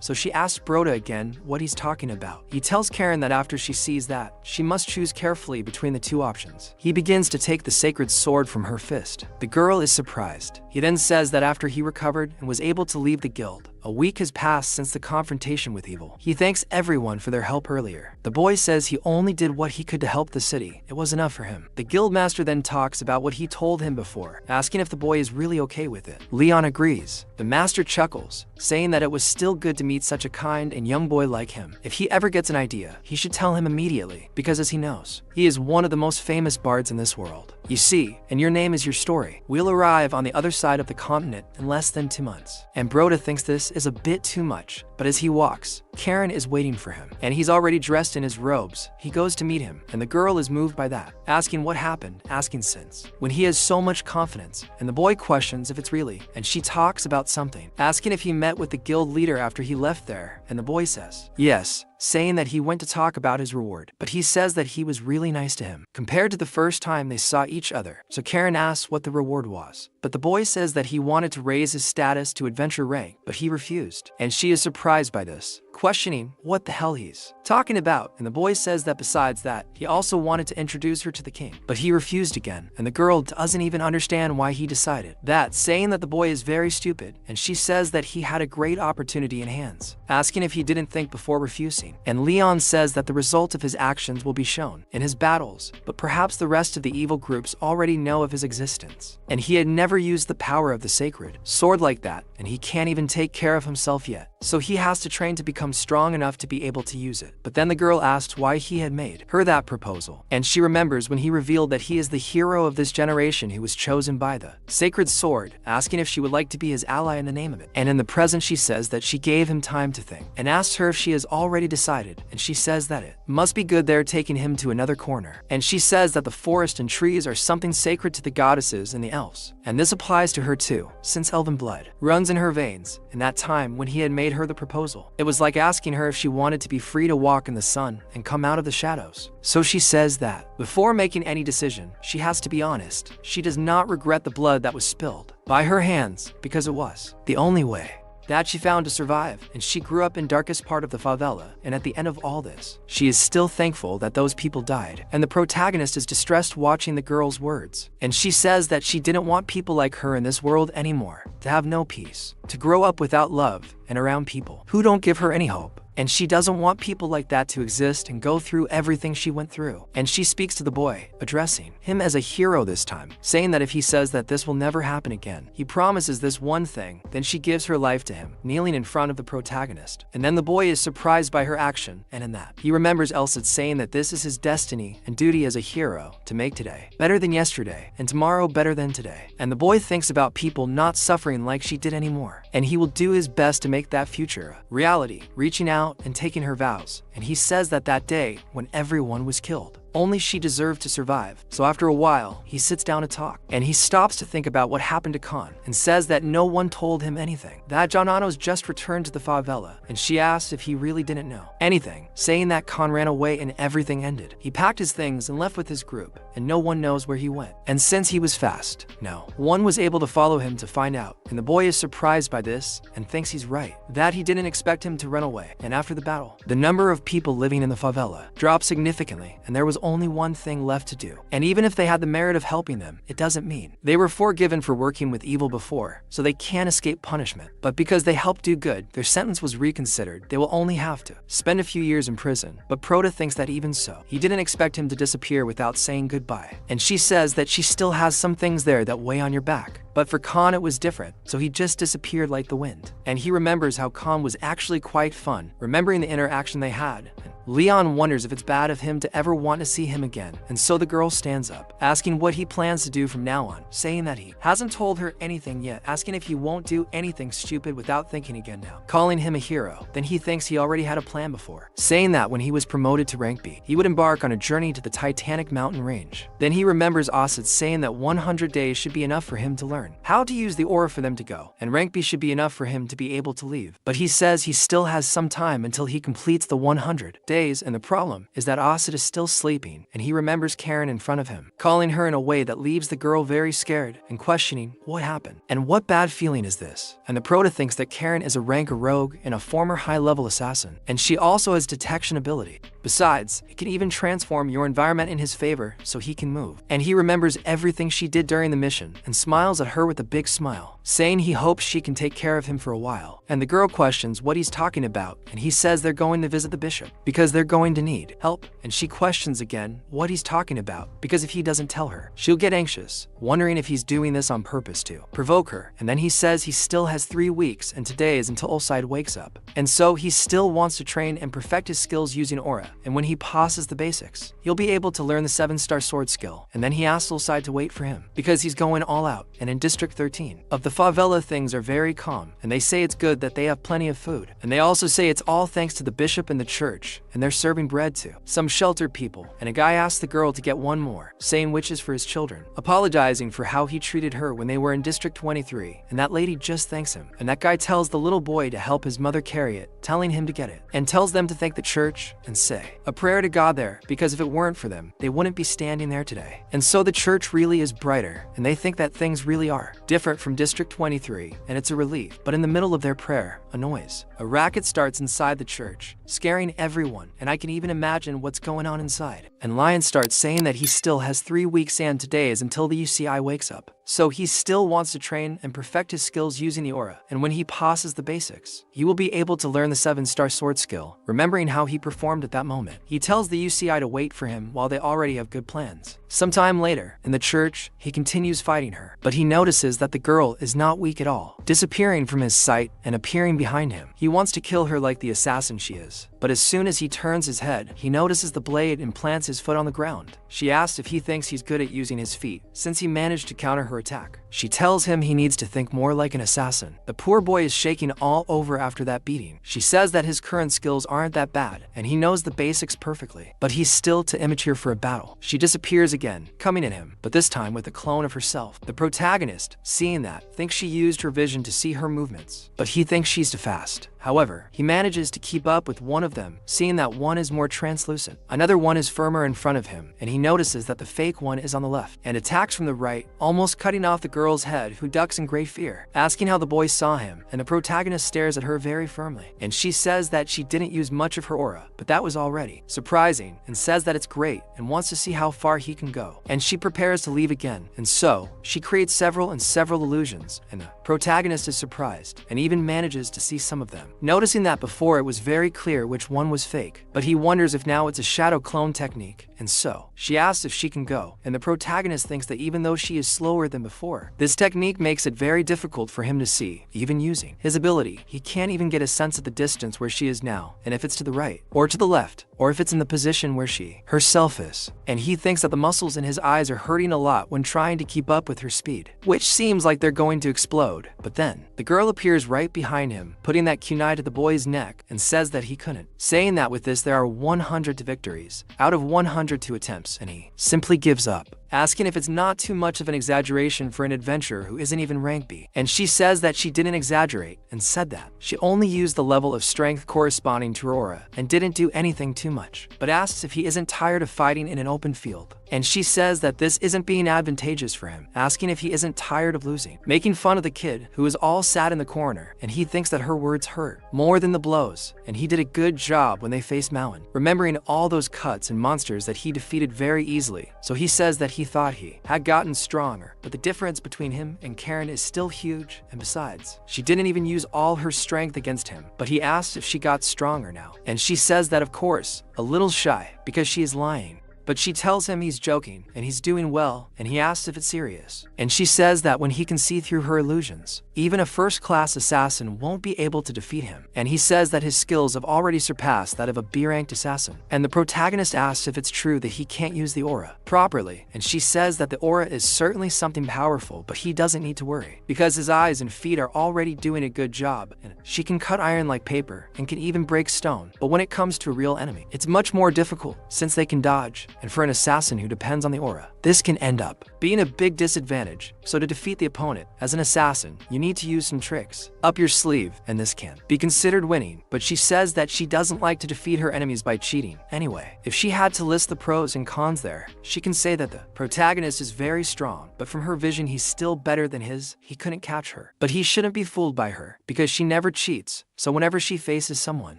so she asks Broda again what he's talking about. He tells Karen that after she sees that, she must choose carefully between the 2 options. He begins to take the sacred sword from her fist. The girl is surprised. He then says that after he recovered and was able to leave the guild, a week has passed since the confrontation with evil. He thanks everyone for their help earlier. The boy says he only did what he could to help the city. It was enough for him. The guildmaster then talks about what he told him before, asking if the boy is really okay with it. Leon agrees. The master chuckles, saying that it was still good to meet such a kind and young boy like him. If he ever gets an idea, he should tell him immediately, because as he knows, he is one of the most famous bards in this world. You see, and your name is your story. We'll arrive on the other side of the continent in less than 2 months. And Broda thinks this is a bit too much, but as he walks, Karen is waiting for him, and he's already dressed in his robes. He goes to meet him, and the girl is moved by that, asking what happened, asking since when he has so much confidence, and the boy questions if it's really, and she talks about something, asking if he met with the guild leader after he left there, and the boy says yes, saying that he went to talk about his reward, but he says that he was really nice to him, compared to the first time they saw each other. So Karen asks what the reward was, but the boy says that he wanted to raise his status to adventure rank, but he refused, and she is surprised by this, questioning what the hell he's talking about, and the boy says that besides that, he also wanted to introduce her to the king, but he refused again, and the girl doesn't even understand why he decided that, saying that the boy is very stupid, and she says that he had a great opportunity in hands, asking if he didn't think before refusing, and Leon says that the result of his actions will be shown in his battles, but perhaps the rest of the evil groups already know of his existence, and he had never used the power of the sacred sword like that, and he can't even take care of himself yet, so he has to train to become strong enough to be able to use it. But then the girl asked why he had made her that proposal, and she remembers when he revealed that he is the hero of this generation who was chosen by the sacred sword, asking if she would like to be his ally in the name of it. And in the present she says that she gave him time to think, and asks her if she has already decided, and she says that it must be good they're taking him to another corner. And she says that the forest and trees are something sacred to the goddesses and the elves, and this applies to her too, since elven blood runs in her veins. In that time when he had made her the proposal, it was like asking her if she wanted to be free to walk in the sun and come out of the shadows. So she says that before making any decision, she has to be honest. She does not regret the blood that was spilled by her hands, because it was the only way that she found to survive, and she grew up in darkest part of the favela, and at the end of all this, she is still thankful that those people died. And the protagonist is distressed watching the girl's words, and she says that she didn't want people like her in this world anymore, to have no peace, to grow up without love, and around people who don't give her any hope. And she doesn't want people like that to exist and go through everything she went through. And she speaks to the boy, addressing him as a hero this time, saying that if he says that this will never happen again, he promises this one thing. Then she gives her life to him, kneeling in front of the protagonist. And then the boy is surprised by her action, and in that, he remembers Elsa saying that this is his destiny and duty as a hero, to make today better than yesterday, and tomorrow better than today. And the boy thinks about people not suffering like she did anymore, and he will do his best to make that future a reality, reaching out and taking her vows. And he says that that day when everyone was killed, only she deserved to survive. So after a while, he sits down to talk, and he stops to think about what happened to Khan, and says that no one told him anything, that Gianano's just returned to the favela, and she asks if he really didn't know anything, saying that Khan ran away and everything ended. He packed his things and left with his group, and no one knows where he went. And since he was fast, no one was able to follow him to find out, and the boy is surprised by this and thinks he's right, that he didn't expect him to run away. And after the battle, the number of people living in the favela dropped significantly, and there was only one thing left to do. And even if they had the merit of helping them, it doesn't mean they were forgiven for working with evil before, so they can't escape punishment. But because they helped do good, their sentence was reconsidered. They will only have to spend a few years in prison. But Proto thinks that even so, he didn't expect him to disappear without saying goodbye. And she says that she still has some things there that weigh on your back. But for Khan it was different, so he just disappeared like the wind. And he remembers how Khan was actually quite fun, remembering the interaction they had. Leon wonders if it's bad of him to ever want to see him again, and so the girl stands up, asking what he plans to do from now on, saying that he hasn't told her anything yet, asking if he won't do anything stupid without thinking again now, calling him a hero. Then he thinks he already had a plan before, saying that when he was promoted to rank B, he would embark on a journey to the Titanic mountain range. Then he remembers Asad saying that 100 days should be enough for him to learn how to use the aura for them to go, and rank B should be enough for him to be able to leave. But he says he still has some time until he completes the 100 days, and the problem is that Asad is still sleeping, and he remembers Karen in front of him, calling her in a way that leaves the girl very scared and questioning what happened, and what bad feeling is this? And the Proto thinks that Karen is a rank rogue and a former high-level assassin, and she also has detection ability. Besides, it can even transform your environment in his favor so he can move. And he remembers everything she did during the mission and smiles at her with a big smile, saying he hopes she can take care of him for a while. And the girl questions what he's talking about, and he says they're going to visit the bishop because they're going to need help. And she questions again what he's talking about, because if he doesn't tell her, she'll get anxious, wondering if he's doing this on purpose to provoke her. And then he says he still has 3 weeks, and today is until Olside wakes up. And so he still wants to train and perfect his skills using aura. And when he passes the basics, he'll be able to learn the 7-star sword skill. And then he asks Olside to wait for him, because he's going all out. And in District 13 of the favela, things are very calm, and they say it's good that they have plenty of food. And they also say it's all thanks to the bishop and the church, and they're serving bread to some sheltered people. And a guy asks the girl to get one more, saying which is for his children, apologizing for how he treated her when they were in District 23. And that lady just thanks him. And that guy tells the little boy to help his mother carry it, telling him to get it, and tells them to thank the church and say a prayer to God there, because if it weren't for them, they wouldn't be standing there today. And so the church really is brighter, and they think that things really are different from District Chapter 23, and it's a relief, but in the middle of their prayer, a noise. A racket starts inside the church, scaring everyone, and I can even imagine what's going on inside. And Lion starts saying that he still has 3 weeks and days until the UCI wakes up. So he still wants to train and perfect his skills using the aura, and when he passes the basics, he will be able to learn the 7-star sword skill, remembering how he performed at that moment. He tells the UCI to wait for him while they already have good plans. Sometime later, in the church, he continues fighting her, but he notices that the girl is not weak at all, disappearing from his sight and appearing behind him. He wants to kill her like the assassin she is, but as soon as he turns his head, he notices the blade and plants his foot on the ground. She asks if he thinks he's good at using his feet, since he managed to counter her attack. She tells him he needs to think more like an assassin. The poor boy is shaking all over after that beating. She says that his current skills aren't that bad, and he knows the basics perfectly, but he's still too immature for a battle. She disappears again, coming at him, but this time with a clone of herself. The protagonist, seeing that, thinks she used her vision to see her movements, but he thinks she's too fast. However, he manages to keep up with one of them, seeing that one is more translucent. Another one is firmer in front of him, and he notices that the fake one is on the left, and attacks from the right, almost cutting off the girl's head, who ducks in great fear, asking how the boy saw him, and the protagonist stares at her very firmly, and she says that she didn't use much of her aura, but that was already surprising, and says that it's great, and wants to see how far he can go, and she prepares to leave again, and so, she creates several illusions, and the protagonist is surprised, and even manages to see some of them. Noticing that before it was very clear which one was fake, but he wonders if now it's a shadow clone technique, and so, she asks if she can go, and the protagonist thinks that even though she is slower than before, this technique makes it very difficult for him to see, even using his ability. He can't even get a sense of the distance where she is now, and if it's to the right, or to the left, or if it's in the position where she herself is, and he thinks that the muscles in his eyes are hurting a lot when trying to keep up with her speed, which seems like they're going to explode. But then, the girl appears right behind him, putting that kunai to the boy's neck, and says that he couldn't, saying that with this there are 100 victories, out of 102 attempts, and he simply gives up, asking if it's not too much of an exaggeration for an adventurer who isn't even rank B. And she says that she didn't exaggerate, and said that she only used the level of strength corresponding to her aura, and didn't do anything too much, but asks if he isn't tired of fighting in an open field. And she says that this isn't being advantageous for him, asking if he isn't tired of losing, making fun of the kid who is all sad in the corner, and he thinks that her words hurt more than the blows, and he did a good job when they faced Mountain, remembering all those cuts and monsters that he defeated very easily. So he says that he thought he had gotten stronger, but the difference between him and Karen is still huge, and besides, she didn't even use all her strength against him. But he asks if she got stronger now, and she says that of course, a little shy, because she is lying. But she tells him he's joking, and he's doing well, and he asks if it's serious. And she says that when he can see through her illusions, even a first-class assassin won't be able to defeat him. And he says that his skills have already surpassed that of a B-ranked assassin. And the protagonist asks if it's true that he can't use the aura properly, and she says that the aura is certainly something powerful, but he doesn't need to worry, because his eyes and feet are already doing a good job, and she can cut iron like paper, and can even break stone. But when it comes to a real enemy, it's much more difficult, since they can dodge, and for an assassin who depends on the aura, this can end up being a big disadvantage. So to defeat the opponent, as an assassin, you need to use some tricks up your sleeve, and this can be considered winning. But she says that she doesn't like to defeat her enemies by cheating. Anyway, if she had to list the pros and cons there, she can say that the protagonist is very strong, but from her vision he's still better than his. He couldn't catch her, but he shouldn't be fooled by her, because she never cheats. So whenever she faces someone,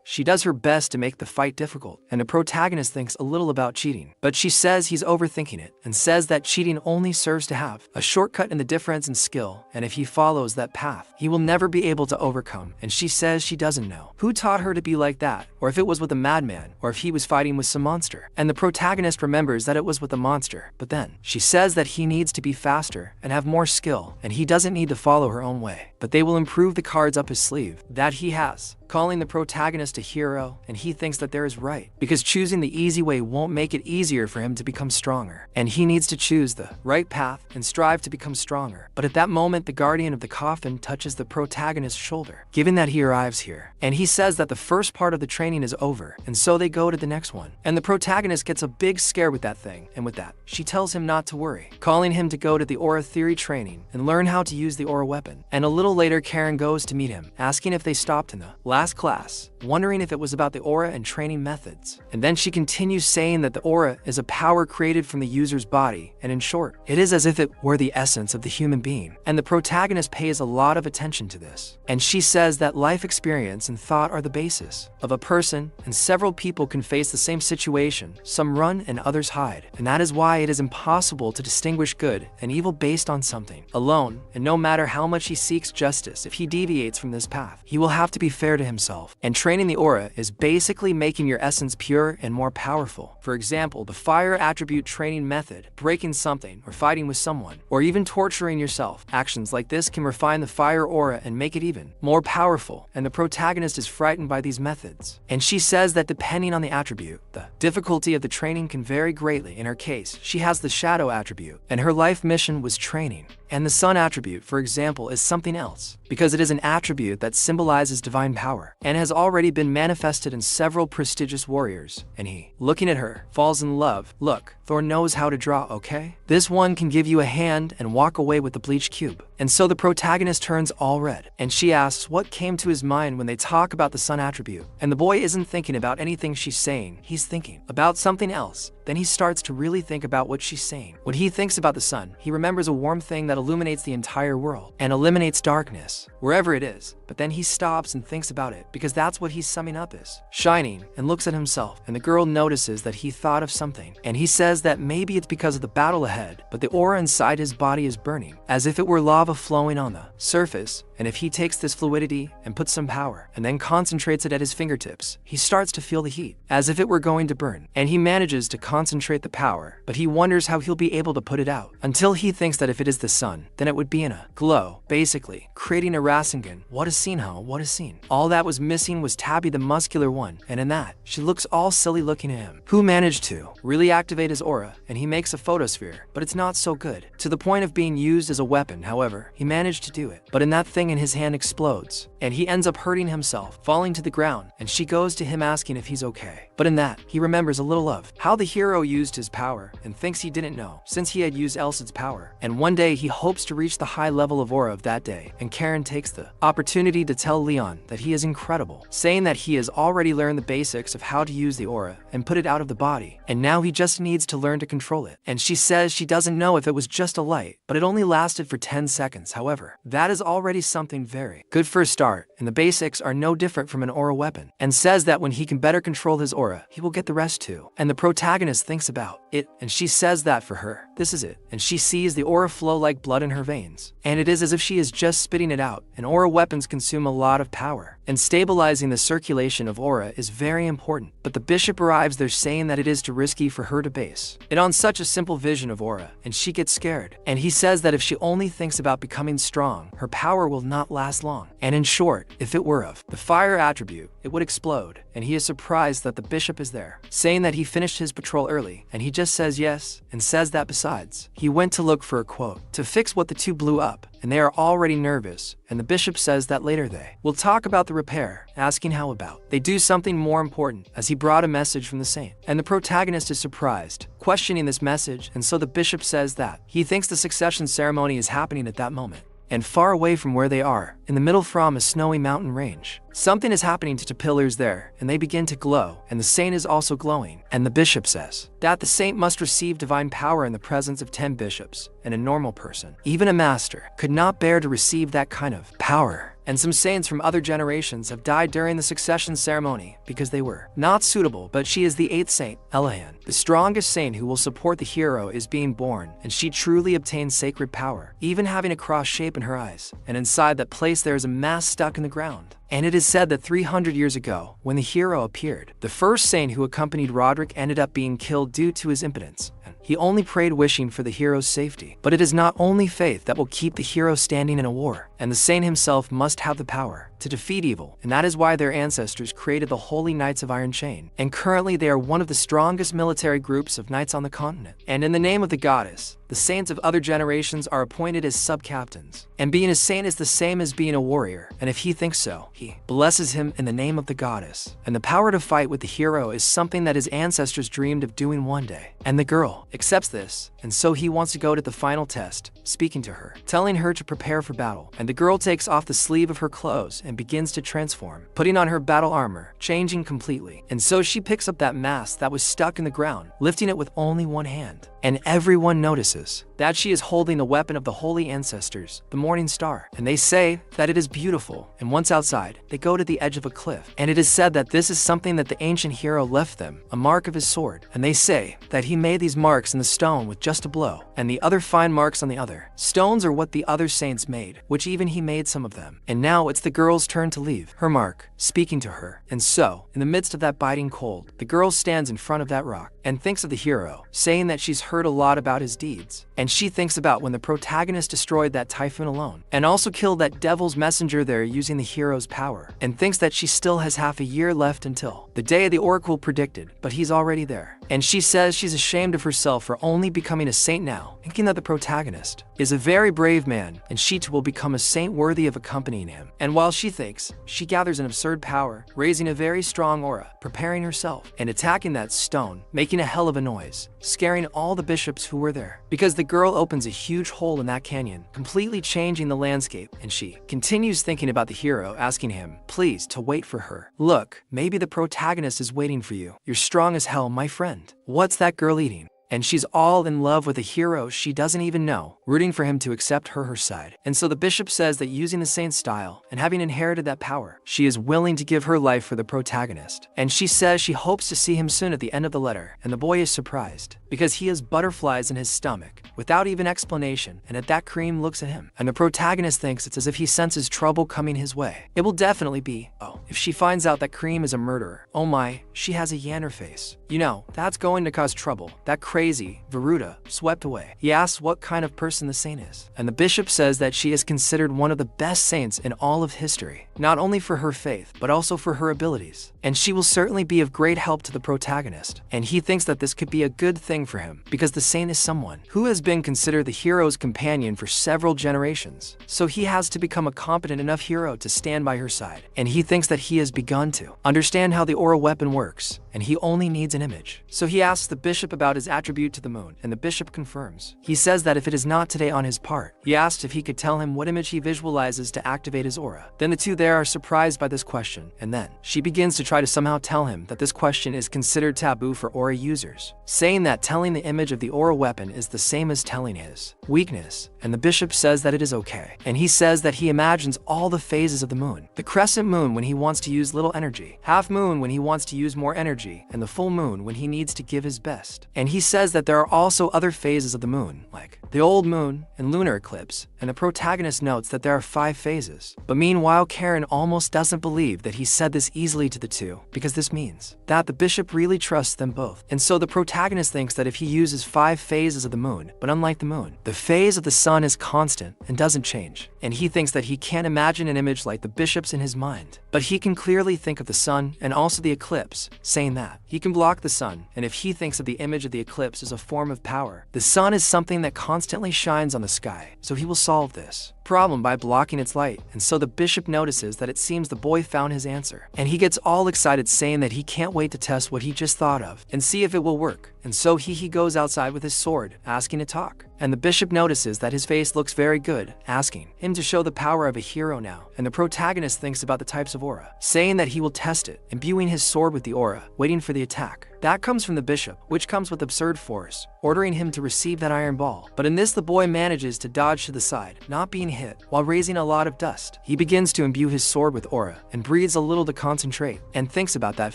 she does her best to make the fight difficult, and the protagonist thinks a little about cheating. But she says he's overthinking it, and says that cheating only serves to have a shortcut in the difference in skill, and if he follows that path, he will never be able to overcome. And she says she doesn't know who taught her to be like that, or if it was with a madman, or if he was fighting with some monster. And the protagonist remembers that it was with a monster, but then she says that he needs to be faster and have more skill, and he doesn't need to follow her own way, but they will improve the cards up his sleeve that he has, calling the protagonist a hero, and he thinks that there is right, because choosing the easy way won't make it easier for him to become stronger, and he needs to choose the right path and strive to become stronger. But at that moment, the guardian of the coffin touches the protagonist's shoulder, given that he arrives here, and he says that the first part of the training is over, and so they go to the next one. And the protagonist gets a big scare with that thing, and with that, she tells him not to worry, calling him to go to the aura theory training and learn how to use the aura weapon. And a little later, Karen goes to meet him, asking if they stopped in the last last class, wondering if it was about the aura and training methods. And then she continues saying that the aura is a power created from the user's body, and in short, it is as if it were the essence of the human being. And the protagonist pays a lot of attention to this. And she says that life experience and thought are the basis of a person, and several people can face the same situation. Some run and others hide. And that is why it is impossible to distinguish good and evil based on something alone, and no matter how much he seeks justice, if he deviates from this path, he will have to be fair to himself. And training the aura is basically making your essence pure and more powerful. For example, the fire attribute training method, breaking something or fighting with someone, or even torturing yourself. Actions like this can refine the fire aura and make it even more powerful, and the protagonist is frightened by these methods. And she says that depending on the attribute, the difficulty of the training can vary greatly. In her case, she has the shadow attribute, and her life mission was training. And the sun attribute, for example, is something else, because it is an attribute that symbolizes divine power, and has already been manifested in several prestigious warriors. And he, looking at her, falls in love. Look, Thor knows how to draw, okay? This one can give you a hand and walk away with the bleach cube. And so the protagonist turns all red, and she asks what came to his mind when they talk about the sun attribute. And the boy isn't thinking about anything she's saying, he's thinking about something else. Then he starts to really think about what she's saying. When he thinks about the sun, he remembers a warm thing that illuminates the entire world and eliminates darkness, wherever it is. But then he stops and thinks about it, because that's what he's summing up as shining, and looks at himself, and the girl notices that he thought of something, and he says that maybe it's because of the battle ahead, but the aura inside his body is burning, as if it were lava flowing on the surface. And if he takes this fluidity and puts some power, and then concentrates it at his fingertips, he starts to feel the heat, as if it were going to burn. And he manages to concentrate the power, but he wonders how he'll be able to put it out, until he thinks that if it is the sun, then it would be in a glow, basically creating a Rasengan. What a scene, huh? What a scene. All that was missing was Tabby, the muscular one, and in that, she looks all silly looking at him, who managed to really activate his aura, and he makes a photosphere, but it's not so good, to the point of being used as a weapon. However, he managed to do it, but in that thing in his hand explodes, and he ends up hurting himself, falling to the ground, and she goes to him asking if he's okay. But in that, he remembers a little of how the hero used his power, and thinks he didn't know, since he had used Elsid's power. And one day he hopes to reach the high level of aura of that day, and Karen takes the opportunity to tell Leon that he is incredible, saying that he has already learned the basics of how to use the aura and put it out of the body, and now he just needs to learn to control it. And she says she doesn't know if it was just a light, but it only lasted for 10 seconds. However, that is already something very good for a start, and the basics are no different from an aura weapon, and says that when he can better control his aura, he will get the rest too. And the protagonist thinks about it, and she says that for her, this is it. And she sees the aura flow like blood in her veins, and it is as if she is just spitting it out. And aura weapons consume a lot of power, and stabilizing the circulation of aura is very important. But the bishop arrives there saying that it is too risky for her to base it on such a simple vision of aura, and she gets scared. And he says that if she only thinks about becoming strong, her power will not last long. And in short, if it were of the fire attribute, it would explode. And he is surprised that the bishop is there, saying that he finished his patrol early, and he just says yes, and says that besides, he went to look for a quote to fix what the two blew up, and they are already nervous, and the bishop says that later they will talk about the repair, asking how about they do something more important, as he brought a message from the saint. And the protagonist is surprised, questioning this message, and so the bishop says that he thinks the succession ceremony is happening at that moment, and far away from where they are, in the middle from a snowy mountain range. Something is happening to the pillars there, and they begin to glow, and the saint is also glowing. And the bishop says that the saint must receive divine power in the presence of 10 bishops, and a normal person, even a master, could not bear to receive that kind of power. And some saints from other generations have died during the succession ceremony because they were not suitable, but she is the 8th saint, Elahan. The strongest saint who will support the hero is being born, and she truly obtains sacred power, even having a cross shape in her eyes. And inside that place there is a mask stuck in the ground. And it is said that 300 years ago, when the hero appeared, the first saint who accompanied Roderick ended up being killed due to his impotence. He only prayed wishing for the hero's safety. But it is not only faith that will keep the hero standing in a war, and the saint himself must have the power to defeat evil, and that is why their ancestors created the Holy Knights of Iron Chain, and currently they are one of the strongest military groups of knights on the continent. And in the name of the goddess, the saints of other generations are appointed as sub-captains, and being a saint is the same as being a warrior, and if he thinks so, he blesses him in the name of the goddess. And the power to fight with the hero is something that his ancestors dreamed of doing one day, and the girl accepts this, and so he wants to go to the final test, speaking to her, telling her to prepare for battle. And the the girl takes off the sleeve of her clothes and begins to transform, putting on her battle armor, changing completely. And so she picks up that mask that was stuck in the ground, lifting it with only one hand. And everyone notices that she is holding the weapon of the holy ancestors, the morning star. And they say that it is beautiful. And once outside, they go to the edge of a cliff. And it is said that this is something that the ancient hero left them, a mark of his sword. And they say that he made these marks in the stone with just a blow, and the other fine marks on the other. Stones are what the other saints made, which even he made some of them. And now it's the girl's turn to leave her mark, speaking to her. And so, in the midst of that biting cold, the girl stands in front of that rock and thinks of the hero, saying that she's heard a lot about his deeds. And she thinks about when the protagonist destroyed that typhoon alone, and also killed that devil's messenger there using the hero's power, and thinks that she still has half a year left until the day the oracle predicted, but he's already there. And she says she's ashamed of herself for only becoming a saint now, thinking that the protagonist is a very brave man, and she too will become a saint worthy of accompanying him. And while she thinks, she gathers an absurd power, raising a very strong aura, preparing herself, and attacking that stone, making a hell of a noise, scaring all the bishops who were there. Because the girl opens a huge hole in that canyon, completely changing the landscape, and she continues thinking about the hero, asking him, please, to wait for her. Look, maybe the protagonist is waiting for you. You're strong as hell, my friend. What's that girl eating? And she's all in love with a hero she doesn't even know, rooting for him to accept her side. And so the bishop says that using the saint's style and having inherited that power, she is willing to give her life for the protagonist. And she says she hopes to see him soon at the end of the letter, and the boy is surprised because he has butterflies in his stomach without even explanation, and at that Cream looks at him, and the protagonist thinks it's as if he senses trouble coming his way. It will definitely be, oh, if she finds out that Cream is a murderer, oh my, she has a yanner face. You know, that's going to cause trouble. That crazy Veruda swept away. He asks what kind of person the saint is, and the bishop says that she is considered one of the best saints in all of history, not only for her faith, but also for her abilities. And she will certainly be of great help to the protagonist, and he thinks that this could be a good thing for him, because the saint is someone who has been considered the hero's companion for several generations. So he has to become a competent enough hero to stand by her side, and he thinks that he has begun to understand how the aura weapon works, and he only needs an image. So he asks the bishop about his attribute to the moon, and the bishop confirms. He says that if it is not today on his part, he asked if he could tell him what image he visualizes to activate his aura. Then the two there are surprised by this question, and then she begins to try to somehow tell him that this question is considered taboo for aura users, saying that telling the image of the aura weapon is the same as telling his weakness, and the bishop says that it is okay. And he says that he imagines all the phases of the moon. The crescent moon when he wants to use little energy, half moon when he wants to use more energy, and the full moon when he needs to give his best. And he says that there are also other phases of the moon, like the old moon and lunar eclipse, and the protagonist notes that there are 5 phases. But meanwhile, Karen almost doesn't believe that he said this easily to the two, because this means that the bishop really trusts them both. And so the protagonist thinks that if he uses 5 phases of the moon, but unlike the moon, the phase of the sun is constant and doesn't change. And he thinks that he can't imagine an image like the bishop's in his mind, but he can clearly think of the sun and also the eclipse, saying that he can block the sun, and if he thinks of the image of the eclipse as a form of power, the sun is something that constantly shines on the sky, so he will solve this problem by blocking its light. And so the bishop notices that it seems the boy found his answer, and he gets all excited, saying that he can't wait to test what he just thought of and see if it will work. And so he goes outside with his sword, asking to talk. And the bishop notices that his face looks very good, asking him to show the power of a hero now. And the protagonist thinks about the types of aura, saying that he will test it, imbuing his sword with the aura, waiting for the attack. That comes from the bishop, which comes with absurd force, ordering him to receive that iron ball. But in this, the boy manages to dodge to the side, not being hit, while raising a lot of dust. He begins to imbue his sword with aura, and breathes a little to concentrate, and thinks about that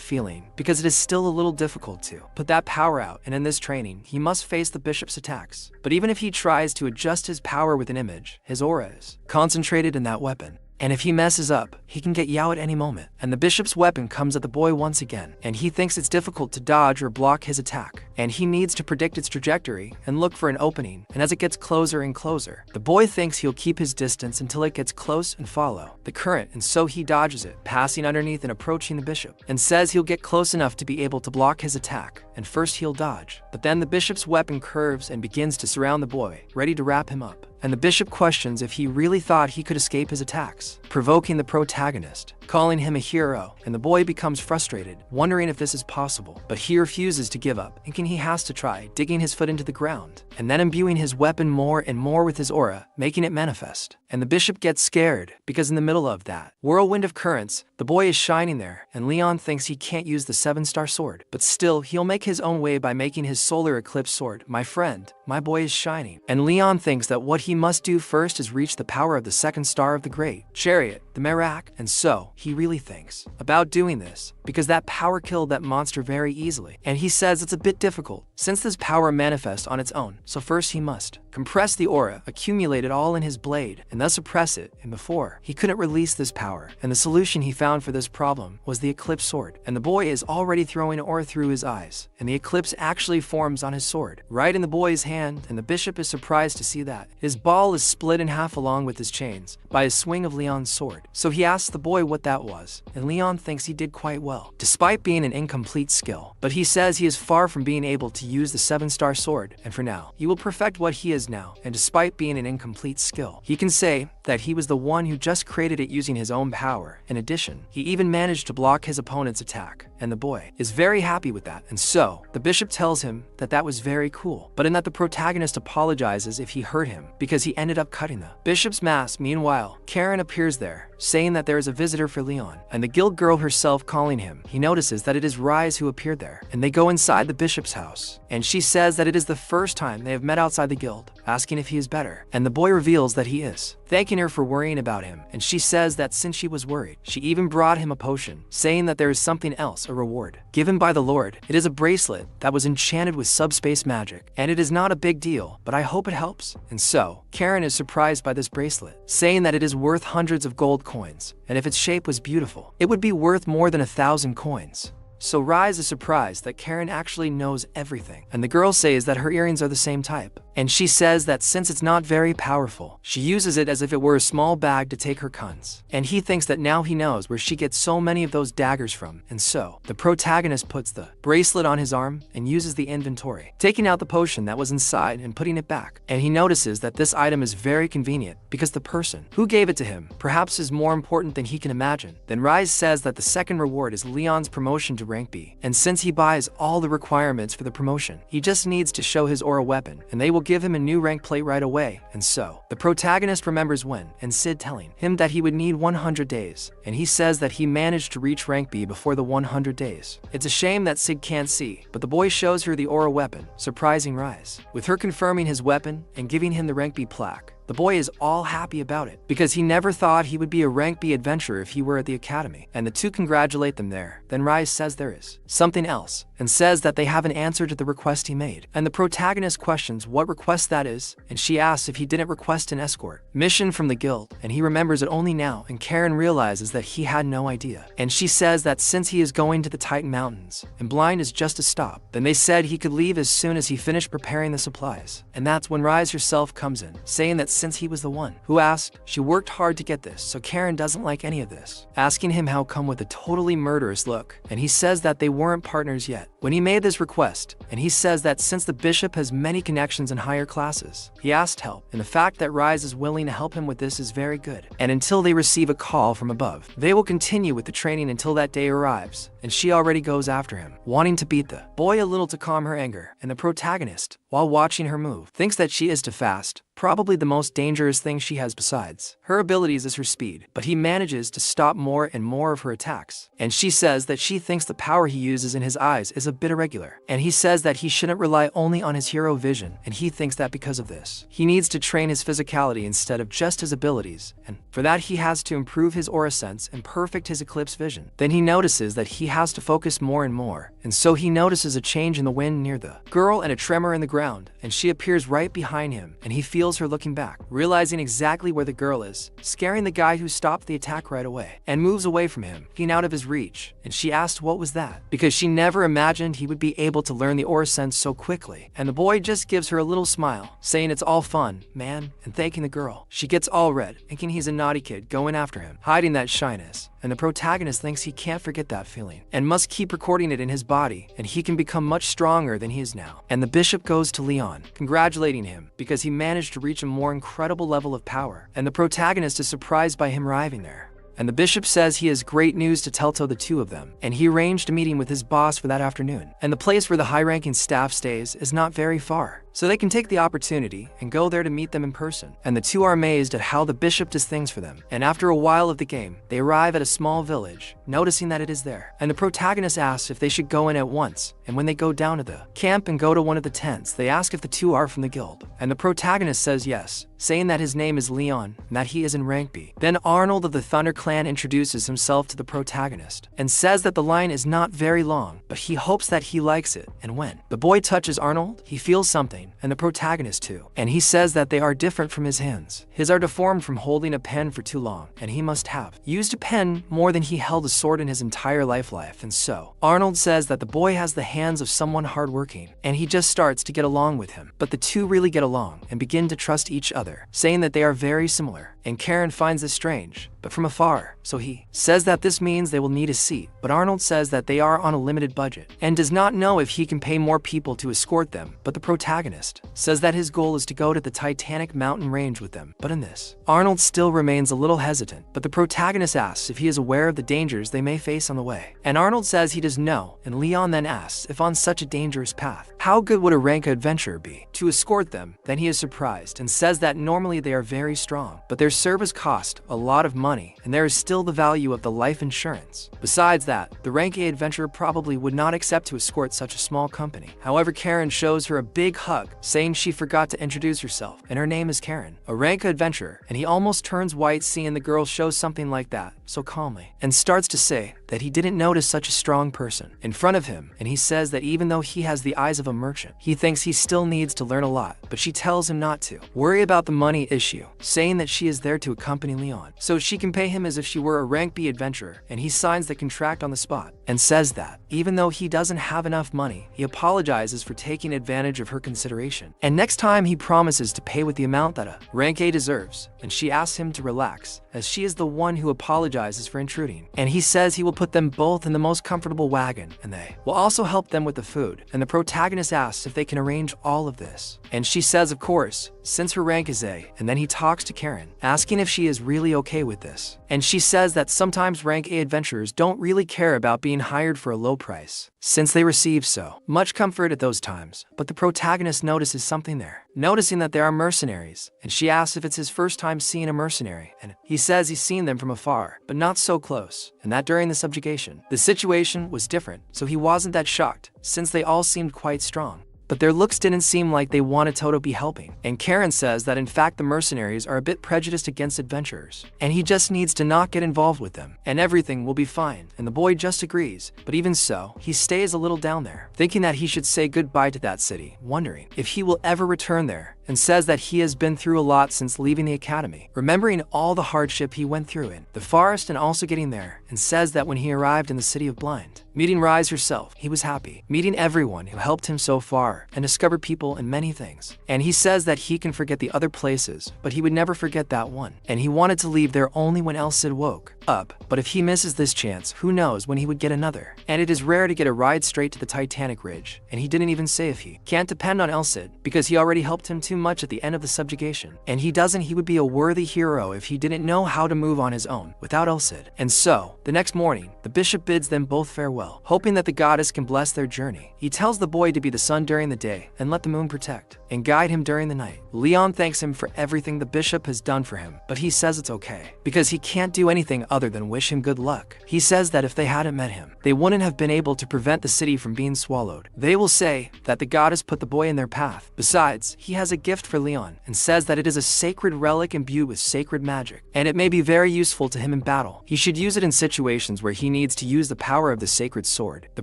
feeling, because it is still a little difficult to put that power out, and in this training, he must face the bishop's attacks. But even if he tries to adjust his power with an image, his aura is concentrated in that weapon. And if he messes up, he can get Yao at any moment. And the bishop's weapon comes at the boy once again, and he thinks it's difficult to dodge or block his attack. And he needs to predict its trajectory and look for an opening, and as it gets closer and closer, the boy thinks he'll keep his distance until it gets close and follow the current, and so he dodges it, passing underneath and approaching the bishop, and says he'll get close enough to be able to block his attack. and first he'll dodge. But then the bishop's weapon curves and begins to surround the boy, ready to wrap him up. And the bishop questions if he really thought he could escape his attacks, provoking the protagonist, calling him a hero, and the boy becomes frustrated, wondering if this is possible. But he refuses to give up, thinking he has to try, digging his foot into the ground, and then imbuing his weapon more and more with his aura, making it manifest. And the bishop gets scared, because in the middle of that whirlwind of currents, the boy is shining there, and Leon thinks he can't use the 7-star sword. But still, he'll make his own way by making his solar eclipse sword. My friend, my boy is shining. And Leon thinks that what he must do first is reach the power of the 2nd star of the great chariot, the Merak, and so he really thinks about doing this, because that power killed that monster very easily. And he says it's a bit difficult, since this power manifests on its own, so first he must compress the aura, accumulate it all in his blade, and thus suppress it, and before, he couldn't release this power. And the solution he found for this problem was the eclipse sword. And the boy is already throwing aura through his eyes, and the eclipse actually forms on his sword, right in the boy's hand, and the bishop is surprised to see that his ball is split in half along with his chains by a swing of Leon's sword. So he asks the boy what that was, and Leon thinks he did quite well, despite being an incomplete skill. But he says he is far from being able to use the 7-star sword, and for now, he will perfect what he is now, and despite being an incomplete skill, he can say that he was the one who just created it using his own power. In addition, he even managed to block his opponent's attack, and the boy is very happy with that. And so, the bishop tells him that that was very cool, but in that the protagonist apologizes if he hurt him, because he ended up cutting the bishop's mask. Meanwhile, Karen appears there, saying that there is a visitor for Leon, and the guild girl herself calling him. He notices that it is Rise who appeared there, and they go inside the bishop's house, and she says that it is the first time they have met outside the guild, asking if he is better, and the boy reveals that he is, thanking her for worrying about him, and she says that since she was worried, she even brought him a potion, saying that there is something else, a reward, given by the Lord. It is a bracelet that was enchanted with subspace magic, and it is not a big deal, but I hope it helps. And so, Karen is surprised by this bracelet, saying that it is worth hundreds of gold coins, and if its shape was beautiful, it would be worth more than 1,000 coins. So Rise is surprised that Karen actually knows everything, and the girl says that her earrings are the same type. And she says that since it's not very powerful, she uses it as if it were a small bag to take her cunts. And he thinks that now he knows where she gets so many of those daggers from. And so, the protagonist puts the bracelet on his arm and uses the inventory, taking out the potion that was inside and putting it back. And he notices that this item is very convenient because the person who gave it to him perhaps is more important than he can imagine. Then Rise says that the second reward is Leon's promotion to rank B, and since he buys all the requirements for the promotion, he just needs to show his aura weapon, and they will give him a new rank plate right away. And so, the protagonist remembers when, and Sid telling him that he would need 100 days, and he says that he managed to reach rank B before the 100 days. It's a shame that Sid can't see, but the boy shows her the aura weapon, surprising Rise, with her confirming his weapon and giving him the rank B plaque. The boy is all happy about it, because he never thought he would be a rank B adventurer if he were at the academy, and the two congratulate them there. Then Rise says there is something else, and says that they have an answer to the request he made. And the protagonist questions what request that is, and she asks if he didn't request an escort mission from the guild, and he remembers it only now, and Karen realizes that he had no idea. And she says that since he is going to the Titan Mountains, and Blind is just a stop, then they said he could leave as soon as he finished preparing the supplies. And that's when Rise herself comes in, saying that since he was the one who asked, she worked hard to get this, so Karen doesn't like any of this, asking him how come with a totally murderous look, and he says that they weren't partners yet when he made this request, and he says that since the bishop has many connections in higher classes, he asked help, and the fact that Rise is willing to help him with this is very good. And until they receive a call from above, they will continue with the training until that day arrives, and she already goes after him, wanting to beat the boy a little to calm her anger, and the protagonist, while watching her move, thinks that she is too fast, probably the most dangerous thing she has besides her abilities is her speed, but he manages to stop more and more of her attacks. And she says that she thinks the power he uses in his eyes is a bit irregular, and he says that he shouldn't rely only on his hero vision, and he thinks that because of this, he needs to train his physicality instead of just his abilities, and for that he has to improve his aura sense and perfect his eclipse vision. Then he notices that he has to focus more and more, and so he notices a change in the wind near the girl and a tremor in the ground, and she appears right behind him, and he feels her looking back, realizing exactly where the girl is, scaring the guy who stopped the attack right away, and moves away from him, getting out of his reach. And she asked what was that, because she never imagined he would be able to learn the aura sense so quickly. And the boy just gives her a little smile, saying it's all fun, man, and thanking the girl. She gets all red, thinking he's a naughty kid going after him, hiding that shyness. and the protagonist thinks he can't forget that feeling, and must keep recording it in his body, and he can become much stronger than he is now. And the bishop goes to Leon, congratulating him, because he managed to reach a more incredible level of power, and the protagonist is surprised by him arriving there. And the bishop says he has great news to tell to the two of them, and he arranged a meeting with his boss for that afternoon. And the place where the high-ranking staff stays is not very far, so they can take the opportunity and go there to meet them in person. And the two are amazed at how the bishop does things for them. And after a while of the game, they arrive at a small village, noticing that it is there. And the protagonist asks if they should go in at once, and when they go down to the camp and go to one of the tents, they ask if the two are from the guild. And the protagonist says yes, saying that his name is Leon and that he is in rank B. Then Arnold of the Thunder Clan introduces himself to the protagonist and says that the line is not very long, but he hopes that he likes it. And when the boy touches Arnold, he feels something, and the protagonist too. And he says that they are different from his hands. His are deformed from holding a pen for too long, and he must have used a pen more than he held a sword in his entire life. And so Arnold says that the boy has the hands of someone hardworking, and he just starts to get along with him. But the two really get along and begin to trust each other, saying that they are very similar. And Karen finds this strange, but from afar, so he says that this means they will need a seat. But Arnold says that they are on a limited budget and does not know if he can pay more people to escort them. But the protagonist says that his goal is to go to the Titanic mountain range with them. But in this, Arnold still remains a little hesitant, but the protagonist asks if he is aware of the dangers they may face on the way. And Arnold says he does know, and Leon then asks if on such a dangerous path, how good would a rank adventurer be to escort them? Then he is surprised and says that normally they are very strong, but their service cost a lot of money, and there is still the value of the life insurance. Besides that, the rank A adventurer probably would not accept to escort such a small company. However, Karen shows her a big hug, saying she forgot to introduce herself, and her name is Karen, a rank adventurer, and he almost turns white seeing the girl show something like that so calmly, and starts to say that he didn't notice such a strong person in front of him. And he says that even though he has the eyes of a merchant, he thinks he still needs to learn a lot, but she tells him not to worry about the money issue, saying that she is there to accompany Leon, so she can pay him as if she were a rank B adventurer. And he signs the contract on the spot and says that even though he doesn't have enough money, he apologizes for taking advantage of her consideration, and next time he promises to pay with the amount that a rank A deserves. And she asks him to relax, as she is the one who apologizes for intruding. And he says he will put them both in the most comfortable wagon, and they will also help them with the food. And the protagonist asks if they can arrange all of this, and she says of course, since her rank is A. And then he talks to Karen, asking if she is really okay with this. And she says that sometimes rank A adventurers don't really care about being hired for a low price, since they receive so much comfort at those times. But the protagonist notices something there, noticing that there are mercenaries, and she asks if it's his first time seeing a mercenary, and he says he's seen them from afar, but not so close, and that during the subjugation, the situation was different, so he wasn't that shocked, since they all seemed quite strong. But their looks didn't seem like they wanted to be helping. And Karen says that in fact the mercenaries are a bit prejudiced against adventurers, and he just needs to not get involved with them, and everything will be fine. And the boy just agrees, but even so, he stays a little down there, thinking that he should say goodbye to that city, wondering if he will ever return there, and says that he has been through a lot since leaving the academy, remembering all the hardship he went through in the forest and also getting there, and says that when he arrived in the city of Blind, meeting Rise herself, he was happy, meeting everyone who helped him so far, and discovered people and many things. And he says that he can forget the other places, but he would never forget that one, and he wanted to leave there only when El Cid woke up. But if he misses this chance, who knows when he would get another. And it is rare to get a ride straight to the Titanic Ridge, and he didn't even say if he can't depend on El Cid, because he already helped him too much at the end of the subjugation, and he would be a worthy hero if he didn't know how to move on his own without El Cid. And so, the next morning, the bishop bids them both farewell, hoping that the goddess can bless their journey. He tells the boy to be the sun during the day and let the moon protect and guide him during the night. Leon thanks him for everything the bishop has done for him, but he says it's okay, because he can't do anything other than wish him good luck. He says that if they hadn't met him, they wouldn't have been able to prevent the city from being swallowed. They will say that the goddess put the boy in their path. Besides, he has a gift for Leon, and says that it is a sacred relic imbued with sacred magic, and it may be very useful to him in battle. He should use it in situations where he needs to use the power of the sacred sword. The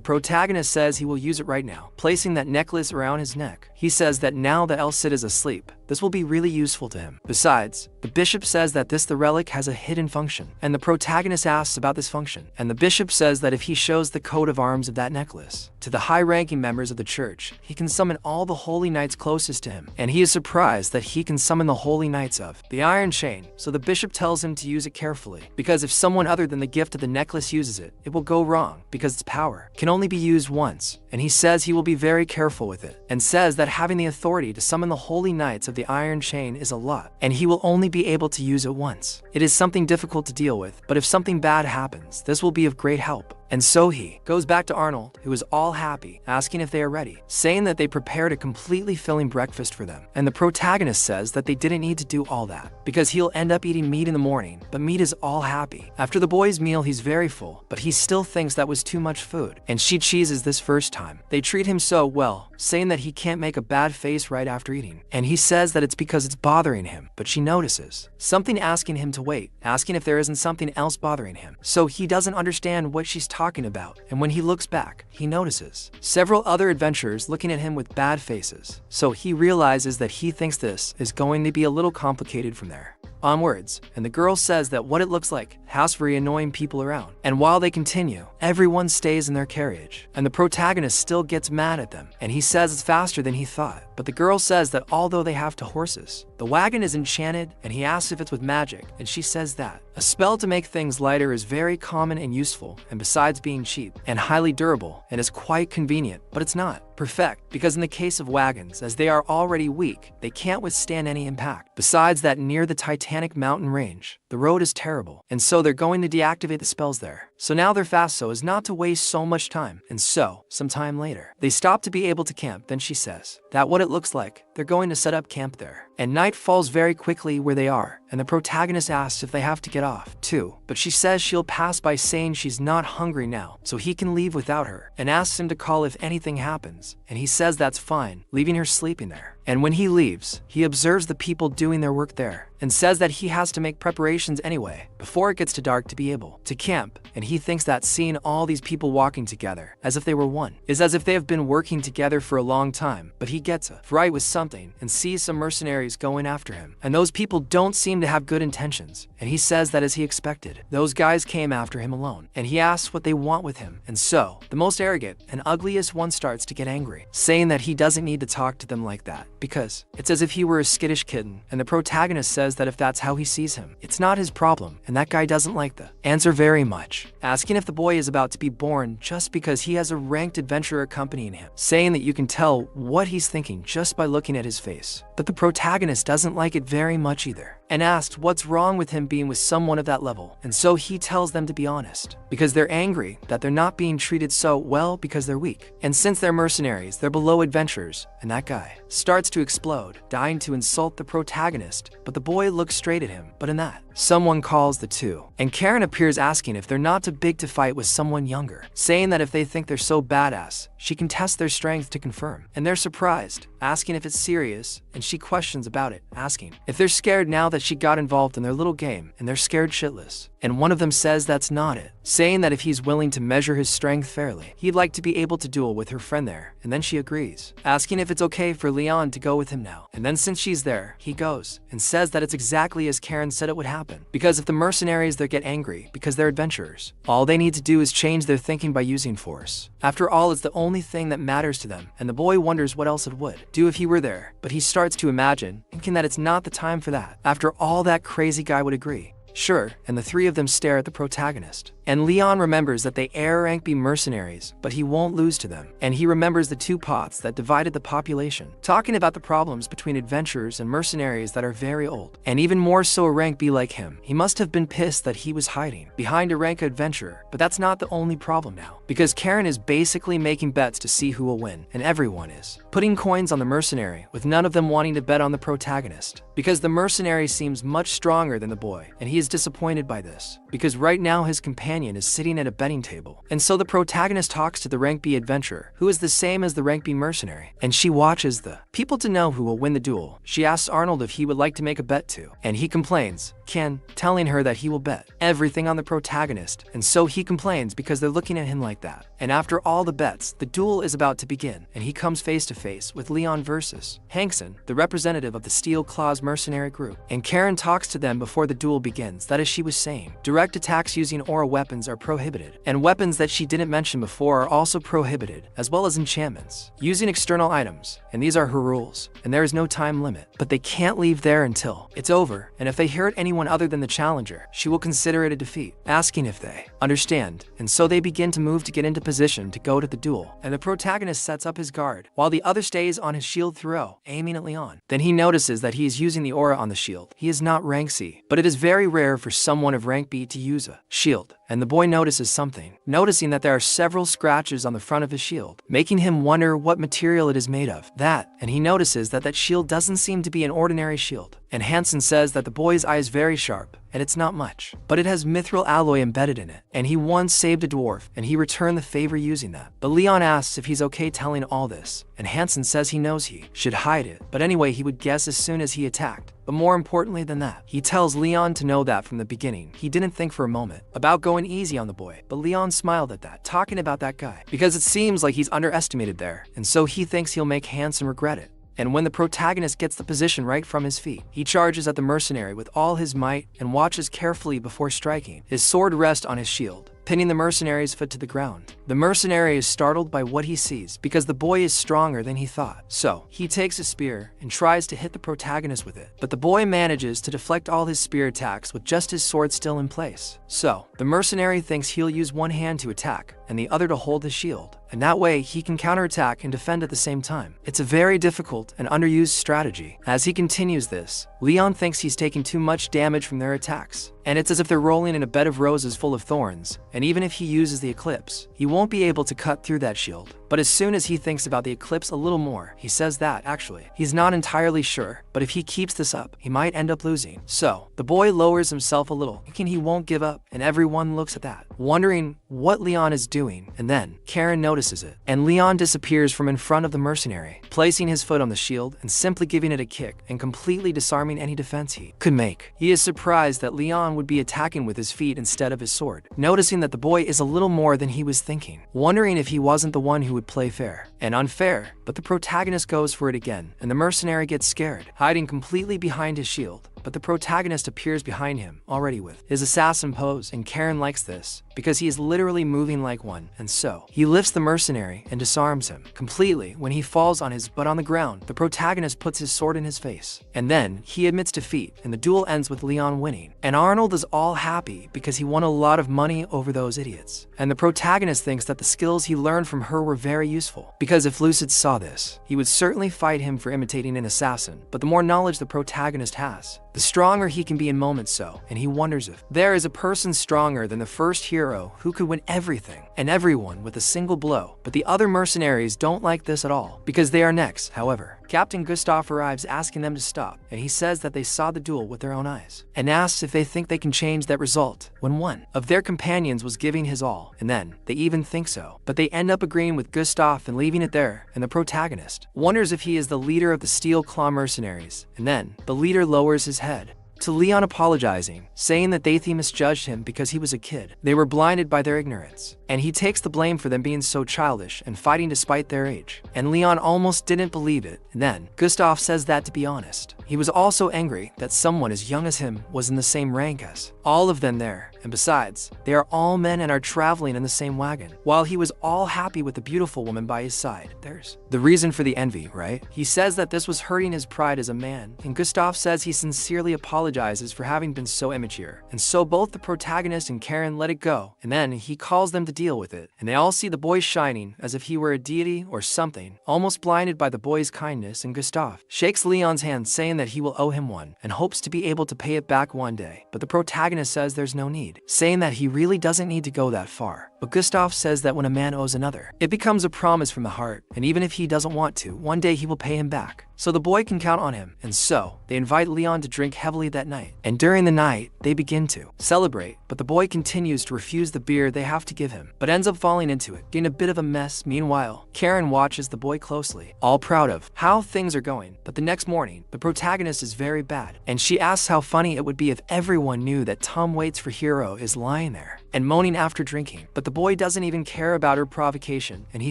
protagonist says he will use it right now, placing that necklace around his neck. He says that now that El Cid is asleep, This will be really useful to him. Besides, the bishop says that the relic has a hidden function, and the protagonist asks about this function, and the bishop says that if he shows the coat of arms of that necklace to the high-ranking members of the church, he can summon all the holy knights closest to him, and he is surprised that he can summon the holy knights of the Iron Chain. So the bishop tells him to use it carefully, because if someone other than the gift of the necklace uses it, it will go wrong, because its power can only be used once, and he says he will be very careful with it, and says that having the authority to summon the holy knights of the Iron Chain is a lot, and he will only be able to use it once. It is something difficult to deal with, but if something bad happens, this will be of great help. And so he goes back to Arnold, who is all happy, asking if they are ready, saying that they prepared a completely filling breakfast for them. And the protagonist says that they didn't need to do all that, because he'll end up eating meat in the morning, but meat is all happy. After the boy's meal, he's very full, but he still thinks that was too much food, and she cheeses this first time. They treat him so well, saying that he can't make a bad face right after eating, and he says that it's because it's bothering him, but she notices something asking him to wait, asking if there isn't something else bothering him. So he doesn't understand what she's talking about, and when he looks back, he notices several other adventurers looking at him with bad faces. So he realizes that he thinks this is going to be a little complicated from there onwards, and the girl says that what it looks like has very annoying people around. And while they continue, everyone stays in their carriage, and the protagonist still gets mad at them, and he says it's faster than he thought. But the girl says that although they have horses, the wagon is enchanted, and he asks if it's with magic, and she says that a spell to make things lighter is very common and useful, and besides being cheap and highly durable, and is quite convenient, but it's not perfect, because in the case of wagons, as they are already weak, they can't withstand any impact. Besides that, near the Titanic mountain range, the road is terrible, and so they're going to deactivate the spells there. So now they're fast so as not to waste so much time, and so, some time later, they stop to be able to camp. Then she says that what it looks like, they're going to set up camp there. And night falls very quickly where they are, and the protagonist asks if they have to get off, too. But she says she'll pass by saying she's not hungry now, so he can leave without her, and asks him to call if anything happens, and he says that's fine, leaving her sleeping there. And when he leaves, he observes the people doing their work there, and says that he has to make preparations anyway, before it gets too dark to be able to camp, and he thinks that seeing all these people walking together, as if they were one, is as if they have been working together for a long time. But he gets a fright with something, and sees some mercenaries going after him, and those people don't seem to have good intentions, and he says that as he expected, those guys came after him alone, and he asks what they want with him, and so, the most arrogant and ugliest one starts to get angry, saying that he doesn't need to talk to them like that, because it's as if he were a skittish kitten, and the protagonist says that if that's how he sees him, it's not his problem, and that guy doesn't like the answer very much, asking if the boy is about to be born just because he has a ranked adventurer accompanying him, saying that you can tell what he's thinking just by looking at his face. But the protagonist doesn't like it very much either, and asks what's wrong with him being with someone of that level, and so he tells them to be honest, because they're angry that they're not being treated so well because they're weak, and since they're mercenaries, they're below adventurers, and that guy starts to explode, dying to insult the protagonist, but the boy looks straight at him, but in that, someone calls the two, and Karen appears asking if they're not too big to fight with someone younger, saying that if they think they're so badass, she can test their strength to confirm, and they're surprised, asking if it's serious, and she questions about it, asking if they're scared now that she got involved in their little game, and they're scared shitless, and one of them says that's not it, saying that if he's willing to measure his strength fairly, he'd like to be able to duel with her friend there, and then she agrees, asking if it's okay for Leon to go with him now, and then since she's there, he goes, and says that it's exactly as Karen said it would happen, because if the mercenaries there get angry because they're adventurers, all they need to do is change their thinking by using force. After all, it's the only thing that matters to them, and the boy wonders what else it would do if he were there, but he starts to imagine, thinking that it's not the time for that. After all, that crazy guy would agree. Sure, and the three of them stare at the protagonist. And Leon remembers that they rank B mercenaries, but he won't lose to them. And he remembers the two pots that divided the population, talking about the problems between adventurers and mercenaries that are very old. And even more so a rank B like him. He must have been pissed that he was hiding behind a rank adventurer, but that's not the only problem now. Because Karen is basically making bets to see who will win, and everyone is putting coins on the mercenary, with none of them wanting to bet on the protagonist. Because the mercenary seems much stronger than the boy, and he is disappointed by this, because right now his companion is sitting at a betting table. And so the protagonist talks to the rank B adventurer, who is the same as the rank B mercenary, and she watches the people to know who will win the duel. She asks Arnold if he would like to make a bet too, and he complains Can, telling her that he will bet everything on the protagonist, and so he complains because they're looking at him like that. And after all the bets, the duel is about to begin, and he comes face to face with Leon versus Hankson, the representative of the Steel Claws mercenary group. And Karen talks to them before the duel begins that, as she was saying, direct attacks using aura weapons are prohibited, and weapons that she didn't mention before are also prohibited, as well as enchantments, using external items, and these are her rules, and there is no time limit. But they can't leave there until it's over, and if they hurt anyone other than the challenger, she will consider it a defeat, asking if they understand. And so they begin to move to get into position to go to the duel, and the protagonist sets up his guard, while the other stays on his shield throw, aiming at Leon. Then he notices that he is using the aura on the shield. He is not rank C, but it is very rare for someone of rank B to use a shield, and the boy notices something, noticing that there are several scratches on the front of his shield, making him wonder what material it is made of. And he notices that shield doesn't seem to be an ordinary shield. And Hansen says that the boy's eye is very sharp, and it's not much, but it has mithril alloy embedded in it, and he once saved a dwarf, and he returned the favor using that. But Leon asks if he's okay telling all this, and Hansen says he knows he should hide it, but anyway he would guess as soon as he attacked. But more importantly than that, he tells Leon to know that from the beginning, he didn't think for a moment about going easy on the boy, but Leon smiled at that, talking about that guy, because it seems like he's underestimated there, and so he thinks he'll make Hansen regret it. And when the protagonist gets the position right from his feet, he charges at the mercenary with all his might and watches carefully before striking. His sword rests on his shield, pinning the mercenary's foot to the ground. The mercenary is startled by what he sees because the boy is stronger than he thought. So he takes a spear and tries to hit the protagonist with it, but the boy manages to deflect all his spear attacks with just his sword still in place. So the mercenary thinks he'll use one hand to attack and the other to hold his shield, and that way he can counterattack and defend at the same time. It's a very difficult and underused strategy. As he continues this, Leon thinks he's taking too much damage from their attacks, and it's as if they're rolling in a bed of roses full of thorns, and even if he uses the eclipse, he won't be able to cut through that shield. But as soon as he thinks about the eclipse a little more, he says that, actually, he's not entirely sure, but if he keeps this up, he might end up losing. So the boy lowers himself a little, thinking he won't give up, and everyone looks at that, wondering what Leon is doing, and then Karen notices it, and Leon disappears from in front of the mercenary, placing his foot on the shield and simply giving it a kick and completely disarming any defense he could make. He is surprised that Leon would be attacking with his feet instead of his sword, noticing that the boy is a little more than he was thinking, wondering if he wasn't the one who would play fair and unfair. But the protagonist goes for it again, and the mercenary gets scared, hiding completely behind his shield. But the protagonist appears behind him, already with his assassin pose, and Karen likes this, because he is literally moving like one, and so he lifts the mercenary and disarms him completely when he falls on his butt on the ground. The protagonist puts his sword in his face, and then he admits defeat, and the duel ends with Leon winning. And Arnold is all happy because he won a lot of money over those idiots. And the protagonist thinks that the skills he learned from her were very useful, because if Lucid saw this, he would certainly fight him for imitating an assassin. But the more knowledge the protagonist has, the stronger he can be in moments so, and he wonders if there is a person stronger than the first hero who could win everything and everyone with a single blow. But the other mercenaries don't like this at all, because they are next. However, Captain Gustav arrives asking them to stop, and he says that they saw the duel with their own eyes, and asks if they think they can change that result when one of their companions was giving his all, and then they even think so. But they end up agreeing with Gustav and leaving it there, and the protagonist wonders if he is the leader of the Steel Claw mercenaries, and then the leader lowers his head to Leon, apologizing, saying that they misjudged him because he was a kid. They were blinded by their ignorance, and he takes the blame for them being so childish and fighting despite their age. And Leon almost didn't believe it, and then Gustav says that, to be honest, he was also angry that someone as young as him was in the same rank as all of them there, and besides, they are all men and are traveling in the same wagon. While he was all happy with the beautiful woman by his side, there's the reason for the envy, right? He says that this was hurting his pride as a man, and Gustav says he sincerely apologizes for having been so immature. And so both the protagonist and Karen let it go, and then he calls them to deal with it, and they all see the boy shining as if he were a deity or something, almost blinded by the boy's kindness, and Gustav shakes Leon's hand, saying that he will owe him one and hopes to be able to pay it back one day. But the protagonist says there's no need, saying that he really doesn't need to go that far. But Gustav says that when a man owes another, it becomes a promise from the heart, and even if he doesn't want to, one day he will pay him back. So the boy can count on him, and so they invite Leon to drink heavily that night. And during the night, they begin to celebrate, but the boy continues to refuse the beer they have to give him, but ends up falling into it, getting a bit of a mess. Meanwhile, Karen watches the boy closely, all proud of how things are going. But the next morning, the protagonist is very bad, and she asks how funny it would be if everyone knew that Tom Waits for Hero is lying there and moaning after drinking. But the boy doesn't even care about her provocation, and he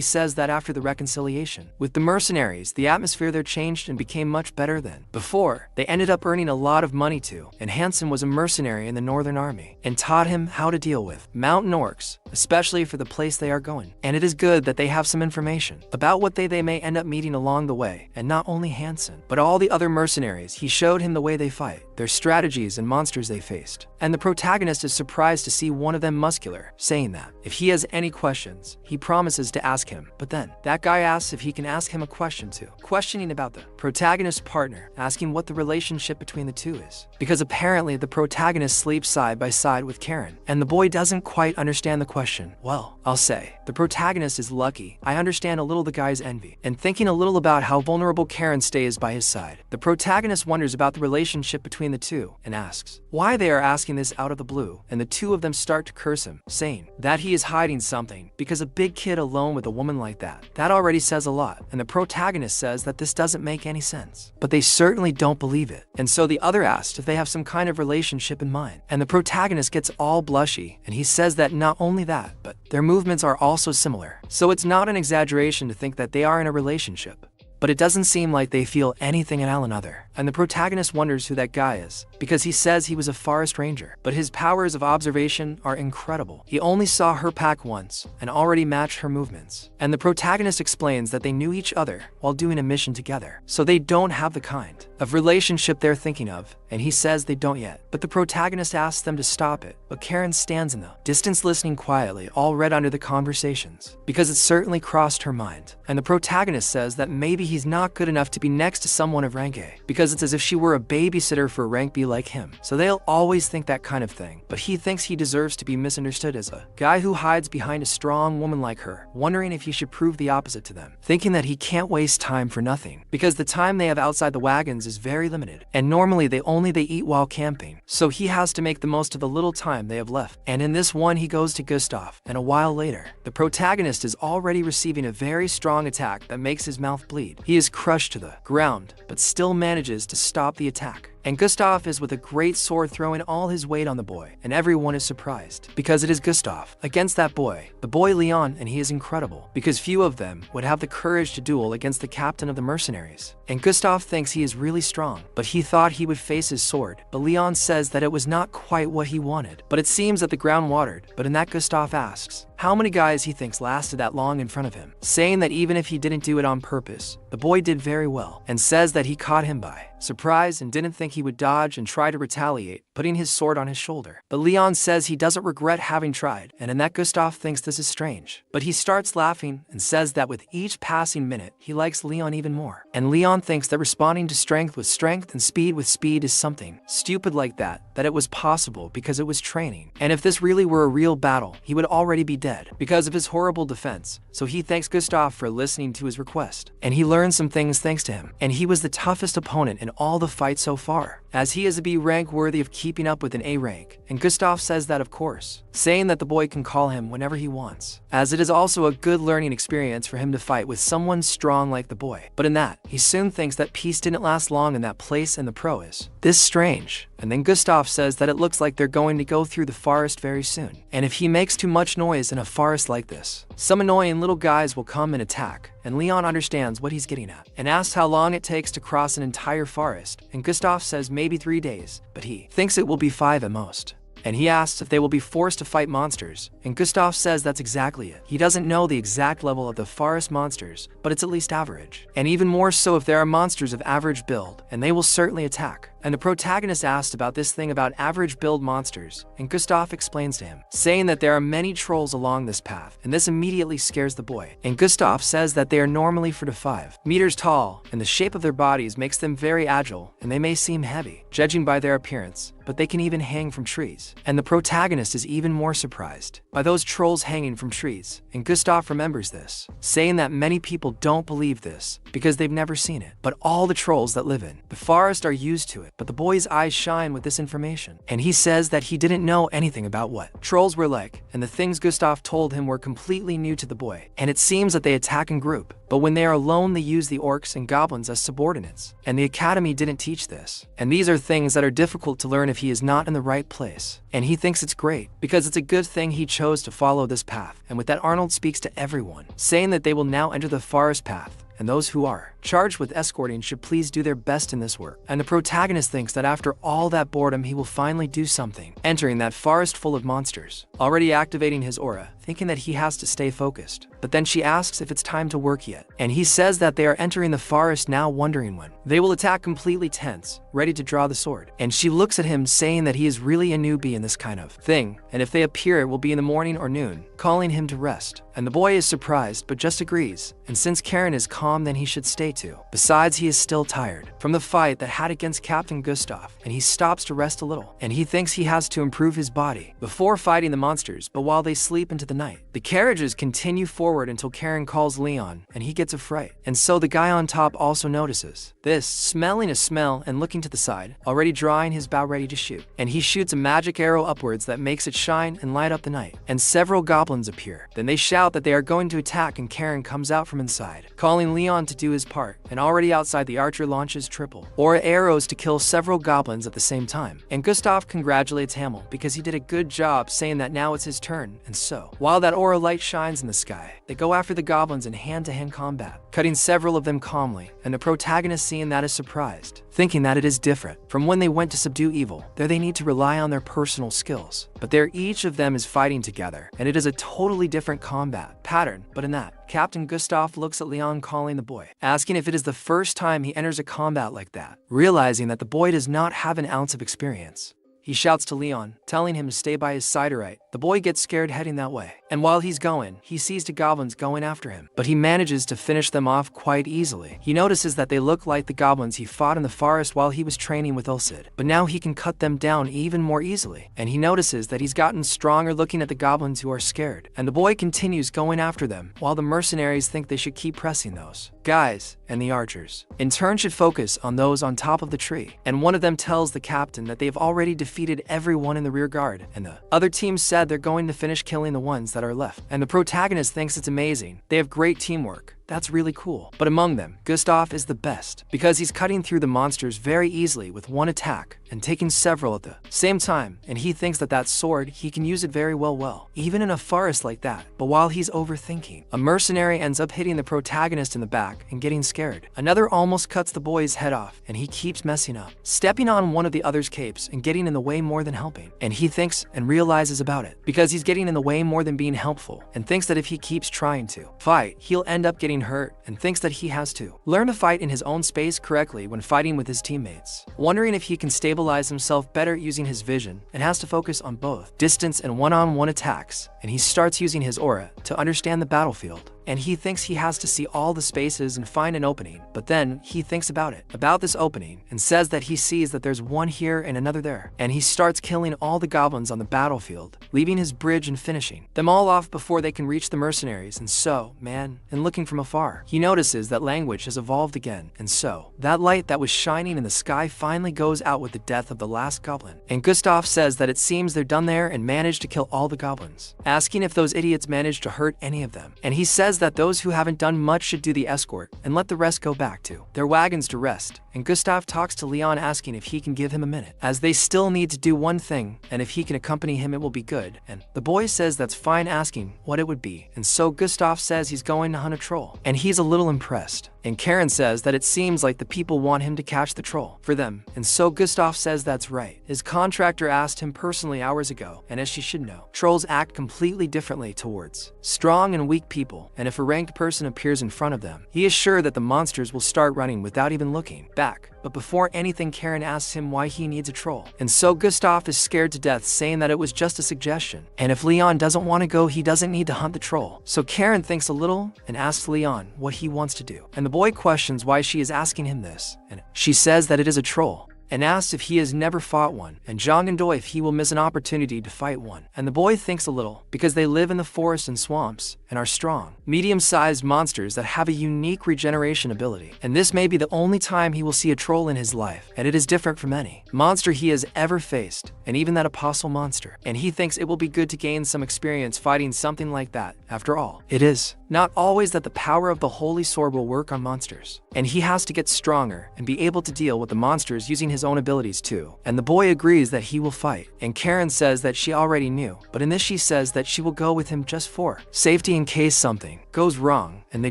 says that after the reconciliation with the mercenaries, the atmosphere there changed and became much better than before. They ended up earning a lot of money too, and Hansen was a mercenary in the Northern Army and taught him how to deal with mountain orcs, especially for the place they are going. And it is good that they have some information about what they may end up meeting along the way, and not only Hansen, but all the other mercenaries. He showed him the way they fight, their strategies and monsters they faced. And the protagonist is surprised to see one of them muscular, saying that if he has any questions, he promises to ask him. But then, that guy asks if he can ask him a question too, questioning about the protagonist's partner, asking what the relationship between the two is. Because apparently the protagonist sleeps side by side with Karen, and the boy doesn't quite understand the question. Well, I'll say, the protagonist is lucky. I understand a little the guy's envy, and thinking a little about how vulnerable Karen stays by his side. The protagonist wonders about the relationship between the two, and asks why they are asking this out of the blue, and the two of them start to curse him, saying that he is hiding something, because a big kid alone with a woman like that already says a lot. And the protagonist says that this doesn't make any sense, but they certainly don't believe it. And so the other asks if they have some kind of relationship in mind, and the protagonist gets all blushy, and he says that not only that, but their movements are also similar. So it's not an exaggeration to think that they are in a relationship. But it doesn't seem like they feel anything at all another. And the protagonist wonders who that guy is, because he says he was a forest ranger, but his powers of observation are incredible. He only saw her pack once and already matched her movements. And the protagonist explains that they knew each other while doing a mission together, so they don't have the kind of relationship they're thinking of, and he says they don't yet. But the protagonist asks them to stop it, but Karen stands in the distance listening quietly, all read under the conversations, because it certainly crossed her mind. And the protagonist says that maybe he's not good enough to be next to someone of rank A, because it's as if she were a babysitter for rank B like him. So they'll always think that kind of thing, but he thinks he deserves to be misunderstood as a guy who hides behind a strong woman like her, wondering if he should prove the opposite to them, thinking that he can't waste time for nothing, because the time they have outside the wagons is very limited, and normally they eat while camping, so he has to make the most of the little time they have left. And in this one, he goes to Gustav, and a while later, the protagonist is already receiving a very strong attack that makes his mouth bleed. He is crushed to the ground, but still manages to stop the attack. And Gustav is with a great sword throwing all his weight on the boy, and everyone is surprised, because it is Gustav against that boy, the boy Leon, and he is incredible, because few of them would have the courage to duel against the captain of the mercenaries. And Gustav thinks he is really strong, but he thought he would face his sword, but Leon says that it was not quite what he wanted. But it seems that the ground watered, but in that Gustav asks how many guys he thinks lasted that long in front of him, saying that even if he didn't do it on purpose, the boy did very well, and says that he caught him by surprise and didn't think he would dodge and try to retaliate, putting his sword on his shoulder. But Leon says he doesn't regret having tried, and in that Gustav thinks this is strange. But he starts laughing and says that with each passing minute, he likes Leon even more. And Leon thinks that responding to strength with strength and speed with speed is something stupid like that it was possible because it was training. And if this really were a real battle, he would already be dead because of his horrible defense. So he thanks Gustav for listening to his request, and he learns some things thanks to him. And he was the toughest opponent in all the fights so far, as he is a B rank worthy of keeping up with an A rank. And Gustav says that of course, saying that the boy can call him whenever he wants, as it is also a good learning experience for him to fight with someone strong like the boy. But in that, he soon thinks that peace didn't last long in that place, and the pro is this strange. And then Gustav says that it looks like they're going to go through the forest very soon, and if he makes too much noise in a forest like this, some annoying little guys will come and attack. And Leon understands what he's getting at, and asks how long it takes to cross an entire forest, and Gustav says maybe 3 days, but he thinks it will be 5 at most. And he asks if they will be forced to fight monsters, and Gustav says that's exactly it. He doesn't know the exact level of the forest monsters, but it's at least average. And even more so if there are monsters of average build, and they will certainly attack. And the protagonist asked about this thing about average build monsters, and Gustav explains to him, saying that there are many trolls along this path, and this immediately scares the boy. And Gustav says that they are normally 4 to 5 meters tall, and the shape of their bodies makes them very agile, and they may seem heavy, judging by their appearance, but they can even hang from trees. And the protagonist is even more surprised by those trolls hanging from trees, and Gustav remembers this, saying that many people don't believe this because they've never seen it, but all the trolls that live in the forest are used to it. But the boy's eyes shine with this information, and he says that he didn't know anything about what trolls were like, and the things Gustav told him were completely new to the boy. And it seems that they attack in group, but when they are alone they use the orcs and goblins as subordinates, and the academy didn't teach this. And these are things that are difficult to learn if he is not in the right place. And he thinks it's great because it's a good thing he chose to follow this path. And with that, Arnold speaks to everyone, saying that they will now enter the forest path, and those who are charged with escorting should please do their best in this work. And the protagonist thinks that after all that boredom he will finally do something, entering that forest full of monsters, already activating his aura, thinking that he has to stay focused. But then she asks if it's time to work yet, and he says that they are entering the forest now, wondering when they will attack, completely tense, ready to draw the sword. And she looks at him, saying that he is really a newbie in this kind of thing, and if they appear it will be in the morning or noon, calling him to rest. And the boy is surprised but just agrees, and since Karen is calm then he should stay too. Besides, he is still tired from the fight that had against Captain Gustav, and he stops to rest a little, and he thinks he has to improve his body before fighting the monsters. But while they sleep into the night, the carriages continue forward until Karen calls Leon, and he gets a fright. And so the guy on top also notices this, smelling a smell and looking to the side, already drawing his bow ready to shoot. And he shoots a magic arrow upwards that makes it shine and light up the night, and several goblins appear. Then they shout that they are going to attack, and Karen comes out from inside, calling Leon to do his part. And already outside, the archer launches triple or arrows to kill several goblins at the same time. And Gustav congratulates Hamel because he did a good job, saying that now it's his turn. And so, while that aura light shines in the sky, they go after the goblins in hand-to-hand combat, cutting several of them calmly. And the protagonist, seeing that, is surprised, thinking that it is different from when they went to subdue evil. There they need to rely on their personal skills, but there each of them is fighting together, and it is a totally different combat pattern. But in that, Captain Gustav looks at Leon, calling the boy, asking if it is the first time he enters a combat like that. Realizing that the boy does not have an ounce of experience, he shouts to Leon, telling him to stay by his side. Right. The boy gets scared heading that way, and while he's going, he sees the goblins going after him, but he manages to finish them off quite easily. He notices that they look like the goblins he fought in the forest while he was training with Ulcid, but now he can cut them down even more easily. And he notices that he's gotten stronger, looking at the goblins who are scared, and the boy continues going after them, while the mercenaries think they should keep pressing those guys, and the archers in turn should focus on those on top of the tree. And one of them tells the captain that they've already defeated everyone in the rear guard, and the other team said they're going to finish killing the ones that are left. And the protagonist thinks it's amazing. They have great teamwork. That's really cool. But among them, Gustav is the best because he's cutting through the monsters very easily with one attack and taking several at the same time. And he thinks that that sword, he can use it very well, even in a forest like that. But while he's overthinking, a mercenary ends up hitting the protagonist in the back and getting scared. Another almost cuts the boy's head off, and he keeps messing up, stepping on one of the other's capes and getting in the way more than helping. And he thinks and realizes about it because he's getting in the way more than being helpful, and thinks that if he keeps trying to fight, he'll end up getting hurt, and thinks that he has to learn to fight in his own space correctly when fighting with his teammates, wondering if he can stabilize himself better using his vision, and has to focus on both distance and one-on-one attacks. And he starts using his aura to understand the battlefield, and he thinks he has to see all the spaces and find an opening. But then he thinks about this opening, and says that he sees that there's one here and another there, and he starts killing all the goblins on the battlefield, leaving his bridge and finishing them all off before they can reach the mercenaries. And so, and looking from afar, he notices that language has evolved again, and so that light that was shining in the sky finally goes out with the death of the last goblin. And Gustav says that it seems they're done there and managed to kill all the goblins, asking if those idiots managed to hurt any of them. And he says that those who haven't done much should do the escort and let the rest go back to their wagons to rest. And Gustav talks to Leon, asking if he can give him a minute, as they still need to do one thing, and if he can accompany him it will be good. And the boy says that's fine, asking what it would be. And so Gustav says he's going to hunt a troll, and he's a little impressed. And Karen says that it seems like the people want him to catch the troll for them. And so Gustav says that's right. His contractor asked him personally hours ago, and as she should know, trolls act completely differently towards strong and weak people, and if a ranked person appears in front of them, he is sure that the monsters will start running without even looking back. But before anything, Karen asks him why he needs a troll. And so Gustav is scared to death, saying that it was just a suggestion. And if Leon doesn't want to go, he doesn't need to hunt the troll. So Karen thinks a little and asks Leon what he wants to do. And the boy questions why she is asking him this. And she says that it is a troll, and asks if he has never fought one, and Jong and Doi if he will miss an opportunity to fight one. And the boy thinks a little, because they live in the forest and swamps, and are strong, medium-sized monsters that have a unique regeneration ability. And this may be the only time he will see a troll in his life, and it is different from any monster he has ever faced, and even that apostle monster. And he thinks it will be good to gain some experience fighting something like that. After all, it is not always that the power of the holy sword will work on monsters, and he has to get stronger and be able to deal with the monsters using his own abilities too. And the boy agrees that he will fight, and Karen says that she already knew, but in this she says that she will go with him just for safety in case something goes wrong, and they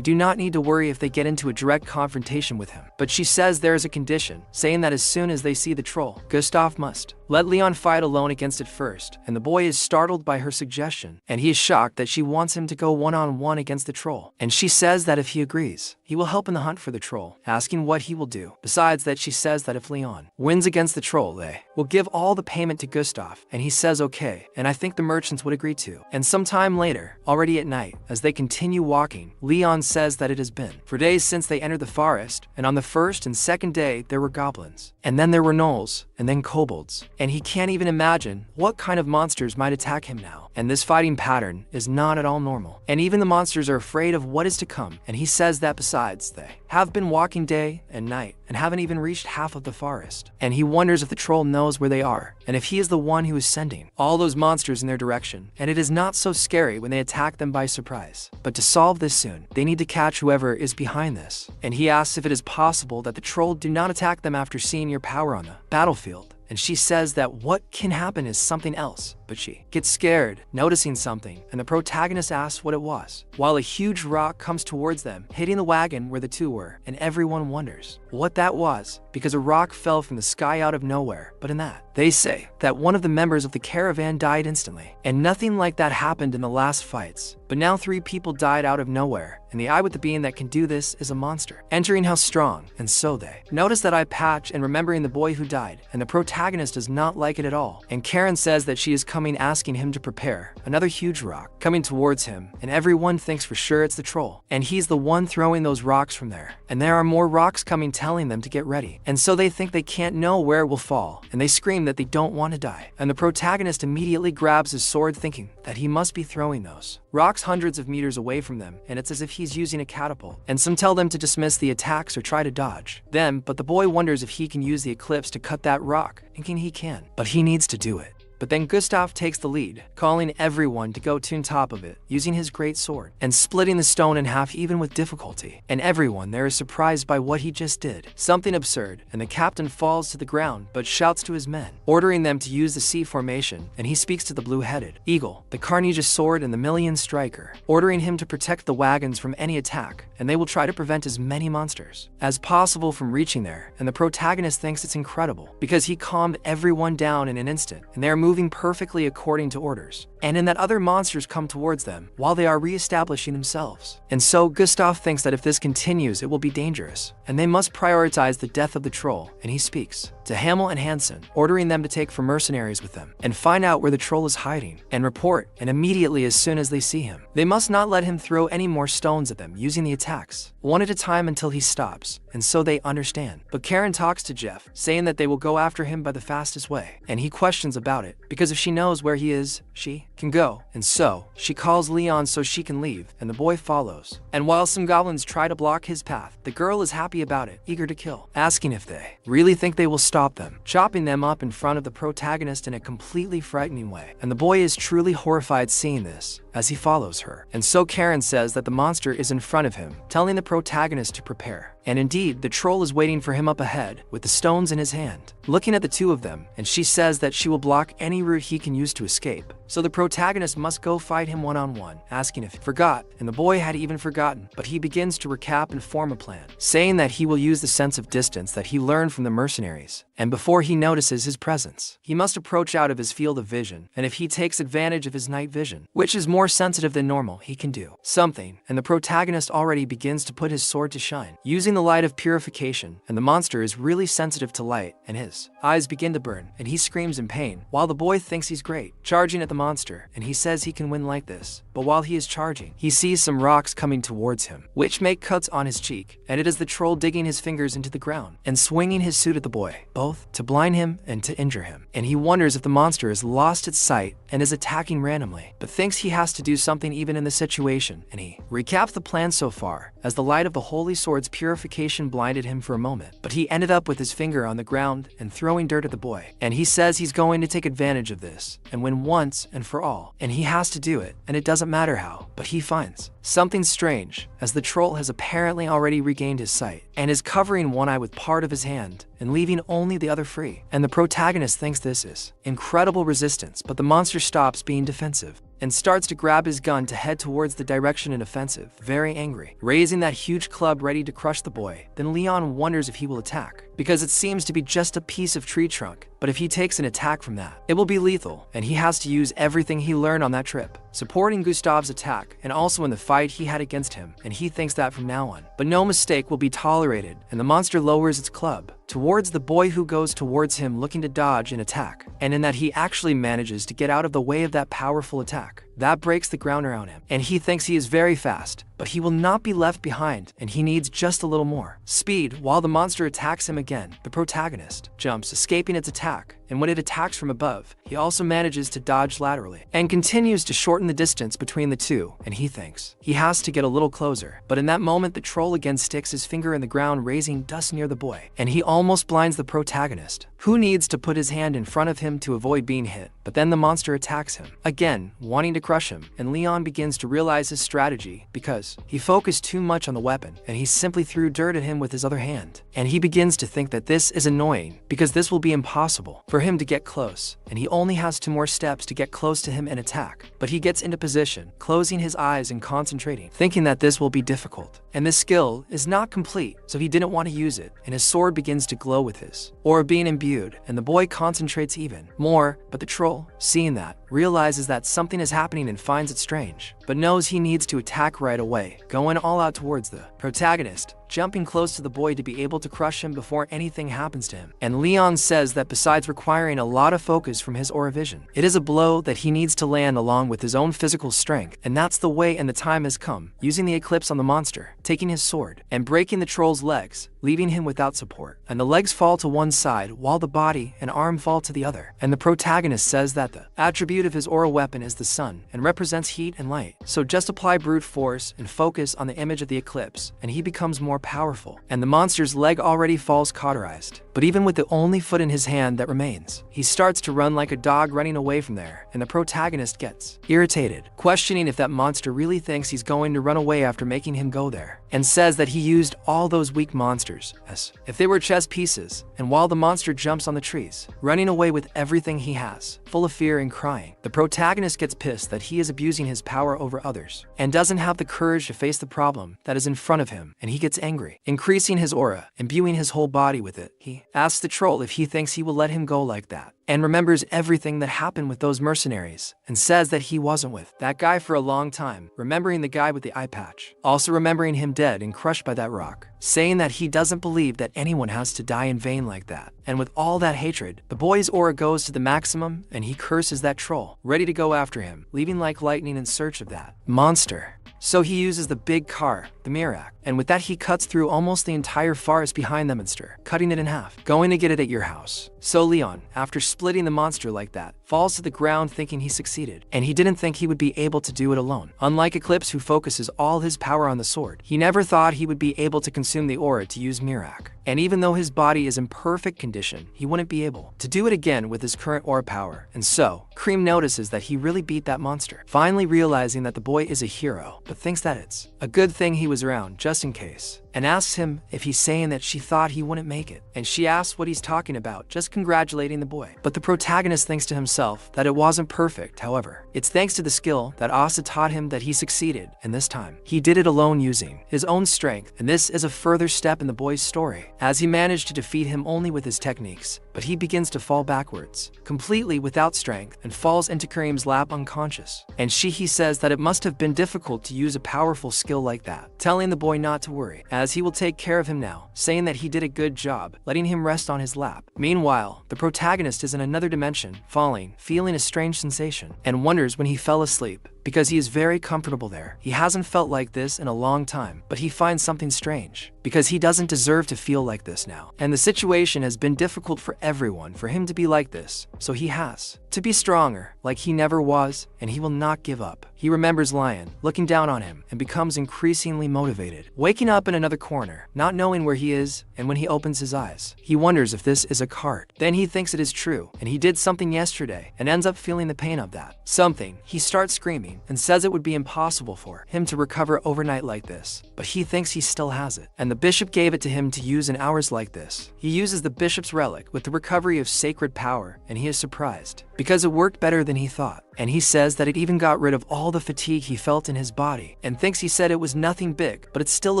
do not need to worry if they get into a direct confrontation with him. But she says there is a condition, saying that as soon as they see the troll, Gustav must let Leon fight alone against it first. And the boy is startled by her suggestion, and he is shocked that she wants him to go one-on-one against the troll. And she says that if he agrees, he will help in the hunt for the troll, asking what he will do. Besides that, she says that if Leon wins against the troll, they will give all the payment to Gustav. And he says okay, and I think the merchants would agree too. And sometime later, already at night, as they continue walking, Leon says that it has been for days since they entered the forest, and on the first and second day there were goblins, and then there were gnolls, and then kobolds. And he can't even imagine what kind of monsters might attack him now. And this fighting pattern is not at all normal. And even the monsters are afraid of what is to come. And he says that besides, they have been walking day and night and haven't even reached half of the forest. And he wonders if the troll knows where they are, and if he is the one who is sending all those monsters in their direction. And it is not so scary when they attack them by surprise. But to solve this soon, they need to catch whoever is behind this. And he asks if it is possible that the troll do not attack them after seeing your power on the battlefield. And she says that what can happen is something else, but she gets scared, noticing something, and the protagonist asks what it was, while a huge rock comes towards them, hitting the wagon where the two were, and everyone wonders what that was, because a rock fell from the sky out of nowhere. But in that, they say that one of the members of the caravan died instantly, and nothing like that happened in the last fights. But now 3 people died out of nowhere, and the eye with the being that can do this is a monster, entering how strong. And so they notice that eye patch and remembering the boy who died, and the protagonist does not like it at all. And Karen says that she is coming, asking him to prepare another huge rock coming towards him, and everyone thinks for sure it's the troll, and he's the one throwing those rocks from there. And there are more rocks coming, telling them to get ready. And so they think they can't know where it will fall, and they scream that they don't want to die. And the protagonist immediately grabs his sword, thinking that he must be throwing those rocks hundreds of meters away from them, and it's as if he's using a catapult. And some tell them to dismiss the attacks or try to dodge them, but the boy wonders if he can use the eclipse to cut that rock, thinking he can, but he needs to do it. But then Gustav takes the lead, calling everyone to go to top of it, using his great sword, and splitting the stone in half even with difficulty. And everyone there is surprised by what he just did. Something absurd, and the captain falls to the ground, but shouts to his men, ordering them to use the C formation, and he speaks to the blue-headed eagle, the Carnegie sword, and the Million Striker, ordering him to protect the wagons from any attack, and they will try to prevent as many monsters as possible from reaching there. And the protagonist thinks it's incredible, because he calmed everyone down in an instant, and they are moving perfectly according to orders, and in that other monsters come towards them while they are re-establishing themselves. And so Gustav thinks that if this continues, it will be dangerous, and they must prioritize the death of the troll. And he speaks to Hamel and Hansen, ordering them to take for mercenaries with them and find out where the troll is hiding and report. And immediately, as soon as they see him, they must not let him throw any more stones at them, using the attacks one at a time until he stops. And so they understand. But Karen talks to Jeff, saying that they will go after him by the fastest way, and he questions about it, because if she knows where he is, she can go. And so she calls Leon so she can leave, and the boy follows. And while some goblins try to block his path, the girl is happy about it, eager to kill, asking if they really think they will stop them, chopping them up in front of the protagonist in a completely frightening way. And the boy is truly horrified seeing this as he follows her. And so Karen says that the monster is in front of him, telling the protagonist to prepare. And indeed, the troll is waiting for him up ahead with the stones in his hand, looking at the two of them, and she says that she will block any route he can use to escape. so the protagonist must go fight him one-on-one, asking if he forgot, and the boy had even forgotten, but he begins to recap and form a plan, saying that he will use the sense of distance that he learned from the mercenaries, and before he notices his presence, he must approach out of his field of vision, and if he takes advantage of his night vision, which is more sensitive than normal, he can do something, and the protagonist already begins to put his sword to shine, using the light of purification, and the monster is really sensitive to light, and his eyes begin to burn, and he screams in pain, while the boy thinks he's great, charging at the monster, and he says he can win like this, but while he is charging, he sees some rocks coming towards him, which make cuts on his cheek, and it is the troll digging his fingers into the ground, and swinging his suit at the boy, both to blind him and to injure him, and he wonders if the monster has lost its sight and is attacking randomly, but thinks he has to do something even in the situation, and he recaps the plan so far, as the light of the holy sword's purification blinded him for a moment, but he ended up with his finger on the ground and throwing dirt at the boy, and he says he's going to take advantage of this, and win once and for all, and he has to do it, and it doesn't matter how, but he finds something strange, as the troll has apparently already regained his sight, and is covering one eye with part of his hand, and leaving only the other free, and the protagonist thinks this is incredible resistance, but the monster stops being defensive, and starts to grab his gun to head towards the direction in offensive, very angry, raising that huge club ready to crush the boy. Then Leon wonders if he will attack, because it seems to be just a piece of tree trunk, but if he takes an attack from that, it will be lethal, and he has to use everything he learned on that trip, supporting Gustav's attack, and also in the fight he had against him, and he thinks that from now on. But no mistake will be tolerated, and the monster lowers its club towards the boy, who goes towards him looking to dodge and attack, and in that he actually manages to get out of the way of that powerful attack. That breaks the ground around him, and he thinks he is very fast, but he will not be left behind, and he needs just a little more speed. While the monster attacks him again, the protagonist jumps, escaping its attack, and when it attacks from above, he also manages to dodge laterally, and continues to shorten the distance between the two, and he thinks he has to get a little closer, but in that moment the troll again sticks his finger in the ground, raising dust near the boy, and he almost blinds the protagonist, who needs to put his hand in front of him to avoid being hit, but then the monster attacks him, again wanting to crush him, and Leon begins to realize his strategy, because he focused too much on the weapon, and he simply threw dirt at him with his other hand, and he begins to think that this is annoying, because this will be impossible for him to get close, and he only has 2 more steps to get close to him and attack, but he gets into position, closing his eyes and concentrating, thinking that this will be difficult, and this skill is not complete, so he didn't want to use it, and his sword begins to glow with his aura being imbued, and the boy concentrates even more, but the troll, seeing that, realizes that something is happening and finds it strange, but knows he needs to attack right away, going all out towards the protagonist, jumping close to the boy to be able to crush him before anything happens to him. And Leon says that besides requiring a lot of focus from his aura vision, it is a blow that he needs to land along with his own physical strength, and that's the way and the time has come, using the eclipse on the monster, taking his sword, and breaking the troll's legs, leaving him without support, and the legs fall to one side while the body and arm fall to the other, and the protagonist says that the attribute of his aura weapon is the sun, and represents heat and light, so just apply brute force and focus on the image of the eclipse, and he becomes more powerful, and the monster's leg already falls cauterized. But even with the only foot in his hand that remains, he starts to run like a dog running away from there, and the protagonist gets irritated, questioning if that monster really thinks he's going to run away after making him go there, and says that he used all those weak monsters as if they were chess pieces, and while the monster jumps on the trees, running away with everything he has, full of fear and crying, the protagonist gets pissed that he is abusing his power over others, and doesn't have the courage to face the problem that is in front of him, and he gets angry, increasing his aura, imbuing his whole body with it. He asks the troll if he thinks he will let him go like that, and remembers everything that happened with those mercenaries, and says that he wasn't with that guy for a long time, remembering the guy with the eye patch, also remembering him dead and crushed by that rock, saying that he doesn't believe that anyone has to die in vain like that. And with all that hatred, the boy's aura goes to the maximum, and he curses that troll, ready to go after him, leaving like lightning in search of that monster. So he uses the big car, the Mirak, and with that he cuts through almost the entire forest behind the monster, cutting it in half, going to get it at your house. So Leon, after splitting the monster like that, falls to the ground thinking he succeeded, and he didn't think he would be able to do it alone. Unlike Eclipse, who focuses all his power on the sword, he never thought he would be able to consume the aura to use Mirak. And even though his body is in perfect condition, he wouldn't be able to do it again with his current aura power. And so, Cream notices that he really beat that monster, finally realizing that the boy is a hero, but thinks that it's a good thing he was around just in case, and asks him if he's saying that she thought he wouldn't make it, and she asks what he's talking about, just congratulating the boy. But the protagonist thinks to himself that it wasn't perfect, however. It's thanks to the skill that Asa taught him that he succeeded, and this time, he did it alone using his own strength, and this is a further step in the boy's story, as he managed to defeat him only with his techniques, but he begins to fall backwards, completely without strength, and falls into Kareem's lap unconscious. And he says that it must have been difficult to use a powerful skill like that, telling the boy not to worry, as he will take care of him now, saying that he did a good job, letting him rest on his lap. Meanwhile, the protagonist is in another dimension, falling, feeling a strange sensation, and wonders when he fell asleep, because he is very comfortable there. He hasn't felt like this in a long time, but he finds something strange, because he doesn't deserve to feel like this now. And the situation has been difficult for everyone for him to be like this, so he has to be stronger, like he never was, and he will not give up. He remembers Lion looking down on him and becomes increasingly motivated. Waking up in another corner, not knowing where he is, and when he opens his eyes, he wonders if this is a cart. Then he thinks it is true, and he did something yesterday, and ends up feeling the pain of that something. He starts screaming and says it would be impossible for him to recover overnight like this, but he thinks he still has it, and the bishop gave it to him to use in hours like this. He uses the bishop's relic with the recovery of sacred power, and he is surprised, because it worked better than he thought. And he says that it even got rid of all the fatigue he felt in his body, and thinks he said it was nothing big, but it's still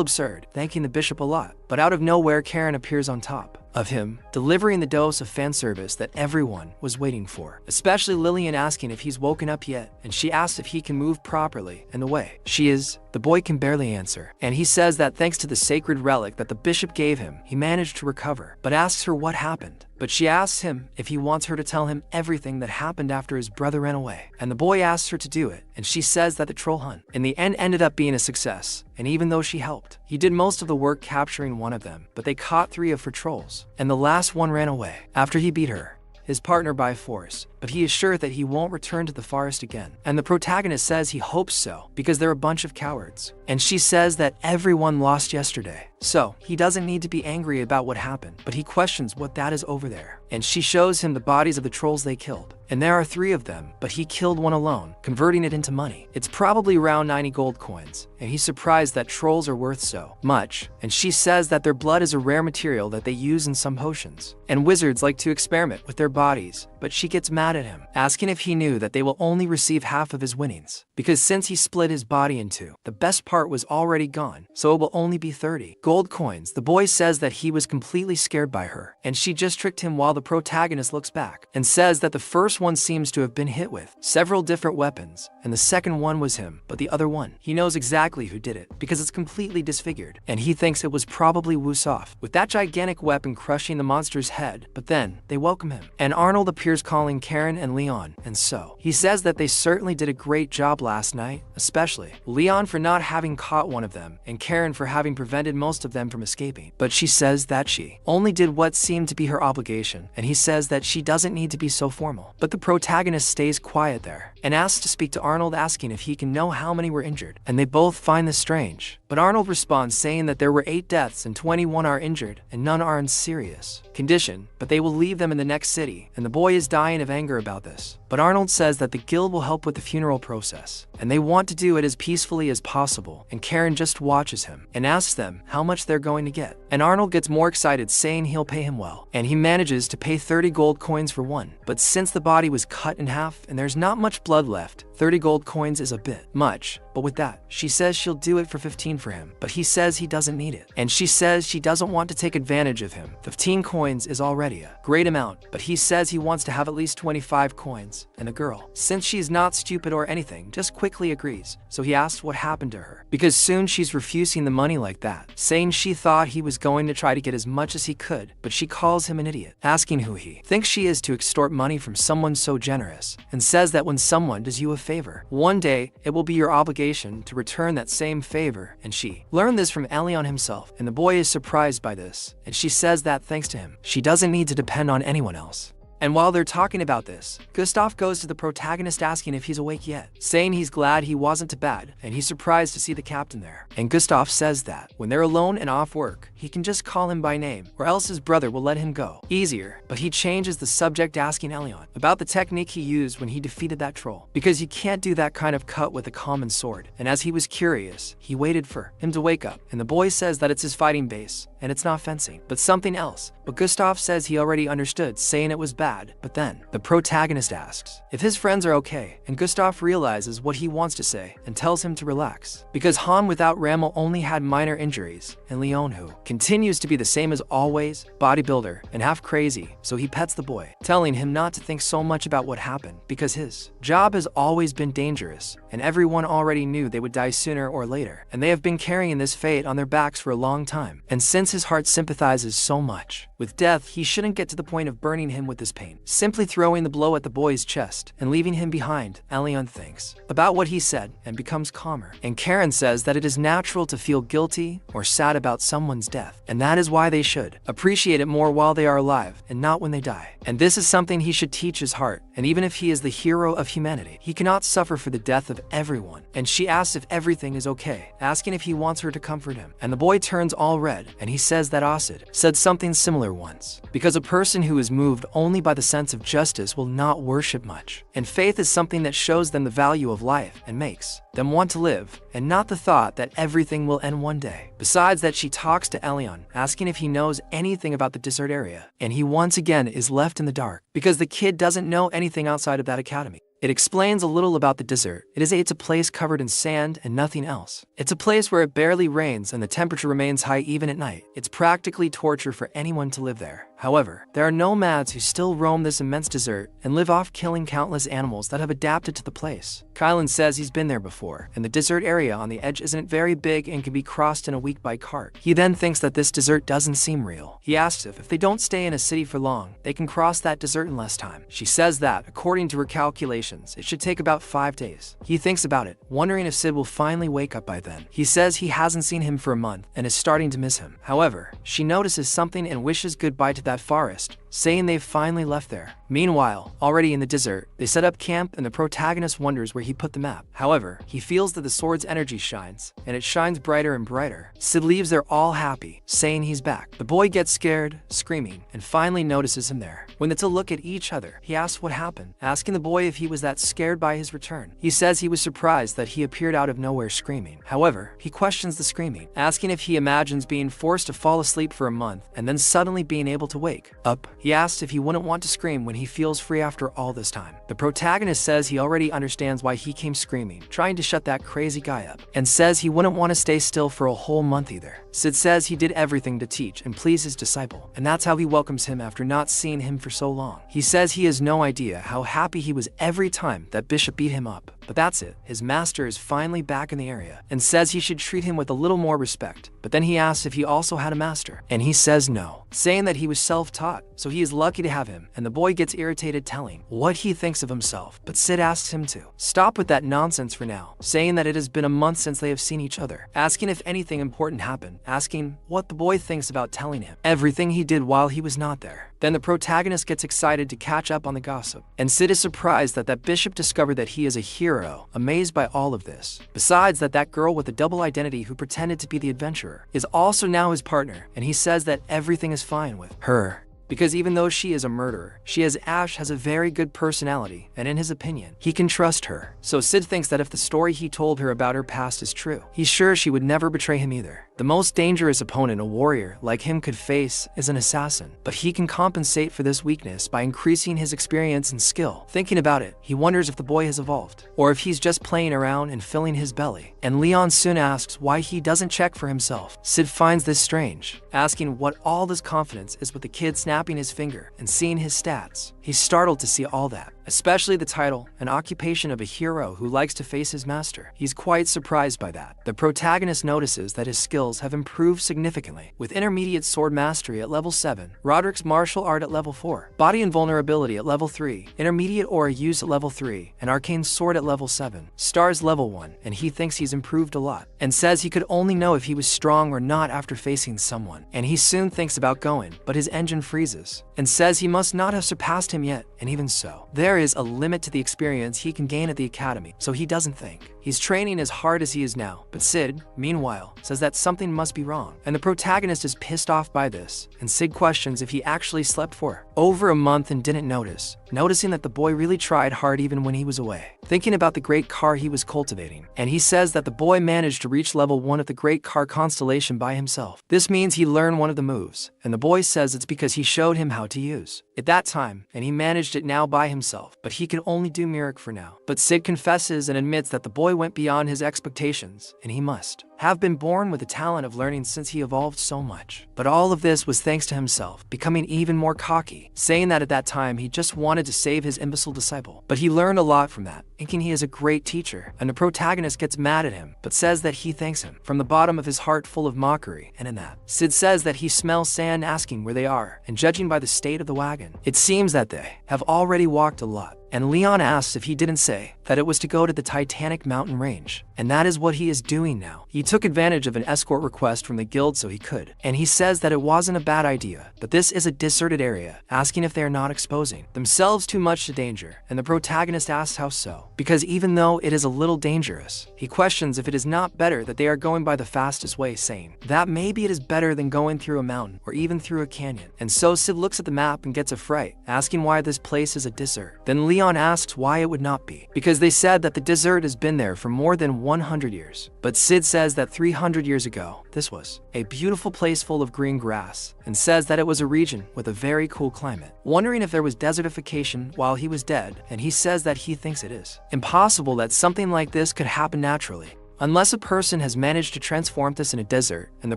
absurd, thanking the bishop a lot. But out of nowhere, Karen appears on top of him, delivering the dose of fan service that everyone was waiting for, especially Lillian asking if he's woken up yet, and she asks if he can move properly, and the way she is, the boy can barely answer, and he says that thanks to the sacred relic that the bishop gave him, he managed to recover, but asks her what happened. But she asks him if he wants her to tell him everything that happened after his brother ran away, and the boy asks her to do it, and she says that the troll hunt in the end ended up being a success, and even though she helped, he did most of the work capturing one of them, but they caught 3 of her trolls, and the last one ran away after he beat her, his partner, by force, but he is sure that he won't return to the forest again. And the protagonist says he hopes so, because they're a bunch of cowards. And she says that everyone lost yesterday, so he doesn't need to be angry about what happened, but he questions what that is over there. And she shows him the bodies of the trolls they killed, and there are 3 of them, but he killed one alone, converting it into money. It's probably around 90 gold coins, and he's surprised that trolls are worth so much. And she says that their blood is a rare material that they use in some potions, and wizards like to experiment with their bodies, but she gets mad at him, asking if he knew that they will only receive half of his winnings, because since he split his body in 2, the best part was already gone, so it will only be 30 gold coins. The boy says that he was completely scared by her, and she just tricked him, while the protagonist looks back and says that the first one seems to have been hit with several different weapons, and the second one was him, but the other one, he knows exactly who did it, because it's completely disfigured, and he thinks it was probably Wusoff, with that gigantic weapon crushing the monster's head. But then, they welcome him, and Arnold appears calling Karen and Leon, and so he says that they certainly did a great job last night, especially Leon for not having caught one of them, and Karen for having prevented most of them from escaping. But she says that she only did what seemed to be her obligation, and he says that she doesn't need to be so formal. But the protagonist stays quiet there, and asks to speak to Arnold, asking if he can know how many were injured, and they both find this strange. But Arnold responds saying that there were 8 deaths and 21 are injured, and none are in serious condition, but they will leave them in the next city, and the boy is dying of anger about this. But Arnold says that the guild will help with the funeral process, and they want to do it as peacefully as possible, and Karen just watches him and asks them how much they're going to get. And Arnold gets more excited, saying he'll pay him well, and he manages to pay 30 gold coins for one. But since the body was cut in half and there's not much blood left, 30 gold coins is a bit much. But with that, she says she'll do it for 15 for him, but he says he doesn't need it. And she says she doesn't want to take advantage of him. 15 coins is already a great amount, but he says he wants to have at least 25 coins. And the girl, since she's not stupid or anything, just quickly agrees. So he asks what happened to her, because soon she's refusing the money like that, saying she thought he was going to try to get as much as he could, but she calls him an idiot, asking who he thinks she is to extort money from someone so generous, and says that when someone does you a favor, one day it will be your obligation to return that same favor. And she learned this from Elion himself, and the boy is surprised by this, and she says that thanks to him, she doesn't need to depend on anyone else. And while they're talking about this, Gustav goes to the protagonist asking if he's awake yet, saying he's glad he wasn't to bed and he's surprised to see the captain there. And Gustav says that when they're alone and off work, he can just call him by name or else his brother will let him go easier. But he changes the subject, asking Elion about the technique he used when he defeated that troll, because you can't do that kind of cut with a common sword. And as he was curious, he waited for him to wake up, and the boy says that it's his fighting base and it's not fencing, but something else. But Gustav says he already understood, saying it was bad. But then the protagonist asks if his friends are okay, and Gustav realizes what he wants to say and tells him to relax, because Han without Ramel only had minor injuries, and Leon, who continues to be the same as always, bodybuilder and half crazy, so he pets the boy, telling him not to think so much about what happened because his job has always been dangerous and everyone already knew they would die sooner or later, and they have been carrying this fate on their backs for a long time. And since his heart sympathizes so much with death, he shouldn't get to the point of burning him with this pain, simply throwing the blow at the boy's chest and leaving him behind. Elion thinks about what he said and becomes calmer, and Karen says that it is natural to feel guilty or sad about someone's death, and that is why they should appreciate it more while they are alive and not when they die. And this is something he should teach his heart, and even if he is the hero of humanity, he cannot suffer for the death of everyone. And she asks if everything is okay, asking if he wants her to comfort him, and the boy turns all red and he says that Asid said something similar once, because a person who is moved only by the sense of justice will not worship much, and faith is something that shows them the value of life and makes them want to live, and not the thought that everything will end one day. Besides that, she talks to Elion, asking if he knows anything about the desert area, and he once again is left in the dark because the kid doesn't know anything outside of that academy. It explains a little about the desert. It's a place covered in sand and nothing else. It's a place where it barely rains and the temperature remains high even at night. It's practically torture for anyone to live there. However, there are nomads who still roam this immense desert and live off killing countless animals that have adapted to the place. Kylan says he's been there before, and the desert area on the edge isn't very big and can be crossed in a week by cart. He then thinks that this desert doesn't seem real. He asks if they don't stay in a city for long, they can cross that desert in less time. She says that, according to her calculations, it should take about 5 days. He thinks about it, wondering if Sid will finally wake up by then. He says he hasn't seen him for a month and is starting to miss him. However, she notices something and wishes goodbye to that forest, saying they've finally left there. Meanwhile, already in the desert, they set up camp and the protagonist wonders where he put the map. However, he feels that the sword's energy shines, and it shines brighter and brighter. Sid leaves there all happy, saying he's back. The boy gets scared, screaming, and finally notices him there. When they look at each other, he asks what happened, asking the boy if he was that scared by his return. He says he was surprised that he appeared out of nowhere screaming. However, he questions the screaming, asking if he imagines being forced to fall asleep for a month and then suddenly being able to wake up. He asks if he wouldn't want to scream when he feels free after all this time. The protagonist says he already understands why he came screaming, trying to shut that crazy guy up, and says he wouldn't want to stay still for a whole month either. Sid says he did everything to teach and please his disciple, and that's how he welcomes him after not seeing him for so long. He says he has no idea how happy he was every time that Bishop beat him up. But that's it. His master is finally back in the area and says he should treat him with a little more respect. But then he asks if he also had a master, and he says no, saying that he was self-taught, so he is lucky to have him. And the boy gets irritated, telling what he thinks of himself, but Sid asks him to stop with that nonsense for now, saying that it has been a month since they have seen each other, asking if anything important happened, asking what the boy thinks about telling him everything he did while he was not there. Then the protagonist gets excited to catch up on the gossip, and Sid is surprised that Bishop discovered that he is a hero, amazed by all of this. Besides that girl with a double identity who pretended to be the adventurer is also now his partner, and he says that everything is fine with her. Because even though she is a murderer, Ash has a very good personality, and in his opinion, he can trust her. So Sid thinks that if the story he told her about her past is true, he's sure she would never betray him either. The most dangerous opponent a warrior like him could face is an assassin, but he can compensate for this weakness by increasing his experience and skill. Thinking about it, he wonders if the boy has evolved, or if he's just playing around and filling his belly. And Leon soon asks why he doesn't check for himself. Sid finds this strange, asking what all this confidence is with the kid snapping his finger and seeing his stats. He's startled to see all that, especially the title, an occupation of a hero who likes to face his master. He's quite surprised by that. The protagonist notices that his skills have improved significantly, with intermediate sword mastery at level 7, Roderick's martial art at level 4, body invulnerability at level 3, intermediate aura use at level 3, and arcane sword at level 7, stars level 1, and he thinks he's improved a lot, and says he could only know if he was strong or not after facing someone, and he soon thinks about going, but his engine freezes, and says he must not have surpassed him yet, and even so, there is a limit to the experience he can gain at the academy, so he doesn't think. He's training as hard as he is now, but Sid, meanwhile, says that something must be wrong, and the protagonist is pissed off by this, and Sid questions if he actually slept for over a month and didn't notice, noticing that the boy really tried hard even when he was away, thinking about the great car he was cultivating, and he says that the boy managed to reach level 1 of the great car constellation by himself. This means he learned one of the moves, and the boy says it's because he showed him how to use at that time, and he managed it now by himself, but he can only do Mirac for now. But Sid confesses and admits that the boy went beyond his expectations, and he must have been born with the talent of learning since he evolved so much. But all of this was thanks to himself, becoming even more cocky, saying that at that time he just wanted to save his imbecile disciple. But he learned a lot from that, thinking he is a great teacher, and the protagonist gets mad at him, but says that he thanks him from the bottom of his heart full of mockery, and in that, Sid says that he smells sand asking where they are, and judging by the state of the wagon, it seems that they have already walked a lot. And Leon asks if he didn't say that it was to go to the Titanic mountain range, and that is what he is doing now. He took advantage of an escort request from the guild so he could, and he says that it wasn't a bad idea, but this is a deserted area, asking if they are not exposing themselves too much to danger, and the protagonist asks how so, because even though it is a little dangerous, he questions if it is not better that they are going by the fastest way, saying that maybe it is better than going through a mountain or even through a canyon. And so Sid looks at the map and gets a fright, asking why this place is a desert. Then Leon asks why it would not be, because they said that the desert has been there for more than 100 years. But Sid says that 300 years ago, this was a beautiful place full of green grass, and says that it was a region with a very cool climate, wondering if there was desertification while he was dead, and he says that he thinks it is impossible that something like this could happen naturally, unless a person has managed to transform this in a desert, and the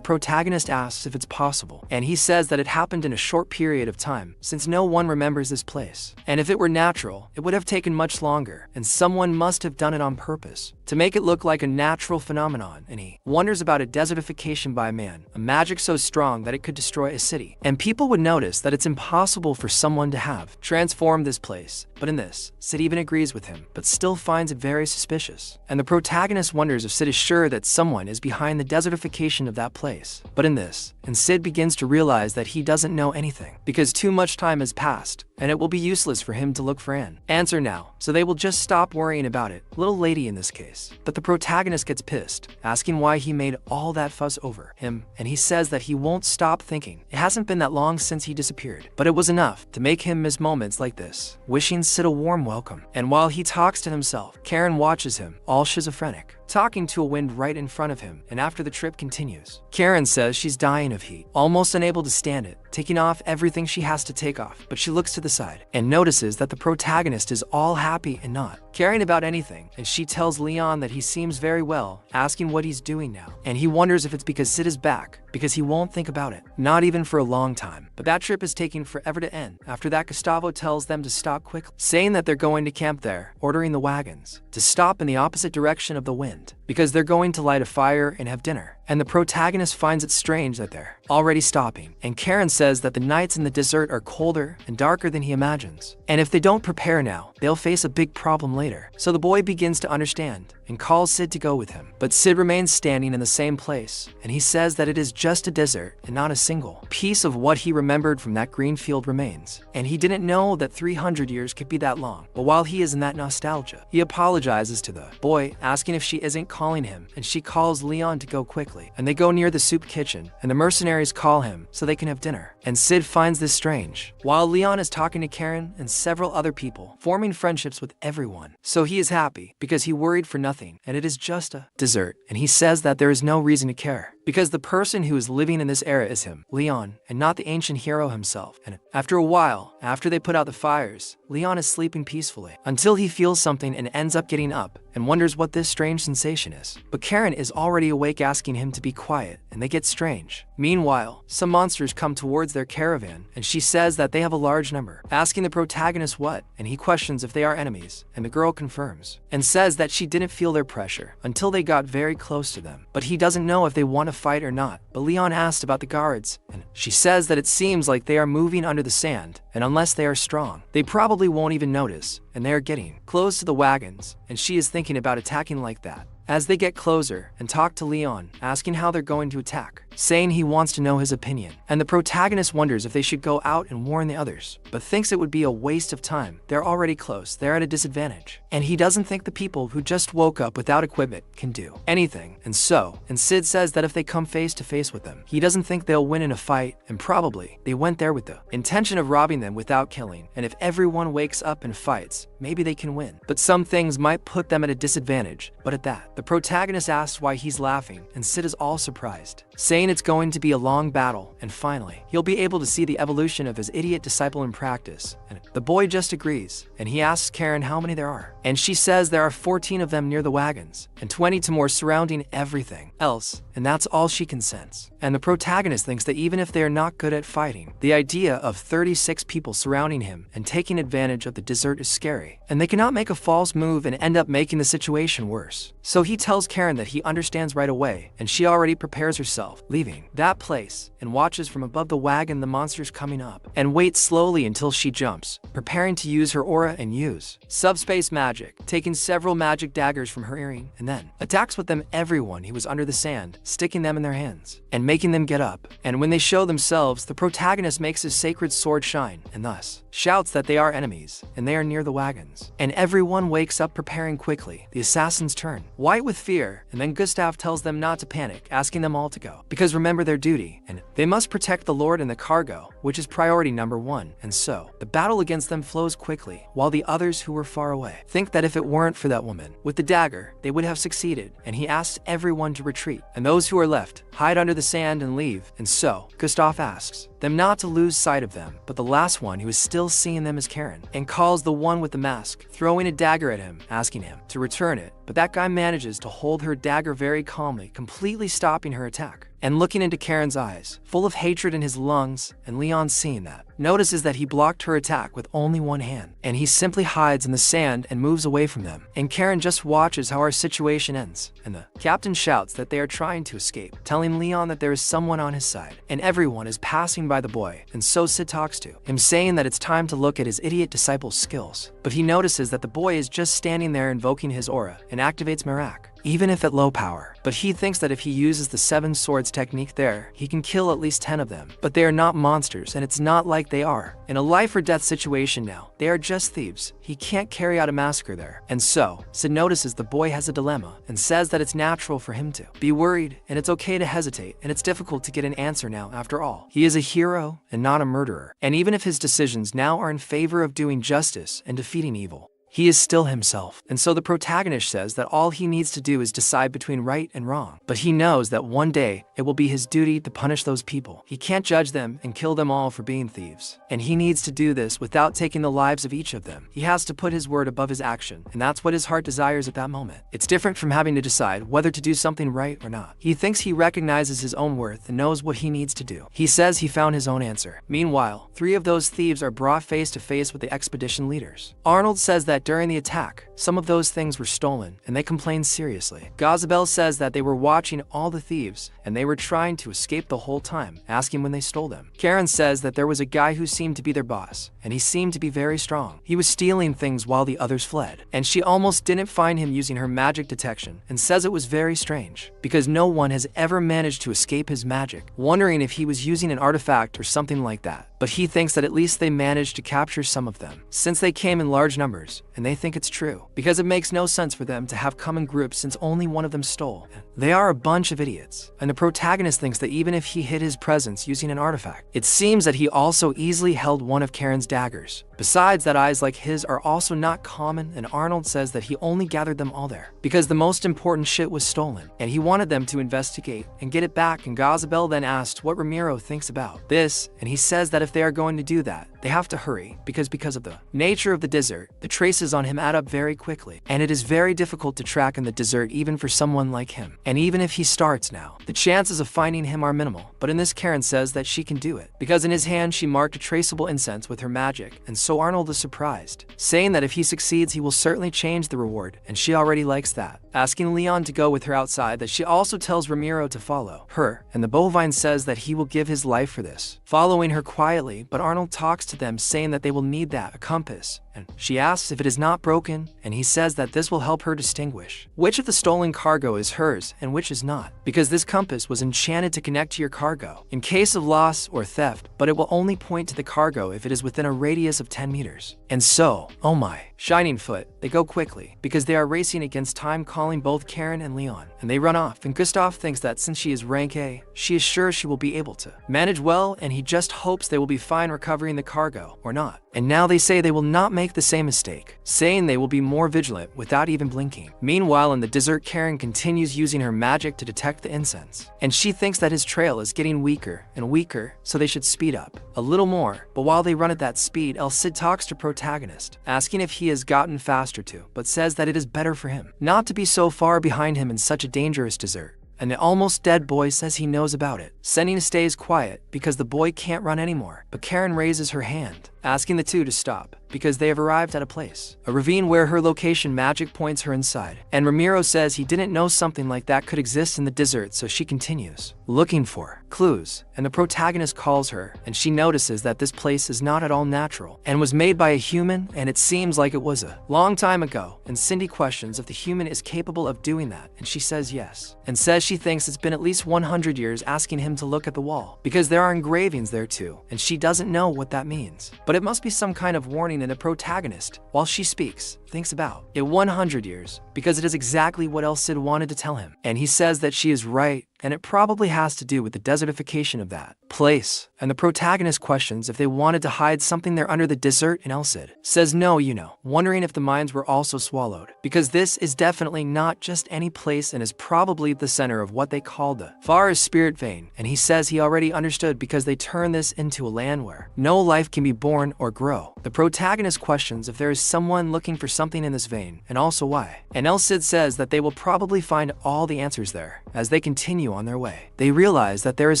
protagonist asks if it's possible, and he says that it happened in a short period of time, since no one remembers this place. And if it were natural, it would have taken much longer, and someone must have done it on purpose, to make it look like a natural phenomenon, and he wonders about a desertification by man, a magic so strong that it could destroy a city, and people would notice that it's impossible for someone to have transformed this place. But in this, Sid even agrees with him, but still finds it very suspicious, and the protagonist wonders if Sid is sure that someone is behind the desertification of that place. But in this, and Sid begins to realize that he doesn't know anything, because too much time has passed, and it will be useless for him to look for an answer now, so they will just stop worrying about it, little lady in this case. But the protagonist gets pissed, asking why he made all that fuss over him, and he says that he won't stop thinking. It hasn't been that long since he disappeared, but it was enough to make him miss moments like this, wishing Sid a warm welcome. And while he talks to himself, Karen watches him, all schizophrenic, talking to a wind right in front of him, and after the trip continues, Karen says she's dying of heat, almost unable to stand it, taking off everything she has to take off, but she looks to the side and notices that the protagonist is all happy and not caring about anything, and she tells Leon that he seems very well, asking what he's doing now, and he wonders if it's because Sid is back, because he won't think about it, not even for a long time. But that trip is taking forever to end. After that, Gustavo tells them to stop quickly, saying that they're going to camp there, ordering the wagons to stop in the opposite direction of the wind, because they're going to light a fire and have dinner. And the protagonist finds it strange that they're already stopping, and Karen says that the nights in the desert are colder and darker than he imagines, and if they don't prepare now, they'll face a big problem later. So the boy begins to understand and calls Sid to go with him, but Sid remains standing in the same place, and he says that it is just a desert and not a single piece of what he remembered from that green field remains, and he didn't know that 300 years could be that long. But while he is in that nostalgia, he apologizes to the boy, asking if she isn't calling him, and she calls Leon to go quickly, and they go near the soup kitchen, and the mercenaries call him so they can have dinner, and Sid finds this strange, while Leon is talking to Karen and several other people, forming friendships with everyone. So he is happy, because he worried for nothing, and it is just a dessert, and he says that there is no reason to care, because the person who is living in this era is him, Leon, and not the ancient hero himself. And after a while, after they put out the fires, Leon is sleeping peacefully until he feels something and ends up getting up and wonders what this strange sensation is. But Karen is already awake asking him to be quiet, and they get strange. Meanwhile, some monsters come towards their caravan, and she says that they have a large number, asking the protagonist what, and he questions if they are enemies, and the girl confirms, and says that she didn't feel their pressure until they got very close to them. But he doesn't know if they want to fight or not. But Leon asked about the guards, and she says that it seems like they are moving under the sand, and unless they are strong, they probably won't even notice, and they are getting close to the wagons, and she is thinking about attacking like that. As they get closer and talk to Leon, asking how they're going to attack, saying he wants to know his opinion, and the protagonist wonders if they should go out and warn the others, but thinks it would be a waste of time. They're already close, they're at a disadvantage, and he doesn't think the people who just woke up without equipment can do anything, and Sid says that if they come face to face with them, he doesn't think they'll win in a fight, and probably they went there with the intention of robbing them without killing, and if everyone wakes up and fights, maybe they can win. But some things might put them at a disadvantage, but at that, the protagonist asks why he's laughing, and Sid is all surprised, saying it's going to be a long battle, and finally, he'll be able to see the evolution of his idiot disciple in practice. And the boy just agrees, and he asks Karen how many there are, and she says there are 14 of them near the wagons, and 20 more surrounding everything else, and that's all she can sense. And the protagonist thinks that even if they are not good at fighting, the idea of 36 people surrounding him and taking advantage of the desert is scary, and they cannot make a false move and end up making the situation worse. So he tells Karen that he understands right away, and she already prepares herself, leaving that place, and watches from above the wagon the monsters coming up, and waits slowly until she jumps, preparing to use her aura and use subspace magic, taking several magic daggers from her earring, and then attacks with them everyone who was under the sand, sticking them in their hands, and making them get up. And when they show themselves, the protagonist makes his sacred sword shine, and thus shouts that they are enemies, and they are near the wagons. And everyone wakes up preparing quickly. The assassins turn white with fear, and then Gustav tells them not to panic, asking them all to go, because remember their duty, and they must protect the Lord and the cargo, which is priority number one. And so, the battle against them flows quickly, while the others who were far away think that if it weren't for that woman with the dagger, they would have succeeded, and he asks everyone to retreat, and those who are left hide under the sand and leave. And so, Gustav asks them not to lose sight of them, but the last one who is still seeing them is Karen, and calls the one with the mask, throwing a dagger at him, asking him to return it, but that guy manages to hold her dagger very calmly, completely stopping her attack. And looking into Karen's eyes, full of hatred in his lungs, and Leon, seeing that, notices that he blocked her attack with only one hand, and he simply hides in the sand and moves away from them. And Karen just watches how our situation ends, and the captain shouts that they are trying to escape, telling Leon that there is someone on his side, and everyone is passing by the boy, and so Sid talks to him, saying that it's time to look at his idiot disciple's skills. But he notices that the boy is just standing there invoking his aura, and activates Mirac, even if at low power. But he thinks that if he uses the 7 swords technique there, he can kill at least 10 of them. But they are not monsters, and it's not like they are in a life or death situation now. They are just thieves. He can't carry out a massacre there. And so, Sid notices the boy has a dilemma, and says that it's natural for him to be worried, and it's okay to hesitate, and it's difficult to get an answer now after all. He is a hero, and not a murderer. And even if his decisions now are in favor of doing justice and defeating evil, he is still himself. And so the protagonist says that all he needs to do is decide between right and wrong. But he knows that one day it will be his duty to punish those people. He can't judge them and kill them all for being thieves. And he needs to do this without taking the lives of each of them. He has to put his word above his action, and that's what his heart desires at that moment. It's different from having to decide whether to do something right or not. He thinks he recognizes his own worth and knows what he needs to do. He says he found his own answer. Meanwhile, 3 of those thieves are brought face to face with the expedition leaders. Arnold says that during the attack, some of those things were stolen, and they complain seriously. Gazabel says that they were watching all the thieves, and they were trying to escape the whole time, asking when they stole them. Karen says that there was a guy who seemed to be their boss, and he seemed to be very strong. He was stealing things while the others fled, and she almost didn't find him using her magic detection, and says it was very strange, because no one has ever managed to escape his magic, wondering if he was using an artifact or something like that. But he thinks that at least they managed to capture some of them, since they came in large numbers, and they think it's true, because it makes no sense for them to have come in groups since only one of them stole. They are a bunch of idiots, and the protagonist thinks that even if he hid his presence using an artifact, it seems that he also easily held one of Karen's daggers. Besides that, eyes like his are also not common, and Arnold says that he only gathered them all there because the most important shit was stolen, and he wanted them to investigate and get it back. And Gazabel then asked what Ramiro thinks about this, and he says that if they are going to do that, they have to hurry because of the nature of the desert, the traces on him add up very quickly, and it is very difficult to track in the desert even for someone like him. And even if he starts now, the chances of finding him are minimal. But in this, Karen says that she can do it because in his hand she marked a traceable incense with her magic, and so Arnold is surprised, saying that if he succeeds he will certainly change the reward, and she already likes that, asking Leon to go with her outside. That she also tells Ramiro to follow her, and the bovine says that he will give his life for this, following her quietly. But Arnold talks to them, saying that they will need that, a compass, and she asks if it is not broken, and he says that this will help her distinguish which of the stolen cargo is hers and which is not, because this compass was enchanted to connect to your cargo in case of loss or theft, but it will only point to the cargo if it is within a radius of 10 meters. And so, oh my, Shining Foot, they go quickly because they are racing against time, calling both Karen and Leon, and they run off. And Gustav thinks that since she is rank A, she is sure she will be able to manage well, and he just hopes they will be fine recovering the cargo or not. And now they say they will not make the same mistake, saying they will be more vigilant without even blinking. Meanwhile, in the desert, Karen continues using her magic to detect the incense, and she thinks that his trail is getting weaker and weaker, so they should speed up a little more. But while they run at that speed, El Cid talks to protagonist, asking if he has gotten faster too, but says that it is better for him not to be so far behind him in such a dangerous desert. And the almost dead boy says he knows about it, sending stays quiet because the boy can't run anymore. But Karen raises her hand, asking the two to stop because they have arrived at a place, a ravine where her location magic points her inside. And Ramiro says he didn't know something like that could exist in the desert, so she continues looking for clues, and the protagonist calls her, and she notices that this place is not at all natural and was made by a human, and it seems like it was a long time ago. And Cindy questions if the human is capable of doing that, and she says yes, and says she thinks it's been at least 100 years, asking him to look at the wall because there are engravings there too, and she doesn't know what that means, but it must be some kind of warning. And the protagonist, while she speaks, thinks about it 100 years because it is exactly what El Cid wanted to tell him, and he says that she is right, and it probably has to do with the desertification of that place. And the protagonist questions if they wanted to hide something there under the desert, and El Cid says no, wondering if the mines were also swallowed, because this is definitely not just any place and is probably the center of what they call the Forest Spirit Vein. And he says he already understood because they turn this into a land where no life can be born or grow. The protagonist questions if there is someone looking for something in this vein, and also why. And El Cid says that they will probably find all the answers there as they continue on their way. They realize that there is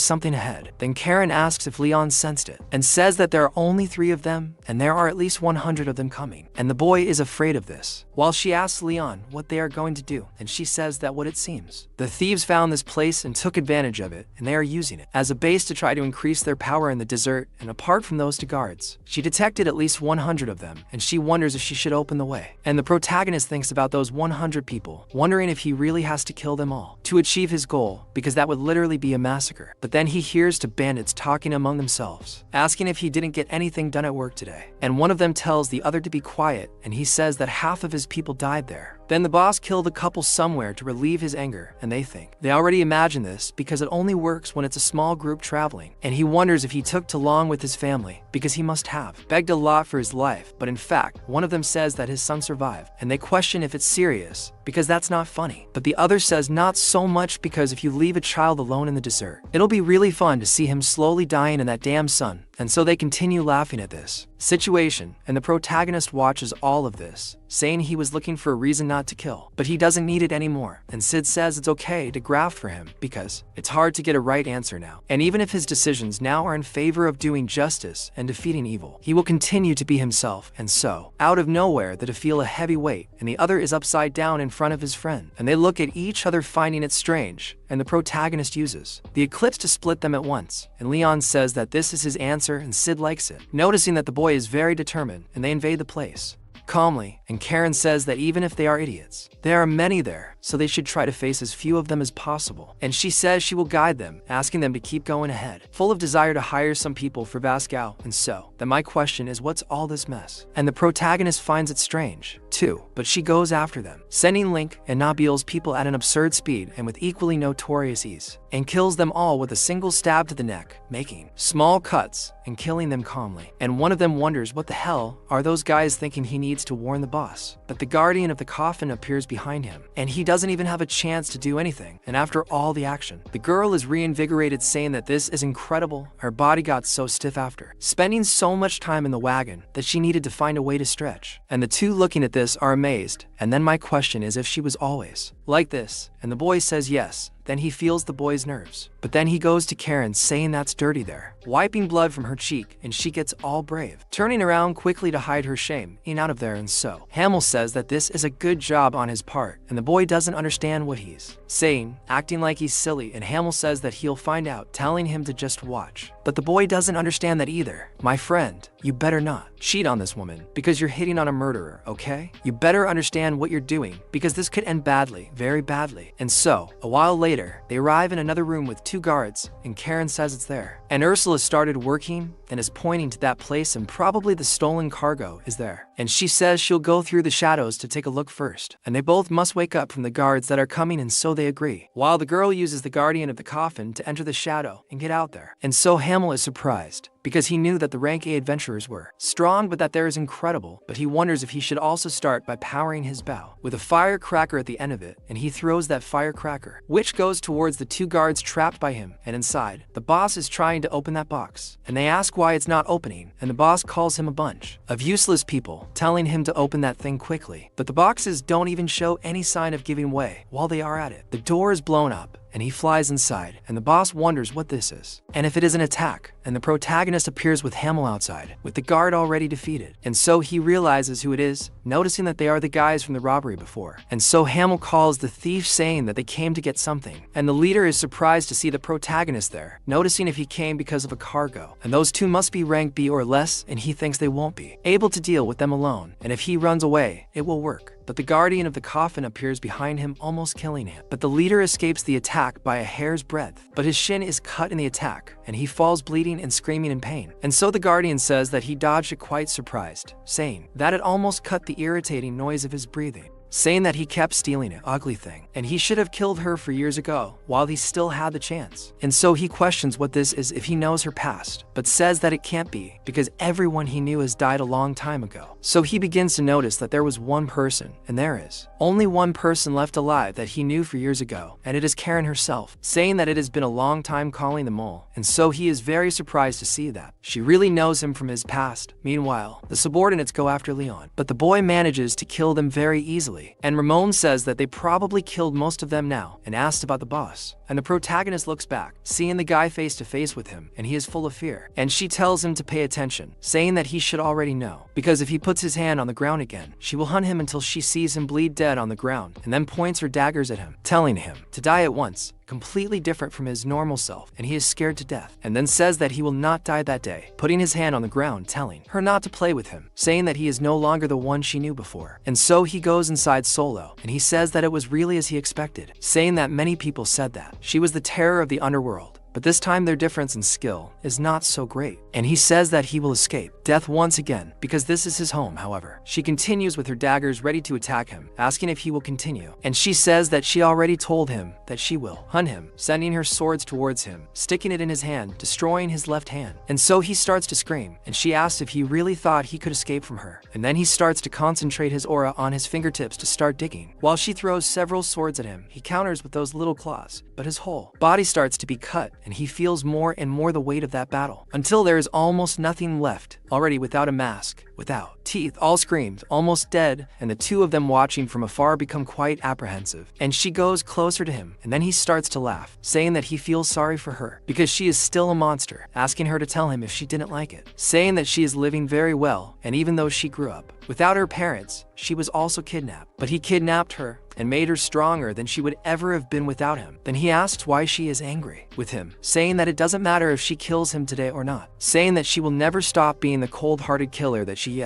something ahead. Then Karen asks if Leon sensed it, and says that there are only 3 of them, and there are at least 100 of them coming. And the boy is afraid of this, while she asks Leon what they are going to do, and she says that what it seems, the thieves found this place and took advantage of it, and they are using it as a base to try to increase their power in the desert. And apart from those 2 guards, she detected at least 100 of them, and she wonders if she should open the way. And the protagonist thinks about those 100 people, wondering if he really has to kill them all to achieve his goal, because that would literally be a massacre. But then he hears 2 bandits talking among themselves, asking if he didn't get anything done at work today. And one of them tells the other to be quiet, and he says that half of his people died there. Then the boss killed a couple somewhere to relieve his anger, and they think they already imagine this because it only works when it's a small group traveling. And he wonders if he took too long with his family because he must have begged a lot for his life. But in fact, one of them says that his son survived, and they question if it's serious because that's not funny. But the other says not so much, because if you leave a child alone in the desert, it'll be really fun to see him slowly dying in that damn sun. And so they continue laughing at this situation, and the protagonist watches all of this, saying he was looking for a reason not to kill, but he doesn't need it anymore. And Sid says it's okay to graft for him because it's hard to get a right answer now. And even if his decisions now are in favor of doing justice and defeating evil, he will continue to be himself. And so, out of nowhere, they feel a heavy weight, and the other is upside down in front of his friend, and they look at each other, finding it strange. And the protagonist uses the eclipse to split them at once, and Leon says that this is his answer, and Sid likes it, noticing that the boy is very determined, and they invade the place calmly. And Karen says that even if they are idiots, there are many there, so they should try to face as few of them as possible. And she says she will guide them, asking them to keep going ahead, full of desire to hire some people for Vasco. And so, then my question is, what's all this mess? And the protagonist finds it strange, too. too, but she goes after them, sending Link and Nabil's people at an absurd speed and with equally notorious ease, and kills them all with a single stab to the neck, making small cuts and killing them calmly. And one of them wonders what the hell are those guys thinking he needs to warn the boss. But the guardian of the coffin appears behind him, and he doesn't even have a chance to do anything. And after all the action, the girl is reinvigorated, saying that this is incredible. Her body got so stiff after spending so much time in the wagon that she needed to find a way to stretch. And the two looking at this are amazed. And then my question is if she was always like this, and the boy says yes. Then he feels the boy's nerves. But then he goes to Karen, saying that's dirty there, wiping blood from her cheek, and she gets all brave, turning around quickly to hide her shame, in out of there. And so Hamill says that this is a good job on his part, and the boy doesn't understand what he's saying, acting like he's silly, and Hamill says that he'll find out, telling him to just watch. But the boy doesn't understand that either. My friend, you better not cheat on this woman, because you're hitting on a murderer, okay? You better understand what you're doing, because this could end badly, very badly. And so, a while later, they arrive in another room with two guards, and Karen says it's there. And Ursula started working and is pointing to that place, and probably the stolen cargo is there. And she says she'll go through the shadows to take a look first. And they both must wake up from the guards that are coming, and so they agree. While the girl uses the guardian of the coffin to enter the shadow and get out there. And so Hamill is surprised, because he knew that the rank A adventurers were strong, but that there is incredible. But he wonders if he should also start by powering his bow with a firecracker at the end of it, and he throws that firecracker, which goes towards the two guards trapped by him. And inside, the boss is trying to open that box, and they ask why it's not opening, and the boss calls him a bunch of useless people, telling him to open that thing quickly. But the boxes don't even show any sign of giving way while they are at it. The door is blown up, and he flies inside, and the boss wonders what this is, and if it is an attack. And the protagonist appears with Hamill outside, with the guard already defeated. And so he realizes who it is, noticing that they are the guys from the robbery before. And so Hamill calls the thief, saying that they came to get something. And the leader is surprised to see the protagonist there, noticing if he came because of a cargo. And those two must be rank B or less, and he thinks they won't be able to deal with them alone. And if he runs away, it will work. But the guardian of the coffin appears behind him, almost killing him. But the leader escapes the attack by a hair's breadth. But his shin is cut in the attack, and he falls bleeding and screaming in pain. And so the guardian says that he dodged it quite surprised, saying that it almost cut the irritating noise of his breathing, saying that he kept stealing it, ugly thing, and he should have killed her for years ago while he still had the chance. And so he questions what this is, if he knows her past, but says that it can't be, because everyone he knew has died a long time ago. So he begins to notice that there was one person, and there is only one person left alive that he knew for years ago, and it is Karen herself, saying that it has been a long time calling them all. And so he is very surprised to see that she really knows him from his past. Meanwhile, the subordinates go after Leon, but the boy manages to kill them very easily. And Ramon says that they probably killed most of them now, and asked about the boss. And the protagonist looks back, seeing the guy face to face with him, and he is full of fear. And she tells him to pay attention, saying that he should already know, because if he puts his hand on the ground again, she will hunt him until she sees him bleed dead on the ground, and then points her daggers at him, telling him to die at once. Completely different from his normal self, and he is scared to death, and then says that he will not die that day, putting his hand on the ground, telling her not to play with him, saying that he is no longer the one she knew before. And so he goes inside solo, and he says that it was really as he expected, saying that many people said that she was the terror of the underworld, but this time their difference in skill is not so great. And he says that he will escape death once again, because this is his home. However, she continues with her daggers ready to attack him, asking if he will continue. And she says that she already told him that she will hunt him, sending her swords towards him, sticking it in his hand, destroying his left hand. And so he starts to scream, and she asks if he really thought he could escape from her. And then he starts to concentrate his aura on his fingertips to start digging. While she throws several swords at him, he counters with those little claws, but his whole body starts to be cut, and he feels more and more the weight of that battle, until there is almost nothing left, already without a mask, without teeth, all screamed, almost dead, and the two of them watching from afar become quite apprehensive. And she goes closer to him, and then he starts to laugh, saying that he feels sorry for her, because she is still a monster, asking her to tell him if she didn't like it, saying that she is living very well, and even though she grew up without her parents, she was also kidnapped. But he kidnapped her and made her stronger than she would ever have been without him. Then he asks why she is angry with him, saying that it doesn't matter if she kills him today or not, saying that she will never stop being the cold-hearted killer that she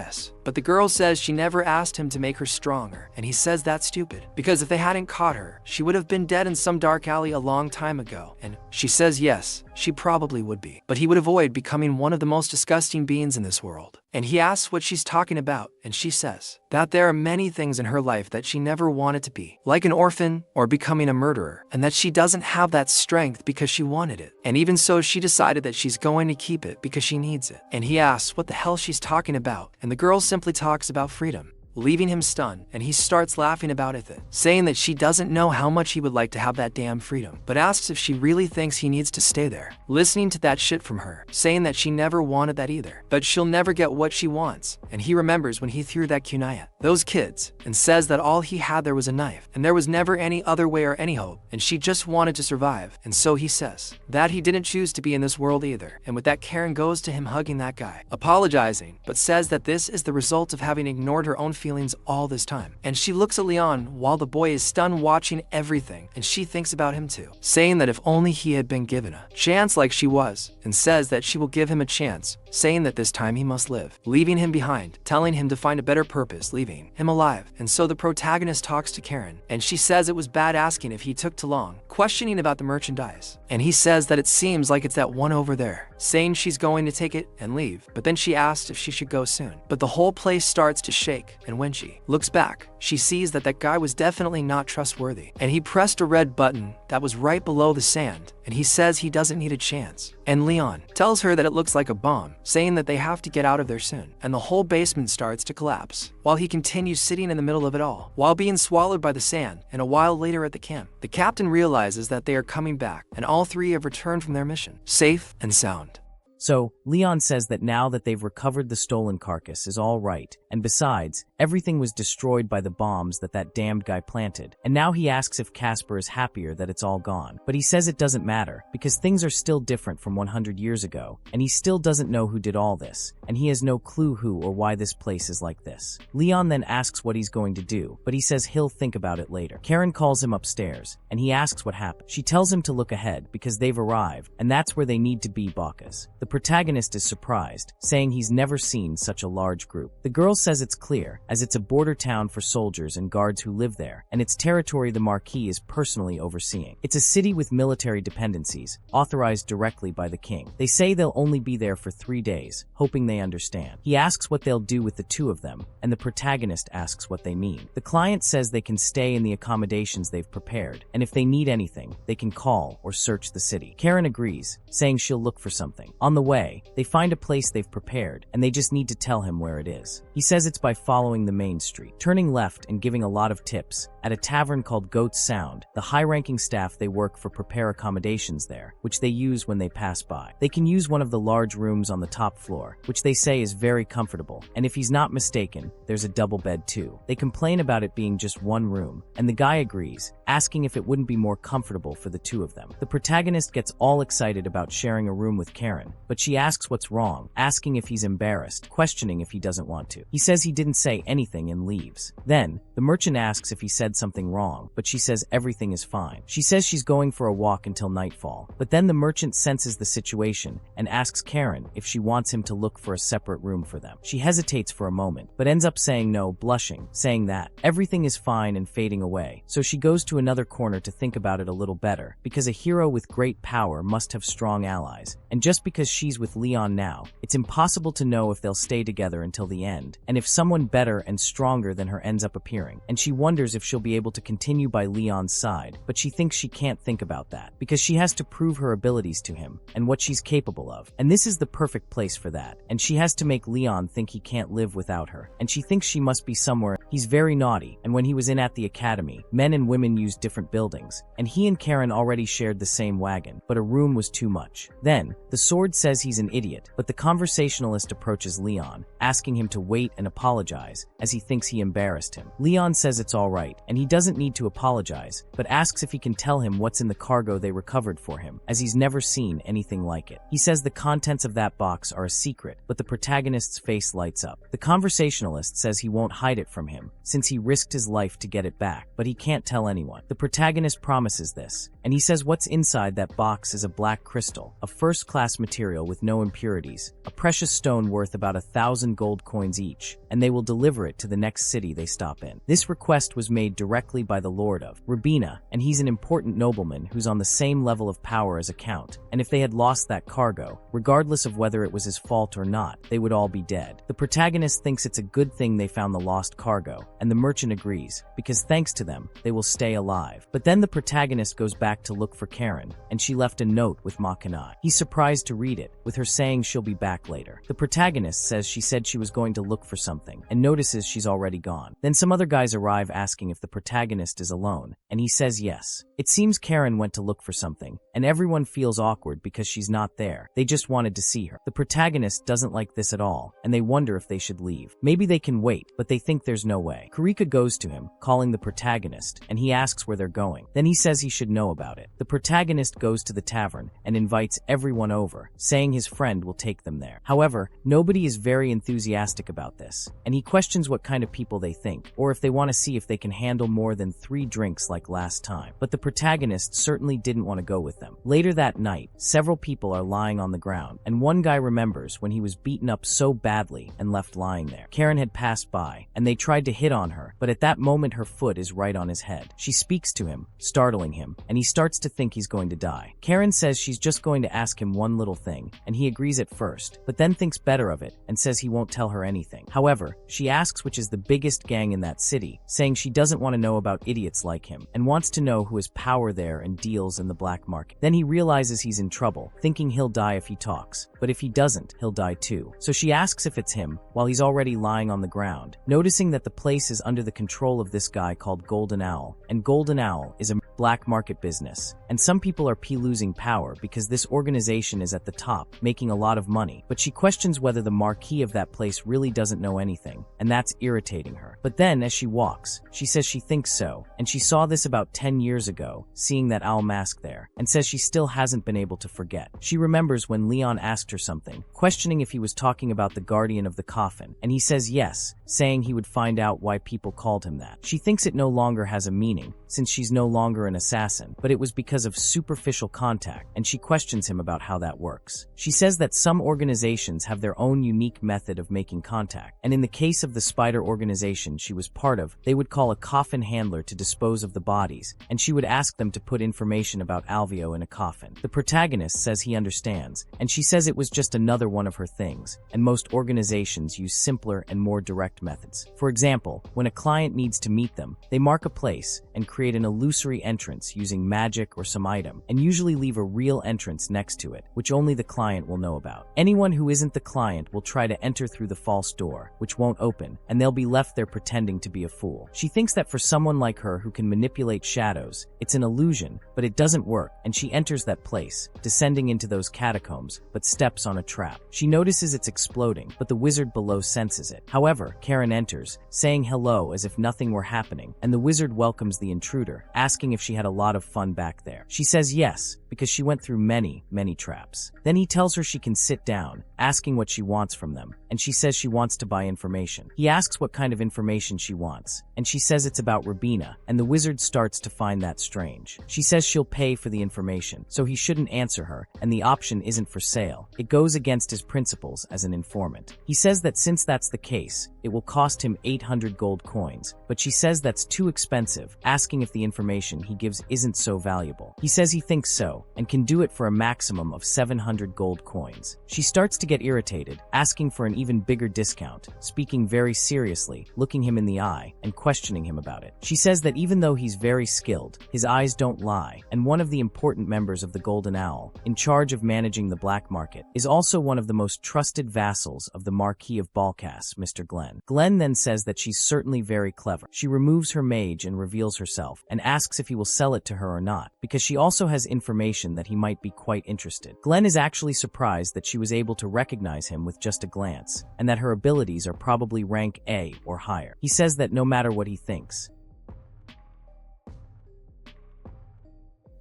But the girl says she never asked him to make her stronger, and he says that's stupid, because if they hadn't caught her, she would have been dead in some dark alley a long time ago, and she says yes, she probably would be, but he would avoid becoming one of the most disgusting beings in this world. And he asks what she's talking about, and she says that there are many things in her life that she never wanted to be, like an orphan or becoming a murderer, and that she doesn't have that strength because she wanted it. And even so, she decided that she's going to keep it because she needs it. And he asks what the hell she's talking about, and the girl simply talks about freedom, leaving him stunned, and he starts laughing about it, saying that she doesn't know how much he would like to have that damn freedom, but asks if she really thinks he needs to stay there. Listening to that shit from her, saying that she never wanted that either, but she'll never get what she wants, and he remembers when he threw that kunai at those kids, and says that all he had there was a knife, and there was never any other way or any hope, and she just wanted to survive, and so he says that he didn't choose to be in this world either, and with that Karen goes to him hugging that guy, apologizing, but says that this is the result of having ignored her own feelings all this time. And she looks at Leon while the boy is stunned watching everything, and she thinks about him too, saying that if only he had been given a chance like she was, and says that she will give him a chance, saying that this time he must live, leaving him behind, telling him to find a better purpose, leaving him alive. And so the protagonist talks to Karen, and she says it was bad asking if he took too long, questioning about the merchandise, and he says that it seems like it's that one over there, saying she's going to take it and leave, but then she asked if she should go soon. But the whole place starts to shake, and when she looks back, she sees that that guy was definitely not trustworthy, and he pressed a red button that was right below the sand, and he says he doesn't need a chance. And Leon tells her that it looks like a bomb, saying that they have to get out of there soon, and the whole basement starts to collapse, while he continues sitting in the middle of it all, while being swallowed by the sand. And a while later at the camp, the captain realizes that they are coming back, and all three have returned from their mission, safe and sound. So, Leon says that now that they've recovered the stolen carcass is all right, and besides, everything was destroyed by the bombs that damned guy planted. And now he asks if Casper is happier that it's all gone. But he says it doesn't matter, because things are still different from 100 years ago, and he still doesn't know who did all this, and he has no clue who or why this place is like this. Leon then asks what he's going to do, but he says he'll think about it later. Karen calls him upstairs, and he asks what happened. She tells him to look ahead, because they've arrived, and that's where they need to be, Bacchus. The protagonist is surprised, saying he's never seen such a large group. The girl says it's clear, as it's a border town for soldiers and guards who live there, and its territory the Marquis is personally overseeing. It's a city with military dependencies, authorized directly by the king. They say they'll only be there for 3 days, hoping they understand. He asks what they'll do with the two of them, and the protagonist asks what they mean. The client says they can stay in the accommodations they've prepared, and if they need anything, they can call or search the city. Karen agrees, saying she'll look for something. On the way, they find a place they've prepared, and they just need to tell him where it is. He says it's by following the main street, turning left and giving a lot of tips. At a tavern called Goat's Sound, the high-ranking staff they work for prepare accommodations there, which they use when they pass by. They can use one of the large rooms on the top floor, which they say is very comfortable, and if he's not mistaken, there's a double bed too. They complain about it being just one room, and the guy agrees, asking if it wouldn't be more comfortable for the two of them. The protagonist gets all excited about sharing a room with Karen, but she asks what's wrong, asking if he's embarrassed, questioning if he doesn't want to. He says he didn't say anything and leaves. Then, the merchant asks if he said something wrong, but she says everything is fine. She says she's going for a walk until nightfall, but then the merchant senses the situation and asks Karen if she wants him to look for a separate room for them. She hesitates for a moment, but ends up saying no, blushing, saying that everything is fine and fading away. So she goes to another corner to think about it a little better, because a hero with great power must have strong allies, and just because she's with Leon now, it's impossible to know if they'll stay together until the end, and if someone better and stronger than her ends up appearing. And she wonders if she'll be able to continue by Leon's side, but she thinks she can't think about that, because she has to prove her abilities to him, and what she's capable of. And this is the perfect place for that, and she has to make Leon think he can't live without her, and she thinks she must be somewhere. He's very naughty, and when he was in at the academy, men and women used different buildings, and he and Karen already shared the same wagon, but a room was too much. Then, the sword says he's an idiot, but the conversationalist approaches Leon, asking him to wait and apologize, as he thinks he embarrassed him. Leon says it's alright, and he doesn't need to apologize, but asks if he can tell him what's in the cargo they recovered for him, as he's never seen anything like it. He says the contents of that box are a secret, but the protagonist's face lights up. The conversationalist says he won't hide it from him, since he risked his life to get it back, but he can't tell anyone. The protagonist promises this, and he says what's inside that box is a black crystal, a first-class material material with no impurities, a precious stone worth about 1,000 gold coins each, and they will deliver it to the next city they stop in. This request was made directly by the lord of Rabina, and he's an important nobleman who's on the same level of power as a count, and if they had lost that cargo, regardless of whether it was his fault or not, they would all be dead. The protagonist thinks it's a good thing they found the lost cargo, and the merchant agrees, because thanks to them, they will stay alive. But then the protagonist goes back to look for Karen, and she left a note with Makana. He's surprised to read it, with her saying she'll be back later. The protagonist says she said she was going to look for something, and notices she's already gone. Then some other guys arrive asking if the protagonist is alone, and he says yes. It seems Karen went to look for something, and everyone feels awkward because she's not there. They just wanted to see her. The protagonist doesn't like this at all, and they wonder if they should leave. Maybe they can wait, but they think there's no way. Kurika goes to him, calling the protagonist, and he asks where they're going. Then he says he should know about it. The protagonist goes to the tavern and invites everyone over, saying his friend will take them there. However, nobody is very enthusiastic about this, and he questions what kind of people they think, or if they want to see if they can handle more than 3 drinks like last time. But the protagonist certainly didn't want to go with them. Later that night, several people are lying on the ground, and one guy remembers when he was beaten up so badly and left lying there. Karen had passed by, and they tried to hit on her, but at that moment her foot is right on his head. She speaks to him, startling him, and he starts to think he's going to die. Karen says she's just going to ask him one little thing, and he agrees at first, but then thinks better of it and says he won't tell her anything. However, she asks which is the biggest gang in that city, saying she doesn't want to know about idiots like him, and wants to know who has power there and deals in the black market. Then he realizes he's in trouble, thinking he'll die if he talks, but if he doesn't, he'll die too. So she asks if it's him, while he's already lying on the ground, noticing that the place is under the control of this guy called Golden Owl, and Golden Owl is a black market business, and some people are losing power because this organization is at the top, making a lot of money, but she questions whether the marquis of that place really doesn't know anything, and that's irritating her. But then, as she walks, she says she thinks so, and she saw this about 10 years ago, seeing that owl mask there, and says she still hasn't been able to forget. She remembers when Leon asked her something, questioning if he was talking about the guardian of the coffin, and he says yes, saying he would find out why people called him that. She thinks it no longer has a meaning, since she's no longer an assassin, but it was because of superficial contact, and she questions him about how that works. She says that some organizations have their own unique method of making contact, and in the case of the spider organization she was part of, they would call a coffin handler to dispose of the bodies, and she would ask them to put information about Alvio in a coffin. The protagonist says he understands, and she says it was just another one of her things, and most organizations use simpler and more direct methods. For example, when a client needs to meet them, they mark a place and create an illusory entrance using magic or some item, and usually leave a real entrance next to it, which only the client will know about. Anyone who isn't the client will try to enter through the false door, which won't open, and they'll be left there pretending to be a fool. She thinks that for someone like her who can manipulate shadows, it's an illusion, but it doesn't work, and she enters that place, descending into those catacombs, but steps on a trap. She notices it's exploding, but the wizard below senses it. However, Karen enters, saying hello as if nothing were happening, and the wizard welcomes the intruder, asking if she had a lot of fun back there. She says yes, because she went through many traps. Then he tells her she can sit down, asking what she wants from them, and she says she wants to buy information. He asks what kind of information she wants, and she says it's about Rabina, and the wizard starts to find that strange. She says she'll pay for the information, so he shouldn't answer her, and the option isn't for sale. It goes against his principles as an informant. He says that since that's the case, it will cost him 800 gold coins, but she says that's too expensive, asking if the information he gives isn't so valuable. He says he thinks so, and can do it for a maximum of 700 gold coins. She starts to get irritated, asking for an even bigger discount, speaking very seriously, looking him in the eye, and questioning him about it. She says that even though he's very skilled, his eyes don't lie, and one of the important members of the Golden Owl, in charge of managing the black market, is also one of the most trusted vassals of the Marquis of Balkas, Mr. Glenn. Glenn then says that she's certainly very clever. She removes her mage and reveals herself, and asks if he will sell it to her or not, because she also has information that he might be quite interested. Glenn is actually surprised that she was able to recognize him with just a glance, and that her abilities are probably rank A or higher. He says that no matter what he thinks,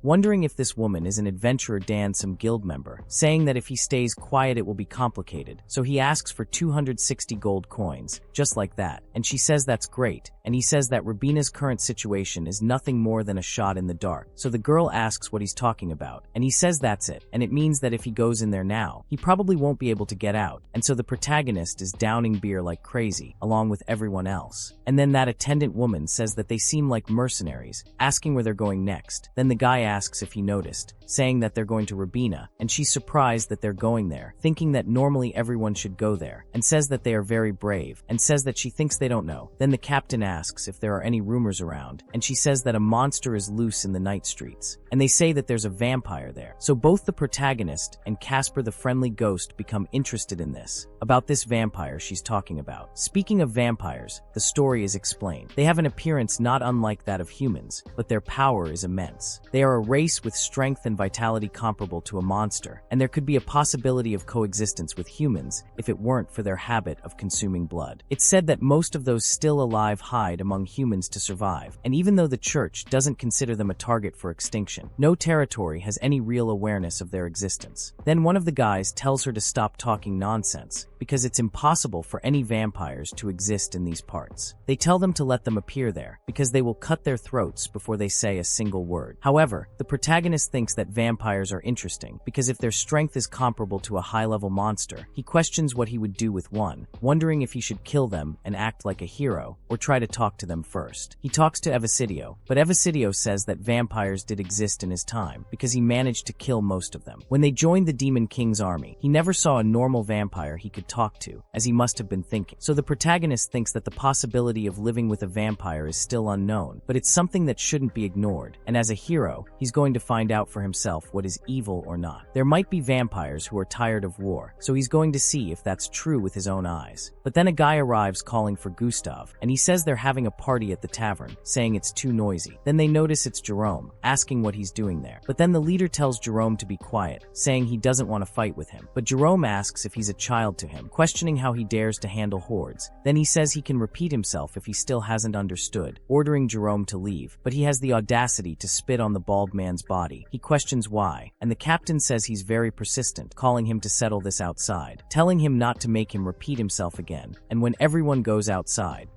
wondering if this woman is an adventurer Dan, some guild member, saying that if he stays quiet it will be complicated, so he asks for 260 gold coins, just like that, and she says that's great, and he says that Rabina's current situation is nothing more than a shot in the dark, so the girl asks what he's talking about, and he says that's it, and it means that if he goes in there now, he probably won't be able to get out, and so the protagonist is downing beer like crazy, along with everyone else. And then that attendant woman says that they seem like mercenaries, asking where they're going next. Then the guy asks if he noticed, saying that they're going to Rabina, and she's surprised that they're going there, thinking that normally everyone should go there, and says that they are very brave, and says that she thinks they don't know. Then the captain asks if there are any rumors around, and she says that a monster is loose in the night streets, and they say that there's a vampire there. So both the protagonist and Casper the friendly ghost become interested in this, about this vampire she's talking about. Speaking of vampires, the story is explained. They have an appearance not unlike that of humans, but their power is immense. They are a race with strength and vitality comparable to a monster, and there could be a possibility of coexistence with humans if it weren't for their habit of consuming blood. It's said that most of those still alive hide among humans to survive, and even though the church doesn't consider them a target for extinction, no territory has any real awareness of their existence. Then one of the guys tells her to stop talking nonsense, because it's impossible for any vampires to exist in these parts. They tell them to let them appear there, because they will cut their throats before they say a single word. However, the protagonist thinks that vampires are interesting, because if their strength is comparable to a high-level monster, he questions what he would do with one, wondering if he should kill them and act like a hero, or try to talk to them first. He talks to Evasidio, but Evasidio says that vampires did exist in his time, because he managed to kill most of them. When they joined the Demon King's army, he never saw a normal vampire he could talk to, as he must have been thinking. So the protagonist thinks that the possibility of living with a vampire is still unknown, but it's something that shouldn't be ignored, and as a hero, he's going to find out for himself what is evil or not. There might be vampires who are tired of war, so he's going to see if that's true with his own eyes. But then a guy arrives calling for Gustav, and he says they're having a party at the tavern, saying it's too noisy. Then they notice it's Jerome, asking what he's doing there. But then the leader tells Jerome to be quiet, saying he doesn't want to fight with him. But Jerome asks if he's a child to him, questioning how he dares to handle hordes. Then he says he can repeat himself if he still hasn't understood, ordering Jerome to leave, but he has the audacity to spit on the bald man's body. He questions why, and the captain says he's very persistent, calling him to settle this outside, telling him not to make him repeat himself again. And when everyone goes outside,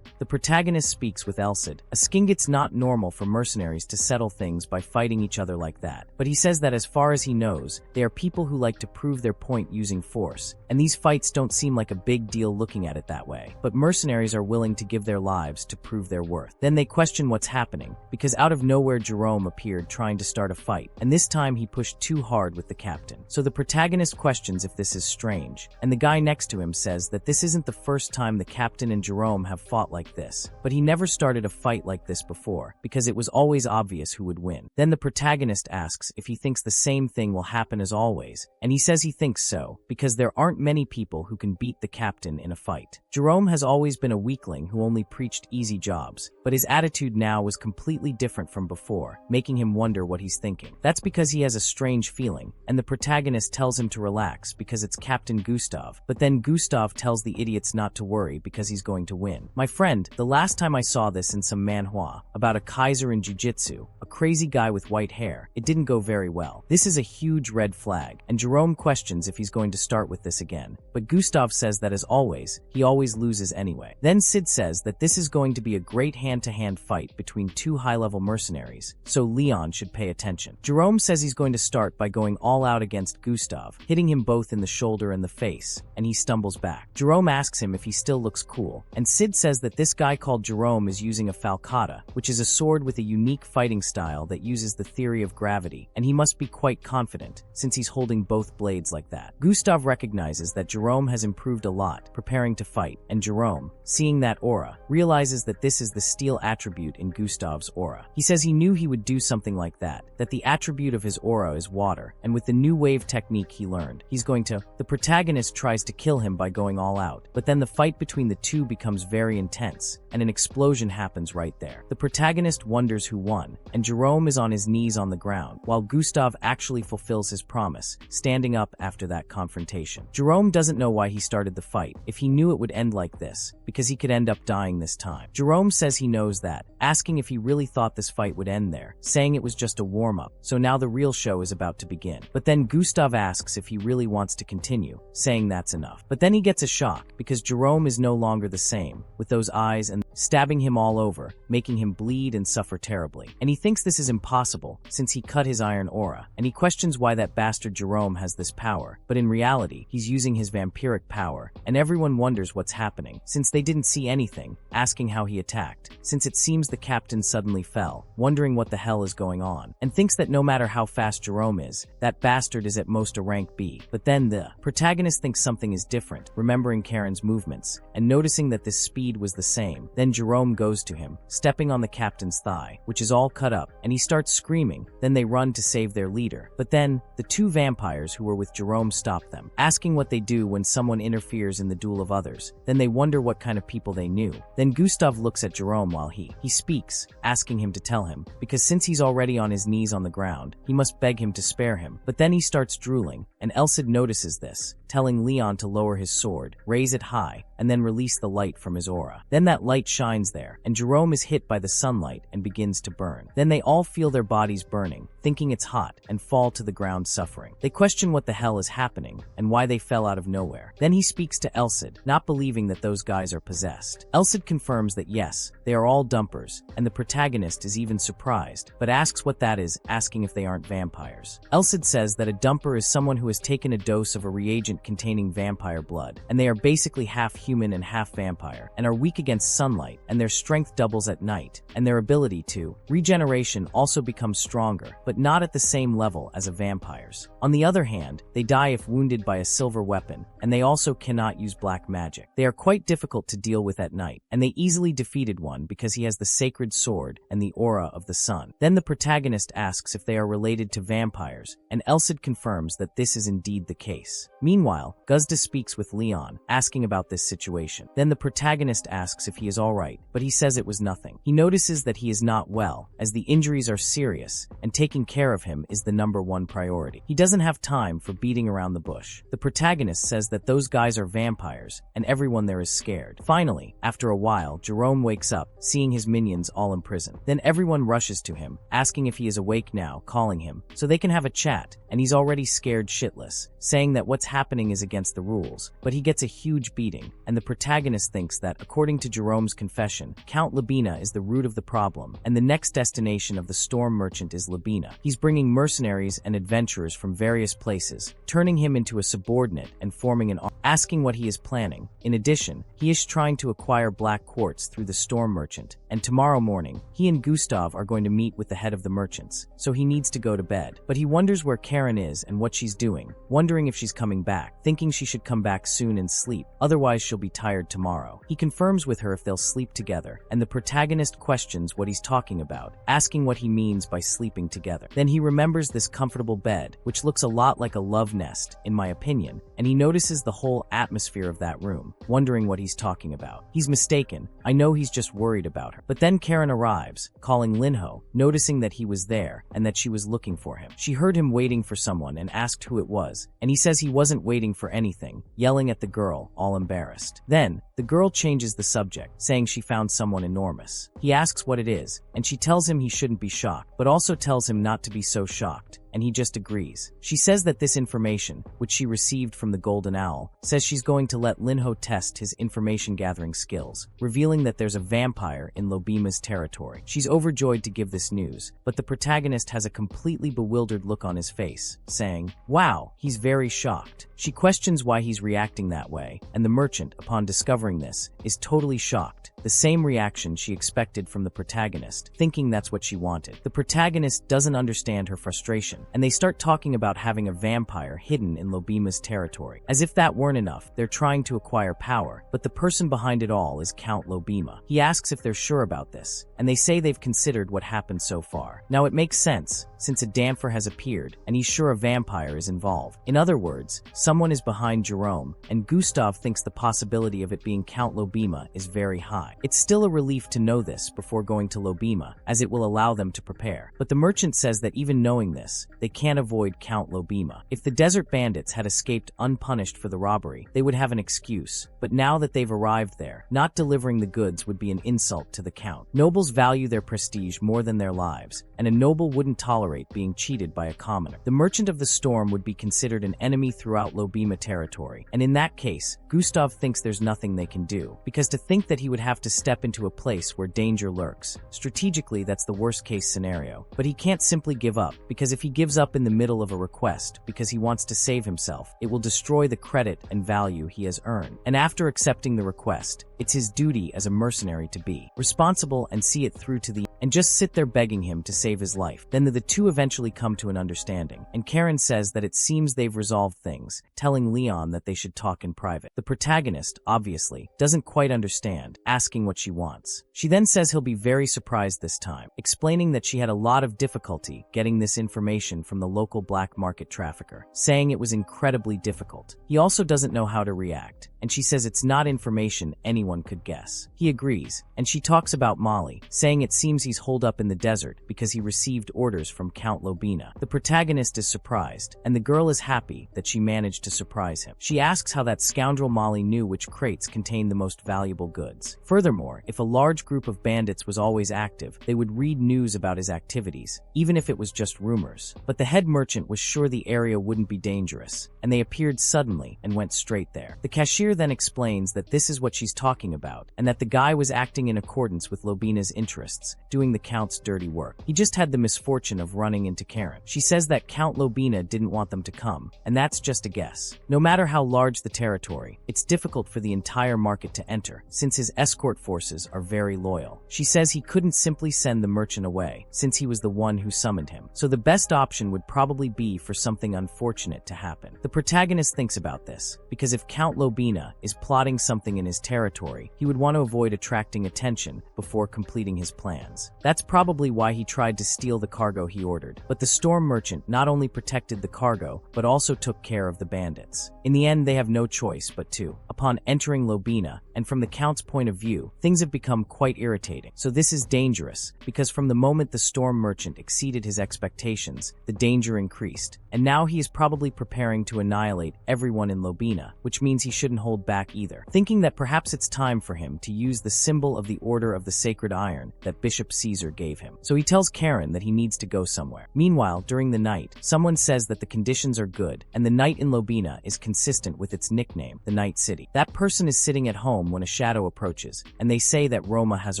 the protagonist speaks with Elcid, asking it's not normal for mercenaries to settle things by fighting each other like that, but he says that as far as he knows, they are people who like to prove their point using force, and these fights don't seem like a big deal looking at it that way, but mercenaries are willing to give their lives to prove their worth. Then they question what's happening, because out of nowhere Jerome appeared trying to start a fight, and this time he pushed too hard with the captain. So the protagonist questions if this is strange, and the guy next to him says that this isn't the first time the captain and Jerome have fought like this, but he never started a fight like this before, because it was always obvious who would win. Then the protagonist asks if he thinks the same thing will happen as always, and he says he thinks so, because there aren't many people who can beat the captain in a fight. Jerome has always been a weakling who only preached easy jobs, but his attitude now was completely different from before, making him wonder what he's thinking. That's because he has a strange feeling, and the protagonist tells him to relax because it's Captain Gustav, but then Gustav tells the idiots not to worry because he's going to win. My friend, the last time I saw this in some manhwa, about a Kaiser in jiu-jitsu, a crazy guy with white hair, it didn't go very well. This is a huge red flag, and Jerome questions if he's going to start with this again, but Gustav says that as always, he always loses anyway. Then Sid says that this is going to be a great hand-to-hand fight between two high-level mercenaries, so Leon should pay attention. Jerome says he's going to start by going all out against Gustav, hitting him both in the shoulder and the face, and he stumbles back. Jerome asks him if he still looks cool, and Sid says that this guy called Jerome is using a falcata, which is a sword with a unique fighting style that uses the theory of gravity, and he must be quite confident, since he's holding both blades like that. Gustav recognizes that Jerome has improved a lot, preparing to fight, and Jerome, seeing that aura, realizes that this is the steel attribute in Gustav's aura. He says he knew he would do something like that the attribute of his aura is water, and with the new wave technique he learned, he's going to... The protagonist tries to kill him by going all out, but then the fight between the two becomes very intense, fence, and an explosion happens right there. The protagonist wonders who won, and Jerome is on his knees on the ground, while Gustav actually fulfills his promise, standing up after that confrontation. Jerome doesn't know why he started the fight, if he knew it would end like this, because he could end up dying this time. Jerome says he knows that, asking if he really thought this fight would end there, saying it was just a warm-up, so now the real show is about to begin. But then Gustav asks if he really wants to continue, saying that's enough. But then he gets a shock, because Jerome is no longer the same, with those eyes and stabbing him all over, making him bleed and suffer terribly. And he thinks this is impossible, since he cut his iron aura, and he questions why that bastard Jerome has this power, but in reality, he's using his vampiric power, and everyone wonders what's happening, since they didn't see anything, asking how he attacked, since it seems the captain suddenly fell, wondering what the hell is going on, and thinks that no matter how fast Jerome is, that bastard is at most a rank B. But then the protagonist thinks something is different, remembering Karen's movements, and noticing that this speed was the same. Then Jerome goes to him, stepping on the captain's thigh, which is all cut up, and he starts screaming. Then they run to save their leader. But then, the two vampires who were with Jerome stop them, asking what they do when someone interferes in the duel of others. Then they wonder what kind of people they knew. Then Gustav looks at Jerome while he speaks, asking him to tell him, because since he's already on his knees on the ground, he must beg him to spare him. But then he starts drooling, and Elsid notices this, telling Leon to lower his sword, raise it high, and then release the light from his aura. Then that light shines there, and Jerome is hit by the sunlight and begins to burn. Then they all feel their bodies burning, thinking it's hot, and fall to the ground suffering. They question what the hell is happening, and why they fell out of nowhere. Then he speaks to Elsid, not believing that those guys are possessed. Elsid confirms that yes, they are all dumpers, and the protagonist is even surprised, but asks what that is, asking if they aren't vampires. Elsid says that a dumper is someone who has taken a dose of a reagent containing vampire blood, and they are basically half human and half vampire, and are weak against sunlight, and their strength doubles at night, and their ability to regeneration also becomes stronger, but not at the same level as a vampire's. On the other hand, they die if wounded by a silver weapon, and they also cannot use black magic. They are quite difficult to deal with at night, and they easily defeated one because he has the sacred sword and the aura of the sun. Then the protagonist asks if they are related to vampires, and Elsid confirms that this is indeed the case. Meanwhile, Guzda speaks with Leon, asking about this situation. Then the protagonist asks if he is alright, but he says it was nothing. He notices that he is not well, as the injuries are serious, and taking care of him is the #1 priority. He doesn't have time for beating around the bush. The protagonist says that those guys are vampires, and everyone there is scared. Finally, after a while, Jerome wakes up, seeing his minions all imprisoned. Then everyone rushes to him, asking if he is awake now, calling him, so they can have a chat, and he's already scared shitless, saying that what's happening is against the rules. But he gets a huge beating, and the protagonist thinks that, according to Jerome's confession, Count Labina is the root of the problem, and the next destination of the storm merchant is Labina. He's bringing mercenaries and adventurers from various places, turning him into a subordinate and forming an army, asking what he is planning. In addition, he is trying to acquire black quartz through the storm merchant, and tomorrow morning, he and Gustav are going to meet with the head of the merchants, so he needs to go to bed. But he wonders where Karen is and what she's doing, wondering if she's coming back, thinking she should come back soon and sleep, otherwise she'll be tired tomorrow. He confirms with her if they'll sleep together, and the protagonist questions what he's talking about, asking what he means by sleeping together. Then he remembers this comfortable bed, which looks a lot like a love nest, in my opinion, and he notices the whole atmosphere of that room, wondering what he's talking about. He's mistaken. I know he's just worried about her. But then Karen arrives, calling Linho, noticing that he was there and that she was looking for him. She heard him waiting for someone and asked who it was, and he says he wasn't waiting for anything, yelling at the girl, all embarrassed. Then, the girl changes the subject, saying she found someone enormous. He asks what it is, and she tells him he shouldn't be shocked, but also tells him not to be so shocked, and he just agrees. She says that this information, which she received from the Golden Owl, says she's going to let Linho test his information-gathering skills, revealing that there's a vampire in Lobima's territory. She's overjoyed to give this news, but the protagonist has a completely bewildered look on his face, saying, "Wow, he's very shocked." She questions why he's reacting that way, and the merchant, upon discovering this, is totally shocked, the same reaction she expected from the protagonist, thinking that's what she wanted. The protagonist doesn't understand her frustration, and they start talking about having a vampire hidden in Lobima's territory. As if that weren't enough, they're trying to acquire power, but the person behind it all is Count Lobima. He asks if they're sure about this, and they say they've considered what happened so far. Now it makes sense, since a Damfer has appeared, and he's sure a vampire is involved. In other words, someone is behind Jerome, and Gustav thinks the possibility of it being Count Lobima is very high. It's still a relief to know this before going to Lobima, as it will allow them to prepare. But the merchant says that even knowing this, they can't avoid Count Lobima. If the desert bandits had escaped unpunished for the robbery, they would have an excuse. But now that they've arrived there, not delivering the goods would be an insult to the Count. Nobles value their prestige more than their lives, and a noble wouldn't tolerate being cheated by a commoner. The Merchant of the Storm would be considered an enemy throughout Lobima territory, and in that case, Gustav thinks there's nothing they can do, because to think that he would have to step into a place where danger lurks, strategically that's the worst case scenario. But he can't simply give up, because if he gives up in the middle of a request because he wants to save himself, it will destroy the credit and value he has earned. And after accepting the request, it's his duty as a mercenary to be responsible and see it through to the and just sit there begging him to save his life. Then the two eventually come to an understanding, and Karen says that it seems they've resolved things, telling Leon that they should talk in private. The protagonist, obviously, doesn't quite understand, asking what she wants. She then says he'll be very surprised this time, explaining that she had a lot of difficulty getting this information from the local black market trafficker, saying it was incredibly difficult. He also doesn't know how to react, and she says it's not information anyone could guess. He agrees, and she talks about Molly, saying it seems he's holed up in the desert because he received orders from Count Lobina. The protagonist is surprised, and the girl is happy that she managed to surprise him. She asks how that scoundrel Molly knew which crates contained the most valuable goods. Furthermore, if a large group of bandits was always active, they would read news about his activities, even if it was just rumors. But the head merchant was sure the area wouldn't be dangerous, and they appeared suddenly and went straight there. The cashier then explains that this is what she's talking about, and that the guy was acting in accordance with Lobina's interests, doing the Count's dirty work. He just had the misfortune of running into Karen. She says that Count Lobina didn't want them to come, and that's just a guess. No matter how large the territory, it's difficult for the entire market to enter, since his escort forces are very loyal. She says he couldn't simply send the merchant away, since he was the one who summoned him. So the best option would probably be for something unfortunate to happen. The protagonist thinks about this, because if Count Lobina is plotting something in his territory, he would want to avoid attracting attention before completing his plans. That's probably why he tried to steal the cargo he ordered. But the storm merchant not only protected the cargo, but also took care of the bandits. In the end, they have no choice but to. Upon entering Lobina, and from the Count's point of view, things have become quite irritating. So this is dangerous, because from the moment the storm merchant exceeded his expectations, the danger increased. And now he is probably preparing to annihilate everyone in Lobina, which means he shouldn't hold back either. Thinking that perhaps it's time for him to use the symbol of the Order of the Sacred Iron that Bishop Caesar gave him. So he tells Karen that he needs to go somewhere. Meanwhile, during the night, someone says that the conditions are good, and the night in Lobina is consistent with its nickname, the Night City. That person is sitting at home when a shadow approaches, and they say that Roma has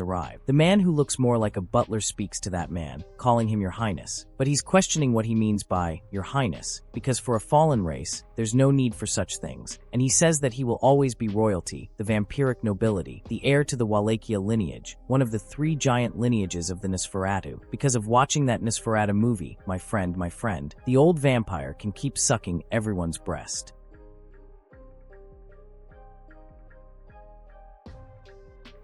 arrived. The man who looks more like a butler speaks to that man, calling him Your Highness. But he's questioning what he means by Your Highness, because for a fallen race, there's no need for such things, and he says that he will always be royalty, the vampiric nobility, the heir to the Wallachia lineage, one of the 3 giant lineages of the Nosferatu. Because of watching that Nosferatu movie, my friend, the old vampire can keep sucking everyone's breast.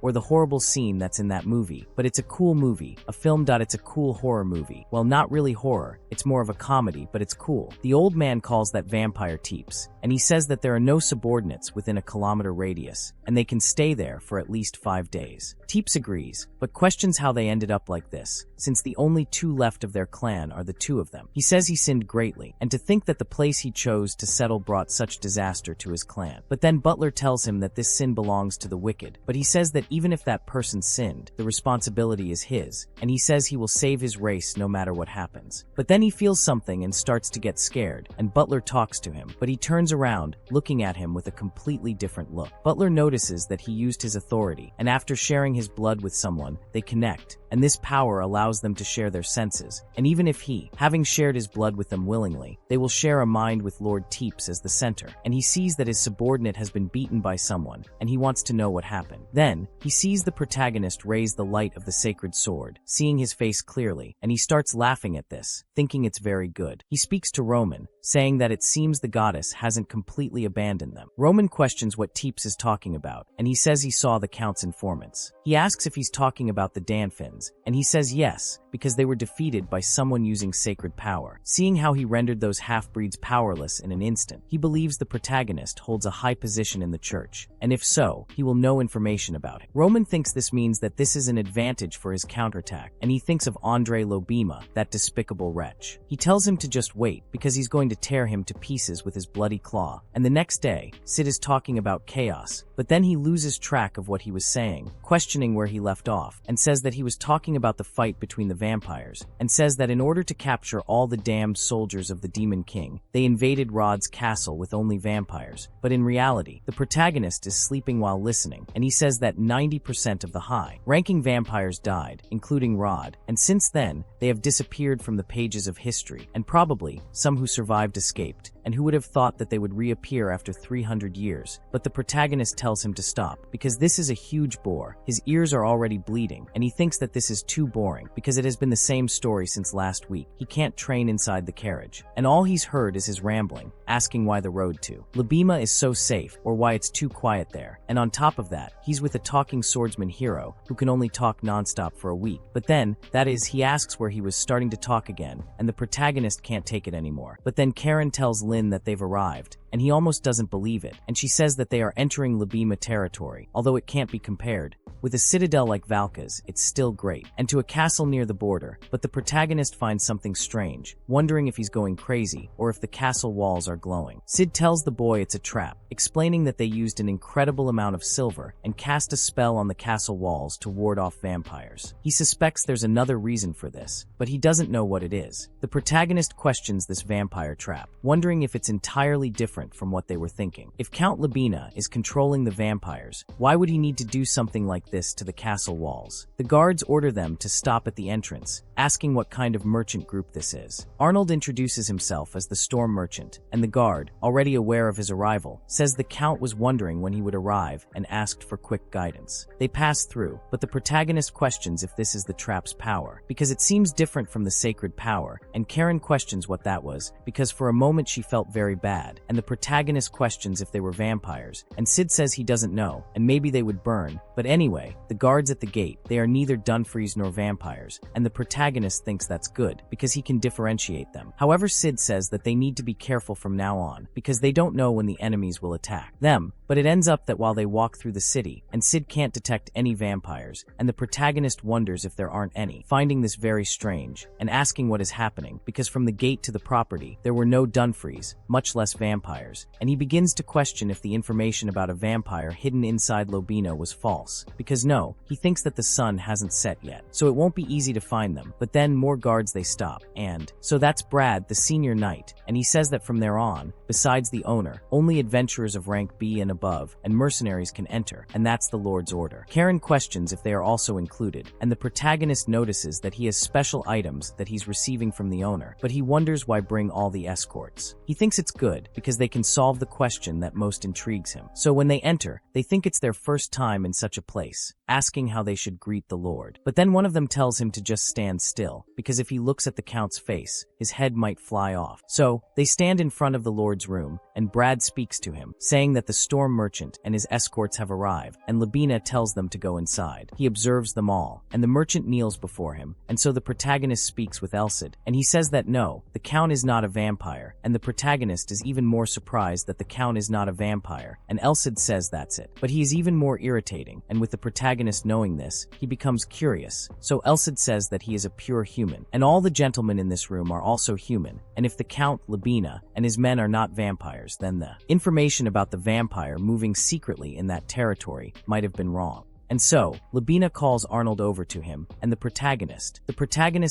Or the horrible scene that's in that movie. But it's a cool movie. A film. It's a cool horror movie. Well, not really horror. It's more of a comedy, but it's cool. The old man calls that vampire Teeps, and he says that there are no subordinates within a kilometer radius, and they can stay there for at least 5 days. Teeps agrees, but questions how they ended up like this, since the only 2 left of their clan are the 2 of them. He says he sinned greatly, and to think that the place he chose to settle brought such disaster to his clan. But then Butler tells him that this sin belongs to the wicked, but he says that even if that person sinned, the responsibility is his, and he says he will save his race no matter what happens. But then he feels something and starts to get scared, and Butler talks to him, but he turns around, looking at him with a completely different look. Butler notices that he used his authority, and after sharing his blood with someone, they connect, and this power allows them to share their senses. And even if he, having shared his blood with them willingly, they will share a mind with Lord Teeps as the center, and he sees that his subordinate has been beaten by someone, and he wants to know what happened. Then, he sees the protagonist raise the light of the sacred sword, seeing his face clearly, and he starts laughing at this, thinking it's very good. He speaks to Roman, saying that it seems the goddess hasn't completely abandoned them. Roman questions what Teeps is talking about, and he says he saw the Count's informants. He asks if he's talking about the Danfins, and he says yes, because they were defeated by someone using sacred power. Seeing how he rendered those half-breeds powerless in an instant, he believes the protagonist holds a high position in the church, and if so, he will know information about it. Roman thinks this means that this is an advantage for his counterattack, and he thinks of Andre Lobima, that despicable wretch. He tells him to just wait, because he's going to tear him to pieces with his bloody claw. And the next day, Sid is talking about chaos, but then he loses track of what he was saying, questioning where he left off, and says that he was talking about the fight between the vampires, and says that in order to capture all the damned soldiers of the Demon King, they invaded Rod's castle with only vampires. But in reality, the protagonist is sleeping while listening, and he says that 90% of the high-ranking vampires died, including Rod, and since then, they have disappeared from the pages of history, and probably, some who survived escaped, and who would have thought that they would reappear after 300 years. But the protagonist tells him to stop, because this is a huge bore. His ears are already bleeding, and he thinks that this is too boring, because it has been the same story since last week. He can't train inside the carriage, and all he's heard is his rambling, asking why the road to Labima is so safe, or why it's too quiet there. And on top of that, he's with a talking swordsman hero, who can only talk nonstop for a week. But then, that is, he asks where he was starting to talk again, and the protagonist can't take it anymore. But then Karen tells Lynn that they've arrived, and he almost doesn't believe it, and she says that they are entering Labima territory, although it can't be compared. With a citadel like Valka's, it's still great, and to a castle near the border, but the protagonist finds something strange, wondering if he's going crazy, or if the castle walls are glowing. Sid tells the boy it's a trap, explaining that they used an incredible amount of silver and cast a spell on the castle walls to ward off vampires. He suspects there's another reason for this, but he doesn't know what it is. The protagonist questions this vampire trap, wondering if it's entirely different from what they were thinking. If Count Labina is controlling the vampires, why would he need to do something like this to the castle walls? The guards order them to stop at the entrance, asking what kind of merchant group this is. Arnold introduces himself as the Storm Merchant, and the guard, already aware of his arrival, says the Count was wondering when he would arrive and asked for quick guidance. They pass through, but the protagonist questions if this is the trap's power, because it seems different from the sacred power, and Karen questions what that was, because for a moment she felt very bad, and the protagonist questions if they were vampires, and Sid says he doesn't know, and maybe they would burn, but anyway, the guards at the gate, they are neither Dunfreys nor vampires, and the protagonist thinks that's good, because he can differentiate them. However, Sid says that they need to be careful from now on, because they don't know when the enemies will attack them, but it ends up that while they walk through the city, and Sid can't detect any vampires, and the protagonist wonders if there aren't any, finding this very strange, and asking what is happening, because from the gate to the property, there were no Dunfreys, much less vampires, and he begins to question if the information about a vampire hidden inside Lobina was false, because no, he thinks that the sun hasn't set yet, so it won't be easy to find them. But then more guards they stop, and so that's Brad, the senior knight, and he says that from there on, besides the owner, only adventurers of rank B and above, and mercenaries can enter, and that's the Lord's order. Karen questions if they are also included, and the protagonist notices that he has special items that he's receiving from the owner, but he wonders why bring all the escorts. He thinks it's good, because they can solve the question that most intrigues him. So when they enter, they think it's their first time in such a place, asking how they should greet the Lord. But then one of them tells him to just stand still, because if he looks at the Count's face, his head might fly off. So, they stand in front of the Lord's room, and Brad speaks to him, saying that the Storm Merchant and his escorts have arrived, and Labina tells them to go inside. He observes them all, and the merchant kneels before him, and so the protagonist speaks with Elsid, and he says that no, the Count is not a vampire, and the protagonist is even more surprised that the Count is not a vampire, and Elsid says that's it. But he is even more irritating, and with the protagonist knowing this, he becomes curious, so Elsid says that he is a pure human, and all the gentlemen in this room are also human, and if the Count, Labina, and his men are not vampires, then the information about the vampire moving secretly in that territory might have been wrong. And so, Labina calls Arnold over to him, and the protagonist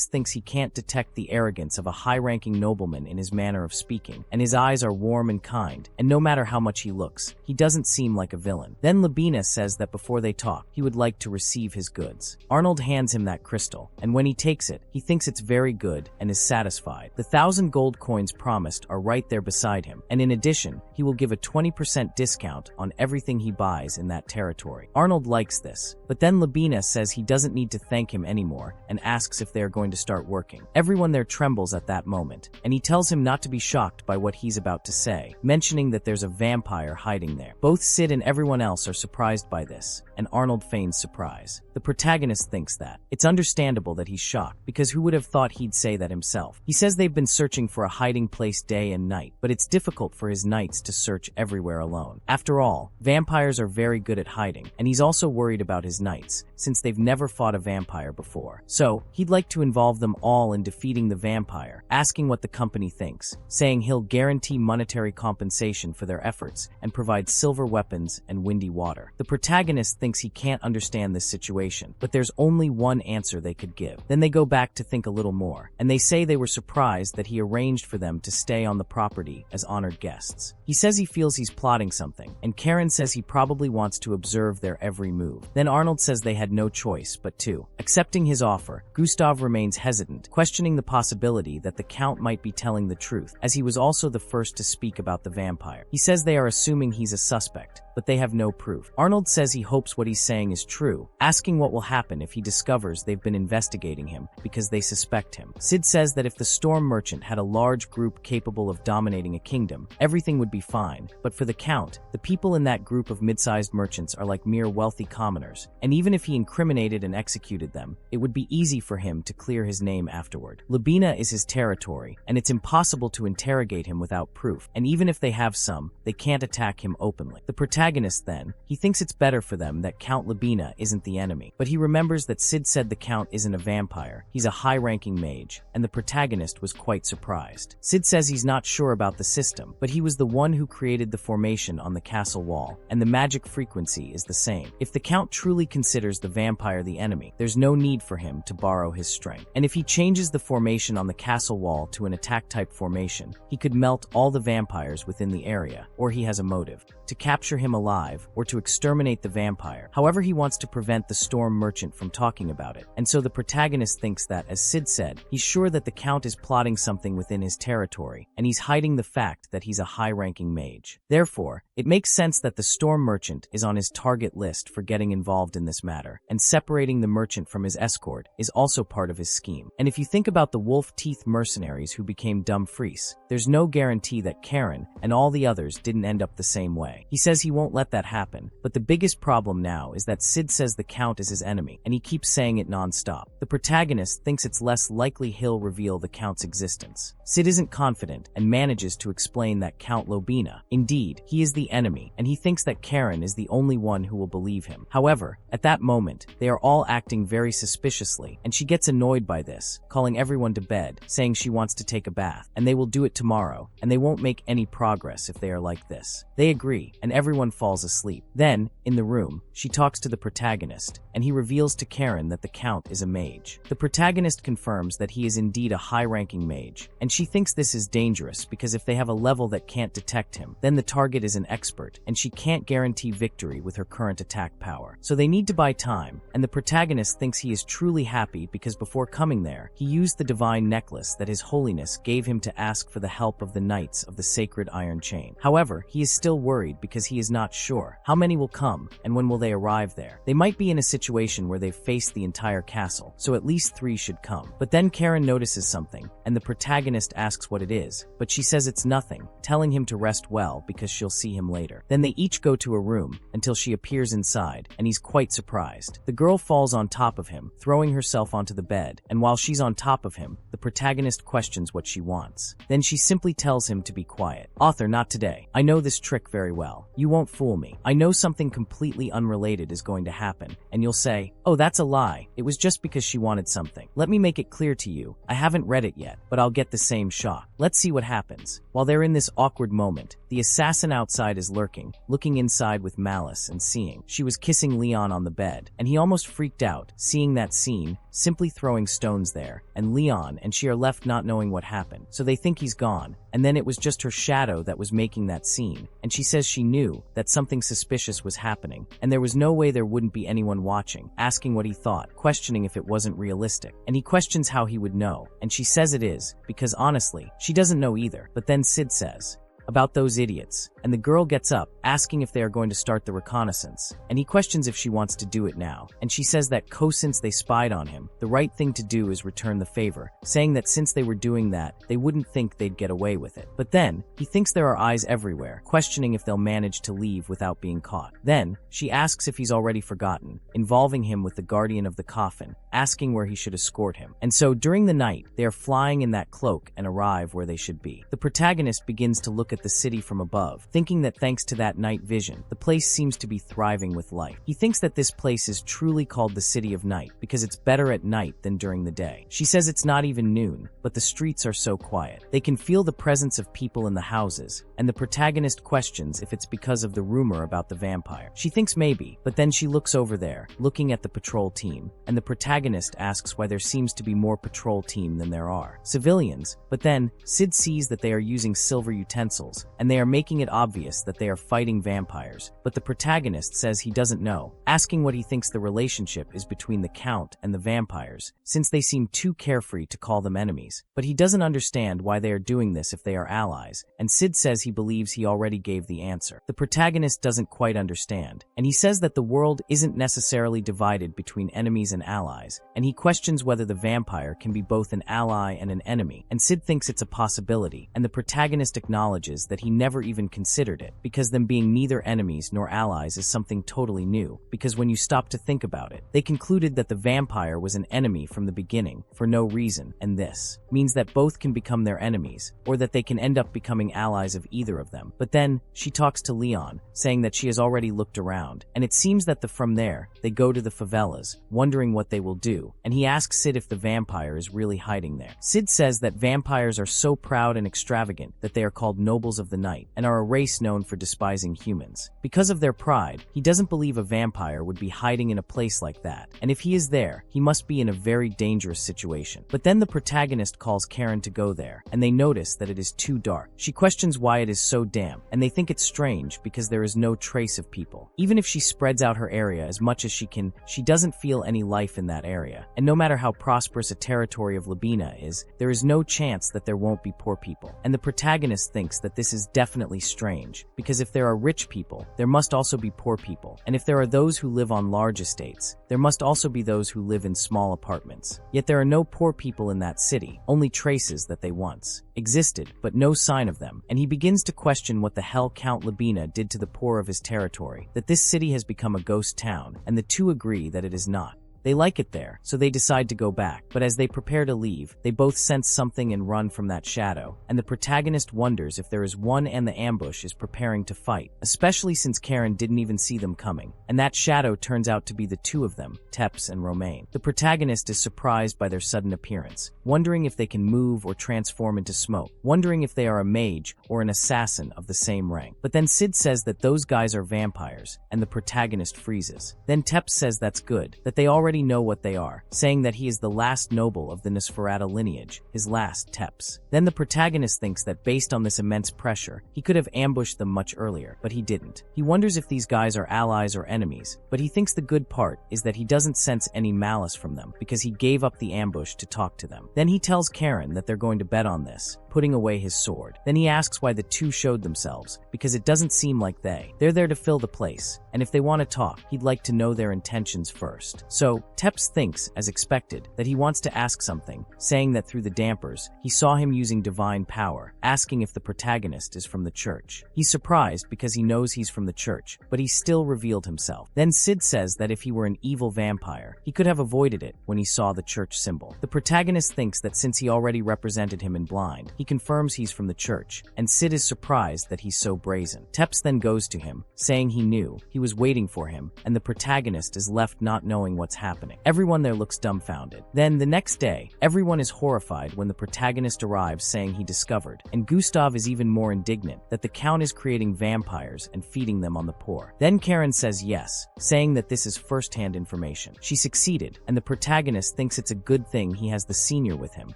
thinks he can't detect the arrogance of a high-ranking nobleman in his manner of speaking, and his eyes are warm and kind, and no matter how much he looks, he doesn't seem like a villain. Then Labina says that before they talk, he would like to receive his goods. Arnold hands him that crystal, and when he takes it, he thinks it's very good and is satisfied. The 1,000 gold coins promised are right there beside him, and in addition, he will give a 20% discount on everything he buys in that territory. Arnold likes this. But then Labina says he doesn't need to thank him anymore and asks if they are going to start working. Everyone there trembles at that moment, and he tells him not to be shocked by what he's about to say, mentioning that there's a vampire hiding there. Both Sid and everyone else are surprised by this, and Arnold feigns surprise. The protagonist thinks that. It's understandable that he's shocked, because who would have thought he'd say that himself? He says they've been searching for a hiding place day and night, but it's difficult for his knights to search everywhere alone. After all, vampires are very good at hiding, and he's also worried about his knights, since they've never fought a vampire before. So, he'd like to involve them all in defeating the vampire, asking what the company thinks, saying he'll guarantee monetary compensation for their efforts and provide silver weapons and windy water. The protagonist thinks he can't understand this situation, but there's only one answer they could give. Then they go back to think a little more, and they say they were surprised that he arranged for them to stay on the property as honored guests. He says he feels he's plotting something, and Karen says he probably wants to observe their every move. Then Arnold says they had no choice but to. Accepting his offer, Gustav remains hesitant, questioning the possibility that the Count might be telling the truth, as he was also the first to speak about the vampire. He says they are assuming he's a suspect, but they have no proof. Arnold says he hopes what he's saying is true, asking what will happen if he discovers they've been investigating him because they suspect him. Sid says that if the Storm Merchant had a large group capable of dominating a kingdom, everything would be fine, but for the Count, the people in that group of mid-sized merchants are like mere wealthy commoners, and even if he incriminated and executed them, it would be easy for him to clear his name afterward. Labina is his territory, and it's impossible to interrogate him without proof, and even if they have some, they can't attack him openly. The protagonist then, he thinks it's better for them that Count Labina isn't the enemy, but he remembers that Sid said the Count isn't a vampire, he's a high-ranking mage, and the protagonist was quite surprised. Sid says he's not sure about the system, but he was the one who created the formation on the castle wall, and the magic frequency is the same. If the Count truly considers the vampire the enemy, there's no need for him to borrow his strength. And if he changes the formation on the castle wall to an attack-type formation, he could melt all the vampires within the area, or he has a motive to capture him alive or to exterminate the vampire. However, he wants to prevent the Storm Merchant from talking about it, and so the protagonist thinks that, as Sid said, he's sure that the Count is plotting something within his territory, and he's hiding the fact that he's a high-ranking mage. Therefore, it makes sense that the Storm Merchant is on his target list for getting involved in this matter, and separating the merchant from his escort is also part of his scheme. And if you think about the wolf-teeth mercenaries who became Dumfries, there's no guarantee that Karen and all the others didn't end up the same way. He says he won't let that happen, but the biggest problem now is that Sid says the Count is his enemy, and he keeps saying it non-stop. The protagonist thinks it's less likely he'll reveal the Count's existence. Sid isn't confident and manages to explain that Count Lobina, indeed, he is the enemy, and he thinks that Karen is the only one who will believe him. However, at that moment, they are all acting very suspiciously, and she gets annoyed by this, calling everyone to bed, saying she wants to take a bath, and they will do it tomorrow, and they won't make any progress if they are like this. They agree, and everyone falls asleep. Then, in the room, she talks to the protagonist, and he reveals to Karen that the Count is a mage. The protagonist confirms that he is indeed a high-ranking mage, and she thinks this is dangerous because if they have a level that can't detect him, then the target is an expert, and she can't guarantee victory with her current attack power. So they need to buy time, and the protagonist thinks he is truly happy because before coming there, he used the divine necklace that His Holiness gave him to ask for the help of the Knights of the Sacred Iron Chain. However, he is still worried because he is not sure how many will come and when will they arrive there. They might be in a situation where they've faced the entire castle, so at least 3 should come. But then Karen notices something, and the protagonist asks what it is, but she says it's nothing, telling him to rest well because she'll see him later. Then they each go to a room until she appears inside, and he's quite surprised. The girl falls on top of him, throwing herself onto the bed, and while she's on top of him, the protagonist questions what she wants. Then she simply tells him to be quiet. "Author, not today. I know this trick very well. You won't fool me. I know something completely unrelated is going to happen, and you'll say, oh, that's a lie. It was just because she wanted something. Let me make it clear to you. I haven't read it yet, but I'll get the same shock. Let's see what happens." While they're in this awkward moment, the assassin outside is lurking, looking inside with malice and seeing she was kissing Leon on the bed, and he almost freaked out, seeing that scene, simply throwing stones there, and Leon and she are left not knowing what happened. So they think he's gone, and then it was just her shadow that was making that scene, and she says she knew that something suspicious was happening, and there was no way there wouldn't be anyone watching, asking what he thought, questioning if it wasn't realistic, and he questions how he would know, and she says it is, because honestly, she doesn't know either. But then Sid says, about those idiots, and the girl gets up, asking if they are going to start the reconnaissance, and he questions if she wants to do it now, and she says that since they spied on him, the right thing to do is return the favor, saying that since they were doing that, they wouldn't think they'd get away with it. But then, he thinks there are eyes everywhere, questioning if they'll manage to leave without being caught. Then, she asks if he's already forgotten, involving him with the guardian of the coffin, asking where he should escort him. And so, during the night, they are flying in that cloak and arrive where they should be. The protagonist begins to look at the city from above, thinking that thanks to that night vision, the place seems to be thriving with life. He thinks that this place is truly called the City of Night because it's better at night than during the day. She says it's not even noon, but the streets are so quiet. They can feel the presence of people in the houses, and the protagonist questions if it's because of the rumor about the vampire. She thinks maybe, but then she looks over there, looking at the patrol team, and the protagonist asks why there seems to be more patrol team than there are civilians, but then Sid sees that they are using silver utensils, and they are making it obvious that they are fighting vampires, but the protagonist says he doesn't know, asking what he thinks the relationship is between the Count and the vampires, since they seem too carefree to call them enemies. But he doesn't understand why they are doing this if they are allies, and Sid says he believes he already gave the answer. The protagonist doesn't quite understand, and he says that the world isn't necessarily divided between enemies and allies, and he questions whether the vampire can be both an ally and an enemy, and Sid thinks it's a possibility, and the protagonist acknowledges that he never even considered it, because them being neither enemies nor allies is something totally new, because when you stop to think about it, they concluded that the vampire was an enemy from the beginning, for no reason, and this means that both can become their enemies, or that they can end up becoming allies of either of them. But then, she talks to Leon, saying that she has already looked around, and it seems that from there, they go to the favelas, wondering what they will do, and he asks Sid if the vampire is really hiding there. Sid says that vampires are so proud and extravagant that they are called nobles of the night, and are a race known for despising humans. Because of their pride, he doesn't believe a vampire would be hiding in a place like that, and if he is there, he must be in a very dangerous situation. But then the protagonist calls Karen to go there, and they notice that it is too dark. She questions why it is so damp, and they think it's strange because there is no trace of people. Even if she spreads out her area as much as she can, she doesn't feel any life in that area. And no matter how prosperous a territory of Labina is, there is no chance that there won't be poor people. And the protagonist thinks that this is definitely strange, because if there are rich people, there must also be poor people. And if there are those who live on large estates, there must also be those who live in small apartments. Yet there are no poor people in that city, only traces that they once existed, but no sign of them. And he begins to question what the hell Count Labina did to the poor of his territory, that this city has become a ghost town, and the two agree that it is not. They like it there, so they decide to go back, but as they prepare to leave, they both sense something and run from that shadow, and the protagonist wonders if there is one and the ambush is preparing to fight, especially since Karen didn't even see them coming, and that shadow turns out to be the two of them, Teps and Romaine. The protagonist is surprised by their sudden appearance, wondering if they can move or transform into smoke, wondering if they are a mage or an assassin of the same rank. But then Sid says that those guys are vampires, and the protagonist freezes. Then Teps says that's good, that they already know what they are, saying that he is the last noble of the Nosferatu lineage, his last Teps. Then the protagonist thinks that based on this immense pressure, he could have ambushed them much earlier, but he didn't. He wonders if these guys are allies or enemies, but he thinks the good part is that he doesn't sense any malice from them because he gave up the ambush to talk to them. Then he tells Karen that they're going to bet on this, putting away his sword. Then he asks why the two showed themselves, because it doesn't seem like they're there to fill the place, and if they want to talk, he'd like to know their intentions first. So, Teps thinks, as expected, that he wants to ask something, saying that through the dampers, he saw him using divine power, asking if the protagonist is from the church. He's surprised because he knows he's from the church, but he still revealed himself. Then Sid says that if he were an evil vampire, he could have avoided it when he saw the church symbol. The protagonist thinks that since he already represented him in blind, he confirms he's from the church, and Sid is surprised that he's so brazen. Teps then goes to him, saying he knew, he was waiting for him, and the protagonist is left not knowing what's happening. Everyone there looks dumbfounded. Then, the next day, everyone is horrified when the protagonist arrives saying he discovered, and Gustav is even more indignant, that the Count is creating vampires and feeding them on the poor. Then Karen says yes, saying that this is first-hand information. She succeeded, and the protagonist thinks it's a good thing he has the senior with him,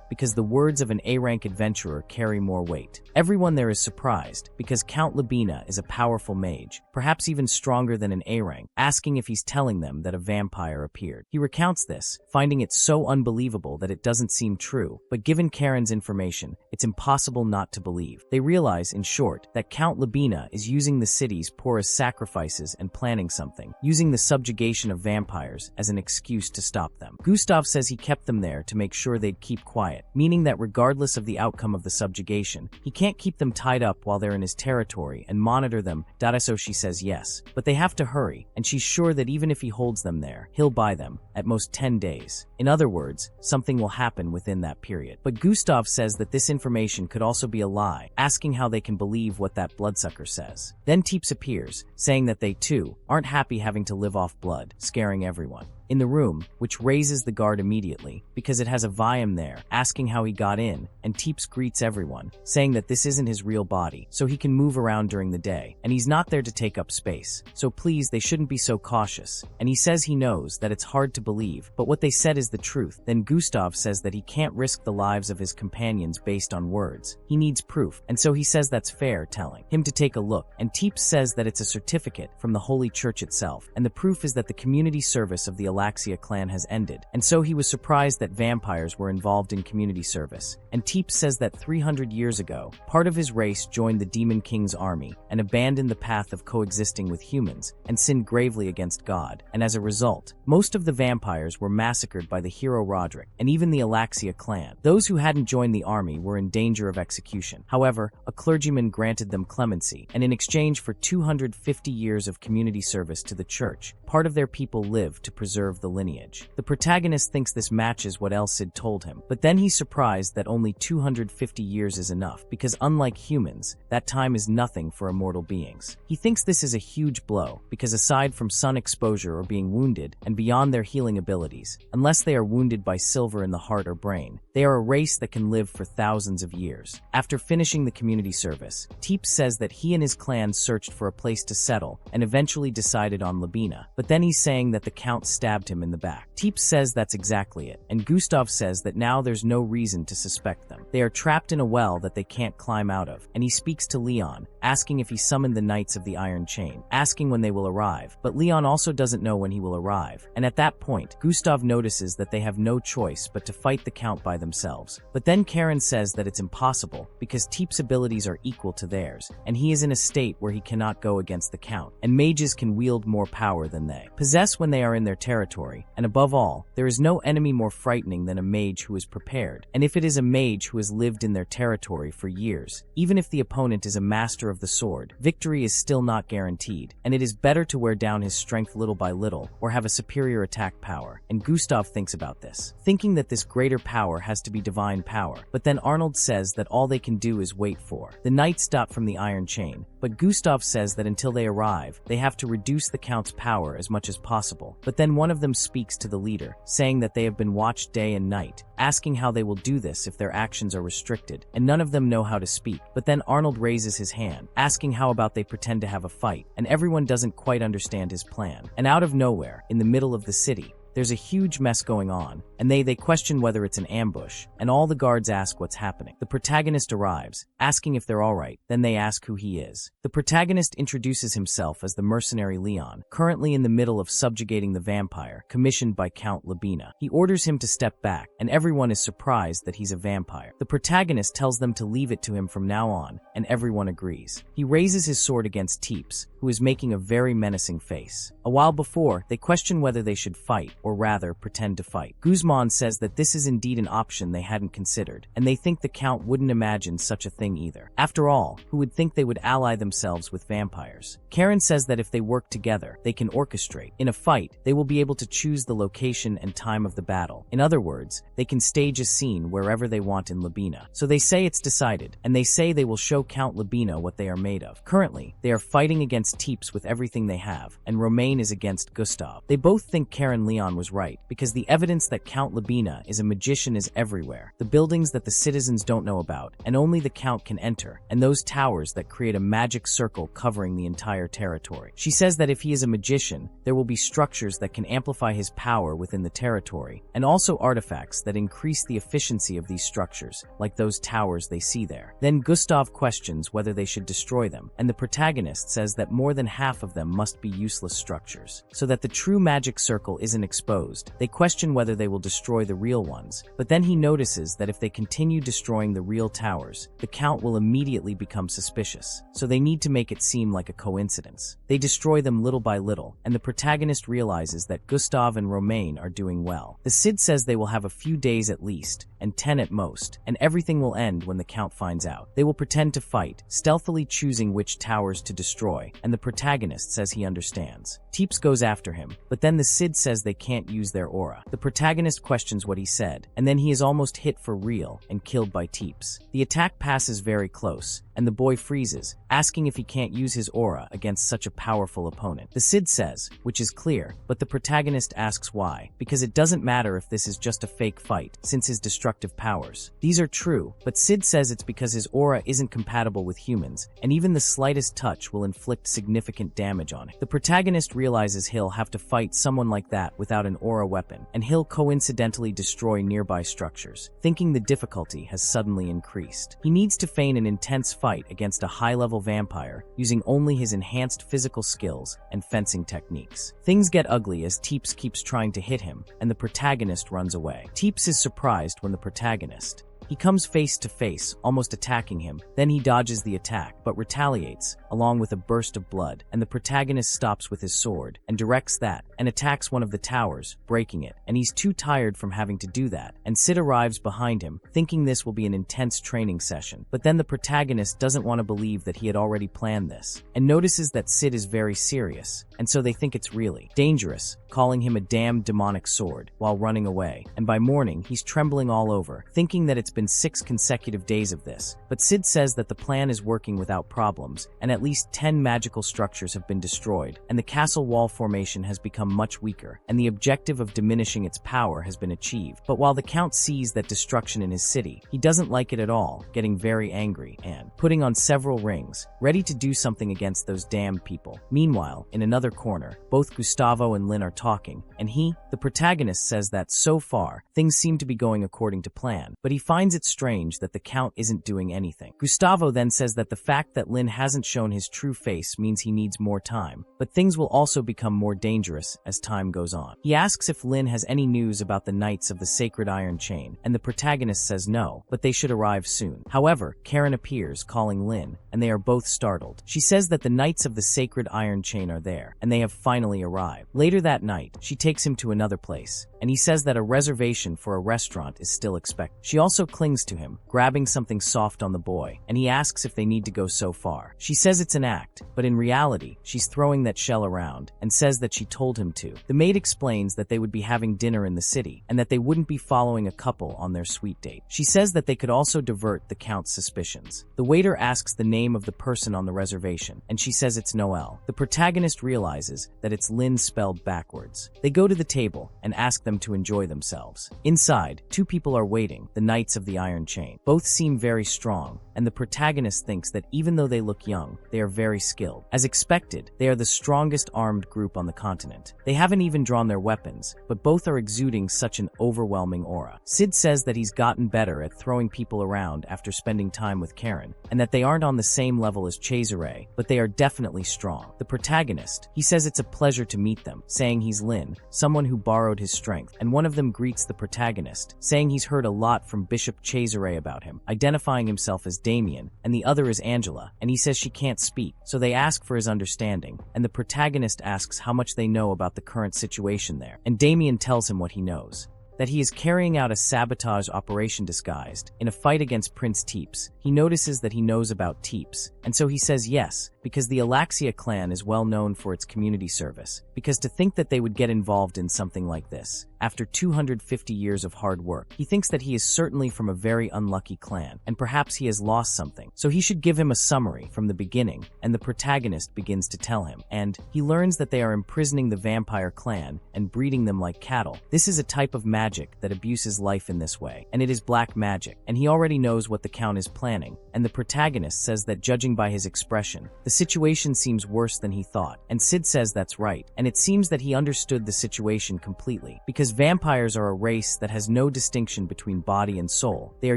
because the words of an A-rank adventurer Emperor carry more weight. Everyone there is surprised, because Count Labina is a powerful mage, perhaps even stronger than an A-rank, asking if he's telling them that a vampire appeared. He recounts this, finding it so unbelievable that it doesn't seem true, but given Karen's information, it's impossible not to believe. They realize, in short, that Count Labina is using the city's poor as sacrifices and planning something, using the subjugation of vampires as an excuse to stop them. Gustav says he kept them there to make sure they'd keep quiet, meaning that regardless of the outcome of the subjugation, he can't keep them tied up while they're in his territory and monitor them. So she says yes, but they have to hurry, and she's sure that even if he holds them there, he'll buy them, at most 10 days. In other words, something will happen within that period. But Gustav says that this information could also be a lie, asking how they can believe what that bloodsucker says. Then Teeps appears, saying that they too aren't happy having to live off blood, scaring everyone. In the room, which raises the guard immediately, because it has a Viam there, asking how he got in, and Teeps greets everyone, saying that this isn't his real body, so he can move around during the day, and he's not there to take up space, so please they shouldn't be so cautious, and he says he knows that it's hard to believe, but what they said is the truth. Then Gustav says that he can't risk the lives of his companions based on words. He needs proof, and so he says that's fair, telling him to take a look, and Teeps says that it's a certificate from the Holy Church itself, and the proof is that the community service of the Alaxia clan has ended, and so he was surprised that vampires were involved in community service. And Teeps says that 300 years ago, part of his race joined the Demon King's army and abandoned the path of coexisting with humans and sinned gravely against God, and as a result, most of the vampires were massacred by the hero Roderick, and even the Alaxia clan. Those who hadn't joined the army were in danger of execution. However, a clergyman granted them clemency, and in exchange for 250 years of community service to the church, part of their people lived to preserve the lineage. The protagonist thinks this matches what else Sid told him, but then he's surprised that only 250 years is enough, because unlike humans, that time is nothing for immortal beings. He thinks this is a huge blow, because aside from sun exposure or being wounded, and beyond their healing abilities, unless they are wounded by silver in the heart or brain, they are a race that can live for thousands of years. After finishing the community service, Teeps says that he and his clan searched for a place to settle, and eventually decided on Labina, but then he's saying that the Count stabbed him in the back. Teeps says that's exactly it, and Gustav says that now there's no reason to suspect them. They are trapped in a well that they can't climb out of, and he speaks to Leon, asking if he summoned the Knights of the Iron Chain, asking when they will arrive, but Leon also doesn't know when he will arrive, and at that point, Gustav notices that they have no choice but to fight the Count by themselves. But then Karen says that it's impossible, because Teeps' abilities are equal to theirs, and he is in a state where he cannot go against the Count, and mages can wield more power than they possess when they are in their territory, and above all, there is no enemy more frightening than a mage who is prepared, and if it is a mage who has lived in their territory for years, even if the opponent is a master of the sword, victory is still not guaranteed, and it is better to wear down his strength little by little, or have a superior attack power, and Gustav thinks about this, thinking that this greater power has to be divine power, but then Arnold says that all they can do is wait for the Knights from the Iron Chain, but Gustav says that until they arrive, they have to reduce the Count's power as much as possible, but then one of them speaks to the leader, saying that they have been watched day and night, asking how they will do this if their actions are restricted, and none of them know how to speak. But then Arnold raises his hand, asking how about they pretend to have a fight, and everyone doesn't quite understand his plan. And out of nowhere, in the middle of the city, there's a huge mess going on, and they question whether it's an ambush, and all the guards ask what's happening. The protagonist arrives, asking if they're alright, then they ask who he is. The protagonist introduces himself as the mercenary Leon, currently in the middle of subjugating the vampire, commissioned by Count Labina. He orders him to step back, and everyone is surprised that he's a vampire. The protagonist tells them to leave it to him from now on, and everyone agrees. He raises his sword against Teeps, who is making a very menacing face. A while before, they question whether they should fight, or rather, pretend to fight. Guzman says that this is indeed an option they hadn't considered, and they think the Count wouldn't imagine such a thing either. After all, who would think they would ally themselves with vampires? Karen says that if they work together, they can orchestrate. In a fight, they will be able to choose the location and time of the battle. In other words, they can stage a scene wherever they want in Labina. So they say it's decided, and they say they will show Count Labina what they are made of. Currently, they are fighting against Teeps with everything they have, and Romain is against Gustav. They both think Karen Leon was right, because the evidence that Count Labina is a magician is everywhere, the buildings that the citizens don't know about, and only the Count can enter, and those towers that create a magic circle covering the entire territory. She says that if he is a magician, there will be structures that can amplify his power within the territory, and also artifacts that increase the efficiency of these structures, like those towers they see there. Then Gustav questions whether they should destroy them, and the protagonist says that more than half of them must be useless structures, so that the true magic circle isn't exposed. They question whether they will destroy the real ones, but then he notices that if they continue destroying the real towers, the Count will immediately become suspicious, so they need to make it seem like a coincidence. They destroy them little by little, and the protagonist realizes that Gustav and Romain are doing well. The Cid says they will have a few days at least, and 10 at most, and everything will end when the Count finds out. They will pretend to fight, stealthily choosing which towers to destroy, and the protagonist says he understands. Teeps goes after him, but then the Cid says they can't use their aura. The protagonist questions what he said, and then he is almost hit for real and killed by Teeps. The attack passes very close, and the boy freezes, asking if he can't use his aura against such a powerful opponent. The Cid says, which is clear, but the protagonist asks why, because it doesn't matter if this is just a fake fight, since his destructive powers. These are true, but Cid says it's because his aura isn't compatible with humans, and even the slightest touch will inflict significant damage on it. The protagonist realizes he'll have to fight someone like that without an aura weapon, and he'll coincidentally destroy nearby structures, thinking the difficulty has suddenly increased. He needs to feign an intense fight against a high-level vampire, using only his enhanced physical skills and fencing techniques. Things get ugly as Teeps keeps trying to hit him, and the protagonist runs away. Teeps is surprised when the protagonist He comes face to face, almost attacking him. Then he dodges the attack, but retaliates, along with a burst of blood, and the protagonist stops with his sword, and directs that, and attacks one of the towers, breaking it, and he's too tired from having to do that, and Sid arrives behind him, thinking this will be an intense training session. But then the protagonist doesn't want to believe that he had already planned this, and notices that Sid is very serious, and so they think it's really dangerous, calling him a damned demonic sword, while running away, and by morning he's trembling all over, thinking that it's been 6 consecutive days of this. But Sid says that the plan is working without problems, and at least 10 magical structures have been destroyed, and the castle wall formation has become much weaker, and the objective of diminishing its power has been achieved. But while the Count sees that destruction in his city, he doesn't like it at all, getting very angry, and putting on several rings, ready to do something against those damned people. Meanwhile, in another corner, both Gustavo and Lin are talking, and he, the protagonist, says that so far, things seem to be going according to plan, but he finds it strange that the Count isn't doing anything. Gustavo then says that the fact that Lin hasn't shown his true face means he needs more time, but things will also become more dangerous as time goes on. He asks if Lin has any news about the Knights of the Sacred Iron Chain, and the protagonist says no, but they should arrive soon. However, Karen appears, calling Lin, and they are both startled. She says that the Knights of the Sacred Iron Chain are there, and they have finally arrived. Later that night, she takes him to another place, and he says that a reservation for a restaurant is still expected. She also clings to him, grabbing something soft on the boy, and he asks if they need to go so far. She says it's an act, but in reality, she's throwing that shell around, and says that she told him to. The maid explains that they would be having dinner in the city, and that they wouldn't be following a couple on their sweet date. She says that they could also divert the Count's suspicions. The waiter asks the name of the person on the reservation, and she says it's Noel. The protagonist realizes that it's Lin spelled backwards. They go to the table, and ask them to enjoy themselves. Inside, 2 people are waiting, the Knights of the Iron Chain. Both seem very strong, and the protagonist thinks that even though they look young, they are very skilled. As expected, they are the strongest armed group on the continent. They haven't even drawn their weapons, but both are exuding such an overwhelming aura. Sid says that he's gotten better at throwing people around after spending time with Karen, and that they aren't on the same level as Cesare, but they are definitely strong. The protagonist, he says it's a pleasure to meet them, saying he's Lin, someone who borrowed his strength, and one of them greets the protagonist, saying he's heard a lot from Bishop Cesare about him, identifying himself as Damien, and the other is Angela, and he says she can't speak, so they ask for his understanding, and the protagonist asks how much they know about the current situation there, and Damien tells him what he knows. That he is carrying out a sabotage operation disguised in a fight against Prince Teeps. He notices that he knows about Teeps, and so he says yes, because the Alaxia clan is well known for its community service, because to think that they would get involved in something like this, after 250 years of hard work, he thinks that he is certainly from a very unlucky clan, and perhaps he has lost something. So he should give him a summary from the beginning, and the protagonist begins to tell him, and he learns that they are imprisoning the vampire clan and breeding them like cattle. This is a type of magic that abuses life in this way, and it is black magic, and he already knows what the Count is planning, and the protagonist says that judging by his expression, the situation seems worse than he thought, and Sid says that's right, and it seems that he understood the situation completely, because vampires are a race that has no distinction between body and soul. They are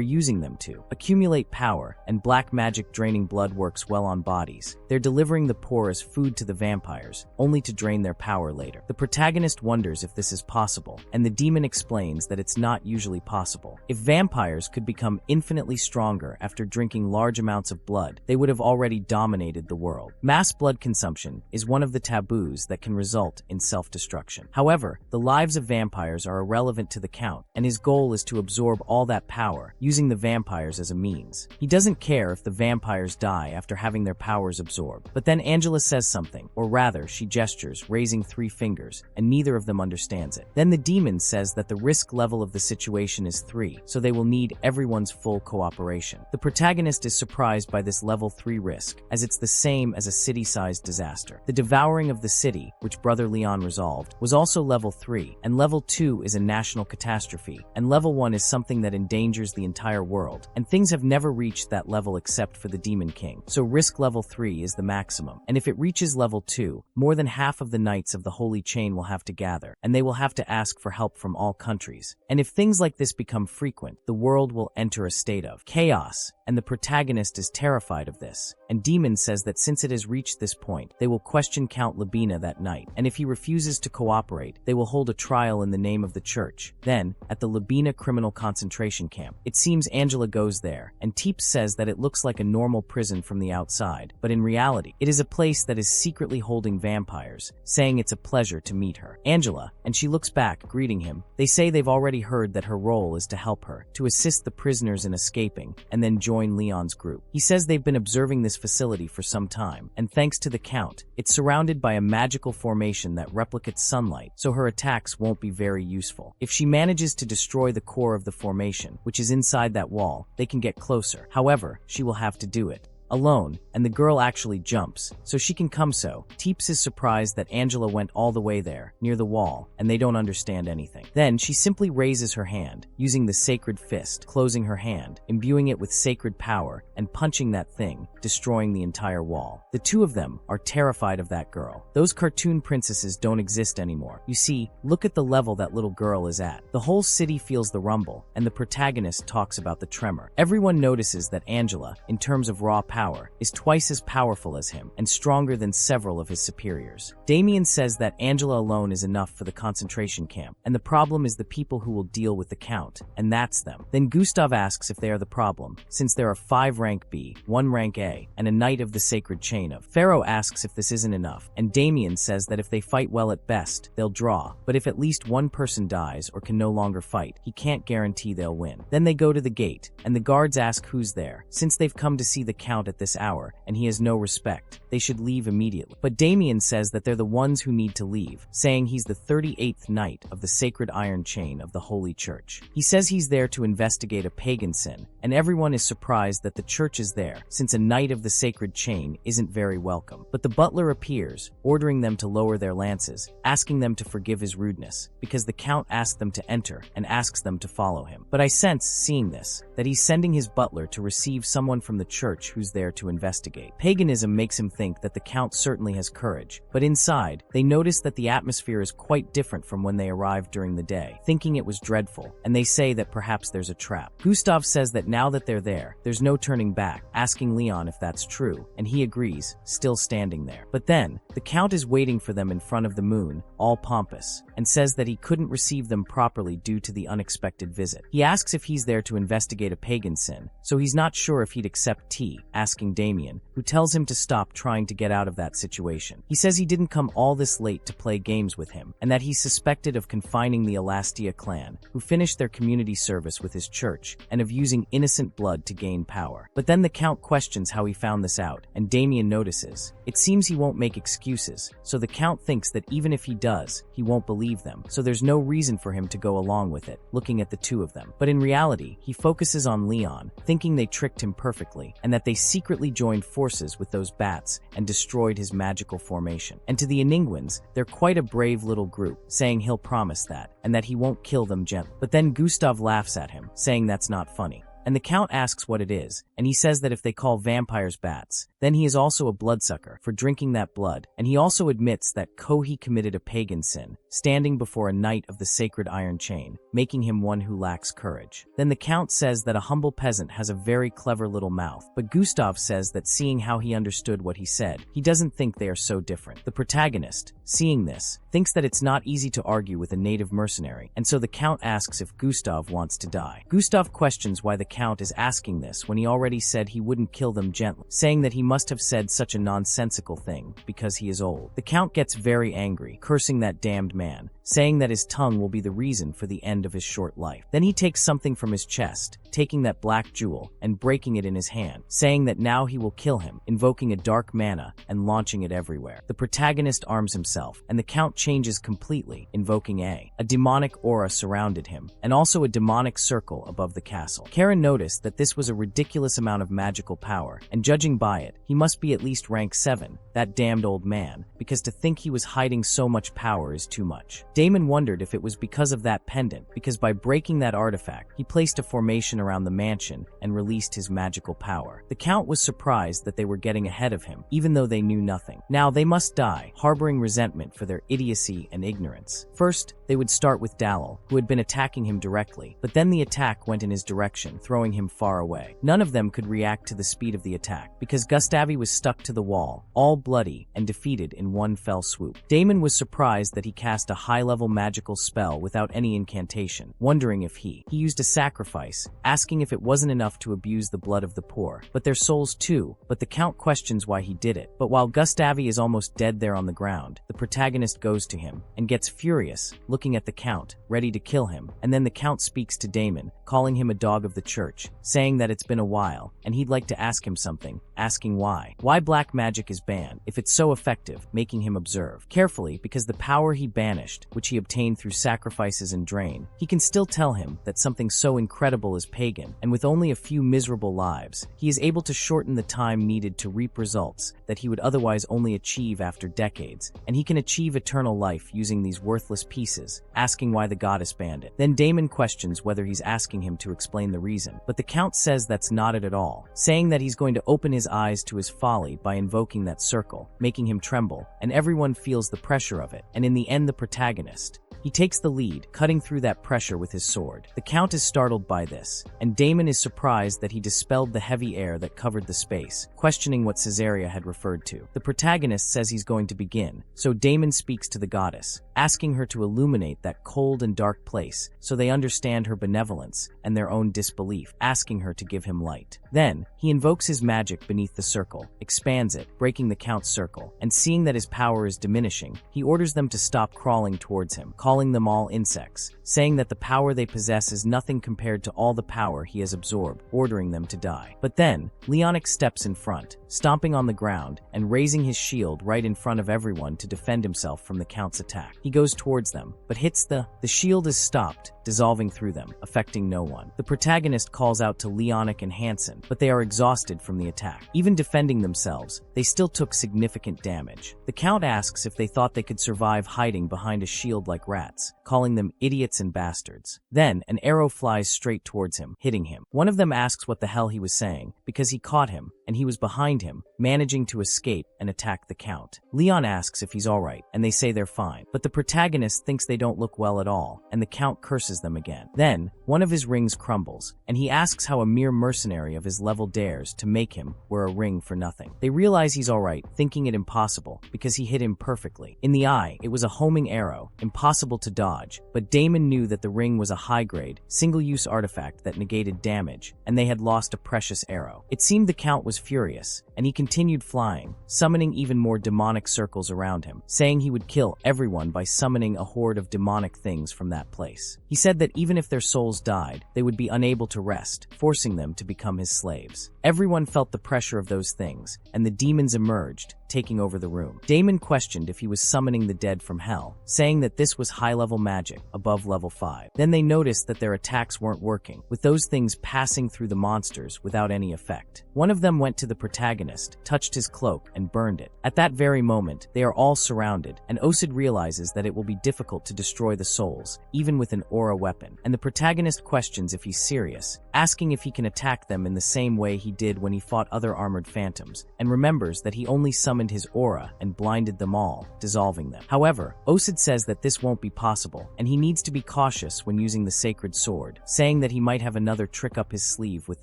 using them to accumulate power, and black magic draining blood works well on bodies. They're delivering the poor as food to the vampires, only to drain their power later. The protagonist wonders if this is possible, and the demon explains that it's not usually possible. If vampires could become infinitely stronger after drinking large amounts of blood, they would have already dominated the world. Mass blood consumption is one of the taboos that can result in self-destruction. However, the lives of vampires are irrelevant to the Count, and his goal is to absorb all that power, using the vampires as a means. He doesn't care if the vampires die after having their powers absorbed. But then Angela says something, or rather, she gestures, raising 3 fingers, and neither of them understands it. Then the demon says that the risk level of the situation is 3, so they will need everyone's full cooperation. The protagonist is surprised by this level 3 risk, as it's the same as a city-sized disaster. The devouring of the city, which Brother Leon resolved, was also level 3, and level 2 is a national catastrophe, and level 1 is something that endangers the entire world, and things have never reached that level except for the Demon King. So risk level 3 is the maximum, and if it reaches level 2, more than half of the knights of the Holy Chain will have to gather, and they will have to ask for help from all countries. And if things like this become frequent, the world will enter a state of chaos, and the protagonist is terrified of this. And Demon says that since it has reached this point, they will question Count Labina that night, and if he refuses to cooperate, they will hold a trial in the name of the church. Then, at the Labina criminal concentration camp, it seems Angela goes there, and Teeps says that it looks like a normal prison from the outside, but in reality, it is a place that is secretly holding vampires, saying it's a pleasure to meet her. Angela, and she looks back, greeting him. They say they've already heard that her role is to help her, to assist the prisoners in escaping, and then join Leon's group. He says they've been observing this facility for some time, and thanks to the Count, it's surrounded by a magical formation that replicates sunlight, so her attacks won't be very useful. If she manages to destroy the core of the formation, which is inside that wall, they can get closer. However, she will have to do it alone, and the girl actually jumps, so she can come. So Teeps is surprised that Angela went all the way there, near the wall, and they don't understand anything. Then she simply raises her hand, using the sacred fist, closing her hand, imbuing it with sacred power, and punching that thing, destroying the entire wall. The two of them are terrified of that girl. Those cartoon princesses don't exist anymore. You see, look at the level that little girl is at. The whole city feels the rumble, and the protagonist talks about the tremor. Everyone notices that Angela, in terms of raw power, is twice as powerful as him and stronger than several of his superiors. Damien says that Angela alone is enough for the concentration camp, and the problem is the people who will deal with the Count, and that's them. Then Gustav asks if they are the problem, since there are 5 rank B, 1 rank A, and a knight of the sacred chain of. Pharaoh asks if this isn't enough, and Damien says that if they fight well at best, they'll draw, but if at least one person dies or can no longer fight, he can't guarantee they'll win. Then they go to the gate, and the guards ask who's there. Since they've come to see the Count at this hour, and he has no respect, they should leave immediately. But Damien says that they're the ones who need to leave, saying he's the 38th knight of the sacred iron chain of the Holy Church. He says he's there to investigate a pagan sin, and everyone is surprised that the church is there, since a knight of the sacred chain isn't very welcome. But the butler appears, ordering them to lower their lances, asking them to forgive his rudeness, because the Count asked them to enter, and asks them to follow him. But I sense, seeing this, that he's sending his butler to receive someone from the church who's there to investigate. Paganism makes him think that the Count certainly has courage, but inside, they notice that the atmosphere is quite different from when they arrived during the day, thinking it was dreadful, and they say that perhaps there's a trap. Gustav says that now that they're there, there's no turning back, asking Leon if that's true, and he agrees, still standing there. But then, the Count is waiting for them in front of the moon, all pompous, and says that he couldn't receive them properly due to the unexpected visit. He asks if he's there to investigate a pagan sin, so he's not sure if he'd accept tea, asking asking Damien, who tells him to stop trying to get out of that situation. He says he didn't come all this late to play games with him, and that he's suspected of confining the Elastia clan, who finished their community service with his church, and of using innocent blood to gain power. But then the Count questions how he found this out, and Damien notices. It seems he won't make excuses, so the Count thinks that even if he does, he won't believe them, so there's no reason for him to go along with it, looking at the two of them. But in reality, he focuses on Leon, thinking they tricked him perfectly, and that they secretly joined forces with those bats and destroyed his magical formation. And to the Iniguans, they're quite a brave little group, saying he'll promise that, and that he won't kill them gently. But then Gustav laughs at him, saying that's not funny. And the Count asks what it is, and he says that if they call vampires bats, then he is also a bloodsucker for drinking that blood, and he also admits that Kohi committed a pagan sin, standing before a knight of the sacred iron chain, making him one who lacks courage. Then the Count says that a humble peasant has a very clever little mouth, but Gustav says that seeing how he understood what he said, he doesn't think they are so different. The protagonist, seeing this, thinks that it's not easy to argue with a native mercenary, and so the Count asks if Gustav wants to die. Gustav questions why the Count is asking this when he already said he wouldn't kill them gently, saying that he must have said such a nonsensical thing because he is old. The Count gets very angry, cursing that damned man, saying that his tongue will be the reason for the end of his short life. Then he takes something from his chest, taking that black jewel and breaking it in his hand, saying that now he will kill him, invoking a dark mana and launching it everywhere. The protagonist arms himself, and the Count changes completely, invoking a demonic aura surrounded him, and also a demonic circle above the castle. Karen noticed that this was a ridiculous amount of magical power, and judging by it, he must be at least rank 7, that damned old man, because to think he was hiding so much power is too much. Damon wondered if it was because of that pendant, because by breaking that artifact, he placed a formation around the mansion and released his magical power. The Count was surprised that they were getting ahead of him, even though they knew nothing. Now they must die, harboring resentment for their idiocy and ignorance. First, they would start with Dalil, who had been attacking him directly, but then the attack went in his direction, throwing him far away. None of them could react to the speed of the attack, because Gustavi was stuck to the wall, all bloody, and defeated in one fell swoop. Damon was surprised that he cast a high-level magical spell without any incantation, wondering if he used a sacrifice, asking if it wasn't enough to abuse the blood of the poor, but their souls too, but the Count questions why he did it. But while Gustavi is almost dead there on the ground, the protagonist goes to him, and gets furious, looking at the Count, ready to kill him, and then the Count speaks to Damon, calling him a dog of the church, saying that it's been a while, and he'd like to ask him something, asking why black magic is banned, if it's so effective, making him observe carefully because the power he banished, which he obtained through sacrifices and drain, he can still tell him that something so incredible is pagan, and with only a few miserable lives, he is able to shorten the time needed to reap results that he would otherwise only achieve after decades, and he can achieve eternal life using these worthless pieces, asking why the goddess banned it. Then Damon questions whether he's asking him to explain the reason, but the Count says that's not it at all, saying that he's going to open his eyes to his folly by invoking that circle, making him tremble, and everyone feels the pressure of it, and in the end the protagonist, he takes the lead, cutting through that pressure with his sword. The Count is startled by this, and Damon is surprised that he dispelled the heavy air that covered the space, questioning what Caesarea had referred to. The protagonist says he's going to begin, so Damon speaks to the goddess, asking her to illuminate that cold and dark place so they understand her benevolence and their own disbelief, asking her to give him light. Then, he invokes his magic beneath the circle, expands it, breaking the Count's circle, and seeing that his power is diminishing, he orders them to stop crawling towards him, calling them all insects, saying that the power they possess is nothing compared to all the power he has absorbed, ordering them to die. But then, Leonic steps in front, stomping on the ground, and raising his shield right in front of everyone to defend himself from the Count's attack. He goes towards them, but hits the shield is stopped, dissolving through them, affecting no one. The protagonist calls out to Leonic and Hansen, but they are exhausted from the attack. Even defending themselves, they still took significant damage. The Count asks if they thought they could survive hiding behind a shield like rats, calling them idiots and bastards. Then, an arrow flies straight towards him, hitting him. One of them asks what the hell he was saying, because he caught him, and he was behind him, managing to escape and attack the Count. Leon asks if he's alright, and they say they're fine, but the protagonist thinks they don't look well at all, and the Count curses them again. Then, one of his rings crumbles, and he asks how a mere mercenary of his level dares to make him wear a ring for nothing. They realize he's alright, thinking it impossible, because he hit him perfectly. In the eye, it was a homing arrow, impossible to dodge, but Damon knew that the ring was a high-grade, single-use artifact that negated damage, and they had lost a precious arrow. It seemed the Count was furious, and he continued flying, summoning even more demonic circles around him, saying he would kill everyone by summoning a horde of demonic things from that place. He said that even if their souls died, they would be unable to rest, forcing them to become his slaves. Everyone felt the pressure of those things, and the demons emerged, taking over the room. Damon questioned if he was summoning the dead from hell, saying that this was high-level magic, above level 5. Then they noticed that their attacks weren't working, with those things passing through the monsters without any effect. One of them went to the protagonist, touched his cloak, and burned it. At that very moment, they are all surrounded, and Osid realizes that it will be difficult to destroy the souls, even with an aura weapon. And the protagonist questions if he's serious, asking if he can attack them in the same way he did when he fought other armored phantoms, and remembers that he only summoned his aura and blinded them all, dissolving them. However, Osid says that this won't be possible, and he needs to be cautious when using the sacred sword, saying that he might have another trick up his sleeve with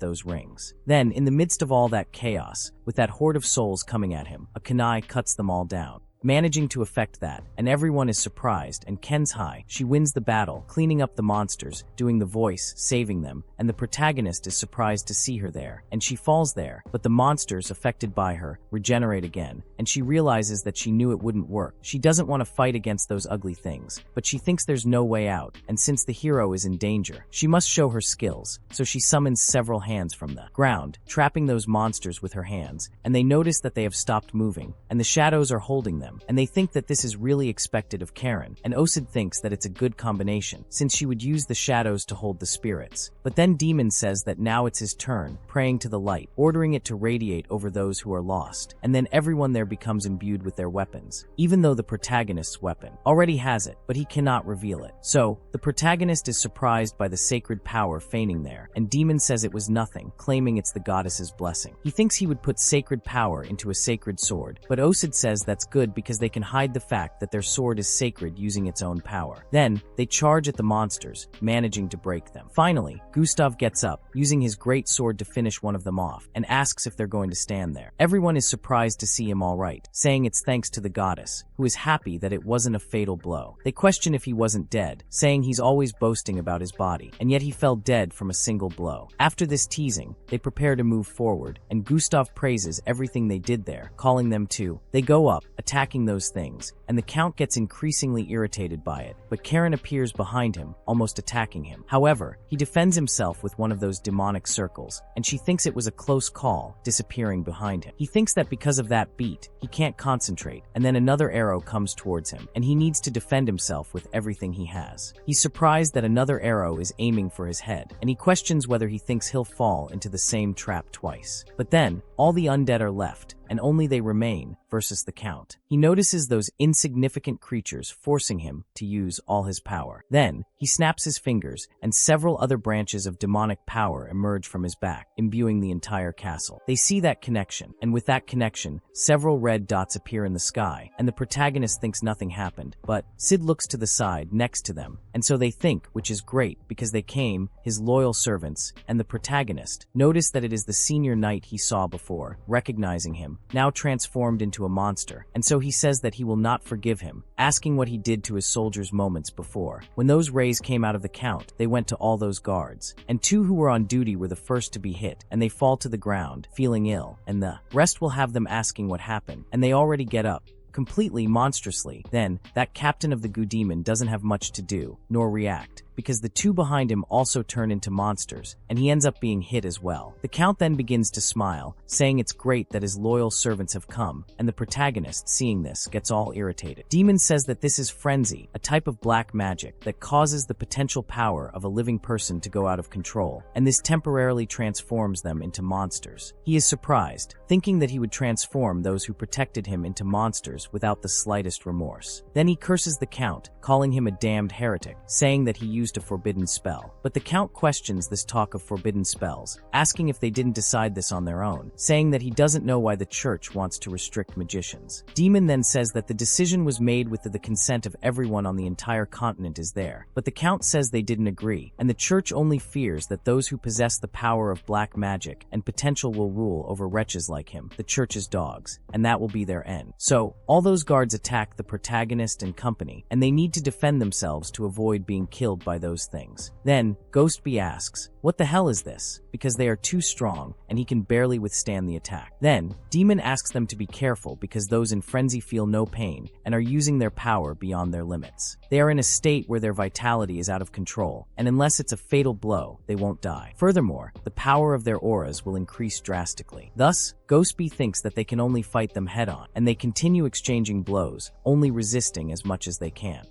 those rings. Then, in the midst of all that chaos, with that horde of souls coming at him, a kunai cuts them all down, managing to effect that, and everyone is surprised, and Ken's high. She wins the battle, cleaning up the monsters, doing the voice, saving them, and the protagonist is surprised to see her there, and she falls there, but the monsters affected by her regenerate again, and she realizes that she knew it wouldn't work. She doesn't want to fight against those ugly things, but she thinks there's no way out, and since the hero is in danger, she must show her skills, so she summons several hands from the ground, trapping those monsters with her hands, and they notice that they have stopped moving, and the shadows are holding them, and they think that this is really expected of Karen, and Osid thinks that it's a good combination, since she would use the shadows to hold the spirits. But then Demon says that now it's his turn, praying to the light, ordering it to radiate over those who are lost, and then everyone there becomes imbued with their weapons, even though the protagonist's weapon already has it, but he cannot reveal it. So, the protagonist is surprised by the sacred power feigning there, and Demon says it was nothing, claiming it's the goddess's blessing. He thinks he would put sacred power into a sacred sword, but Osid says that's good because they can hide the fact that their sword is sacred using its own power. Then, they charge at the monsters, managing to break them. Finally, Gustav gets up, using his great sword to finish one of them off, and asks if they're going to stand there. Everyone is surprised to see him alright, saying it's thanks to the goddess, who is happy that it wasn't a fatal blow. They question if he wasn't dead, saying he's always boasting about his body, and yet he fell dead from a single blow. After this teasing, they prepare to move forward, and Gustav praises everything they did there, calling them to. They go up, attacking those things, and the Count gets increasingly irritated by it, but Karen appears behind him, almost attacking him. However, he defends himself with one of those demonic circles, and she thinks it was a close call, disappearing behind him. He thinks that because of that beat, he can't concentrate, and then another arrow comes towards him, and he needs to defend himself with everything he has. He's surprised that another arrow is aiming for his head, and he questions whether he thinks he'll fall into the same trap twice. But then, all the undead are left, and only they remain versus the Count. He notices those insignificant creatures forcing him to use all his power. Then, he snaps his fingers, and several other branches of demonic power emerge from his back, imbuing the entire castle. They see that connection, and with that connection, several red dots appear in the sky, and the protagonist thinks nothing happened, but Sid looks to the side next to them, and so they think, which is great, because they came, his loyal servants, and the protagonist notice that it is the senior knight he saw before, recognizing him, now transformed into a monster, and so he says that he will not forgive him, asking what he did to his soldiers moments before. When those rays came out of the Count, they went to all those guards, and 2 who were on duty were the first to be hit, and they fall to the ground, feeling ill, and the rest will have them asking what happened, and they already get up, completely monstrously. Then, that captain of the Goo Demon doesn't have much to do, nor react, because the 2 behind him also turn into monsters, and he ends up being hit as well. The Count then begins to smile, saying it's great that his loyal servants have come, and the protagonist, seeing this, gets all irritated. Demon says that this is frenzy, a type of black magic that causes the potential power of a living person to go out of control, and this temporarily transforms them into monsters. He is surprised, thinking that he would transform those who protected him into monsters without the slightest remorse. Then he curses the Count, calling him a damned heretic, saying that he used a forbidden spell. But the Count questions this talk of forbidden spells, asking if they didn't decide this on their own, saying that he doesn't know why the church wants to restrict magicians. Demon then says that the decision was made with the consent of everyone on the entire continent is there, but the Count says they didn't agree, and the church only fears that those who possess the power of black magic and potential will rule over wretches like him, the church's dogs, and that will be their end. So, all those guards attack the protagonist and company, and they need to defend themselves to avoid being killed by by those things. Then, Ghostbee asks, "What the hell is this?" because they are too strong and he can barely withstand the attack. Then, Demon asks them to be careful because those in frenzy feel no pain and are using their power beyond their limits. They are in a state where their vitality is out of control, and unless it's a fatal blow, they won't die. Furthermore, the power of their auras will increase drastically. Thus, Ghostbee thinks that they can only fight them head-on, and they continue exchanging blows, only resisting as much as they can.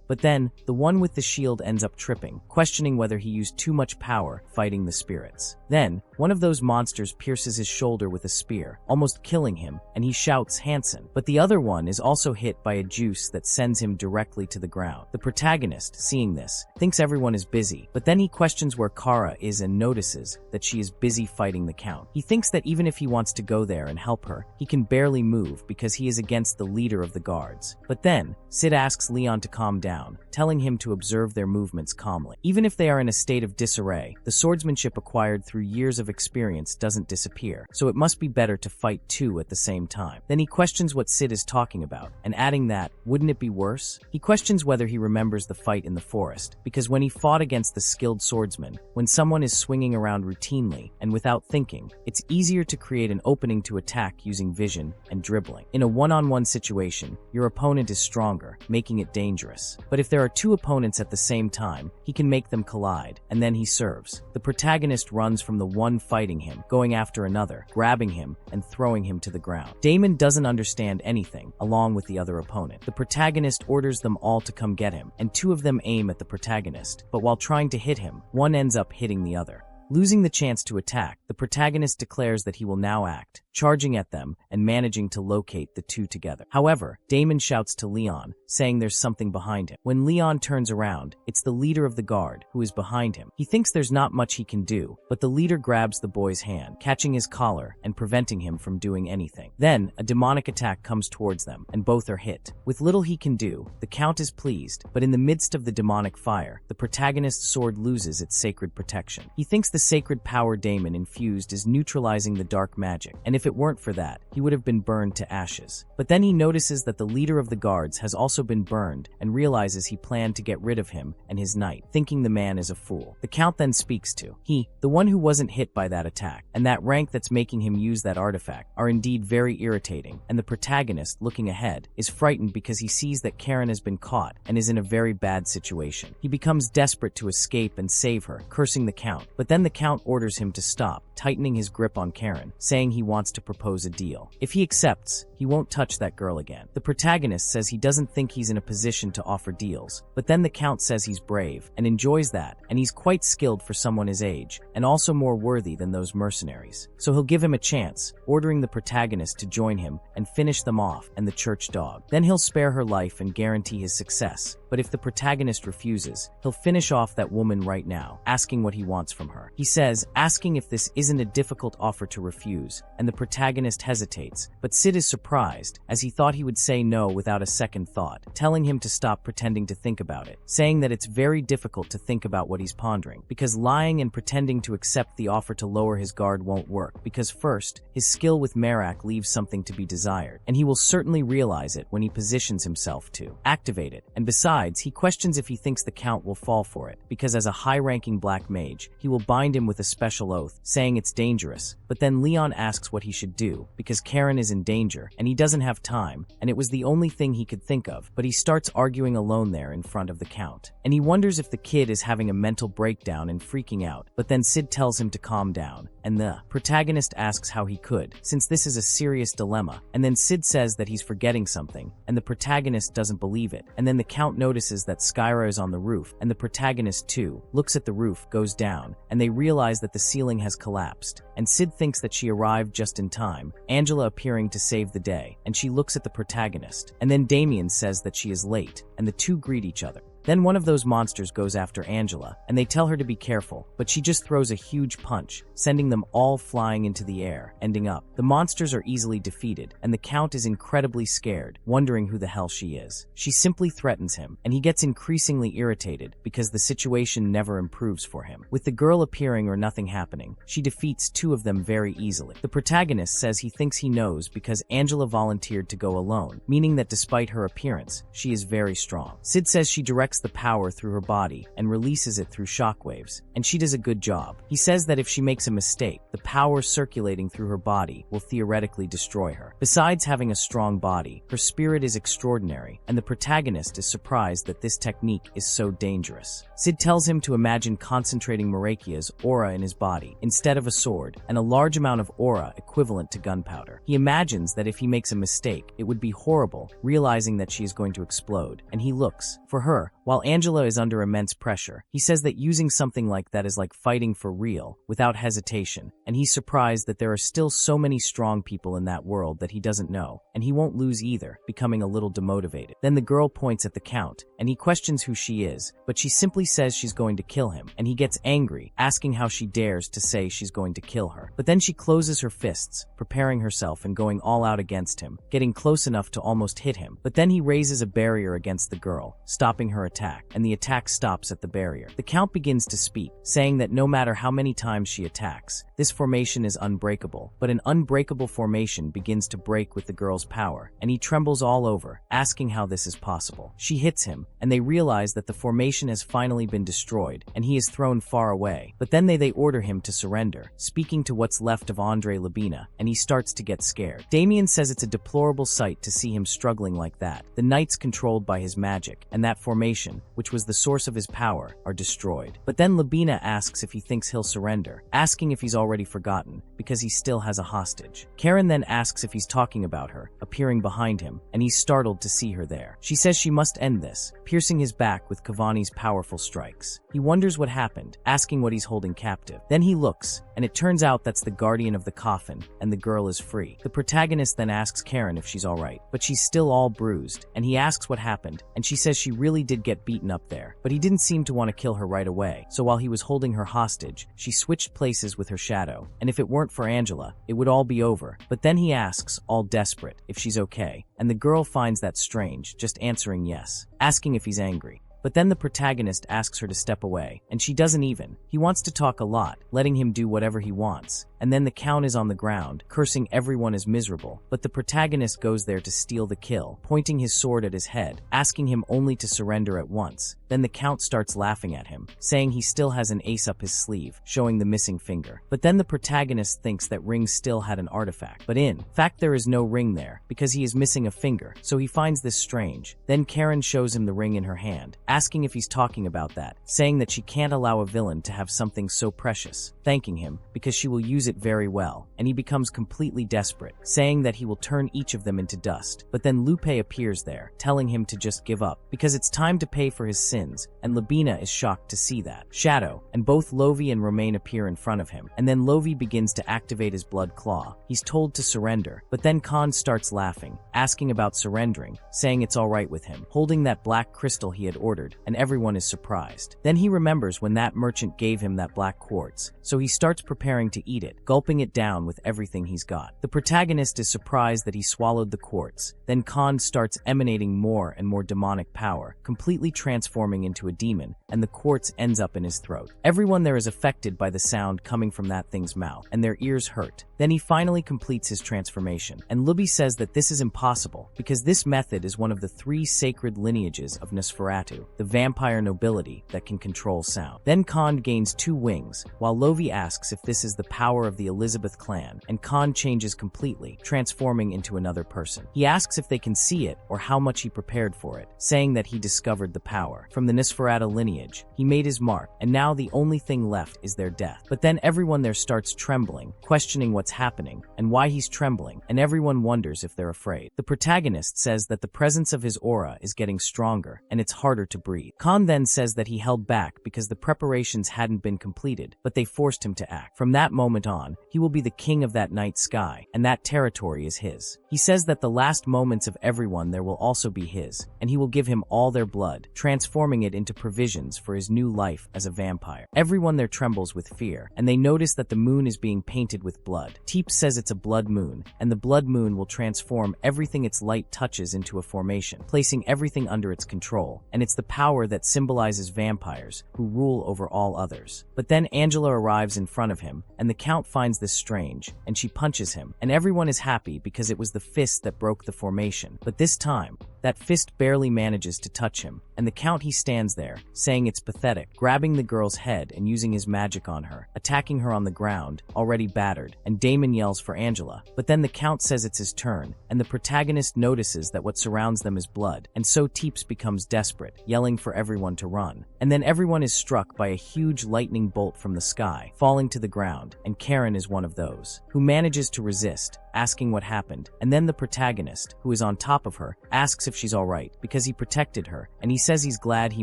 But then, the one with the shield ends up tripping, questioning whether he used too much power fighting the spirits. Then, one of those monsters pierces his shoulder with a spear, almost killing him, and he shouts Hansen. But the other one is also hit by a juice that sends him directly to the ground. The protagonist, seeing this, thinks everyone is busy, but then he questions where Kara is and notices that she is busy fighting the Count. He thinks that even if he wants to go there and help her, he can barely move because he is against the leader of the guards. But then, Sid asks Leon to calm down, telling him to observe their movements calmly. Even if they are in a state of disarray, the swordsmanship acquired through years of experience doesn't disappear, so it must be better to fight two at the same time. Then he questions what Sid is talking about, and adding that, wouldn't it be worse? He questions whether he remembers the fight in the forest, because when he fought against the skilled swordsman, when someone is swinging around routinely and without thinking, it's easier to create an opening to attack using vision and dribbling. In a one-on-one situation, your opponent is stronger, making it dangerous. But if there are two opponents at the same time, he can make them collide, and then he serves. The protagonist runs from the one fighting him, going after another, grabbing him, and throwing him to the ground. Damon doesn't understand anything, along with the other opponent. The protagonist orders them all to come get him, and two of them aim at the protagonist, but while trying to hit him, one ends up hitting the other. Losing the chance to attack, the protagonist declares that he will now act, charging at them and managing to locate the two together. However, Damon shouts to Leon, saying there's something behind him. When Leon turns around, it's the leader of the guard who is behind him. He thinks there's not much he can do, but the leader grabs the boy's hand, catching his collar and preventing him from doing anything. Then, a demonic attack comes towards them, and both are hit. With little he can do, the Count is pleased, but in the midst of the demonic fire, the protagonist's sword loses its sacred protection. He thinks the sacred power Damon infused is neutralizing the dark magic, and if it weren't for that, he would have been burned to ashes. But then he notices that the leader of the guards has also been burned and realizes he planned to get rid of him and his knight, thinking the man is a fool. The Count then speaks to the one who wasn't hit by that attack, and that rank that's making him use that artifact are indeed very irritating, and the protagonist, looking ahead, is frightened because he sees that Karen has been caught and is in a very bad situation. He becomes desperate to escape and save her, cursing the Count, but then the Count orders him to stop, tightening his grip on Karen, saying he wants to propose a deal. If he accepts, he won't touch that girl again. The protagonist says he doesn't think he's in a position to offer deals, but then the Count says he's brave and enjoys that, and he's quite skilled for someone his age, and also more worthy than those mercenaries. So he'll give him a chance, ordering the protagonist to join him and finish them off and the church dog. Then he'll spare her life and guarantee his success. But if the protagonist refuses, he'll finish off that woman right now, asking what he wants from her. He says, asking if this isn't a difficult offer to refuse, and the protagonist hesitates, but Sid is surprised, as he thought he would say no without a second thought, telling him to stop pretending to think about it, saying that it's very difficult to think about what he's pondering, because lying and pretending to accept the offer to lower his guard won't work, because first, his skill with Merak leaves something to be desired, and he will certainly realize it when he positions himself to activate it, and besides, he questions if he thinks the Count will fall for it, because as a high-ranking black mage, he will bind him with a special oath, saying it's dangerous, but then Leon asks what he should do, because Karen is in danger, and he doesn't have time, and it was the only thing he could think of, but he starts arguing alone there in front of the Count. And he wonders if the kid is having a mental breakdown and freaking out, but then Sid tells him to calm down, and the protagonist asks how he could, since this is a serious dilemma, and then Sid says that he's forgetting something, and the protagonist doesn't believe it, and then the Count notices that Skyra is on the roof, and the protagonist too, looks at the roof, goes down, and they realize that the ceiling has collapsed, and Sid thinks that she arrived just in time, Angela appearing to save the day, and she looks at the protagonist, and then Damien says that she is late, and the two greet each other. Then one of those monsters goes after Angela, and they tell her to be careful, but she just throws a huge punch, sending them all flying into the air, ending up. The monsters are easily defeated, and the Count is incredibly scared, wondering who the hell she is. She simply threatens him, and he gets increasingly irritated because the situation never improves for him. With the girl appearing or nothing happening, she defeats two of them very easily. The protagonist says he thinks he knows because Angela volunteered to go alone, meaning that despite her appearance, she is very strong. Sid says she directs sucks the power through her body and releases it through shockwaves, and she does a good job. He says that if she makes a mistake, the power circulating through her body will theoretically destroy her. Besides having a strong body, her spirit is extraordinary, and the protagonist is surprised that this technique is so dangerous. Sid tells him to imagine concentrating Marakia's aura in his body instead of a sword, and a large amount of aura equivalent to gunpowder. He imagines that if he makes a mistake, it would be horrible, realizing that she is going to explode, and he looks for her. While Angela is under immense pressure, he says that using something like that is like fighting for real, without hesitation, and he's surprised that there are still so many strong people in that world that he doesn't know, and he won't lose either, becoming a little demotivated. Then the girl points at the Count, and he questions who she is, but she simply says she's going to kill him, and he gets angry, asking how she dares to say she's going to kill her. But then she closes her fists, preparing herself and going all out against him, getting close enough to almost hit him. But then he raises a barrier against the girl, stopping her attack, and the attack stops at the barrier. The Count begins to speak, saying that no matter how many times she attacks, this formation is unbreakable, but an unbreakable formation begins to break with the girl's power, and he trembles all over, asking how this is possible. She hits him, and they realize that the formation has finally been destroyed, and he is thrown far away. But then they order him to surrender, speaking to what's left of Andre Labina, and he starts to get scared. Damien says it's a deplorable sight to see him struggling like that. The knights controlled by his magic, and that formation, which was the source of his power, are destroyed. But then Labina asks if he thinks he'll surrender, asking if he's already forgotten, because he still has a hostage. Karen then asks if he's talking about her, appearing behind him, and he's startled to see her there. She says she must end this, piercing his back with Cavani's powerful strikes. He wonders what happened, asking what he's holding captive. Then he looks, and it turns out that's the guardian of the coffin, and the girl is free. The protagonist then asks Karen if she's alright, but she's still all bruised, and he asks what happened, and she says she really did get beaten up there, but he didn't seem to want to kill her right away, so while he was holding her hostage, she switched places with her shadow, and if it weren't for Angela, it would all be over. But then he asks, all desperate, if she's okay, and the girl finds that strange, just answering yes, asking if he's angry. But then the protagonist asks her to step away, and she doesn't even. He wants to talk a lot, letting him do whatever he wants. And then the Count is on the ground, cursing everyone as miserable, but the protagonist goes there to steal the kill, pointing his sword at his head, asking him only to surrender at once. Then the Count starts laughing at him, saying he still has an ace up his sleeve, showing the missing finger. But then the protagonist thinks that ring still had an artifact, but in fact there is no ring there, because he is missing a finger, so he finds this strange. Then Karen shows him the ring in her hand, asking if he's talking about that, saying that she can't allow a villain to have something so precious, thanking him, because she will use it very well, and he becomes completely desperate, saying that he will turn each of them into dust. But then Lupe appears there, telling him to just give up, because it's time to pay for his sins, and Labina is shocked to see that. Shadow, and both Lovi and Romain appear in front of him, and then Lovi begins to activate his blood claw. He's told to surrender, but then Khan starts laughing, asking about surrendering, saying it's alright with him, holding that black crystal he had ordered, and everyone is surprised. Then he remembers when that merchant gave him that black quartz, so he starts preparing to eat it, gulping it down with everything he's got. The protagonist is surprised that he swallowed the quartz. Then Khan starts emanating more and more demonic power, completely transforming into a demon, and the quartz ends up in his throat. Everyone there is affected by the sound coming from that thing's mouth, and their ears hurt. Then he finally completes his transformation, and Luby says that this is impossible, because this method is one of the 3 sacred lineages of Nosferatu, the vampire nobility that can control sound. Then Khan gains 2 wings, while Lovi asks if this is the power of the Elizabeth clan, and Khan changes completely, transforming into another person. He asks if they can see it, or how much he prepared for it, saying that he discovered the power. From the Nosferatu lineage, he made his mark, and now the only thing left is their death. But then everyone there starts trembling, questioning what's happening, and why he's trembling, and everyone wonders if they're afraid. The protagonist says that the presence of his aura is getting stronger, and it's harder to breathe. Khan then says that he held back because the preparations hadn't been completed, but they forced him to act. From that moment on, he will be the king of that night sky, and that territory is his. He says that the last moments of everyone there will also be his, and he will give him all their blood, transforming it into provisions for his new life as a vampire. Everyone there trembles with fear, and they notice that the moon is being painted with blood. Teep says it's a blood moon, and the blood moon will transform everything its light touches into a formation, placing everything under its control, and it's the power that symbolizes vampires, who rule over all others. But then Angela arrives in front of him, and the Count finds this strange, and she punches him, and everyone is happy because it was the fist that broke the formation. But this time, That fist barely manages to touch him, and the Count he stands there, saying it's pathetic, grabbing the girl's head and using his magic on her, attacking her on the ground, already battered, and Damon yells for Angela. But then the Count says it's his turn, and the protagonist notices that what surrounds them is blood, and so Teeps becomes desperate, yelling for everyone to run. And then everyone is struck by a huge lightning bolt from the sky, falling to the ground, and Karen is one of those, who manages to resist, asking what happened. And then the protagonist, who is on top of her, asks if she's alright, because he protected her, and he says he's glad he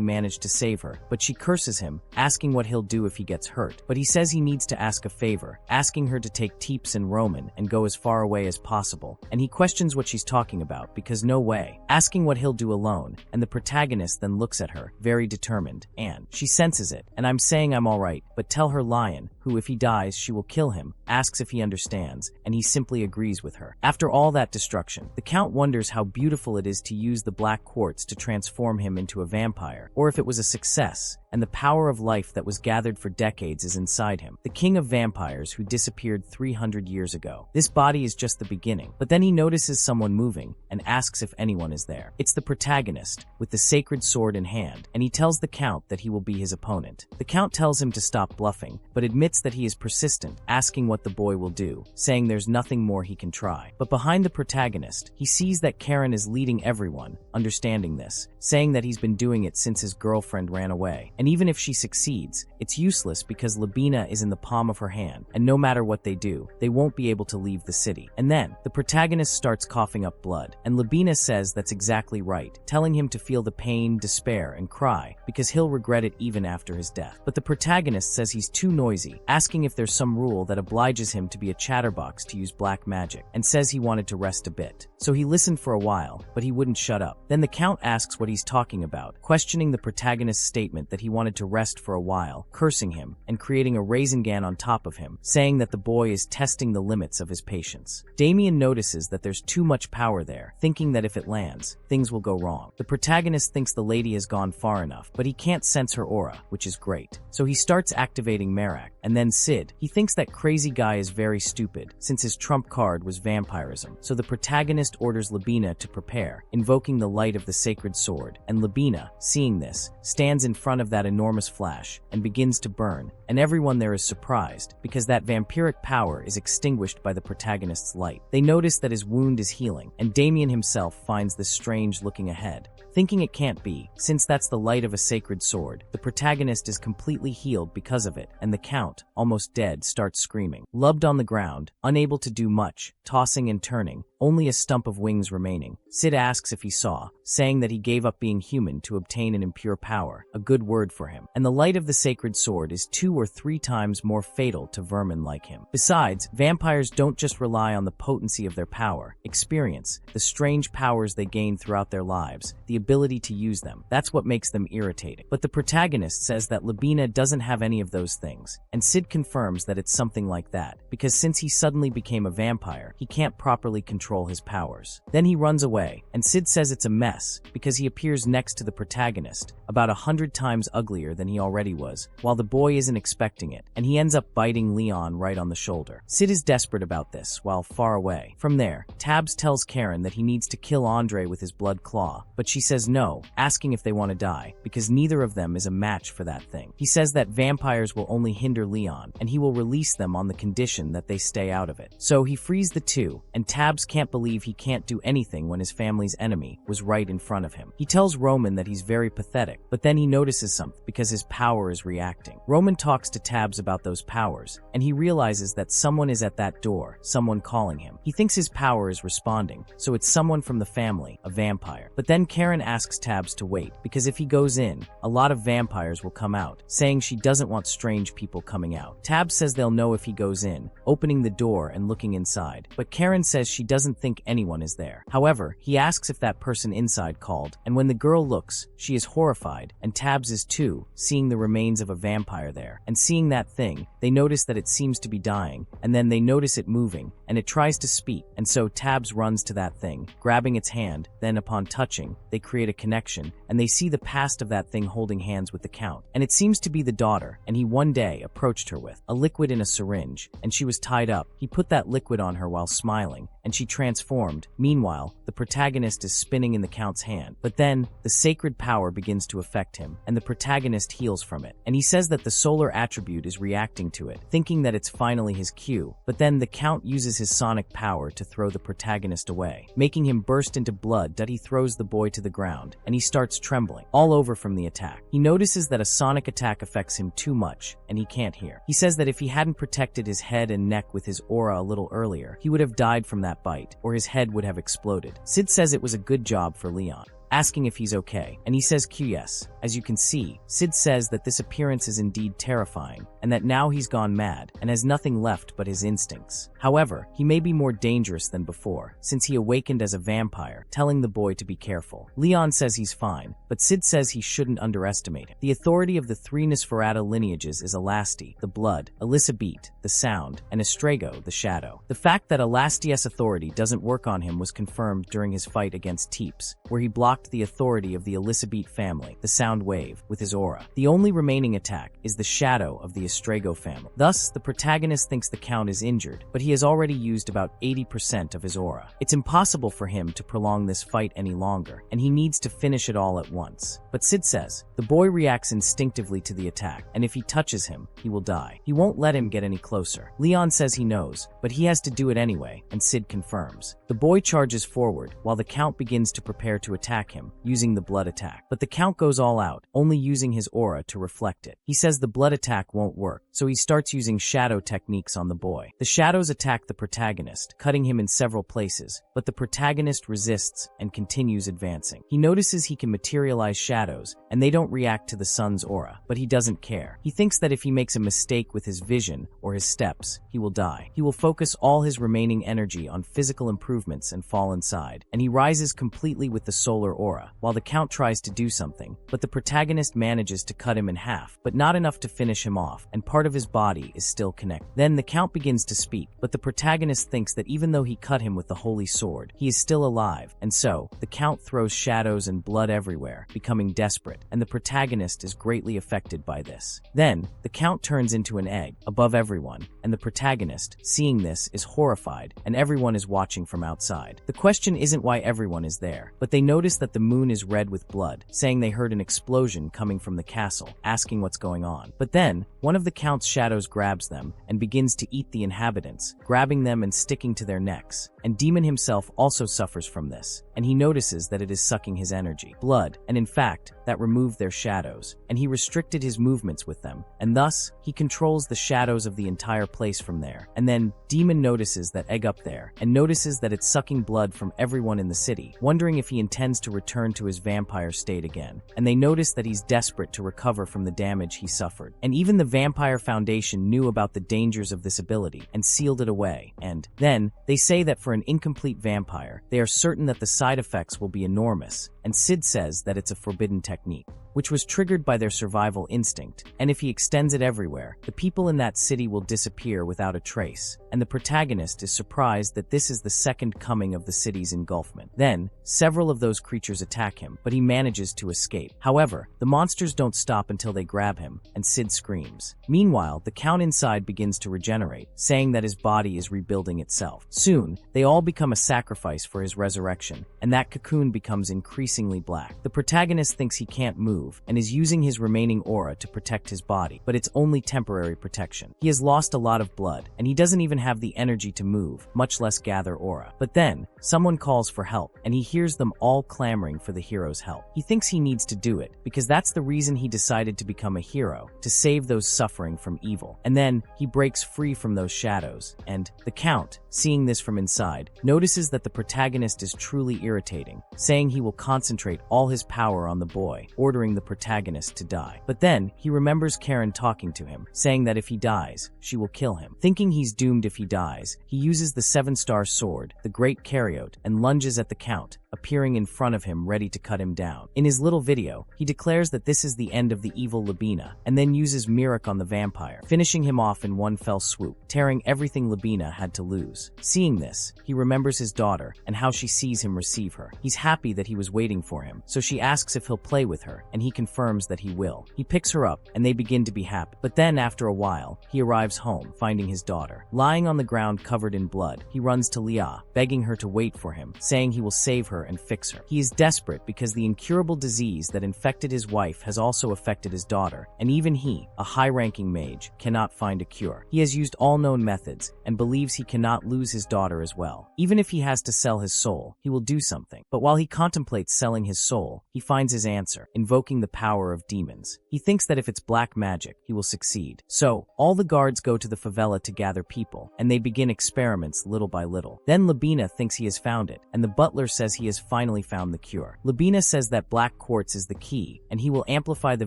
managed to save her, but she curses him, asking what he'll do if he gets hurt. But he says he needs to ask a favor, asking her to take Teeps and Roman and go as far away as possible, and he questions what she's talking about, because no way, asking what he'll do alone, and the protagonist then looks at her, very determined, and she senses it, and I'm saying I'm alright, but tell her Lion, who if he dies she will kill him, asks if he understands, and he simply agrees with her. After all that destruction, the Count wonders how beautiful it is to use the black quartz to transform him into a vampire, or if it was a success, and the power of life that was gathered for decades is inside him, the king of vampires who disappeared 300 years ago. This body is just the beginning, but then he notices someone moving, and asks if anyone is there. It's the protagonist, with the sacred sword in hand, and he tells the Count that he will be his opponent. The Count tells him to stop bluffing, but admits that he is persistent, asking what the boy will do, saying there's nothing more he can try. But behind the protagonist, he sees that Karen is leading everyone, understanding this, saying that he's been doing it since his girlfriend ran away. And even if she succeeds, it's useless because Labina is in the palm of her hand, and no matter what they do, they won't be able to leave the city. And then, the protagonist starts coughing up blood, and Labina says that's exactly right, telling him to feel the pain, despair, and cry, because he'll regret it even after his death. But the protagonist says he's too noisy, asking if there's some rule that obliges him to be a chatterbox to use black magic, and says he wanted to rest a bit. So he listened for a while, but he wouldn't shut up. Then the Count asks what he's talking about, questioning the protagonist's statement that he wanted to rest for a while, cursing him, and creating a Rasengan on top of him, saying that the boy is testing the limits of his patience. Damien notices that there's too much power there, thinking that if it lands, things will go wrong. The protagonist thinks the lady has gone far enough, but he can't sense her aura, which is great. So he starts activating Merak, and then Sid. He thinks that crazy guy is very stupid, since his trump card was vampirism. So the protagonist orders Labina to prepare, invoking the light of the sacred sword, and Labina, seeing this, stands in front of that enormous flash, and begins to burn, and everyone there is surprised, because that vampiric power is extinguished by the protagonist's light. They notice that his wound is healing, and Damien himself finds this strange looking ahead. Thinking it can't be, since that's the light of a sacred sword, the protagonist is completely healed because of it, and the Count, almost dead, starts screaming. Lubbed on the ground, unable to do much, tossing and turning, only a stump of wings remaining. Sid asks if he saw, saying that he gave up being human to obtain an impure power, a good word for him. And the light of the sacred sword is 2 or 3 times more fatal to vermin like him. Besides, vampires don't just rely on the potency of their power, experience, the strange powers they gain throughout their lives, the ability to use them. That's what makes them irritating. But the protagonist says that Labina doesn't have any of those things, and Sid confirms that it's something like that, because since he suddenly became a vampire, he can't properly control his powers. Then he runs away, and Sid says it's a mess, because he appears next to the protagonist, about 100 times uglier than he already was, while the boy isn't expecting it, and he ends up biting Leon right on the shoulder. Sid is desperate about this, while far away. From there, Tabs tells Karen that he needs to kill Andre with his blood claw, but she says no, asking if they want to die, because neither of them is a match for that thing. He says that vampires will only hinder Leon, and he will release them on the condition that they stay out of it. So he frees the two, and Tabs can't believe he can't do anything when his family's enemy was right in front of him. He tells Roman that he's very pathetic, but then he notices something, because his power is reacting. Roman talks to Tabs about those powers, and he realizes that someone is at that door, someone calling him. He thinks his power is responding, so it's someone from the family, a vampire. But then Karen asks Tabs to wait, because if he goes in, a lot of vampires will come out, saying she doesn't want strange people coming out. Tabs says they'll know if he goes in, opening the door and looking inside, but Karen says she doesn't think anyone is there. However, he asks if that person inside called, and when the girl looks, she is horrified, and Tabs is too, seeing the remains of a vampire there. And seeing that thing, they notice that it seems to be dying, and then they notice it moving, and it tries to speak, and so Tabs runs to that thing, grabbing its hand. Then upon touching, they create a connection, and they see the past of that thing holding hands with the Count. And it seems to be the daughter, and he one day approached her with a liquid in a syringe, and she was tied up. He put that liquid on her while smiling, and she transformed. Meanwhile, the protagonist is spinning in the Count's hand. But then, the sacred power begins to affect him, and the protagonist heals from it. And he says that the solar attribute is reacting to it, thinking that it's finally his cue. But then the Count uses his sonic power to throw the protagonist away, making him burst into blood. He throws the boy to the ground, and he starts trembling, all over from the attack. He notices that a sonic attack affects him too much, and he can't hear. He says that if he hadn't protected his head and neck with his aura a little earlier, he would have died from that bite, or his head would have exploded. Sid says it was a good job for Leon, asking if he's okay, and he says yes. As you can see, Sid says that this appearance is indeed terrifying, and that now he's gone mad, and has nothing left but his instincts. However, he may be more dangerous than before, since he awakened as a vampire, telling the boy to be careful. Leon says he's fine, but Sid says he shouldn't underestimate him. The authority of the three Nosferatu lineages is Alasti, the blood, Elisabeth, the sound, and Estrago, the shadow. The fact that Alasti's authority doesn't work on him was confirmed during his fight against Teeps, where he blocked the authority of the Elisabeth family, the sound wave, with his aura. The only remaining attack is the shadow of the Estrago family. Thus, the protagonist thinks the Count is injured, but he has already used about 80% of his aura. It's impossible for him to prolong this fight any longer, and he needs to finish it all at once. But Sid says, the boy reacts instinctively to the attack, and if he touches him, he will die. He won't let him get any closer. Leon says he knows, but he has to do it anyway, and Sid confirms. The boy charges forward, while the Count begins to prepare to attack him, using the blood attack. But the Count goes all out, only using his aura to reflect it. He says the blood attack won't work, so he starts using shadow techniques on the boy. The shadows attack the protagonist, cutting him in several places, but the protagonist resists and continues advancing. He notices he can materialize shadows, and they don't react to the sun's aura, but he doesn't care. He thinks that if he makes a mistake with his vision or his steps, he will die. He will focus all his remaining energy on physical improvements and fall inside, and he rises completely with the solar aura, while the Count tries to do something, but the protagonist manages to cut him in half, but not enough to finish him off, and part of his body is still connected. Then the Count begins to speak, but the protagonist thinks that even though he cut him with the holy sword, he is still alive, and so, the Count throws shadows and blood everywhere, becoming desperate, and the protagonist is greatly affected by this. Then, the Count turns into an egg, above everyone, and the protagonist, seeing this, is horrified, and everyone is watching from outside. The question isn't why everyone is there, but they notice that the moon is red with blood, saying they heard an explosion coming from the castle, asking what's going on. But then, one of the Count's shadows grabs them, and begins to eat the inhabitants, grabbing them and sticking to their necks. And Demon himself also suffers from this, and he notices that it is sucking his energy, blood, and in fact, that removed their shadows, and he restricted his movements with them, and thus, he controls the shadows of the entire place from there. And then, Demon notices that egg up there, and notices that it's sucking blood from everyone in the city, wondering if he intends to return to his vampire state again. And they notice that he's desperate to recover from the damage he suffered. And even the Vampire Foundation knew about the dangers of this ability, and sealed it away. And then, they say that for an incomplete vampire, they are certain that the side effects will be enormous, and Sid says that it's a forbidden technique, which was triggered by their survival instinct, and if he extends it everywhere, the people in that city will disappear without a trace, and the protagonist is surprised that this is the second coming of the city's engulfment. Then, several of those creatures attack him, but he manages to escape. However, the monsters don't stop until they grab him, and Sid screams. Meanwhile, the Count inside begins to regenerate, saying that his body is rebuilding itself. Soon, they all become a sacrifice for his resurrection, and that cocoon becomes increasingly black. The protagonist thinks he can't move, and is using his remaining aura to protect his body, but it's only temporary protection. He has lost a lot of blood, and he doesn't even have the energy to move, much less gather aura. But then, someone calls for help, and he hears them all clamoring for the hero's help. He thinks he needs to do it, because that's the reason he decided to become a hero, to save those suffering from evil. And then, he breaks free from those shadows, and the Count, seeing this from inside, notices that the protagonist is truly irritating, saying he will concentrate all his power on the boy, ordering the protagonist to die. But then, he remembers Karen talking to him, saying that if he dies, she will kill him. Thinking he's doomed if he dies, he uses the 7-star sword, the Great Carryote, and lunges at the Count, appearing in front of him ready to cut him down. In his little video, he declares that this is the end of the evil Labina, and then uses Mirak on the vampire, finishing him off in one fell swoop, tearing everything Labina had to lose. Seeing this, he remembers his daughter and how she sees him receive her. He's happy that he was waiting for him, so she asks if he'll play with her, and he confirms that he will. He picks her up, and they begin to be happy. But then, after a while, he arrives home, finding his daughter lying on the ground covered in blood. He runs to Lia, begging her to wait for him, saying he will save her and fix her. He is desperate because the incurable disease that infected his wife has also affected his daughter, and even he, a high-ranking mage, cannot find a cure. He has used all known methods and believes he cannot lose his daughter as well. Even if he has to sell his soul, he will do something. But while he contemplates selling his soul, he finds his answer, invoking the power of demons. He thinks that if it's black magic, he will succeed. So, all the guards go to the favela to gather people, and they begin experiments little by little. Then Labina thinks he has found it, and the butler says he has finally found the cure. Labina says that black quartz is the key, and he will amplify the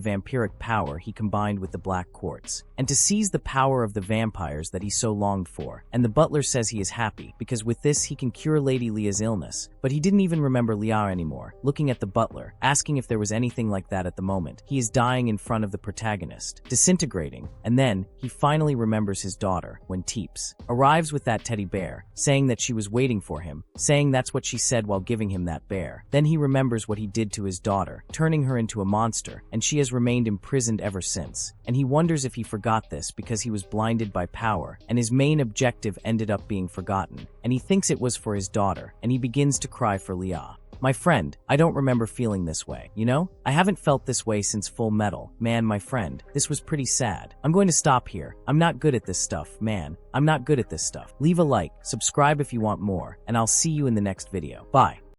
vampiric power he combined with the black quartz, and to seize the power of the vampires that he so longed for. And the butler says he is happy, because with this he can cure Lady Leah's illness. But he didn't even remember Leah anymore. Looking at the butler, asking if there was anything like that at the moment. He is dying in front of the protagonist, disintegrating, and then he finally remembers his daughter when Teeps arrives with that teddy bear, saying that she was waiting for him, saying that's what she said while giving him that bear. Then he remembers what he did to his daughter, turning her into a monster, and she has remained imprisoned ever since. And he wonders if he forgot this because he was blinded by power, and his main objective ended up being forgotten, and he thinks it was for his daughter, and he begins to cry for Leah. My friend, I don't remember feeling this way, you know? I haven't felt this way since Full Metal. Man, my friend, this was pretty sad. I'm going to stop here. I'm not good at this stuff, man. I'm not good at this stuff. Leave a like, subscribe if you want more, and I'll see you in the next video. Bye.